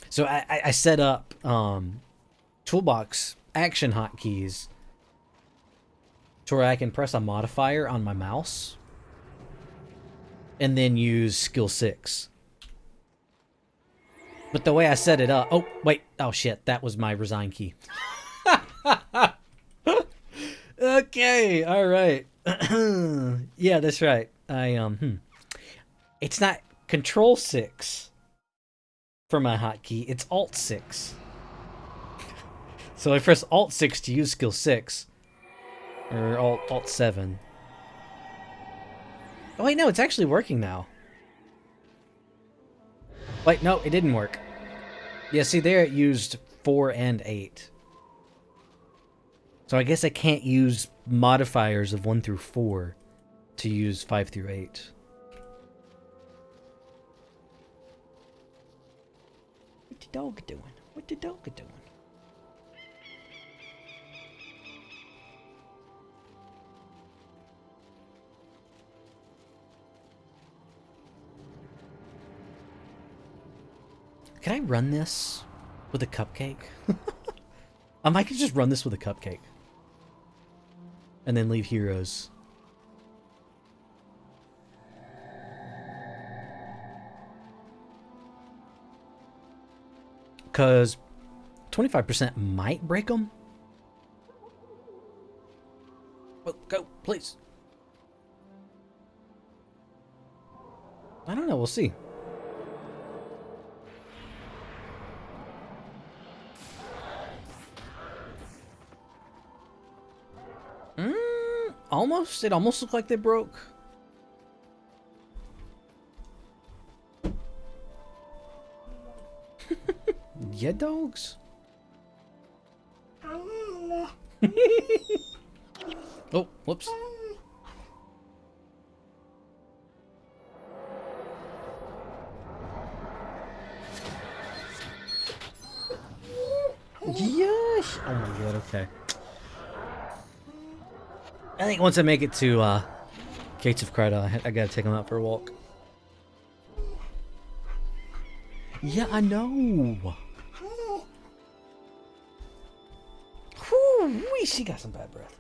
Speaker 1: So I set up toolbox action hotkeys to where I can press a modifier on my mouse and then use skill 6. But the way I set it up... Oh, wait. Oh, shit. That was my resign key. Okay. All right. Yeah, that's right. It's not Control 6 for my hotkey. It's Alt 6. So I press Alt 6 to use skill 6. Or Alt 7. Oh, wait, no. It's actually working now. Wait, no, it didn't work. Yeah, see, there it used 4 and 8. So I guess I can't use modifiers of 1 through 4 to use 5 through 8. What the dog doing? What the dog doing? Can I run this with a cupcake? I might just run this with a cupcake. And then leave heroes. Because 25% might break them. Well, go, please. I don't know, we'll see. Almost. It almost looked like they broke. Yeah, dogs. Oh, whoops. Yes. Oh my god, okay. I think once I make it to Gates of Kryta, I gotta take him out for a walk. Yeah, I know. Whew, she got some bad breath.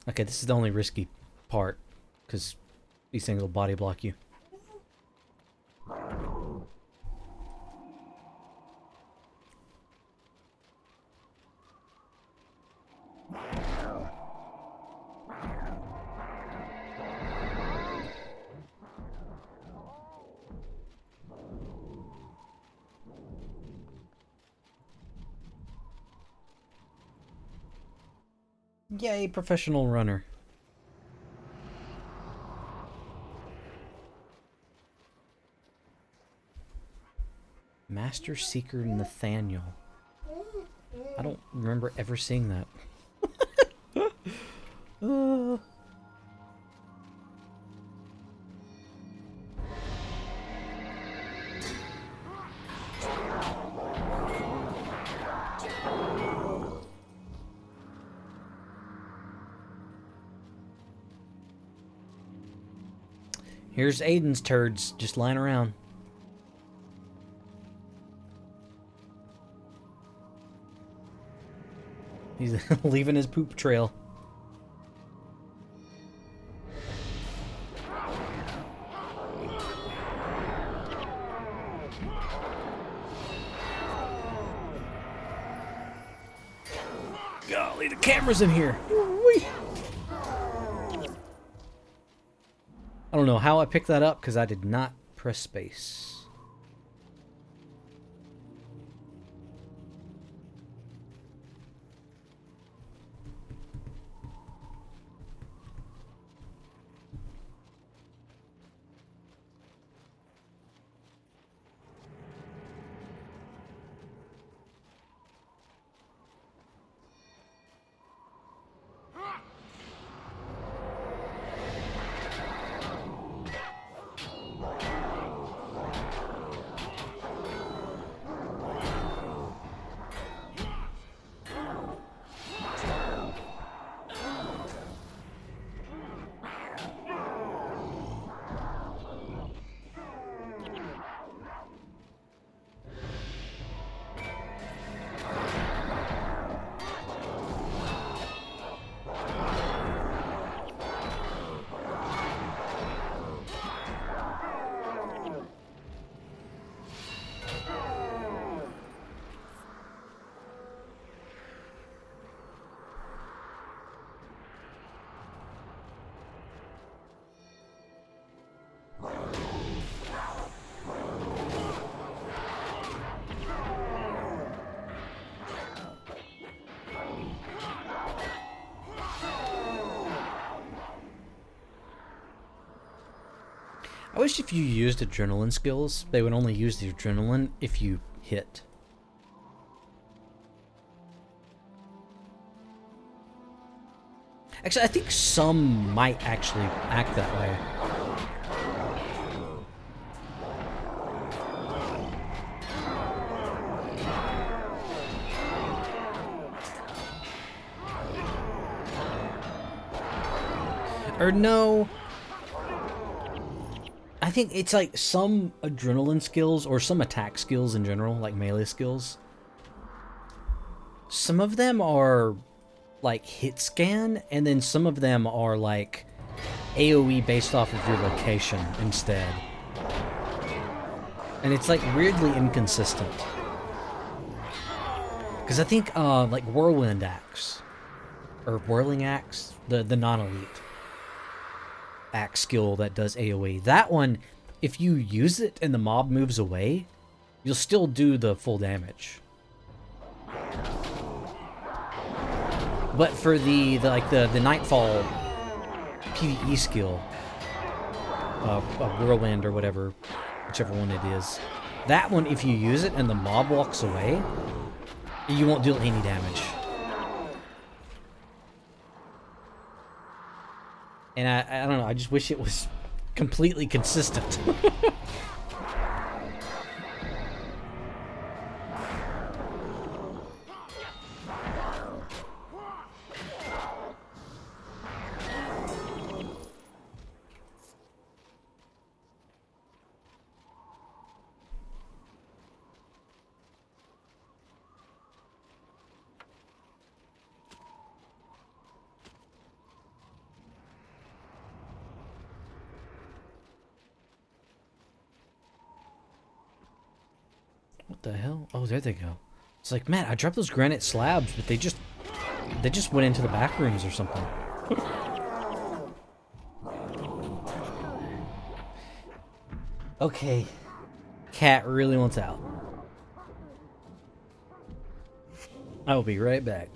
Speaker 1: Okay, this is the only risky part, because these things will body block you. Yay, professional runner. Master Seeker Nathaniel. I don't remember ever seeing that. Here's Aiden's turds just lying around. He's leaving his poop trail. Golly, the camera's in here. Woo-wee. I don't know how I picked that up because I did not press space. I wish if you used adrenaline skills, they would only use the adrenaline if you hit. Actually, I think some might actually act that way. Or no... I think it's like some adrenaline skills or some attack skills in general, like melee skills. Some of them are like hit scan, and then some of them are like AoE based off of your location instead. And it's like weirdly inconsistent. Because I think like Whirlwind Axe, or Whirling Axe, the non-elite axe skill that does AoE. That one, if you use it and the mob moves away, you'll still do the full damage. But for the Nightfall PvE skill, Whirlwind or whatever, whichever one it is, that one, if you use it and the mob walks away, you won't deal any damage. And I don't know, I just wish it was completely consistent. What the hell? Oh, there they go. It's like, man, I dropped those granite slabs, but they just went into the back rooms or something. Okay. Cat really wants out. I will be right back.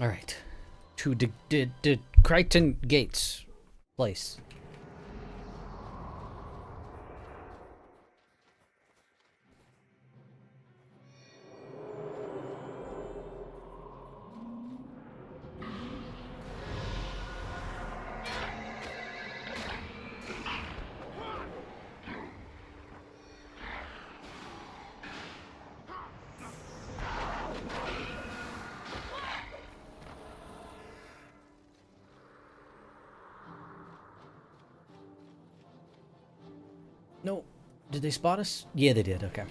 Speaker 1: All right. To the Kryta Gates place. No. Did they spot us? Yeah, they did. Okay.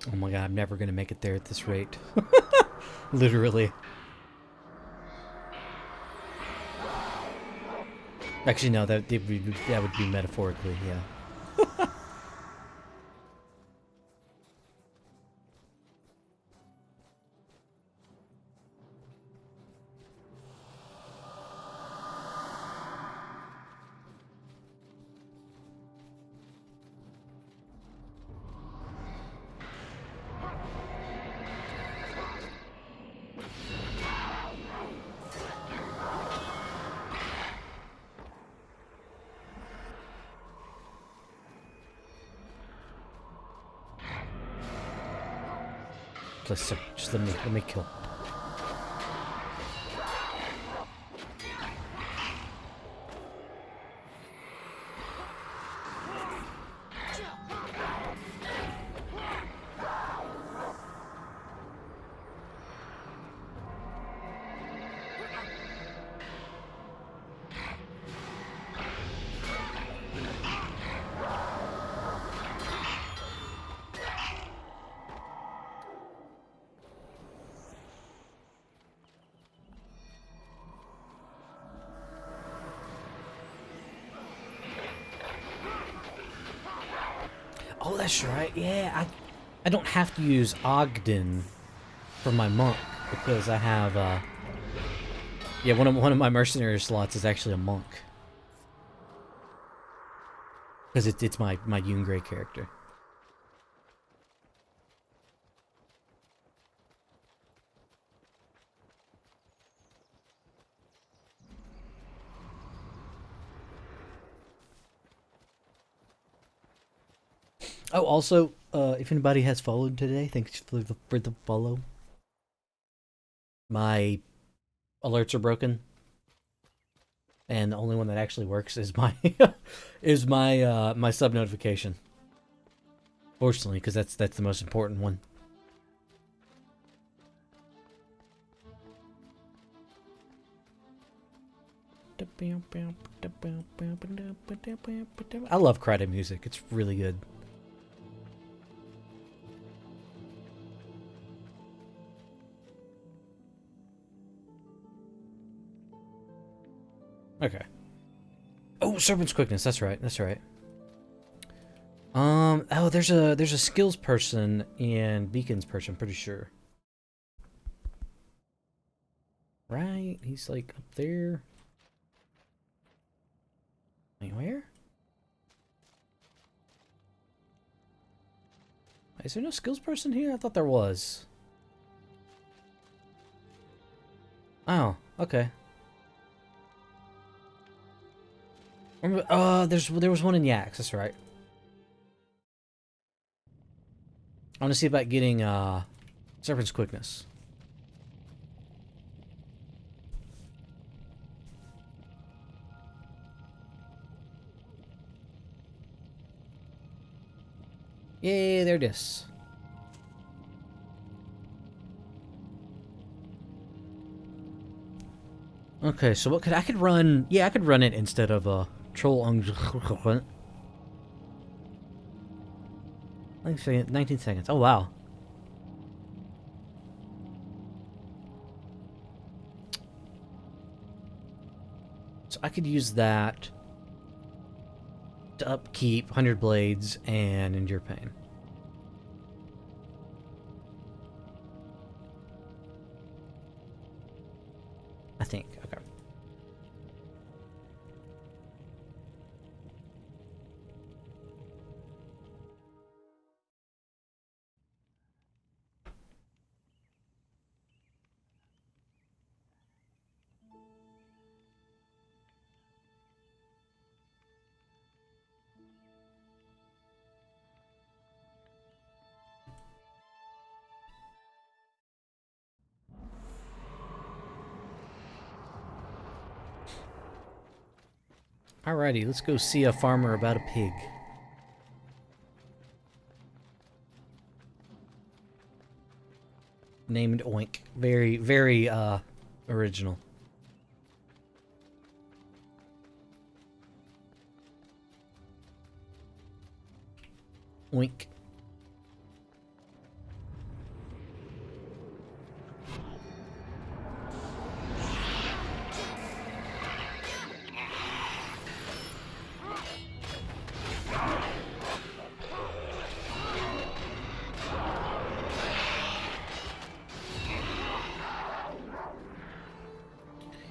Speaker 1: Oh my god, I'm never gonna make it there at this rate. Literally. Actually, no, that would be metaphorically, yeah. Please, sir, just let me kill. Oh, that's right. Yeah, I don't have to use Ogden for my monk because I have yeah, one of my mercenary slots is actually a monk because it's my Yun Gray character. Oh, also, if anybody has followed today, thanks for the follow. My alerts are broken, and the only one that actually works is my my sub notification. Fortunately, because that's the most important one. I love Kryta music. It's really good. Okay. Oh, Serpent's Quickness. That's right. That's right. Oh, there's a skills person and beacons person. I'm pretty sure. Right? He's like up there. Wait, where? Is there no skills person here? I thought there was. Oh, okay. There was one in Yaks. That's right. I want to see about getting Serpent's Quickness. Yay, there it is. Okay, so what could I could run? Yeah, I could run it instead of troll on. 19 seconds. Oh wow. So I could use that to upkeep 100 blades and endure pain. I think. Okay. Alrighty, let's go see a farmer about a pig. Named Oink. Very, very, original. Oink.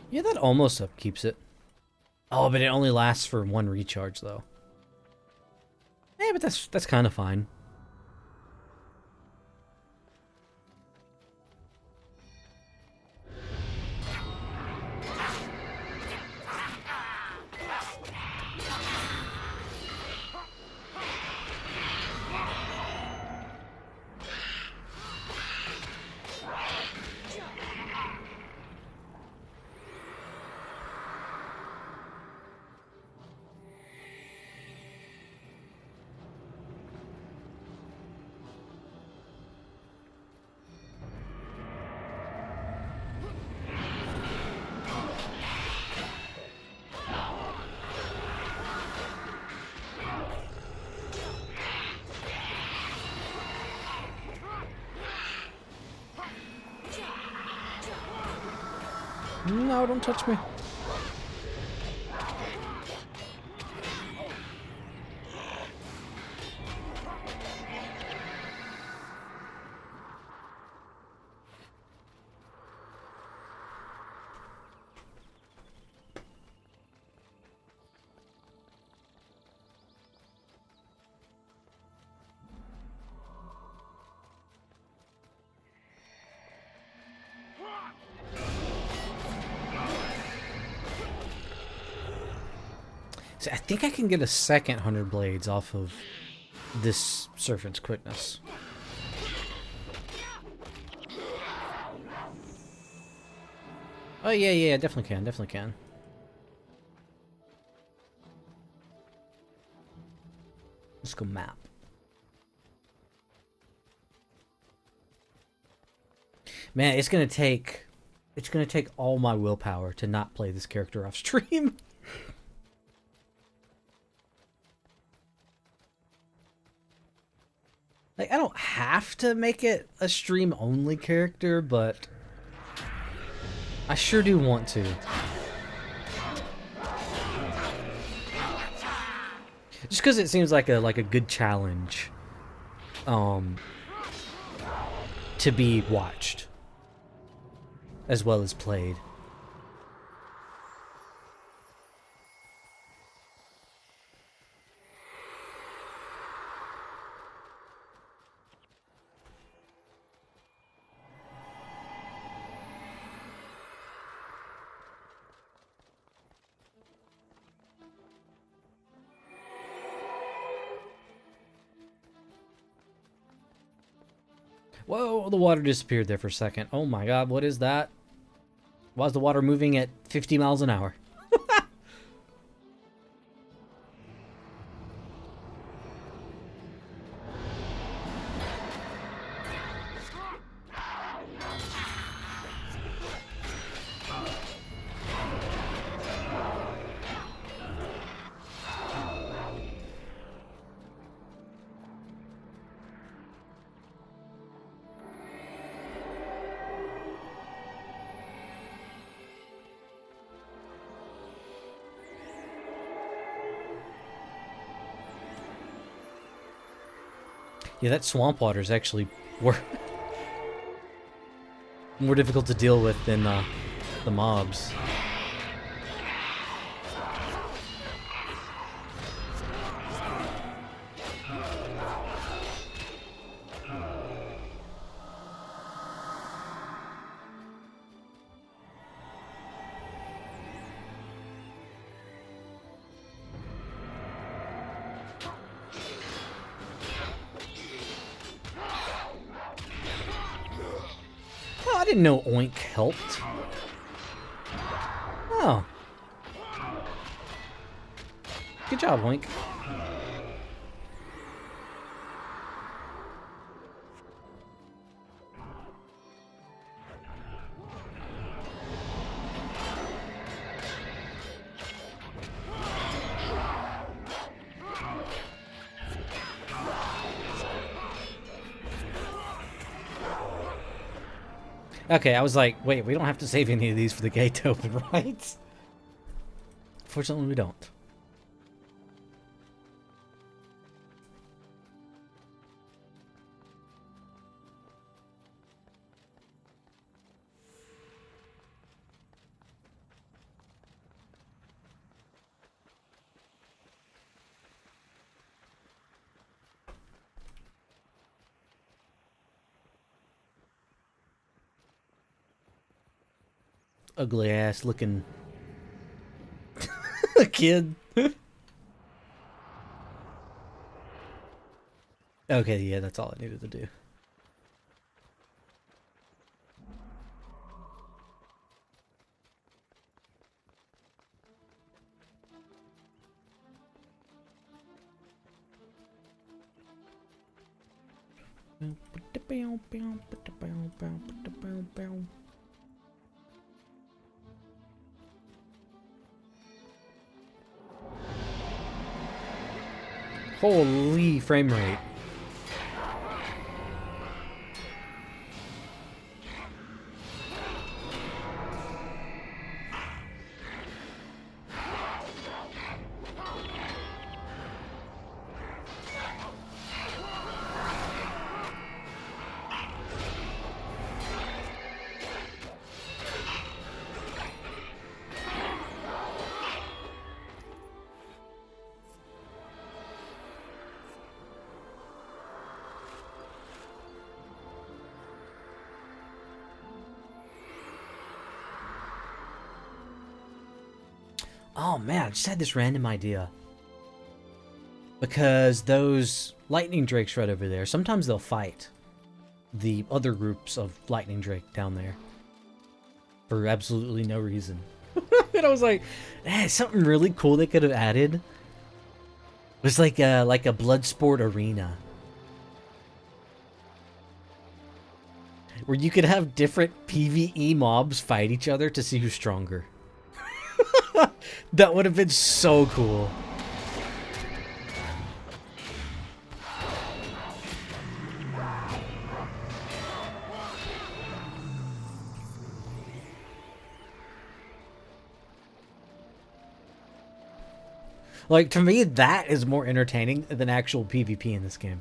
Speaker 1: Yeah, that almost upkeeps it. Oh, but it only lasts for one recharge, though. Yeah, but that's kind of fine. No, don't touch me. See, I think I can get a second 100 blades off of this serpent's quickness. Oh yeah, definitely can, definitely can. Let's go map. Man, it's gonna take all my willpower to not play this character off stream. Like, I don't have to make it a stream-only character, but I sure do want to. Just because it seems like a good challenge, to be watched as well as played. Whoa, the water disappeared there for a second. Oh my god, what is that? Why is the water moving at 50 miles an hour? Yeah, that swamp water is actually more, more difficult to deal with than the mobs. Oh, I didn't know Oink helped. Oh. Good job, Oink. Okay, I was like, wait, we don't have to save any of these for the gate to open, right? Fortunately, we don't. Ugly ass looking kid. Okay, yeah, that's all I needed to do. Holy frame rate. Oh man, I just had this random idea. Because those lightning drakes right over there, sometimes they'll fight the other groups of lightning drake down there. For absolutely no reason. And I was like, something really cool they could have added. It was like a blood sport arena. Where you could have different PvE mobs fight each other to see who's stronger. That would have been so cool. Like, to me, that is more entertaining than actual PvP in this game.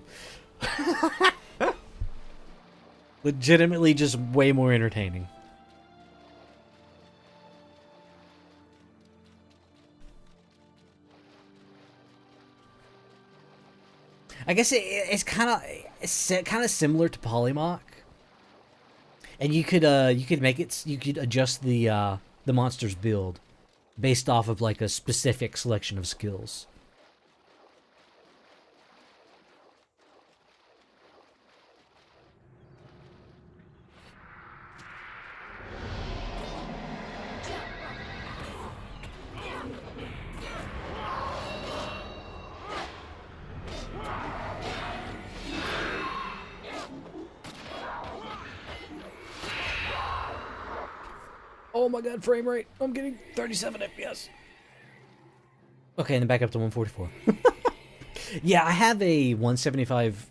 Speaker 1: Legitimately just way more entertaining. I guess it's kind of similar to Polymach, and you could make it, you could adjust the monster's build based off of like a specific selection of skills. Oh my god, frame rate. I'm getting 37 FPS. Okay, and then back up to 144. Yeah, I have a 175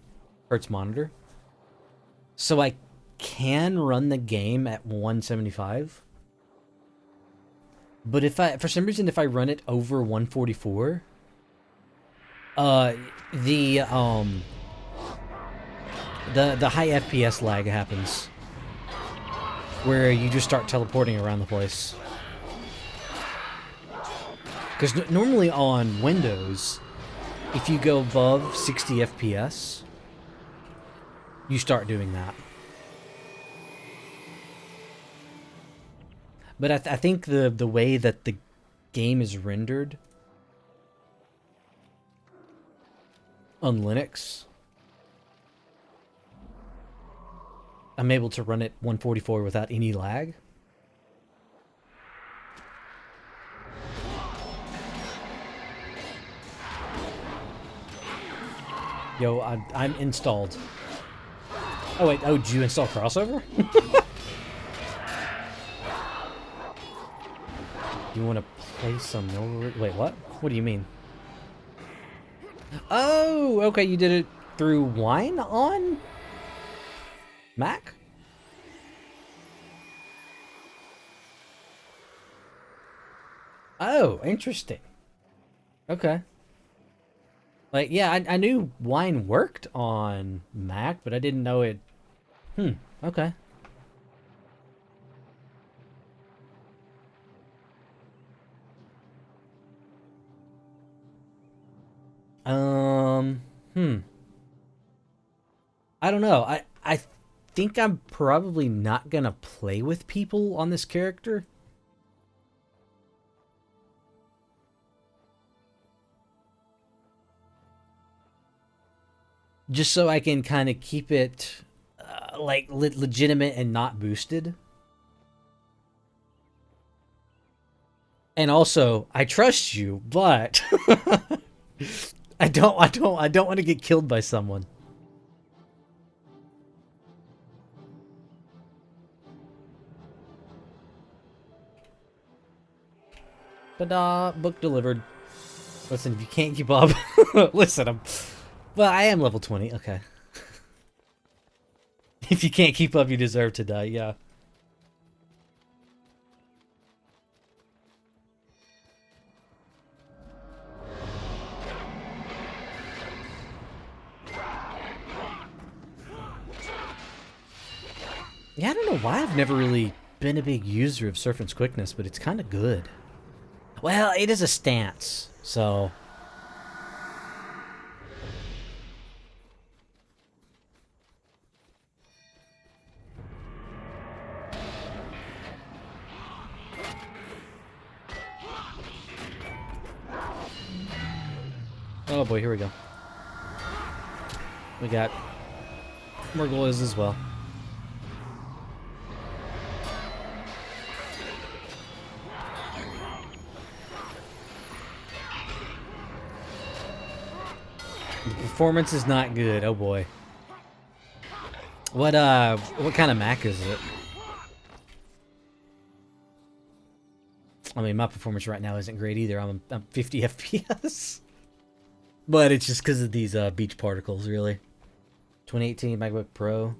Speaker 1: hertz monitor. So I can run the game at 175. But for some reason, if I run it over 144, The high FPS lag happens, where you just start teleporting around the place. Because normally on Windows, if you go above 60 FPS, you start doing that. But I think the way that the game is rendered on Linux, I'm able to run it 144 without any lag. Yo, I'm installed. Oh wait, oh, did you install crossover? You want to play some no? Wait, what? What do you mean? Oh, okay, you did it through Wine on Mac? Oh, interesting. Okay. Like, yeah, I knew Wine worked on Mac, but I didn't know it. Okay. I don't know. I think I'm probably not gonna play with people on this character. Just so I can kind of keep it like legitimate and not boosted. And also, I trust you, but I don't want to get killed by someone. Ta-da! Book delivered. Listen, if you can't keep up, listen, well, I am level 20. Okay. If you can't keep up, you deserve to die. Yeah. Yeah, I don't know why I've never really been a big user of Serpent's Quickness, but it's kind of good. Well, it is a stance, so... Oh boy, here we go. We got Murgloys as well. The performance is not good. Oh boy. What kind of Mac is it? I mean, my performance right now isn't great either. I'm 50 FPS. But it's just because of these beach particles, really. 2018 MacBook Pro.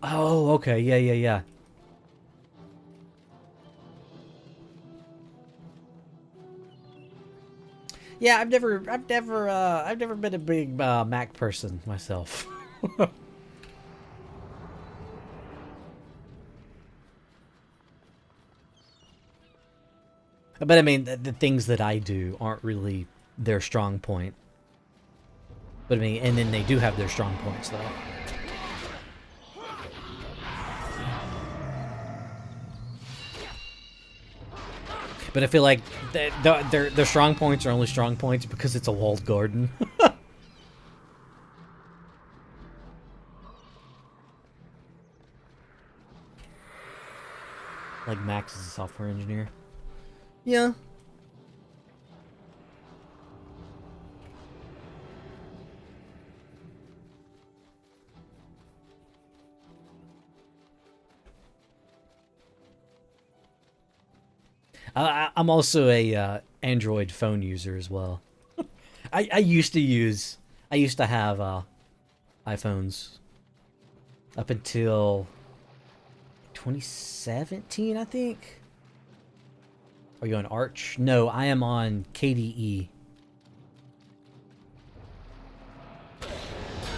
Speaker 1: Oh, okay. Yeah. Yeah, I've never been a big Mac person myself. But I mean, the things that I do aren't really their strong point. But I mean, and then they do have their strong points, though. But I feel like their strong points are only strong points because it's a walled garden. Like Max is a software engineer. Yeah. I'm also a Android phone user as well. I used to have iPhones up until 2017, I think. Are you on Arch? No, I am on KDE.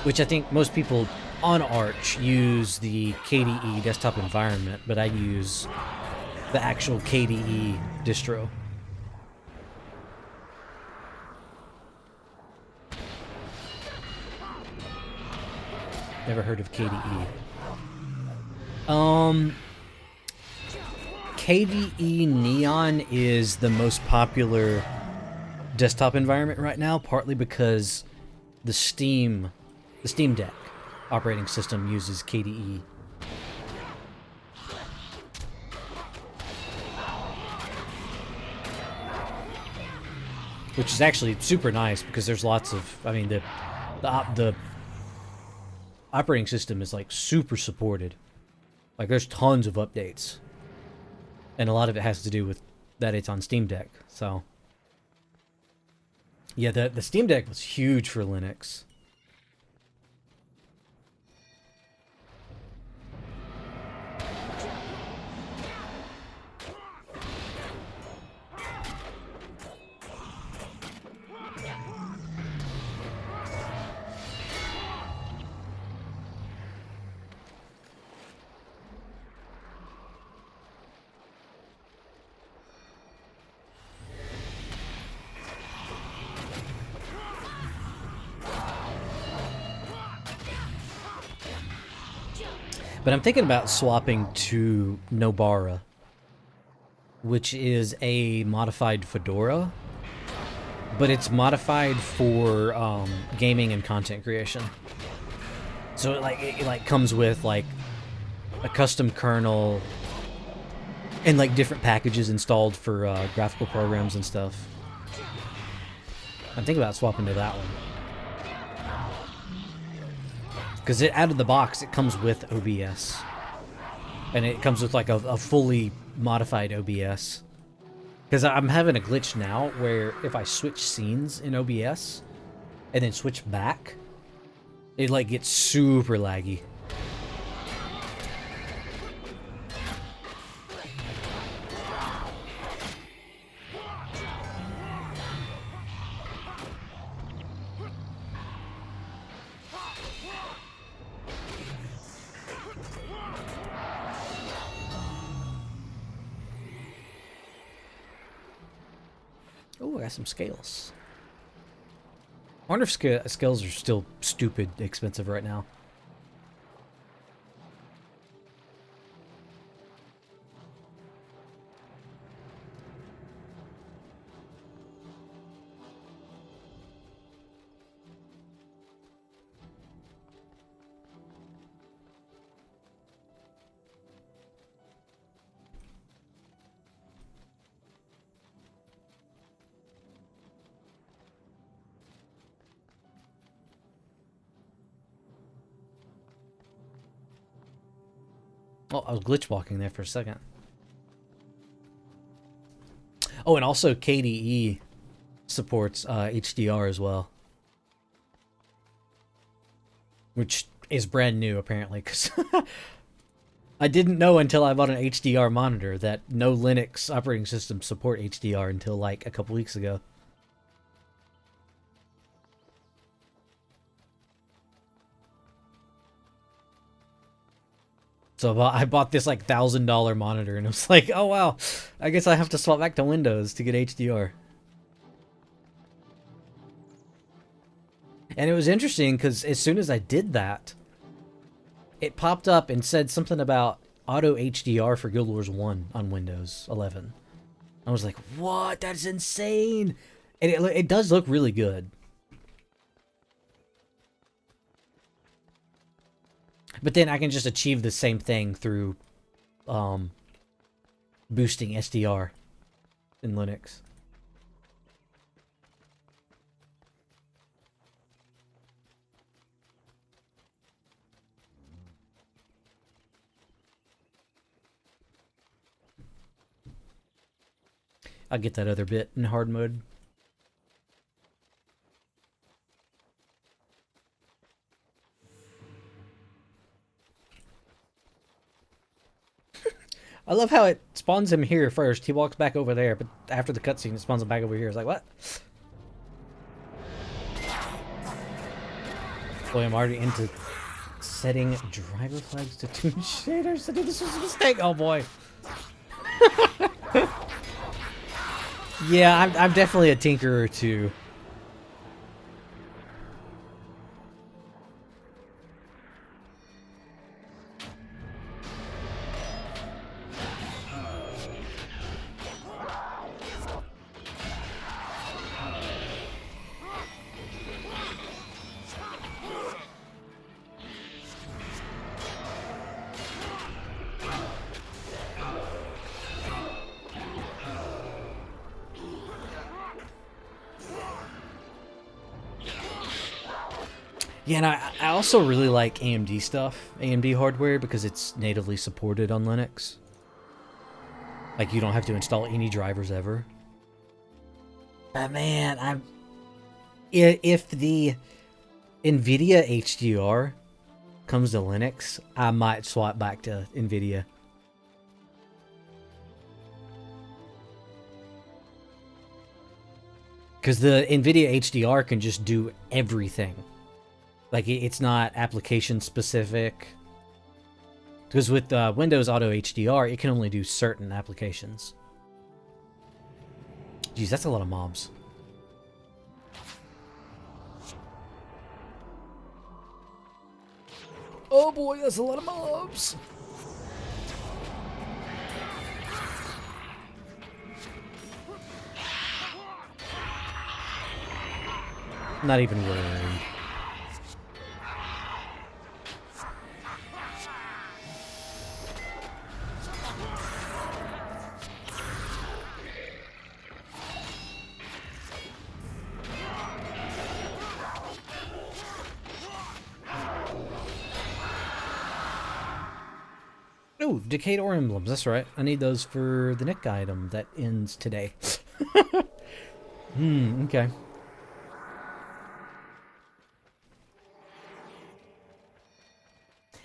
Speaker 1: which I think most people on Arch use the KDE desktop environment, but I use the actual KDE distro. Never heard of KDE. KDE Neon is the most popular desktop environment right now, partly because the Steam Deck operating system uses KDE. Which is actually super nice because there's lots of, I mean, the operating system is like super supported. Like there's tons of updates. And a lot of it has to do with that it's on Steam Deck. So yeah, the Steam Deck was huge for Linux. But I'm thinking about swapping to Nobara, which is a modified Fedora, but it's modified for gaming and content creation. So it comes with like a custom kernel and like different packages installed for graphical programs and stuff. I'm thinking about swapping to that one. Because out of the box, it comes with OBS. And it comes with like a fully modified OBS. Because I'm having a glitch now where if I switch scenes in OBS and then switch back, it like gets super laggy. Oh, I got some scales. I wonder if scales are still stupid expensive right now. Oh, I was glitch walking there for a second. Oh, and also KDE supports HDR as well. Which is brand new, apparently, because I didn't know until I bought an HDR monitor that no Linux operating systems support HDR until like a couple weeks ago. So I bought this like $1,000 monitor, and it was like, oh wow, I guess I have to swap back to Windows to get HDR. And it was interesting because as soon as I did that, it popped up and said something about auto HDR for Guild Wars 1 on Windows 11. I was like, what? That's insane! And it does look really good. But then I can just achieve the same thing through boosting SDR in Linux. I'll get that other bit in hard mode. I love how it spawns him here first. He walks back over there, but after the cutscene, it spawns him back over here. It's like, what? Boy, I'm already into setting driver flags to tune shaders. I knew this was a mistake. Oh boy. Yeah, I'm definitely a tinkerer too. Yeah, and I also really like AMD stuff, AMD hardware, because it's natively supported on Linux. Like, you don't have to install any drivers ever. But man, if the NVIDIA HDR comes to Linux, I might swap back to NVIDIA. Because the NVIDIA HDR can just do everything. Like, it's not application specific. Because with Windows Auto HDR, it can only do certain applications. Jeez, that's a lot of mobs. Oh boy, that's a lot of mobs. Not even worried. Oh, Decayed Ore Emblems, that's right. I need those for the Nick item that ends today. Okay.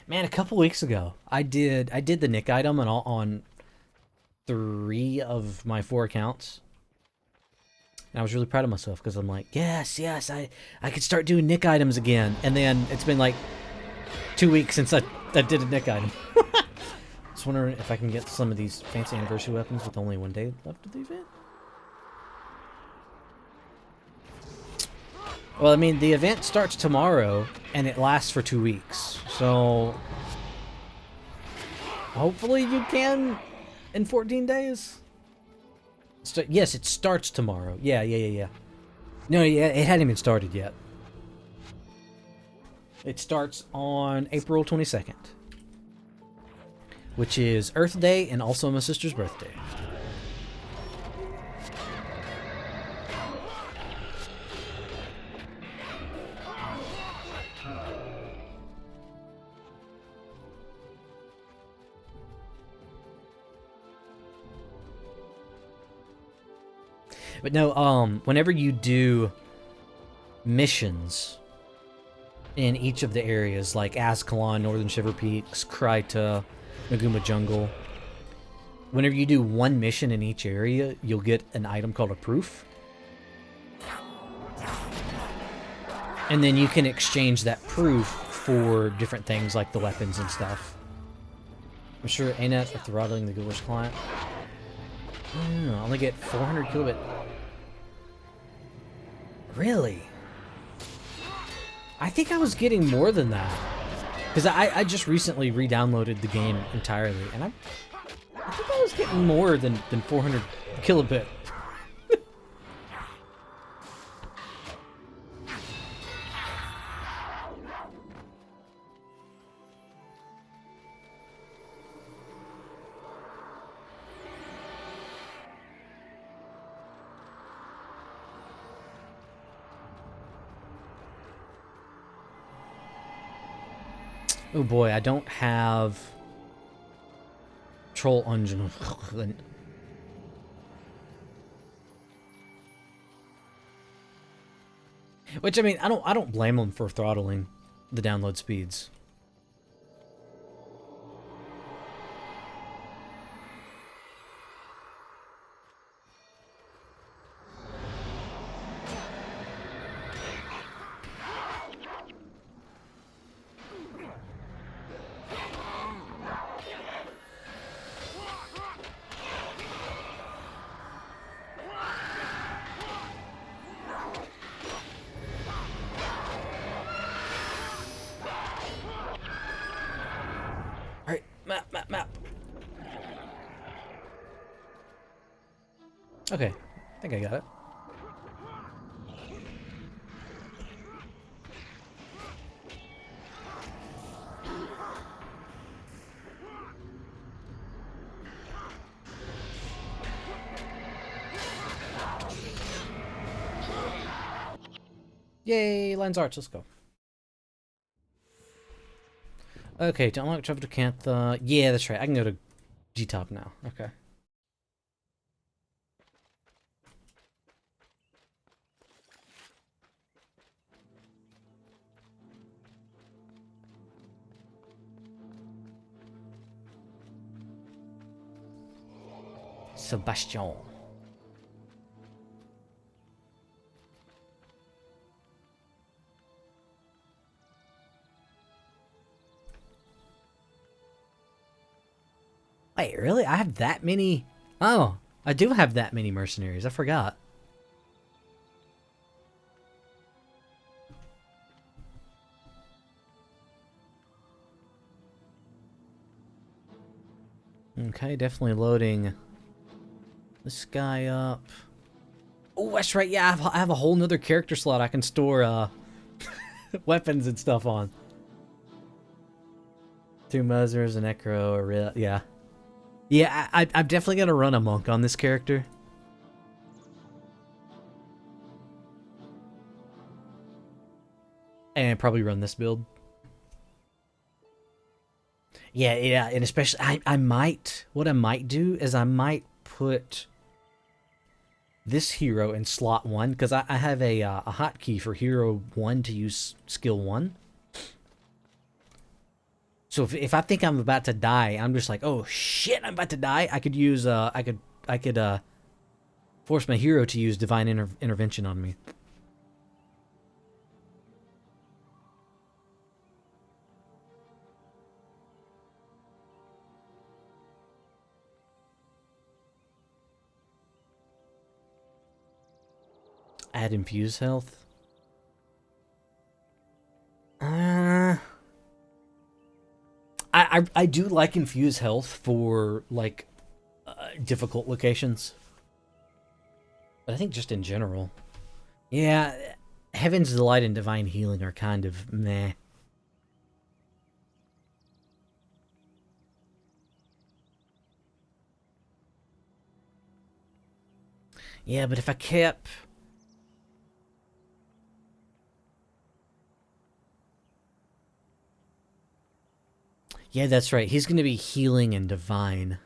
Speaker 1: Man, a couple weeks ago, I did the Nick item on 3 of my 4 accounts. And I was really proud of myself because I'm like, yes, I could start doing Nick items again. And then it's been like 2 weeks since I did a Nick item. Just wondering if I can get some of these fancy anniversary weapons with only 1 day left of the event. Well, I mean, the event starts tomorrow, and it lasts for 2 weeks. So, hopefully you can in 14 days. Yes, it starts tomorrow. Yeah. No, yeah, it hadn't even started yet. It starts on April 22nd. Which is Earth Day and also my sister's birthday. But no, whenever you do missions in each of the areas, like Ascalon, Northern Shiverpeaks, Kryta, Naguma Jungle, whenever you do one mission in each area, you'll get an item called a proof. And then you can exchange that proof for different things like the weapons and stuff. I'm sure ANET are throttling the Google's client. I only get 400 kilobit. Really? I think I was getting more than that. Because I just recently re-downloaded the game entirely, and I think I was getting more than 400 kilobit. Oh boy, I don't have Troll Engine. Which, I mean, I don't blame them for throttling the download speeds. Okay, I think I got it. Yay, Lines Arts, let's go. Okay, to unlock travel to Cantha. Yeah, that's right. I can go to G-Top now. Okay. Sebastian. Wait, really? I have that many? Oh, I do have that many mercenaries. I forgot. Okay, definitely loading this guy up. Oh, that's right. Yeah, I have a whole nother character slot I can store weapons and stuff on. 2 Muzzers, an Necro, a Real. Yeah. Yeah, I'm definitely going to run a monk on this character. And probably run this build. Yeah, and especially, I might, what I might do is I might put this hero in slot 1, because I have a hotkey for hero 1 to use skill 1. So if I think I'm about to die, I'm just like, oh shit, I'm about to die. I could use, I could force my hero to use divine intervention on me. Add infuse health. I do like infuse health for like difficult locations, but I think just in general, yeah, Heaven's Delight and Divine Healing are kind of meh. Yeah, but if I kept. Yeah, that's right. He's going to be healing and divine.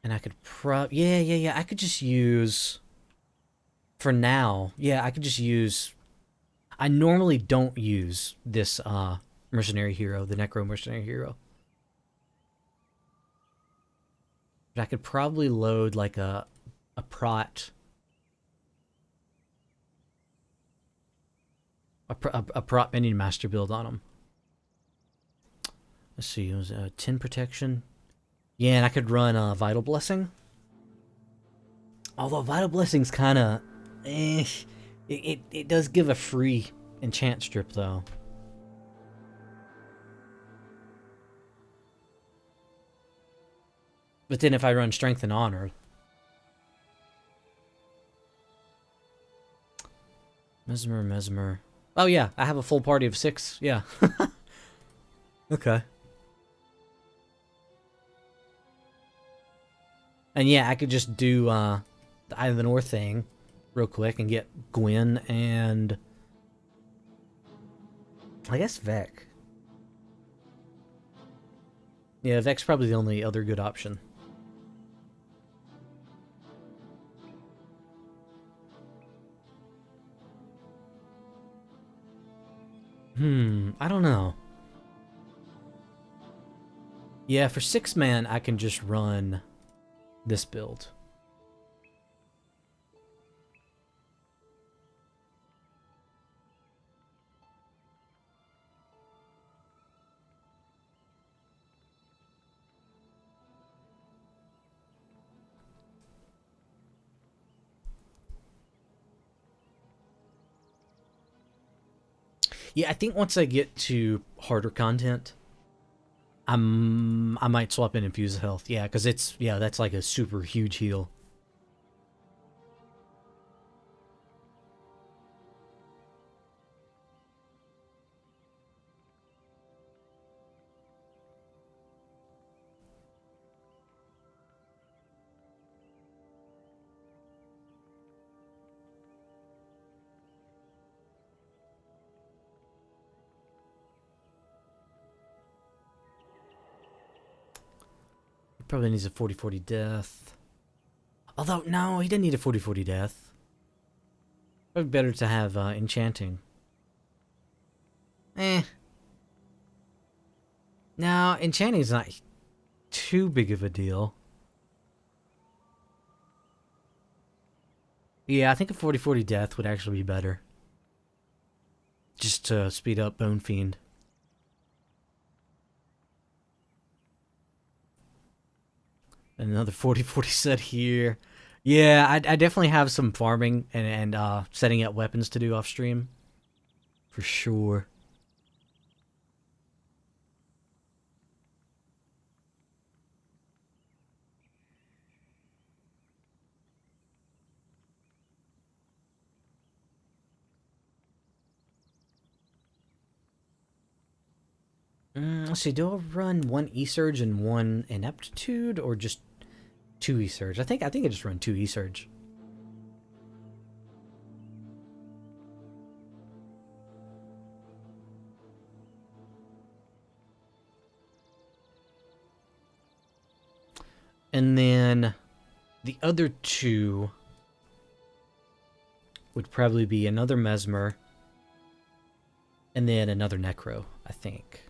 Speaker 1: And I could yeah. I could just use. For now, yeah, I could just use. I normally don't use this mercenary hero, the Necro mercenary hero. But I could probably load like a prot. A prop minion master build on him. Let's see, it was 10 protection. Yeah, and I could run Vital Blessing. Although Vital Blessing's kind of, it does give a free enchant strip though. But then if I run Strength and Honor, Mesmer. Oh yeah, I have a full party of 6. Yeah. Okay. And yeah, I could just do the Eye of the North thing real quick and get Gwen and I guess Vec. Yeah, Vec's probably the only other good option. I don't know. Yeah, for 6-man, I can just run this build. Yeah, I think once I get to harder content, I might swap in Infuse Health. Yeah, because that's like a super huge heal. Probably needs a 40-40 death. Although, no, he didn't need a 40-40 death. Probably better to have enchanting. No, enchanting's not too big of a deal. Yeah, I think a 40-40 death would actually be better. Just to speed up Bone Fiend. And another 40-40 set here. Yeah, I definitely have some farming and setting up weapons to do off stream. For sure. Let's see, do I run one E-Surge and one Ineptitude, or just two E-Surge? I think I just run two E-Surge. And then the other two would probably be another Mesmer and then another Necro, I think.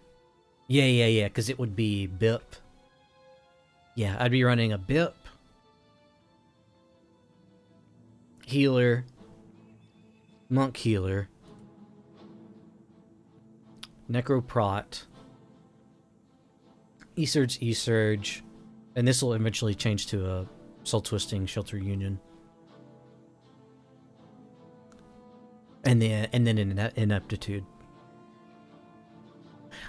Speaker 1: Yeah, because it would be BIP. Yeah, I'd be running a BIP, Healer, Monk Healer, Necro Prot, E-Surge, and this will eventually change to a Soul Twisting Shelter Union. And then an Ineptitude.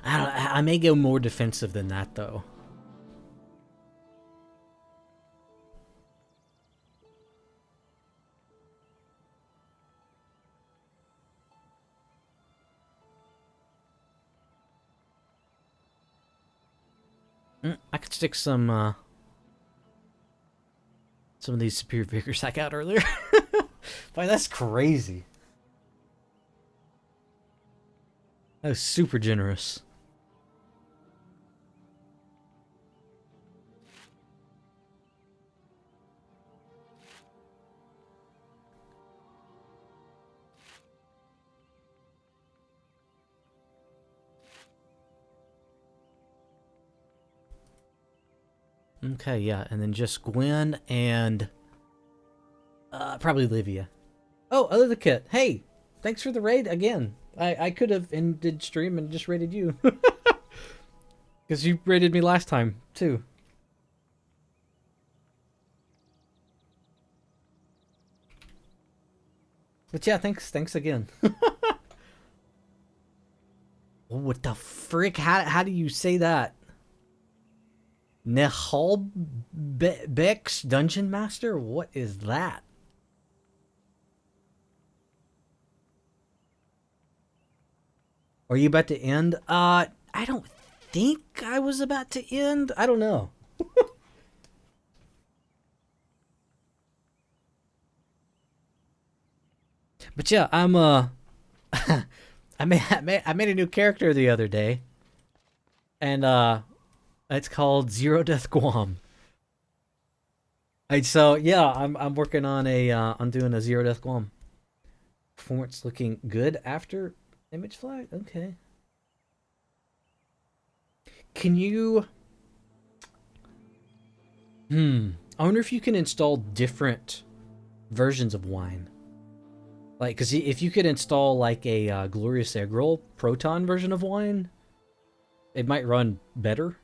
Speaker 1: I may go more defensive than that, though. I could stick some of these Superior Vigors I got earlier. Boy, that's crazy. That was super generous. Okay, yeah, and then just Gwen and probably Livia. Oh, other the kit. Hey, thanks for the raid again. I could have ended stream and just raided you. Because you raided me last time, too. But yeah, thanks again. What the frick? How do you say that? Nehalbek's Dungeon Master? What is that? Are you about to end? I don't think I was about to end. I don't know. But yeah, I'm I made a new character the other day, and it's called Zero Death GWAMM. And so yeah, I'm working on on doing a Zero Death GWAMM. Performance looking good after image flag. Okay. Can you? I wonder if you can install different versions of wine. Like, because if you could install, like, a Glorious Eggroll Proton version of wine, it might run better.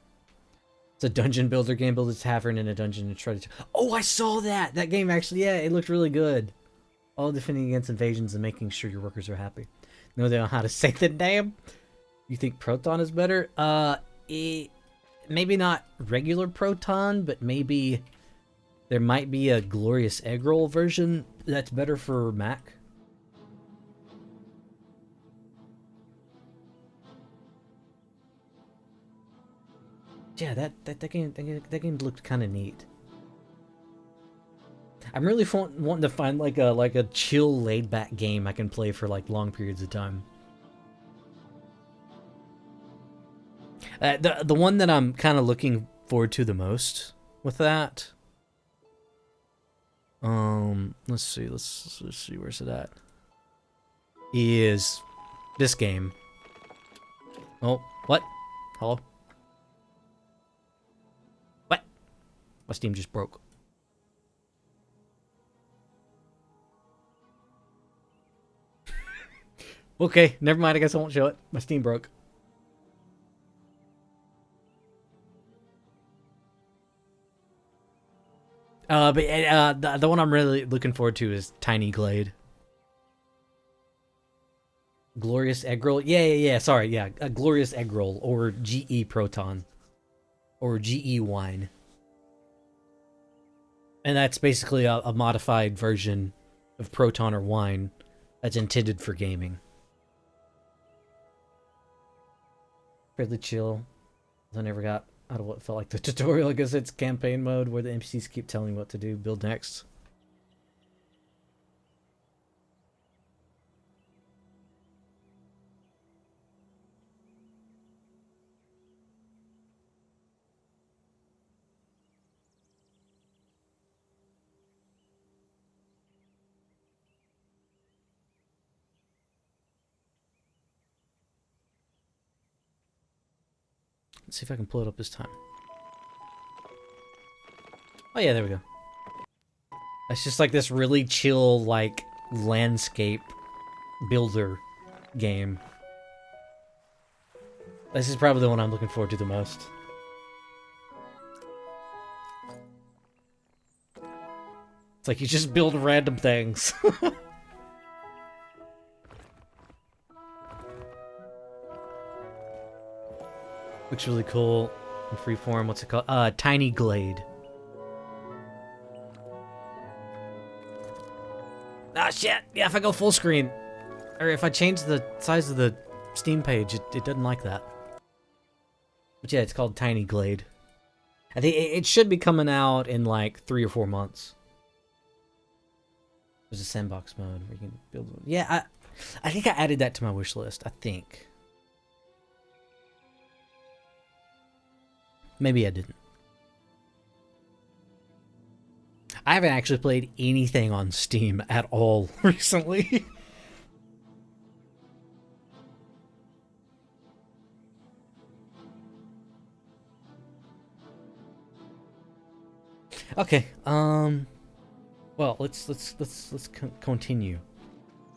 Speaker 1: It's a dungeon builder game. Build a tavern in a dungeon and try to... Oh, I saw that! That game actually, yeah, it looked really good. All defending against invasions and making sure your workers are happy. No, they know how to say the name. You think Proton is better? maybe not regular Proton, but maybe there might be a Glorious Eggroll version that's better for Mac. Yeah, that game looked kind of neat. I'm really wanting to find like a chill, laid back game I can play for like long periods of time. The one that I'm kind of looking forward to the most with that. Let's see, let's see, where's it at? Is this game? Oh, what? Hello? What? My Steam just broke. Okay, never mind. I guess I won't show it. My Steam broke. But the one I'm really looking forward to is Tiny Glade. Glorious Eggroll? Yeah. Sorry, yeah. A Glorious Eggroll or GE Proton. Or GE Wine. And that's basically a modified version of Proton or Wine that's intended for gaming. Fairly chill. I never got out of what felt like the tutorial. I guess it's campaign mode where the NPCs keep telling you what to do. Build next. Let's see if I can pull it up this time. Oh yeah, there we go. It's just like this really chill, like, landscape builder game. This is probably the one I'm looking forward to the most. It's like you just build random things. Looks really cool in freeform. What's it called? Tiny Glade. Ah, shit! Yeah, if I go full screen, or if I change the size of the Steam page, it doesn't like that. But yeah, it's called Tiny Glade. I think it should be coming out in like 3 or 4 months. There's a sandbox mode where you can build. Yeah, I think I added that to my wish list. I think. Maybe I didn't. I haven't actually played anything on Steam at all recently. Okay. Well, let's continue.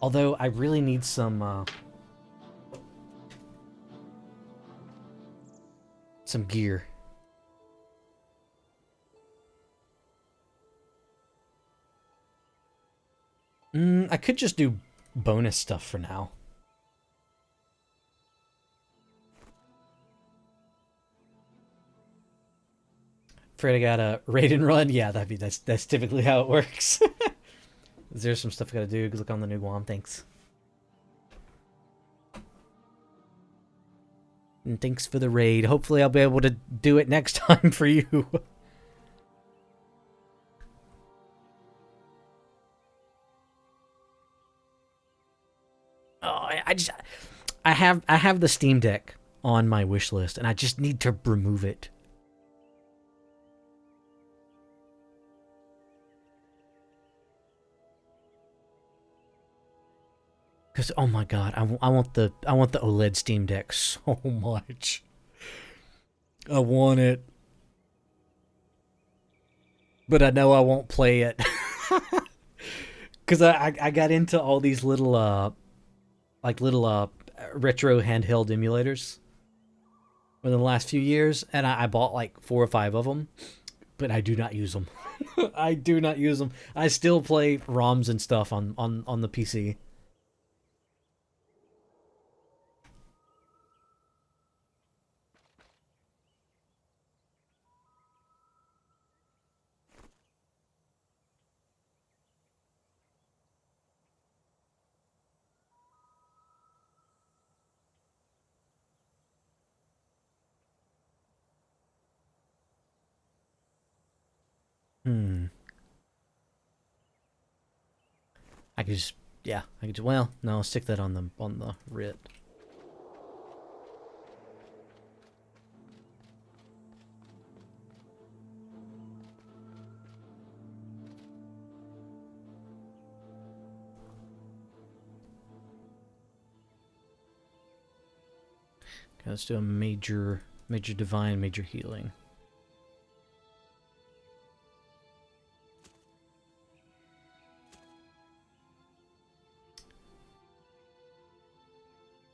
Speaker 1: Although I really need some gear. I could just do bonus stuff for now. Afraid I got a raid and run. Yeah, that's typically how it works. Is there some stuff I gotta do? Click on the new GWAMM. Thanks. And thanks for the raid. Hopefully I'll be able to do it next time for you. Oh, I have the Steam Deck on my wish list, and I just need to remove it. Cause oh my god, I want the OLED Steam Deck so much. I want it, but I know I won't play it. Cause I got into all these little retro handheld emulators within the last few years, and I bought like 4 or 5 of them, but I do not use them. I do not use them. I still play ROMs and stuff on the PC. Hmm. I could just, yeah, I could just, well, no, stick that on the writ. Okay, let's do a major divine, major healing.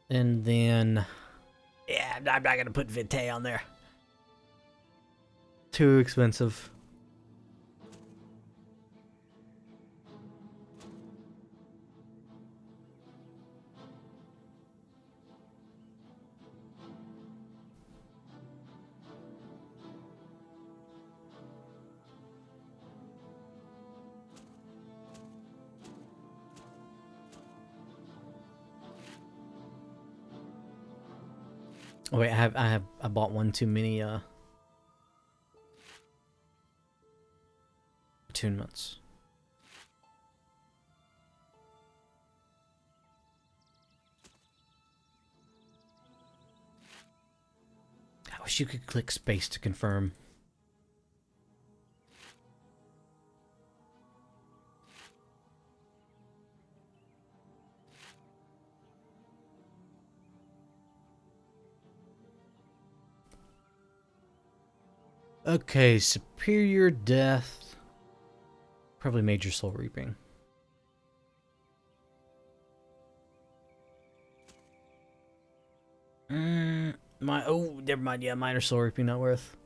Speaker 1: And then, yeah, I'm not gonna put Vitae on there. Too expensive. Oh wait, I bought one too many attunements. I wish you could click space to confirm. Okay, superior death. Probably major soul reaping. Never mind. Yeah, minor soul reaping not worth.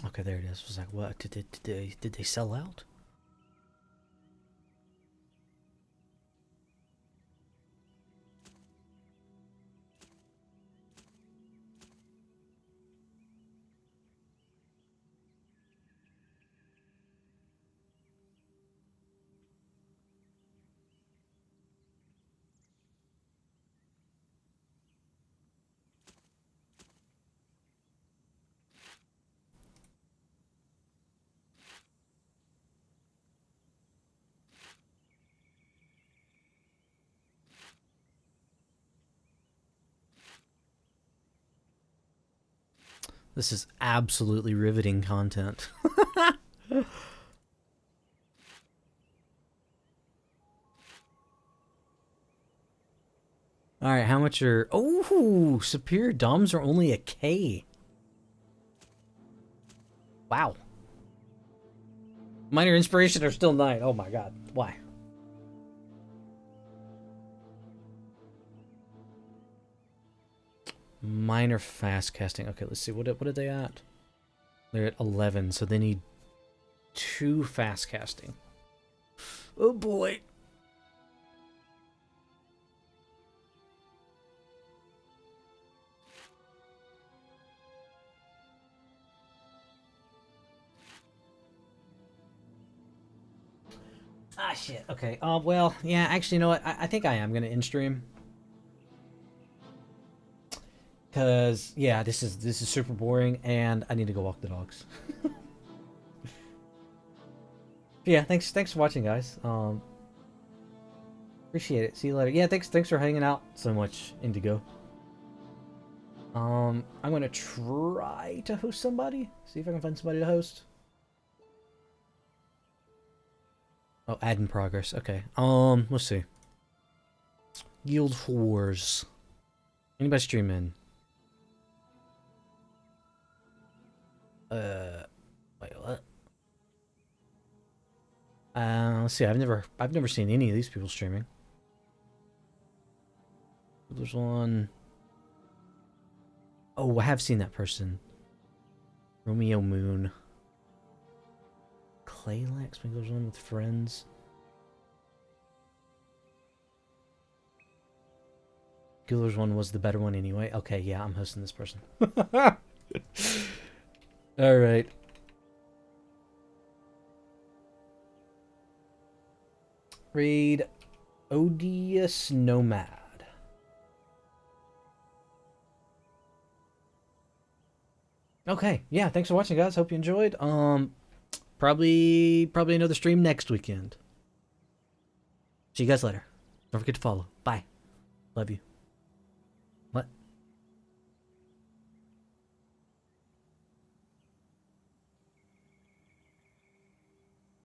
Speaker 1: Okay, there it is. I was like, what? Did they sell out? This is absolutely riveting content. Alright, how much are... Oh, superior DOMs are only a K. Wow. Minor inspiration are still 9. Oh my god. Why? Minor fast casting. Okay, let's see. What are they at? They're at 11, so they need 2 fast casting. Oh boy. Ah, shit. Okay. Well, yeah, actually, you know what? I think I am going to end stream. Because, yeah, this is super boring, and I need to go walk the dogs. Yeah, thanks for watching, guys. Appreciate it. See you later. Yeah, thanks for hanging out so much, Indigo. I'm going to try to host somebody. See if I can find somebody to host. Oh, add in progress. Okay. Let's see. Guild Wars. Anybody stream in? Wait, what? Let's see. I've never seen any of these people streaming. There's one. Oh, I have seen that person. Romeo Moon. Claylax. Maybe there's one with friends. Guiller's one was the better one anyway. Okay, yeah, I'm hosting this person. Alright. Raid Odious Nomad. Okay, yeah, thanks for watching, guys. Hope you enjoyed. Probably another stream next weekend. See you guys later. Don't forget to follow. Bye. Love you.